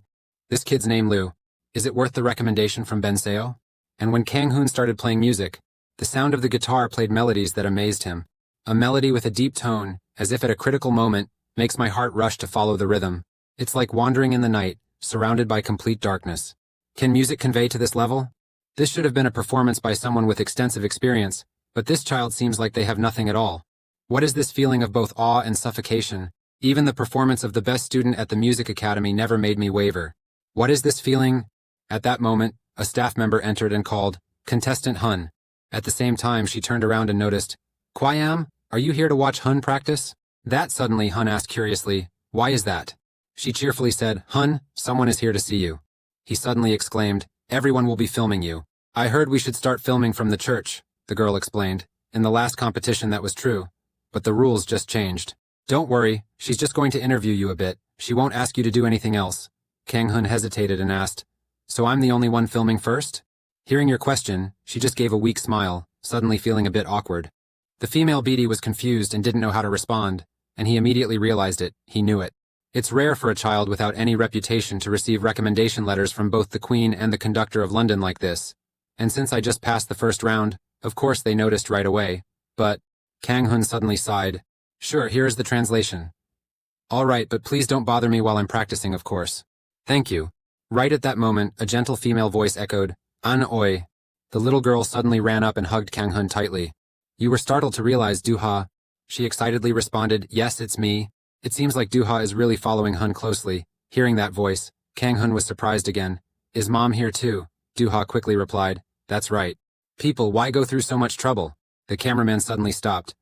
this kid's name, Liu. Is it worth the recommendation from Ben Seo? And when Kang Hun started playing music, the sound of the guitar played melodies that amazed him. A melody with a deep tone, as if at a critical moment, makes my heart rush to follow the rhythm. It's like wandering in the night, surrounded by complete darkness. Can music convey to this level? This should have been a performance by someone with extensive experience, but this child seems like they have nothing at all. What is this feeling of both awe and suffocation? Even the performance of the best student at the music academy never made me waver. What is this feeling? At that moment, a staff member entered and called, Contestant Hun. At the same time, she turned around and noticed, Kwayam, are you here to watch Hun practice? That suddenly, Hun asked curiously, why is that? She cheerfully said, Hun, someone is here to see you. He suddenly exclaimed, everyone will be filming you. I heard we should start filming from the church, the girl explained. In the last competition that was true. But the rules just changed. Don't worry, she's just going to interview you a bit. She won't ask you to do anything else. Kang Hun hesitated and asked, so I'm the only one filming first? Hearing your question, she just gave a weak smile, suddenly feeling a bit awkward. The female BD was confused and didn't know how to respond, and he immediately realized it, he knew it. It's rare for a child without any reputation to receive recommendation letters from both the Queen and the conductor of London like this. And since I just passed the first round, of course they noticed right away. But, Kang Hun suddenly sighed. Sure, here is the translation. All right, but please don't bother me while I'm practicing, of course. Thank you. Right at that moment, a gentle female voice echoed, An oi. The little girl suddenly ran up and hugged Kang Hun tightly. You were startled to realize, Du-ha. She excitedly responded, yes, it's me. It seems like Du-ha is really following Hun closely. Hearing that voice, Kang Hun was surprised again. Is Mom here too? Du-ha quickly replied, that's right. People, why go through so much trouble? The cameraman suddenly stopped.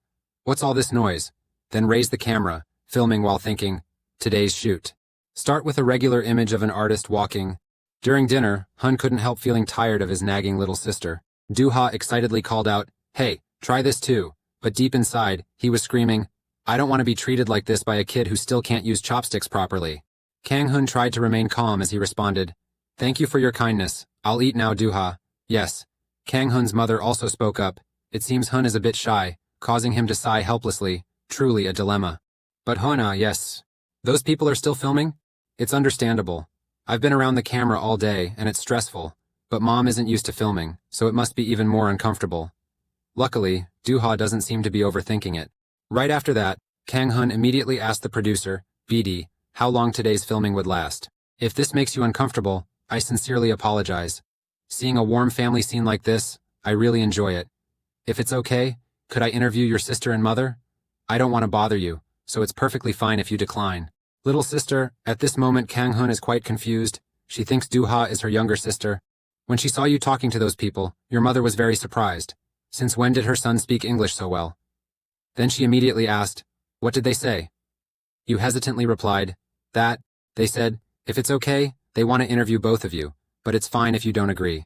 What's all this noise? Then raised the camera, filming while thinking, today's shoot. Start with a regular image of an artist walking. During dinner, Hun couldn't help feeling tired of his nagging little sister. Du-ha excitedly called out, hey, try this too. But deep inside, he was screaming, I don't want to be treated like this by a kid who still can't use chopsticks properly. Kang Hun tried to remain calm as he responded, thank you for your kindness. I'll eat now, Du-ha. Yes. Kang Hun's mother also spoke up. It seems Hun is a bit shy, causing him to sigh helplessly. Truly a dilemma. But Hun, yes. Those people are still filming? It's understandable. I've been around the camera all day, and it's stressful. But Mom isn't used to filming, so it must be even more uncomfortable. Luckily, Du-ha doesn't seem to be overthinking it. Right after that, Kang Hun immediately asked the producer, BD, how long today's filming would last. If this makes you uncomfortable, I sincerely apologize. Seeing a warm family scene like this, I really enjoy it. If it's okay, could I interview your sister and mother? I don't want to bother you, so it's perfectly fine if you decline. Little sister, at this moment Kang Hun is quite confused. She thinks Duha is her younger sister. When she saw you talking to those people, your mother was very surprised. Since when did her son speak English so well? Then she immediately asked, what did they say? You hesitantly replied, that, they said, if it's okay, they want to interview both of you, but it's fine if you don't agree.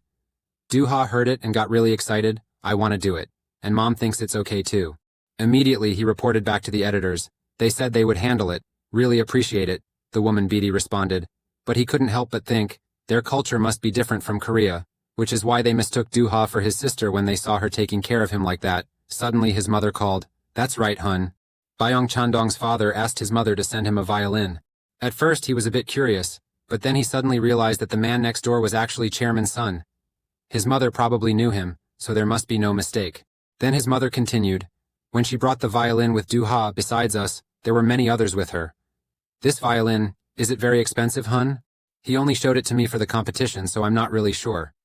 Duha heard it and got really excited, I want to do it, and mom thinks it's okay too. Immediately he reported back to the editors. They said they would handle it, really appreciate it, the woman BD responded, but he couldn't help but think, their culture must be different from Korea, which is why they mistook Duha for his sister when they saw her taking care of him like that. Suddenly his mother called, that's right, Hun. Byung Chandong's father asked his mother to send him a violin. At first he was a bit curious, but then he suddenly realized that the man next door was actually Chairman's son. His mother probably knew him, so there must be no mistake. Then his mother continued, when she brought the violin with Duha besides us, there were many others with her. This violin, is it very expensive, Hun? He only showed it to me for the competition, so I'm not really sure.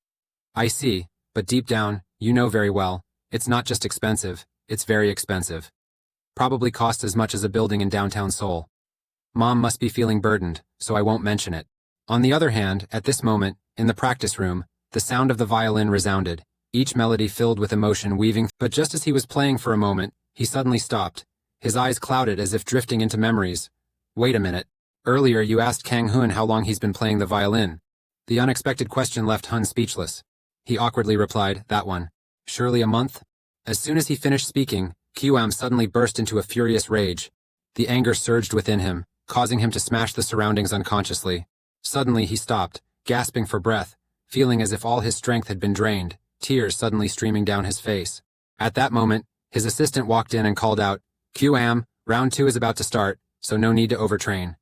I see, but deep down, you know very well, it's not just expensive, it's very expensive. Probably costs as much as a building in downtown Seoul. Mom must be feeling burdened, so I won't mention it. On the other hand, at this moment, in the practice room, the sound of the violin resounded, each melody filled with emotion weaving, but just as he was playing for a moment, he suddenly stopped. His eyes clouded as if drifting into memories. Wait a minute. Earlier you asked Kang Hun how long he's been playing the violin. The unexpected question left Hun speechless. He awkwardly replied, that one. Surely a month? As soon as he finished speaking, Kyuam suddenly burst into a furious rage. The anger surged within him, causing him to smash the surroundings unconsciously. Suddenly he stopped, gasping for breath, feeling as if all his strength had been drained, tears suddenly streaming down his face. At that moment, his assistant walked in and called out, Kyuam, round 2 is about to start, so no need to overtrain.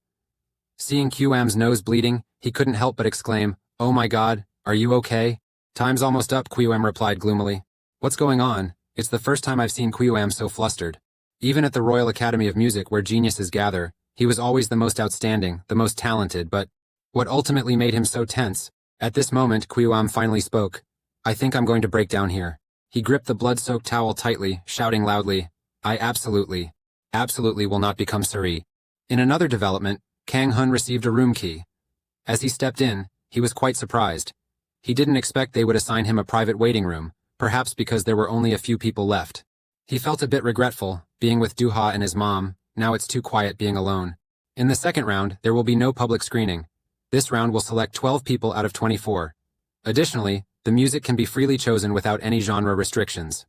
Seeing Kyuam's nose bleeding, he couldn't help but exclaim, oh my god, are you okay? Time's almost up, Kyuam replied gloomily. What's going on? It's the first time I've seen Kyuam so flustered. Even at the Royal Academy of Music where geniuses gather, he was always the most outstanding, the most talented, but what ultimately made him so tense? At this moment, Kyuam finally spoke. I think I'm going to break down here. He gripped the blood-soaked towel tightly, shouting loudly, I absolutely will not become Suri. In another development, Kang Hun received a room key. As he stepped in, he was quite surprised. He didn't expect they would assign him a private waiting room, perhaps because there were only a few people left. He felt a bit regretful, being with Duha and his mom, now it's too quiet being alone. In the second round, there will be no public screening. This round will select 12 people out of 24. Additionally, the music can be freely chosen without any genre restrictions.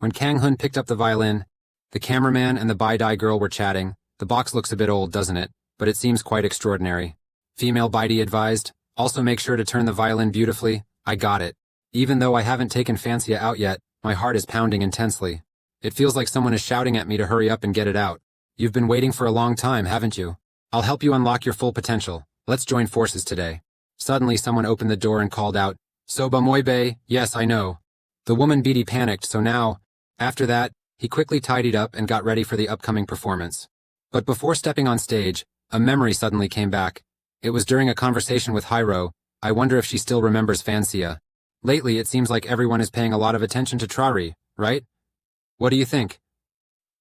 When Kang Hun picked up the violin, the cameraman and the Baidai girl were chatting. The box looks a bit old, doesn't it? But it seems quite extraordinary. Female Baidai advised, also make sure to turn the violin beautifully. I got it. Even though I haven't taken Fansia out yet, my heart is pounding intensely. It feels like someone is shouting at me to hurry up and get it out. You've been waiting for a long time, haven't you? I'll help you unlock your full potential. Let's join forces today. Suddenly someone opened the door and called out, Soba Moibe, yes I know. The woman Beatty panicked, so now, after that, he quickly tidied up and got ready for the upcoming performance. But before stepping on stage, a memory suddenly came back. It was during a conversation with Hyro. I wonder if she still remembers Fansia. Lately it seems like everyone is paying a lot of attention to Trari, right? What do you think?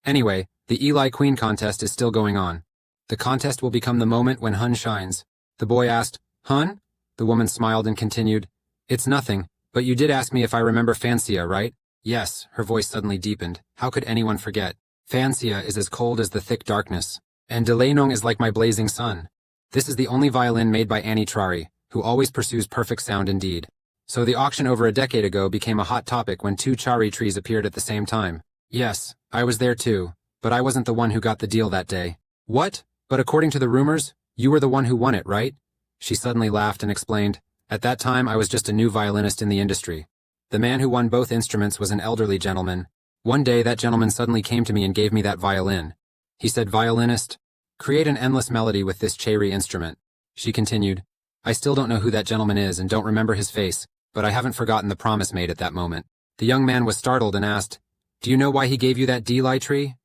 Anyway, the Eli Queen contest is still going on. The contest will become the moment when Hun shines. The boy asked, Hun? The woman smiled and continued, It's nothing, but you did ask me if I remember Fansia, right? Yes, her voice suddenly deepened. How could anyone forget? Fansia is as cold as the thick darkness, and Delanong is like my blazing sun. This is the only violin made by Annie Trari, who always pursues perfect sound indeed. So the auction over a decade ago became a hot topic when 2 Chari trees appeared at the same time. Yes, I was there too, but I wasn't the one who got the deal that day. What? But according to the rumors, you were the one who won it, right? She suddenly laughed and explained, At that time I was just a new violinist in the industry. The man who won both instruments was an elderly gentleman. One day that gentleman suddenly came to me and gave me that violin. He said, Violinist, create an endless melody with this Chari instrument. She continued, I still don't know who that gentleman is and don't remember his face, but I haven't forgotten the promise made at that moment. The young man was startled and asked, Do you know why he gave you that Delay tree?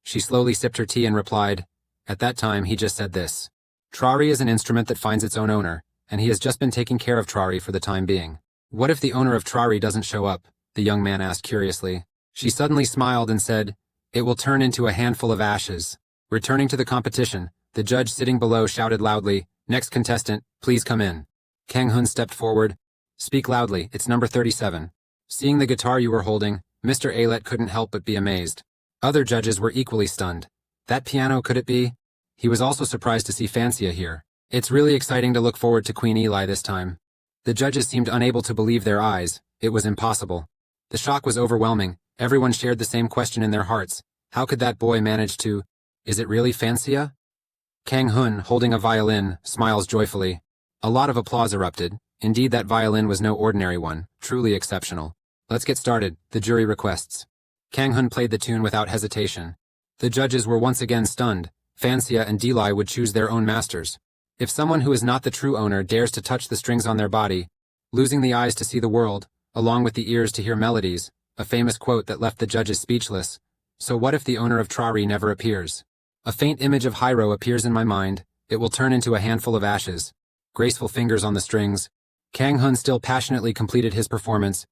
She slowly sipped her tea and replied, "At that time he just said this. Trari is an instrument that finds its own owner, and he has just been taking care of Trari for the time being." "What if the owner of Trari doesn't show up?" the young man asked curiously. She suddenly smiled and said, "It will turn into a handful of ashes." Returning to the competition, the judge sitting below shouted loudly, "Next contestant, please come in." Kang Hun stepped forward. "Speak loudly, it's number 37. Seeing the guitar you were holding, Mr. Alet couldn't help but be amazed. Other judges were equally stunned. That piano, could it be? He was also surprised to see Fancia here. It's really exciting to look forward to Queen Eli this time. The judges seemed unable to believe their eyes. It was impossible. The shock was overwhelming. Everyone shared the same question in their hearts. How could that boy manage to... Is it really Fancia? Kang Hun, holding a violin, smiles joyfully. A lot of applause erupted. Indeed, that violin was no ordinary one, truly exceptional. "Let's get started," the jury requests. Kang Hun played the tune without hesitation. The judges were once again stunned. Fancia and Delai would choose their own masters. If someone who is not the true owner dares to touch the strings on their body, losing the eyes to see the world, along with the ears to hear melodies, a famous quote that left the judges speechless. So what if the owner of Trari never appears? A faint image of Hyro appears in my mind. It will turn into a handful of ashes. Graceful fingers on the strings. Kang Hun still passionately completed his performance.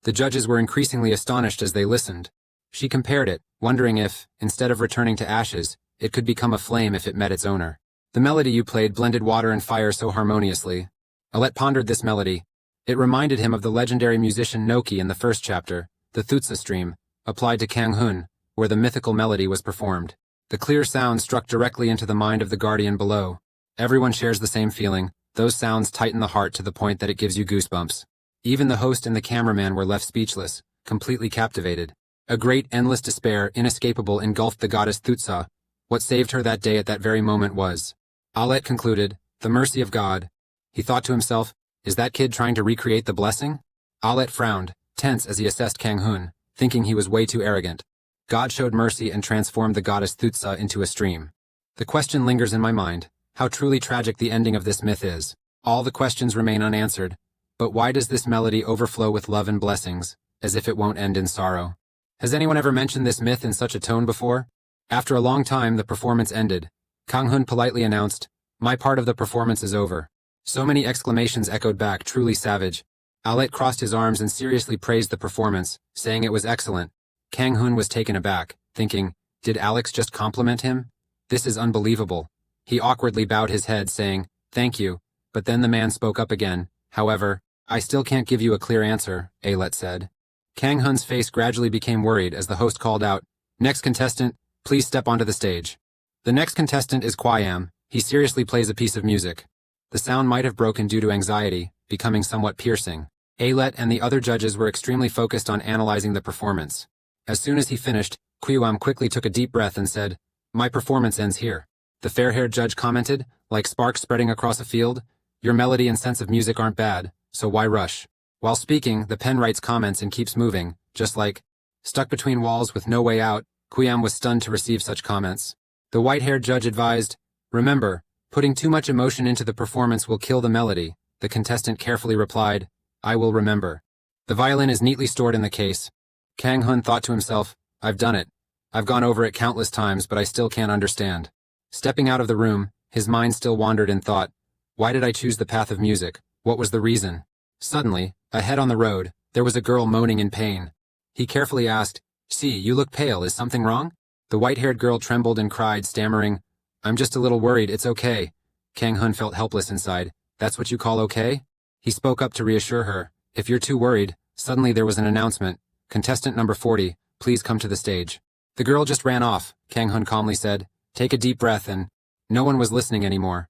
The judges were increasingly astonished as they listened. She compared it, wondering if, instead of returning to ashes, it could become a flame if it met its owner. "The melody you played blended water and fire so harmoniously." Alet pondered this melody. It reminded him of the legendary musician Noki in the first chapter, the Thutsa stream, applied to Kang Hun, where the mythical melody was performed. The clear sound struck directly into the mind of the guardian below. Everyone shares the same feeling. Those sounds tighten the heart to the point that it gives you goosebumps. Even the host and the cameraman were left speechless, completely captivated. A great, endless despair, inescapable, engulfed the goddess Thutsa. What saved her that day at that very moment was... Alet concluded, "The mercy of God." He thought to himself, "Is that kid trying to recreate the blessing?" Alet frowned, tense as he assessed Kang Hun, thinking he was way too arrogant. God showed mercy and transformed the goddess Thutsa into a stream. The question lingers in my mind, how truly tragic the ending of this myth is. All the questions remain unanswered. But why does this melody overflow with love and blessings, as if it won't end in sorrow? Has anyone ever mentioned this myth in such a tone before? After a long time, the performance ended. Kang Hun politely announced, "My part of the performance is over." So many exclamations echoed back, truly savage. Alet crossed his arms and seriously praised the performance, saying it was excellent. Kang Hun was taken aback, thinking, did Alex just compliment him? This is unbelievable. He awkwardly bowed his head, saying, "Thank you," but then the man spoke up again. "However, I still can't give you a clear answer," Alet said. Kang Hun's face gradually became worried as the host called out, "Next contestant, please step onto the stage." The next contestant is Kwayam. He seriously plays a piece of music. The sound might have broken due to anxiety, becoming somewhat piercing. Alet and the other judges were extremely focused on analyzing the performance. As soon as he finished, Kwayam quickly took a deep breath and said, "My performance ends here." The fair-haired judge commented, like sparks spreading across a field, "Your melody and sense of music aren't bad, so why rush?" While speaking, the pen writes comments and keeps moving, just like, stuck between walls with no way out. Kwayam was stunned to receive such comments. The white-haired judge advised, "Remember, putting too much emotion into the performance will kill the melody." The contestant carefully replied, "I will remember." The violin is neatly stored in the case. Kang Hun thought to himself, "I've done it. I've gone over it countless times, but I still can't understand." Stepping out of the room, his mind still wandered in thought. Why did I choose the path of music? What was the reason? Suddenly, ahead on the road, there was a girl moaning in pain. He carefully asked, "See, you look pale. Is something wrong?" The white-haired girl trembled and cried, stammering, "I'm just a little worried. It's okay." Kang Hun felt helpless inside. "That's what you call okay?" He spoke up to reassure her. "If you're too worried." Suddenly there was an announcement. "Contestant number 40, please come to the stage." The girl just ran off, Kang Hun calmly said. "Take a deep breath," and no one was listening anymore.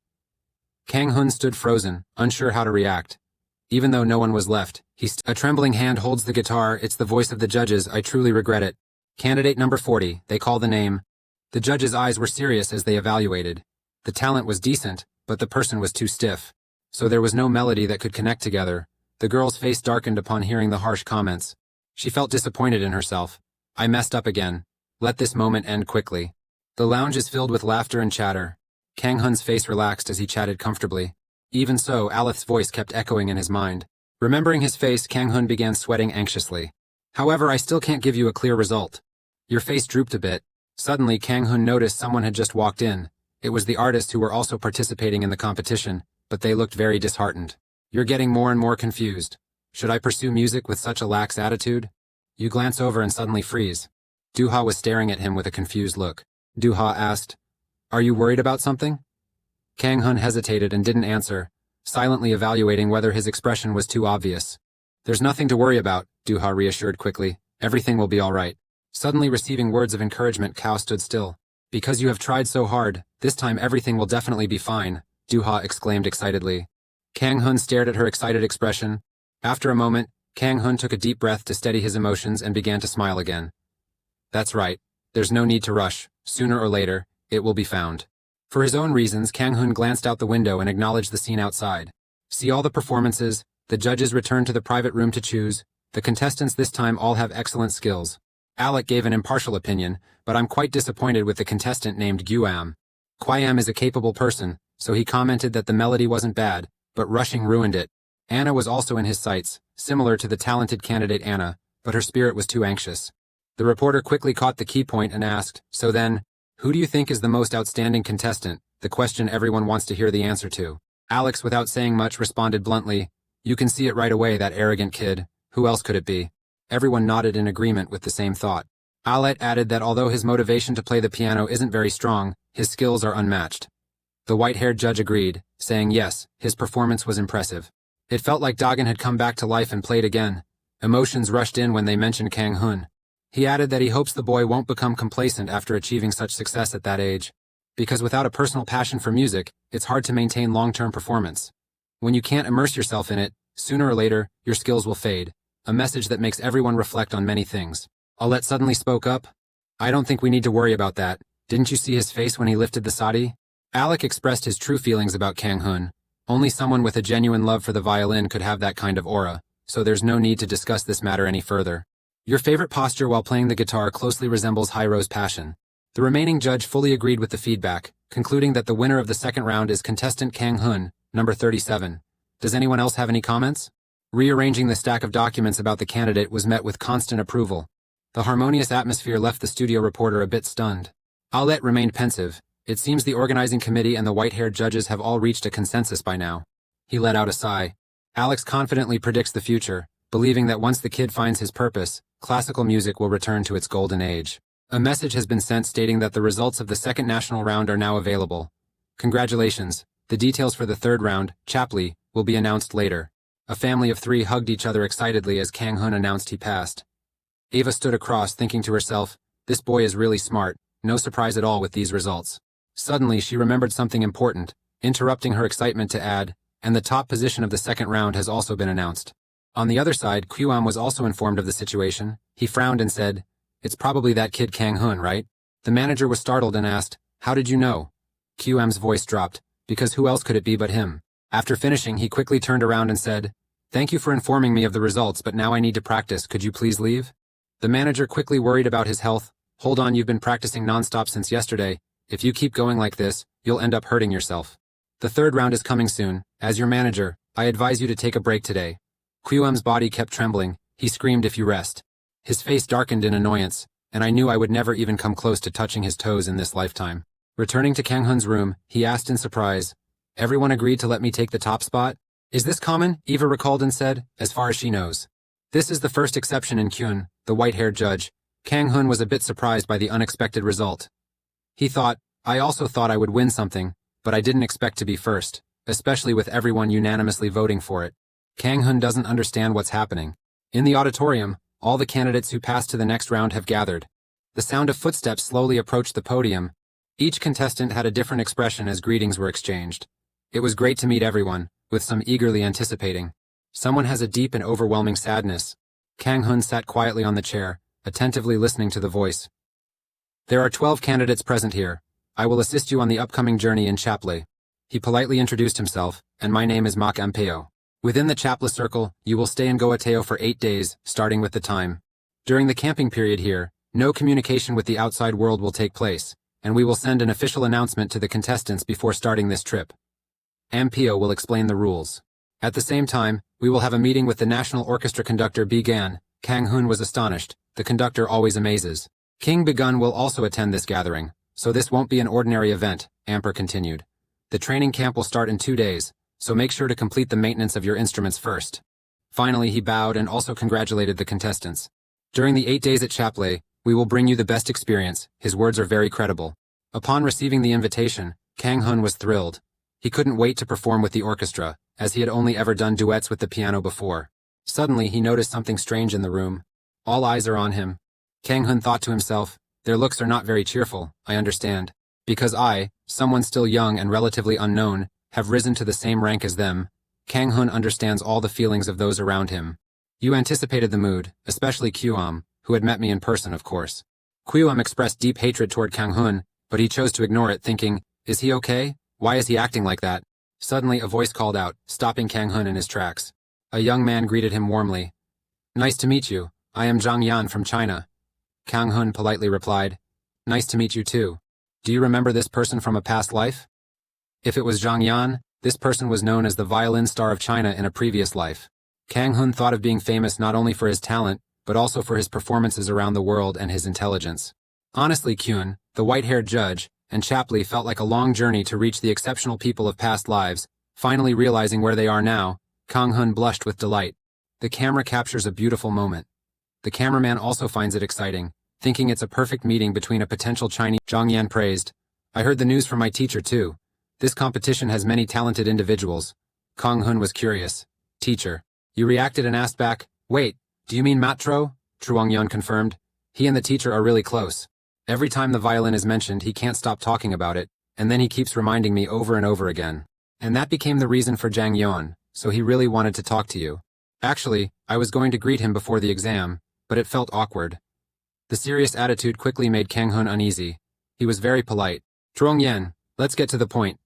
Kang Hun stood frozen, unsure how to react. Even though no one was left, a trembling hand holds the guitar. It's the voice of the judges. "I truly regret it. Candidate number 40, they call the name." The judges' eyes were serious as they evaluated. The talent was decent, but the person was too stiff. So there was no melody that could connect together. The girl's face darkened upon hearing the harsh comments. She felt disappointed in herself. "I messed up again. Let this moment end quickly." The lounge is filled with laughter and chatter. Kang Hun's face relaxed as he chatted comfortably. Even so, Aleth's voice kept echoing in his mind. Remembering his face, Kang Hun began sweating anxiously. "However, I still can't give you a clear result." Your face drooped a bit. Suddenly, Kang Hun noticed someone had just walked in. It was the artists who were also participating in the competition, but they looked very disheartened. You're getting more and more confused. Should I pursue music with such a lax attitude? You glance over and suddenly freeze. Duha was staring at him with a confused look. Duha asked, "Are you worried about something?" Kang Hun hesitated and didn't answer, silently evaluating whether his expression was too obvious. "There's nothing to worry about," Duha reassured quickly. "Everything will be all right." Suddenly receiving words of encouragement, Kao stood still. "Because you have tried so hard, this time everything will definitely be fine," Duha exclaimed excitedly. Kang Hun stared at her excited expression. After a moment, Kang Hun took a deep breath to steady his emotions and began to smile again. "That's right. There's no need to rush. Sooner or later, it will be found." For his own reasons, Kang Hun glanced out the window and acknowledged the scene outside. See all the performances, the judges returned to the private room to choose. The contestants this time all have excellent skills. Alec gave an impartial opinion, but I'm quite disappointed with the contestant named Guam. Guam is a capable person, so he commented that the melody wasn't bad, but rushing ruined it. Anna was also in his sights, similar to the talented candidate Anna, but her spirit was too anxious. The reporter quickly caught the key point and asked, "So then, who do you think is the most outstanding contestant?" The question everyone wants to hear the answer to. Alex, without saying much, responded bluntly, "You can see it right away, that arrogant kid. Who else could it be?" Everyone nodded in agreement with the same thought. Alet added that although his motivation to play the piano isn't very strong, his skills are unmatched. The white-haired judge agreed, saying yes, his performance was impressive. It felt like Dagan had come back to life and played again. Emotions rushed in when they mentioned Kang Hun. He added that he hopes the boy won't become complacent after achieving such success at that age. Because without a personal passion for music, it's hard to maintain long-term performance. When you can't immerse yourself in it, sooner or later, your skills will fade. A message that makes everyone reflect on many things. Alet suddenly spoke up. "I don't think we need to worry about that. Didn't you see his face when he lifted the sadi?" Alec expressed his true feelings about Kang Hun. Only someone with a genuine love for the violin could have that kind of aura, so there's no need to discuss this matter any further. Your favorite posture while playing the guitar closely resembles Hiro's passion. The remaining judge fully agreed with the feedback, concluding that the winner of the second round is contestant Kang Hun, number 37. Does anyone else have any comments? Rearranging the stack of documents about the candidate was met with constant approval. The harmonious atmosphere left the studio reporter a bit stunned. Alet remained pensive. It seems the organizing committee and the white-haired judges have all reached a consensus by now. He let out a sigh. Alex confidently predicts the future, believing that once the kid finds his purpose, classical music will return to its golden age. A message has been sent stating that the results of the second national round are now available. Congratulations. The details for the third round, Chap, will be announced later. A family of 3 hugged each other excitedly as Kang Hun announced he passed. Ava stood across, thinking to herself, "This boy is really smart, no surprise at all with these results." Suddenly, she remembered something important, interrupting her excitement to add, "And the top position of the second round has also been announced." On the other side, Qam was also informed of the situation. He frowned and said, "It's probably that kid Kang Hun, right?" The manager was startled and asked, "How did you know?" Qam's voice dropped, "Because who else could it be but him?" After finishing, he quickly turned around and said, "Thank you for informing me of the results, but now I need to practice. Could you please leave?" The manager quickly worried about his health. "Hold on, you've been practicing nonstop since yesterday. If you keep going like this, you'll end up hurting yourself. The third round is coming soon. As your manager, I advise you to take a break today." Qam's body kept trembling. He screamed, "If you rest." His face darkened in annoyance, and I knew I would never even come close to touching his toes in this lifetime. Returning to Kang Hun's room, he asked in surprise, "Everyone agreed to let me take the top spot? Is this common?" Eva recalled and said, "As far as she knows." This is the first exception in Kyun, the white-haired judge. Kang Hun was a bit surprised by the unexpected result. He thought, "I also thought I would win something, but I didn't expect to be first, especially with everyone unanimously voting for it." Kang Hun doesn't understand what's happening. In the auditorium, all the candidates who passed to the next round have gathered. The sound of footsteps slowly approached the podium. Each contestant had a different expression as greetings were exchanged. It was great to meet everyone, with some eagerly anticipating. Someone has a deep and overwhelming sadness. Kang Hun sat quietly on the chair, attentively listening to the voice. "There are 12 candidates present here. I will assist you on the upcoming journey in Chapley." He politely introduced himself, "And my name is Mak Ampeo. Within the Chapla circle, you will stay in Goateo for 8 days, starting with the time. During the camping period here, no communication with the outside world will take place, and we will send an official announcement to the contestants before starting this trip. Ampeo will explain the rules. At the same time, we will have a meeting with the National Orchestra conductor Gan." Kang Hun was astonished. The conductor always amazes. King Begun will also attend this gathering, so this won't be an ordinary event, Amper continued. The training camp will start in 2 days, so make sure to complete the maintenance of your instruments first. Finally, he bowed and also congratulated the contestants. During the 8 days at Chapley, we will bring you the best experience. His words are very credible. Upon receiving the invitation, Kang Hun was thrilled. He couldn't wait to perform with the orchestra, as he had only ever done duets with the piano before. Suddenly, he noticed something strange in the room. All eyes are on him. Kang Hun thought to himself, their looks are not very cheerful, I understand. Because I, someone still young and relatively unknown, have risen to the same rank as them, Kang Hun understands all the feelings of those around him. You anticipated the mood, especially Kyuam, who had met me in person, of course. Kyuam expressed deep hatred toward Kang Hun, but he chose to ignore it, thinking, is he okay? Why is he acting like that? Suddenly a voice called out, stopping Kang Hun in his tracks. A young man greeted him warmly. Nice to meet you. I am Zhang Yan from China. Kang Hun politely replied, nice to meet you too. Do you remember this person from a past life? If it was Zhang Yan, this person was known as the violin star of China in a previous life. Kang Hun thought of being famous not only for his talent, but also for his performances around the world and his intelligence. Honestly, Kyun, the white-haired judge, and Chapley felt like a long journey to reach the exceptional people of past lives. Finally realizing where they are now, Kang Hun blushed with delight. The camera captures a beautiful moment. The cameraman also finds it exciting, thinking it's a perfect meeting between a potential Chinese. Zhang Yan praised. I heard the news from my teacher too. This competition has many talented individuals. Kang Hun was curious. Teacher. You reacted and asked back, wait, do you mean Matro? Truong Yan confirmed. He and the teacher are really close. Every time the violin is mentioned, he can't stop talking about it, and then he keeps reminding me over and over again. And that became the reason for Zhang Yan, so he really wanted to talk to you. Actually, I was going to greet him before the exam, but it felt awkward. The serious attitude quickly made Kang Hun uneasy. He was very polite. Truong Yan, let's get to the point.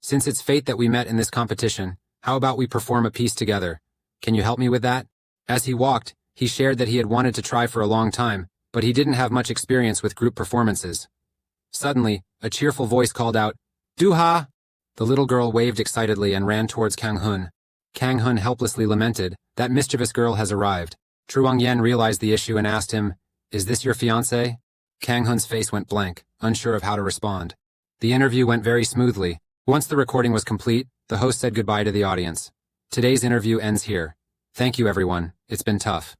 Since it's fate that we met in this competition, how about we perform a piece together? Can you help me with that? As he walked, he shared that he had wanted to try for a long time, but he didn't have much experience with group performances. Suddenly, a cheerful voice called out, Du-ha! The little girl waved excitedly and ran towards Kang Hun. Kang Hun helplessly lamented, that mischievous girl has arrived. Truong Yan realized the issue and asked him, is this your fiancé? Kang Hun's face went blank, unsure of how to respond. The interview went very smoothly. Once the recording was complete, the host said goodbye to the audience. Today's interview ends here. Thank you everyone, it's been tough.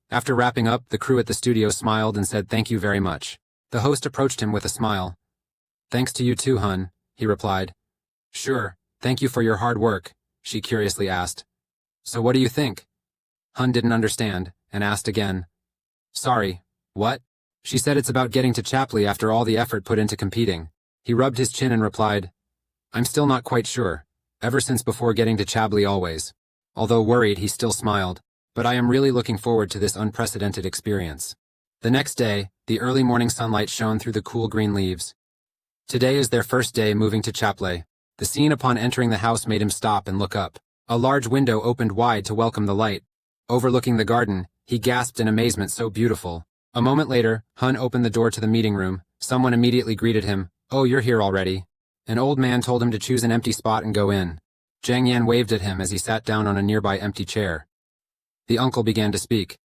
After wrapping up, the crew at the studio smiled and said thank you very much. The host approached him with a smile. Thanks to you too, Hun, he replied. Sure, thank you for your hard work, she curiously asked. So what do you think? Hun didn't understand, and asked again. Sorry, what? She said it's about getting to Chapley after all the effort put into competing. He rubbed his chin and replied, I'm still not quite sure. Ever since before getting to Chapley always. Although worried, he still smiled. But I am really looking forward to this unprecedented experience. The next day, the early morning sunlight shone through the cool green leaves. Today is their first day moving to Chapley. The scene upon entering the house made him stop and look up. A large window opened wide to welcome the light. Overlooking the garden, he gasped in amazement, so beautiful. A moment later, Hun opened the door to the meeting room. Someone immediately greeted him. Oh, you're here already. An old man told him to choose an empty spot and go in. Zhang Yan waved at him as he sat down on a nearby empty chair. The uncle began to speak.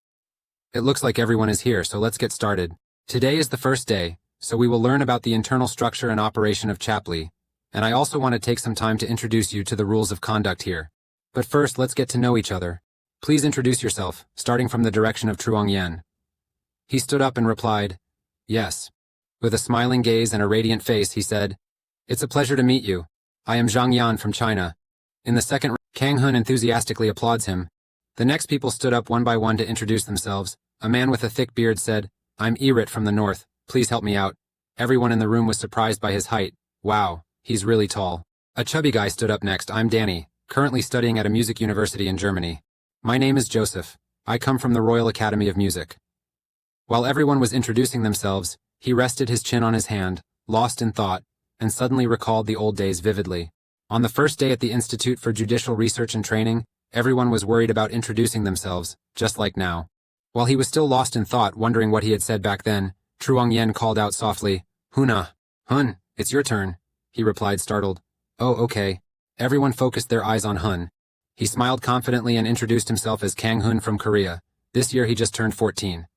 It looks like everyone is here, so let's get started. Today is the first day, so we will learn about the internal structure and operation of Chapley, and I also want to take some time to introduce you to the rules of conduct here. But first, let's get to know each other. Please introduce yourself, starting from the direction of Truong Yan. He stood up and replied, Yes. With a smiling gaze and a radiant face, he said, It's a pleasure to meet you. I am Zhang Yan from China. In the second round, Kang Hun enthusiastically applauds him. The next people stood up one by one to introduce themselves. A man with a thick beard said, I'm Erit from the north, please help me out. Everyone in the room was surprised by his height. Wow, he's really tall. A chubby guy stood up next. I'm Danny, currently studying at a music university in Germany. My name is Joseph. I come from the Royal Academy of Music. While everyone was introducing themselves, he rested his chin on his hand, lost in thought, and suddenly recalled the old days vividly. On the first day at the Institute for Judicial Research and Training, everyone was worried about introducing themselves, just like now. While he was still lost in thought, wondering what he had said back then, Truong Yan called out softly, Huna. Hun, it's your turn, he replied, startled. Oh, okay. Everyone focused their eyes on Hun. He smiled confidently and introduced himself as Kang Hun from Korea. This year he just turned 14.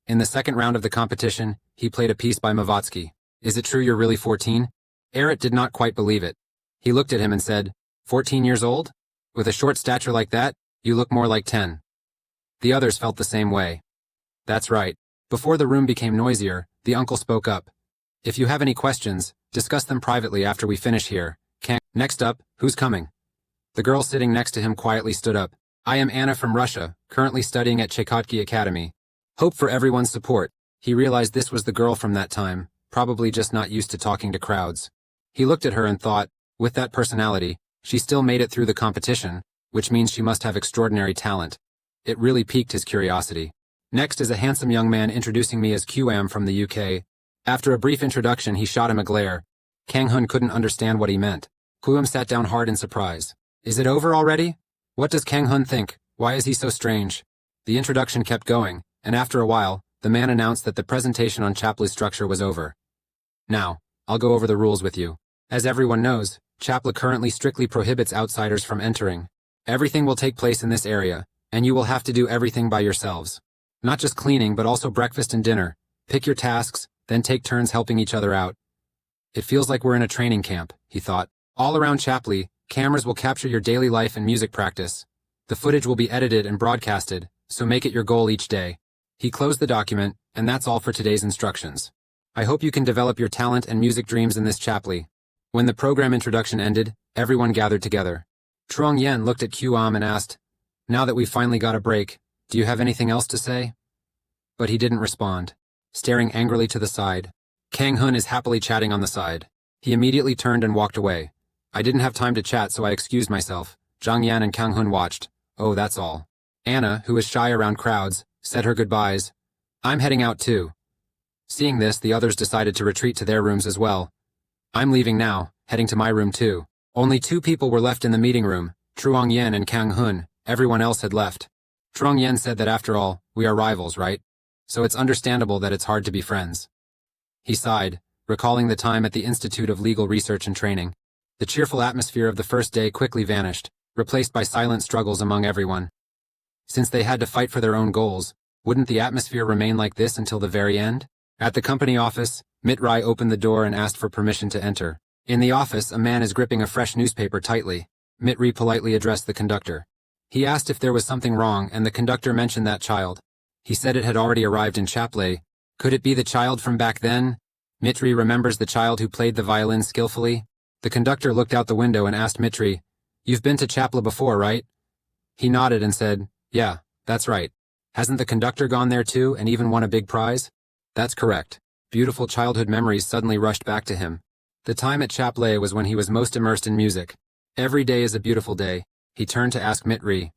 In the second round of the competition, he played a piece by Mavatsky. Is it true you're really 14? Erit did not quite believe it. He looked at him and said, 14 years old? With a short stature like that, you look more like 10. The others felt the same way. That's right. Before the room became noisier, the uncle spoke up. If you have any questions, discuss them privately after we finish here. Next up, who's coming? The girl sitting next to him quietly stood up. I am Anna from Russia, currently studying at Chakotky Academy. Hope for everyone's support. He realized this was the girl from that time, probably just not used to talking to crowds. He looked at her and thought, with that personality, she still made it through the competition, which means she must have extraordinary talent. It really piqued his curiosity. Next is a handsome young man introducing me as QM from the UK. After a brief introduction, he shot him a glare. Kang Hun couldn't understand what he meant. QM sat down hard in surprise. Is it over already? What does Kang Hun think? Why is he so strange? The introduction kept going, and after a while, the man announced that the presentation on Chapla's structure was over. Now, I'll go over the rules with you. As everyone knows, Chapla currently strictly prohibits outsiders from entering. Everything will take place in this area, and you will have to do everything by yourselves. Not just cleaning but also breakfast and dinner. Pick your tasks, then take turns helping each other out. It feels like we're in a training camp, he thought. All around Chapli, cameras will capture your daily life and music practice. The footage will be edited and broadcasted, so make it your goal each day. He closed the document, and that's all for today's instructions. I hope you can develop your talent and music dreams in this Chapli. When the program introduction ended, everyone gathered together. Trong Yen looked at QAM and asked, now that we've finally got a break, do you have anything else to say? But he didn't respond. Staring angrily to the side, Kang Hun is happily chatting on the side. He immediately turned and walked away. I didn't have time to chat, so I excused myself. Zhang Yan and Kang Hun watched. Oh, that's all. Anna, who is shy around crowds, said her goodbyes. I'm heading out too. Seeing this, the others decided to retreat to their rooms as well. I'm leaving now, heading to my room too. Only 2 people were left in the meeting room, Truong Yen and Kang Hun. Everyone else had left. Truong Yen said that after all, we are rivals, right? So it's understandable that it's hard to be friends. He sighed, recalling the time at the Institute of Legal Research and Training. The cheerful atmosphere of the first day quickly vanished, replaced by silent struggles among everyone. Since they had to fight for their own goals, wouldn't the atmosphere remain like this until the very end? At the company office, Mitrai opened the door and asked for permission to enter. In the office, a man is gripping a fresh newspaper tightly. Mitri politely addressed the conductor. He asked if there was something wrong, and the conductor mentioned that child. He said it had already arrived in Chapley. Could it be the child from back then? Mitri remembers the child who played the violin skillfully. The conductor looked out the window and asked Mitri, "You've been to Chapla before, right?" He nodded and said, "Yeah, that's right. Hasn't the conductor gone there too and even won a big prize?" That's correct. Beautiful childhood memories suddenly rushed back to him. The time at Chapley was when he was most immersed in music. Every day is a beautiful day. He turned to ask Mitri,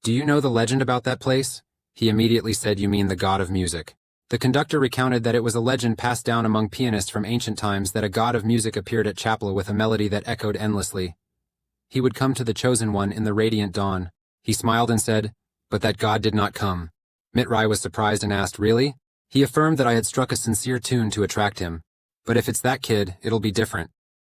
"Do you know the legend about that place?" He immediately said, "You mean the god of music." The conductor recounted that it was a legend passed down among pianists from ancient times that a god of music appeared at Chapla with a melody that echoed endlessly. He would come to the chosen one in the radiant dawn. He smiled and said, "But that god did not come." Mitrai was surprised and asked, "Really?" He affirmed that I had struck a sincere tune to attract him. "But if it's that kid, it'll be different.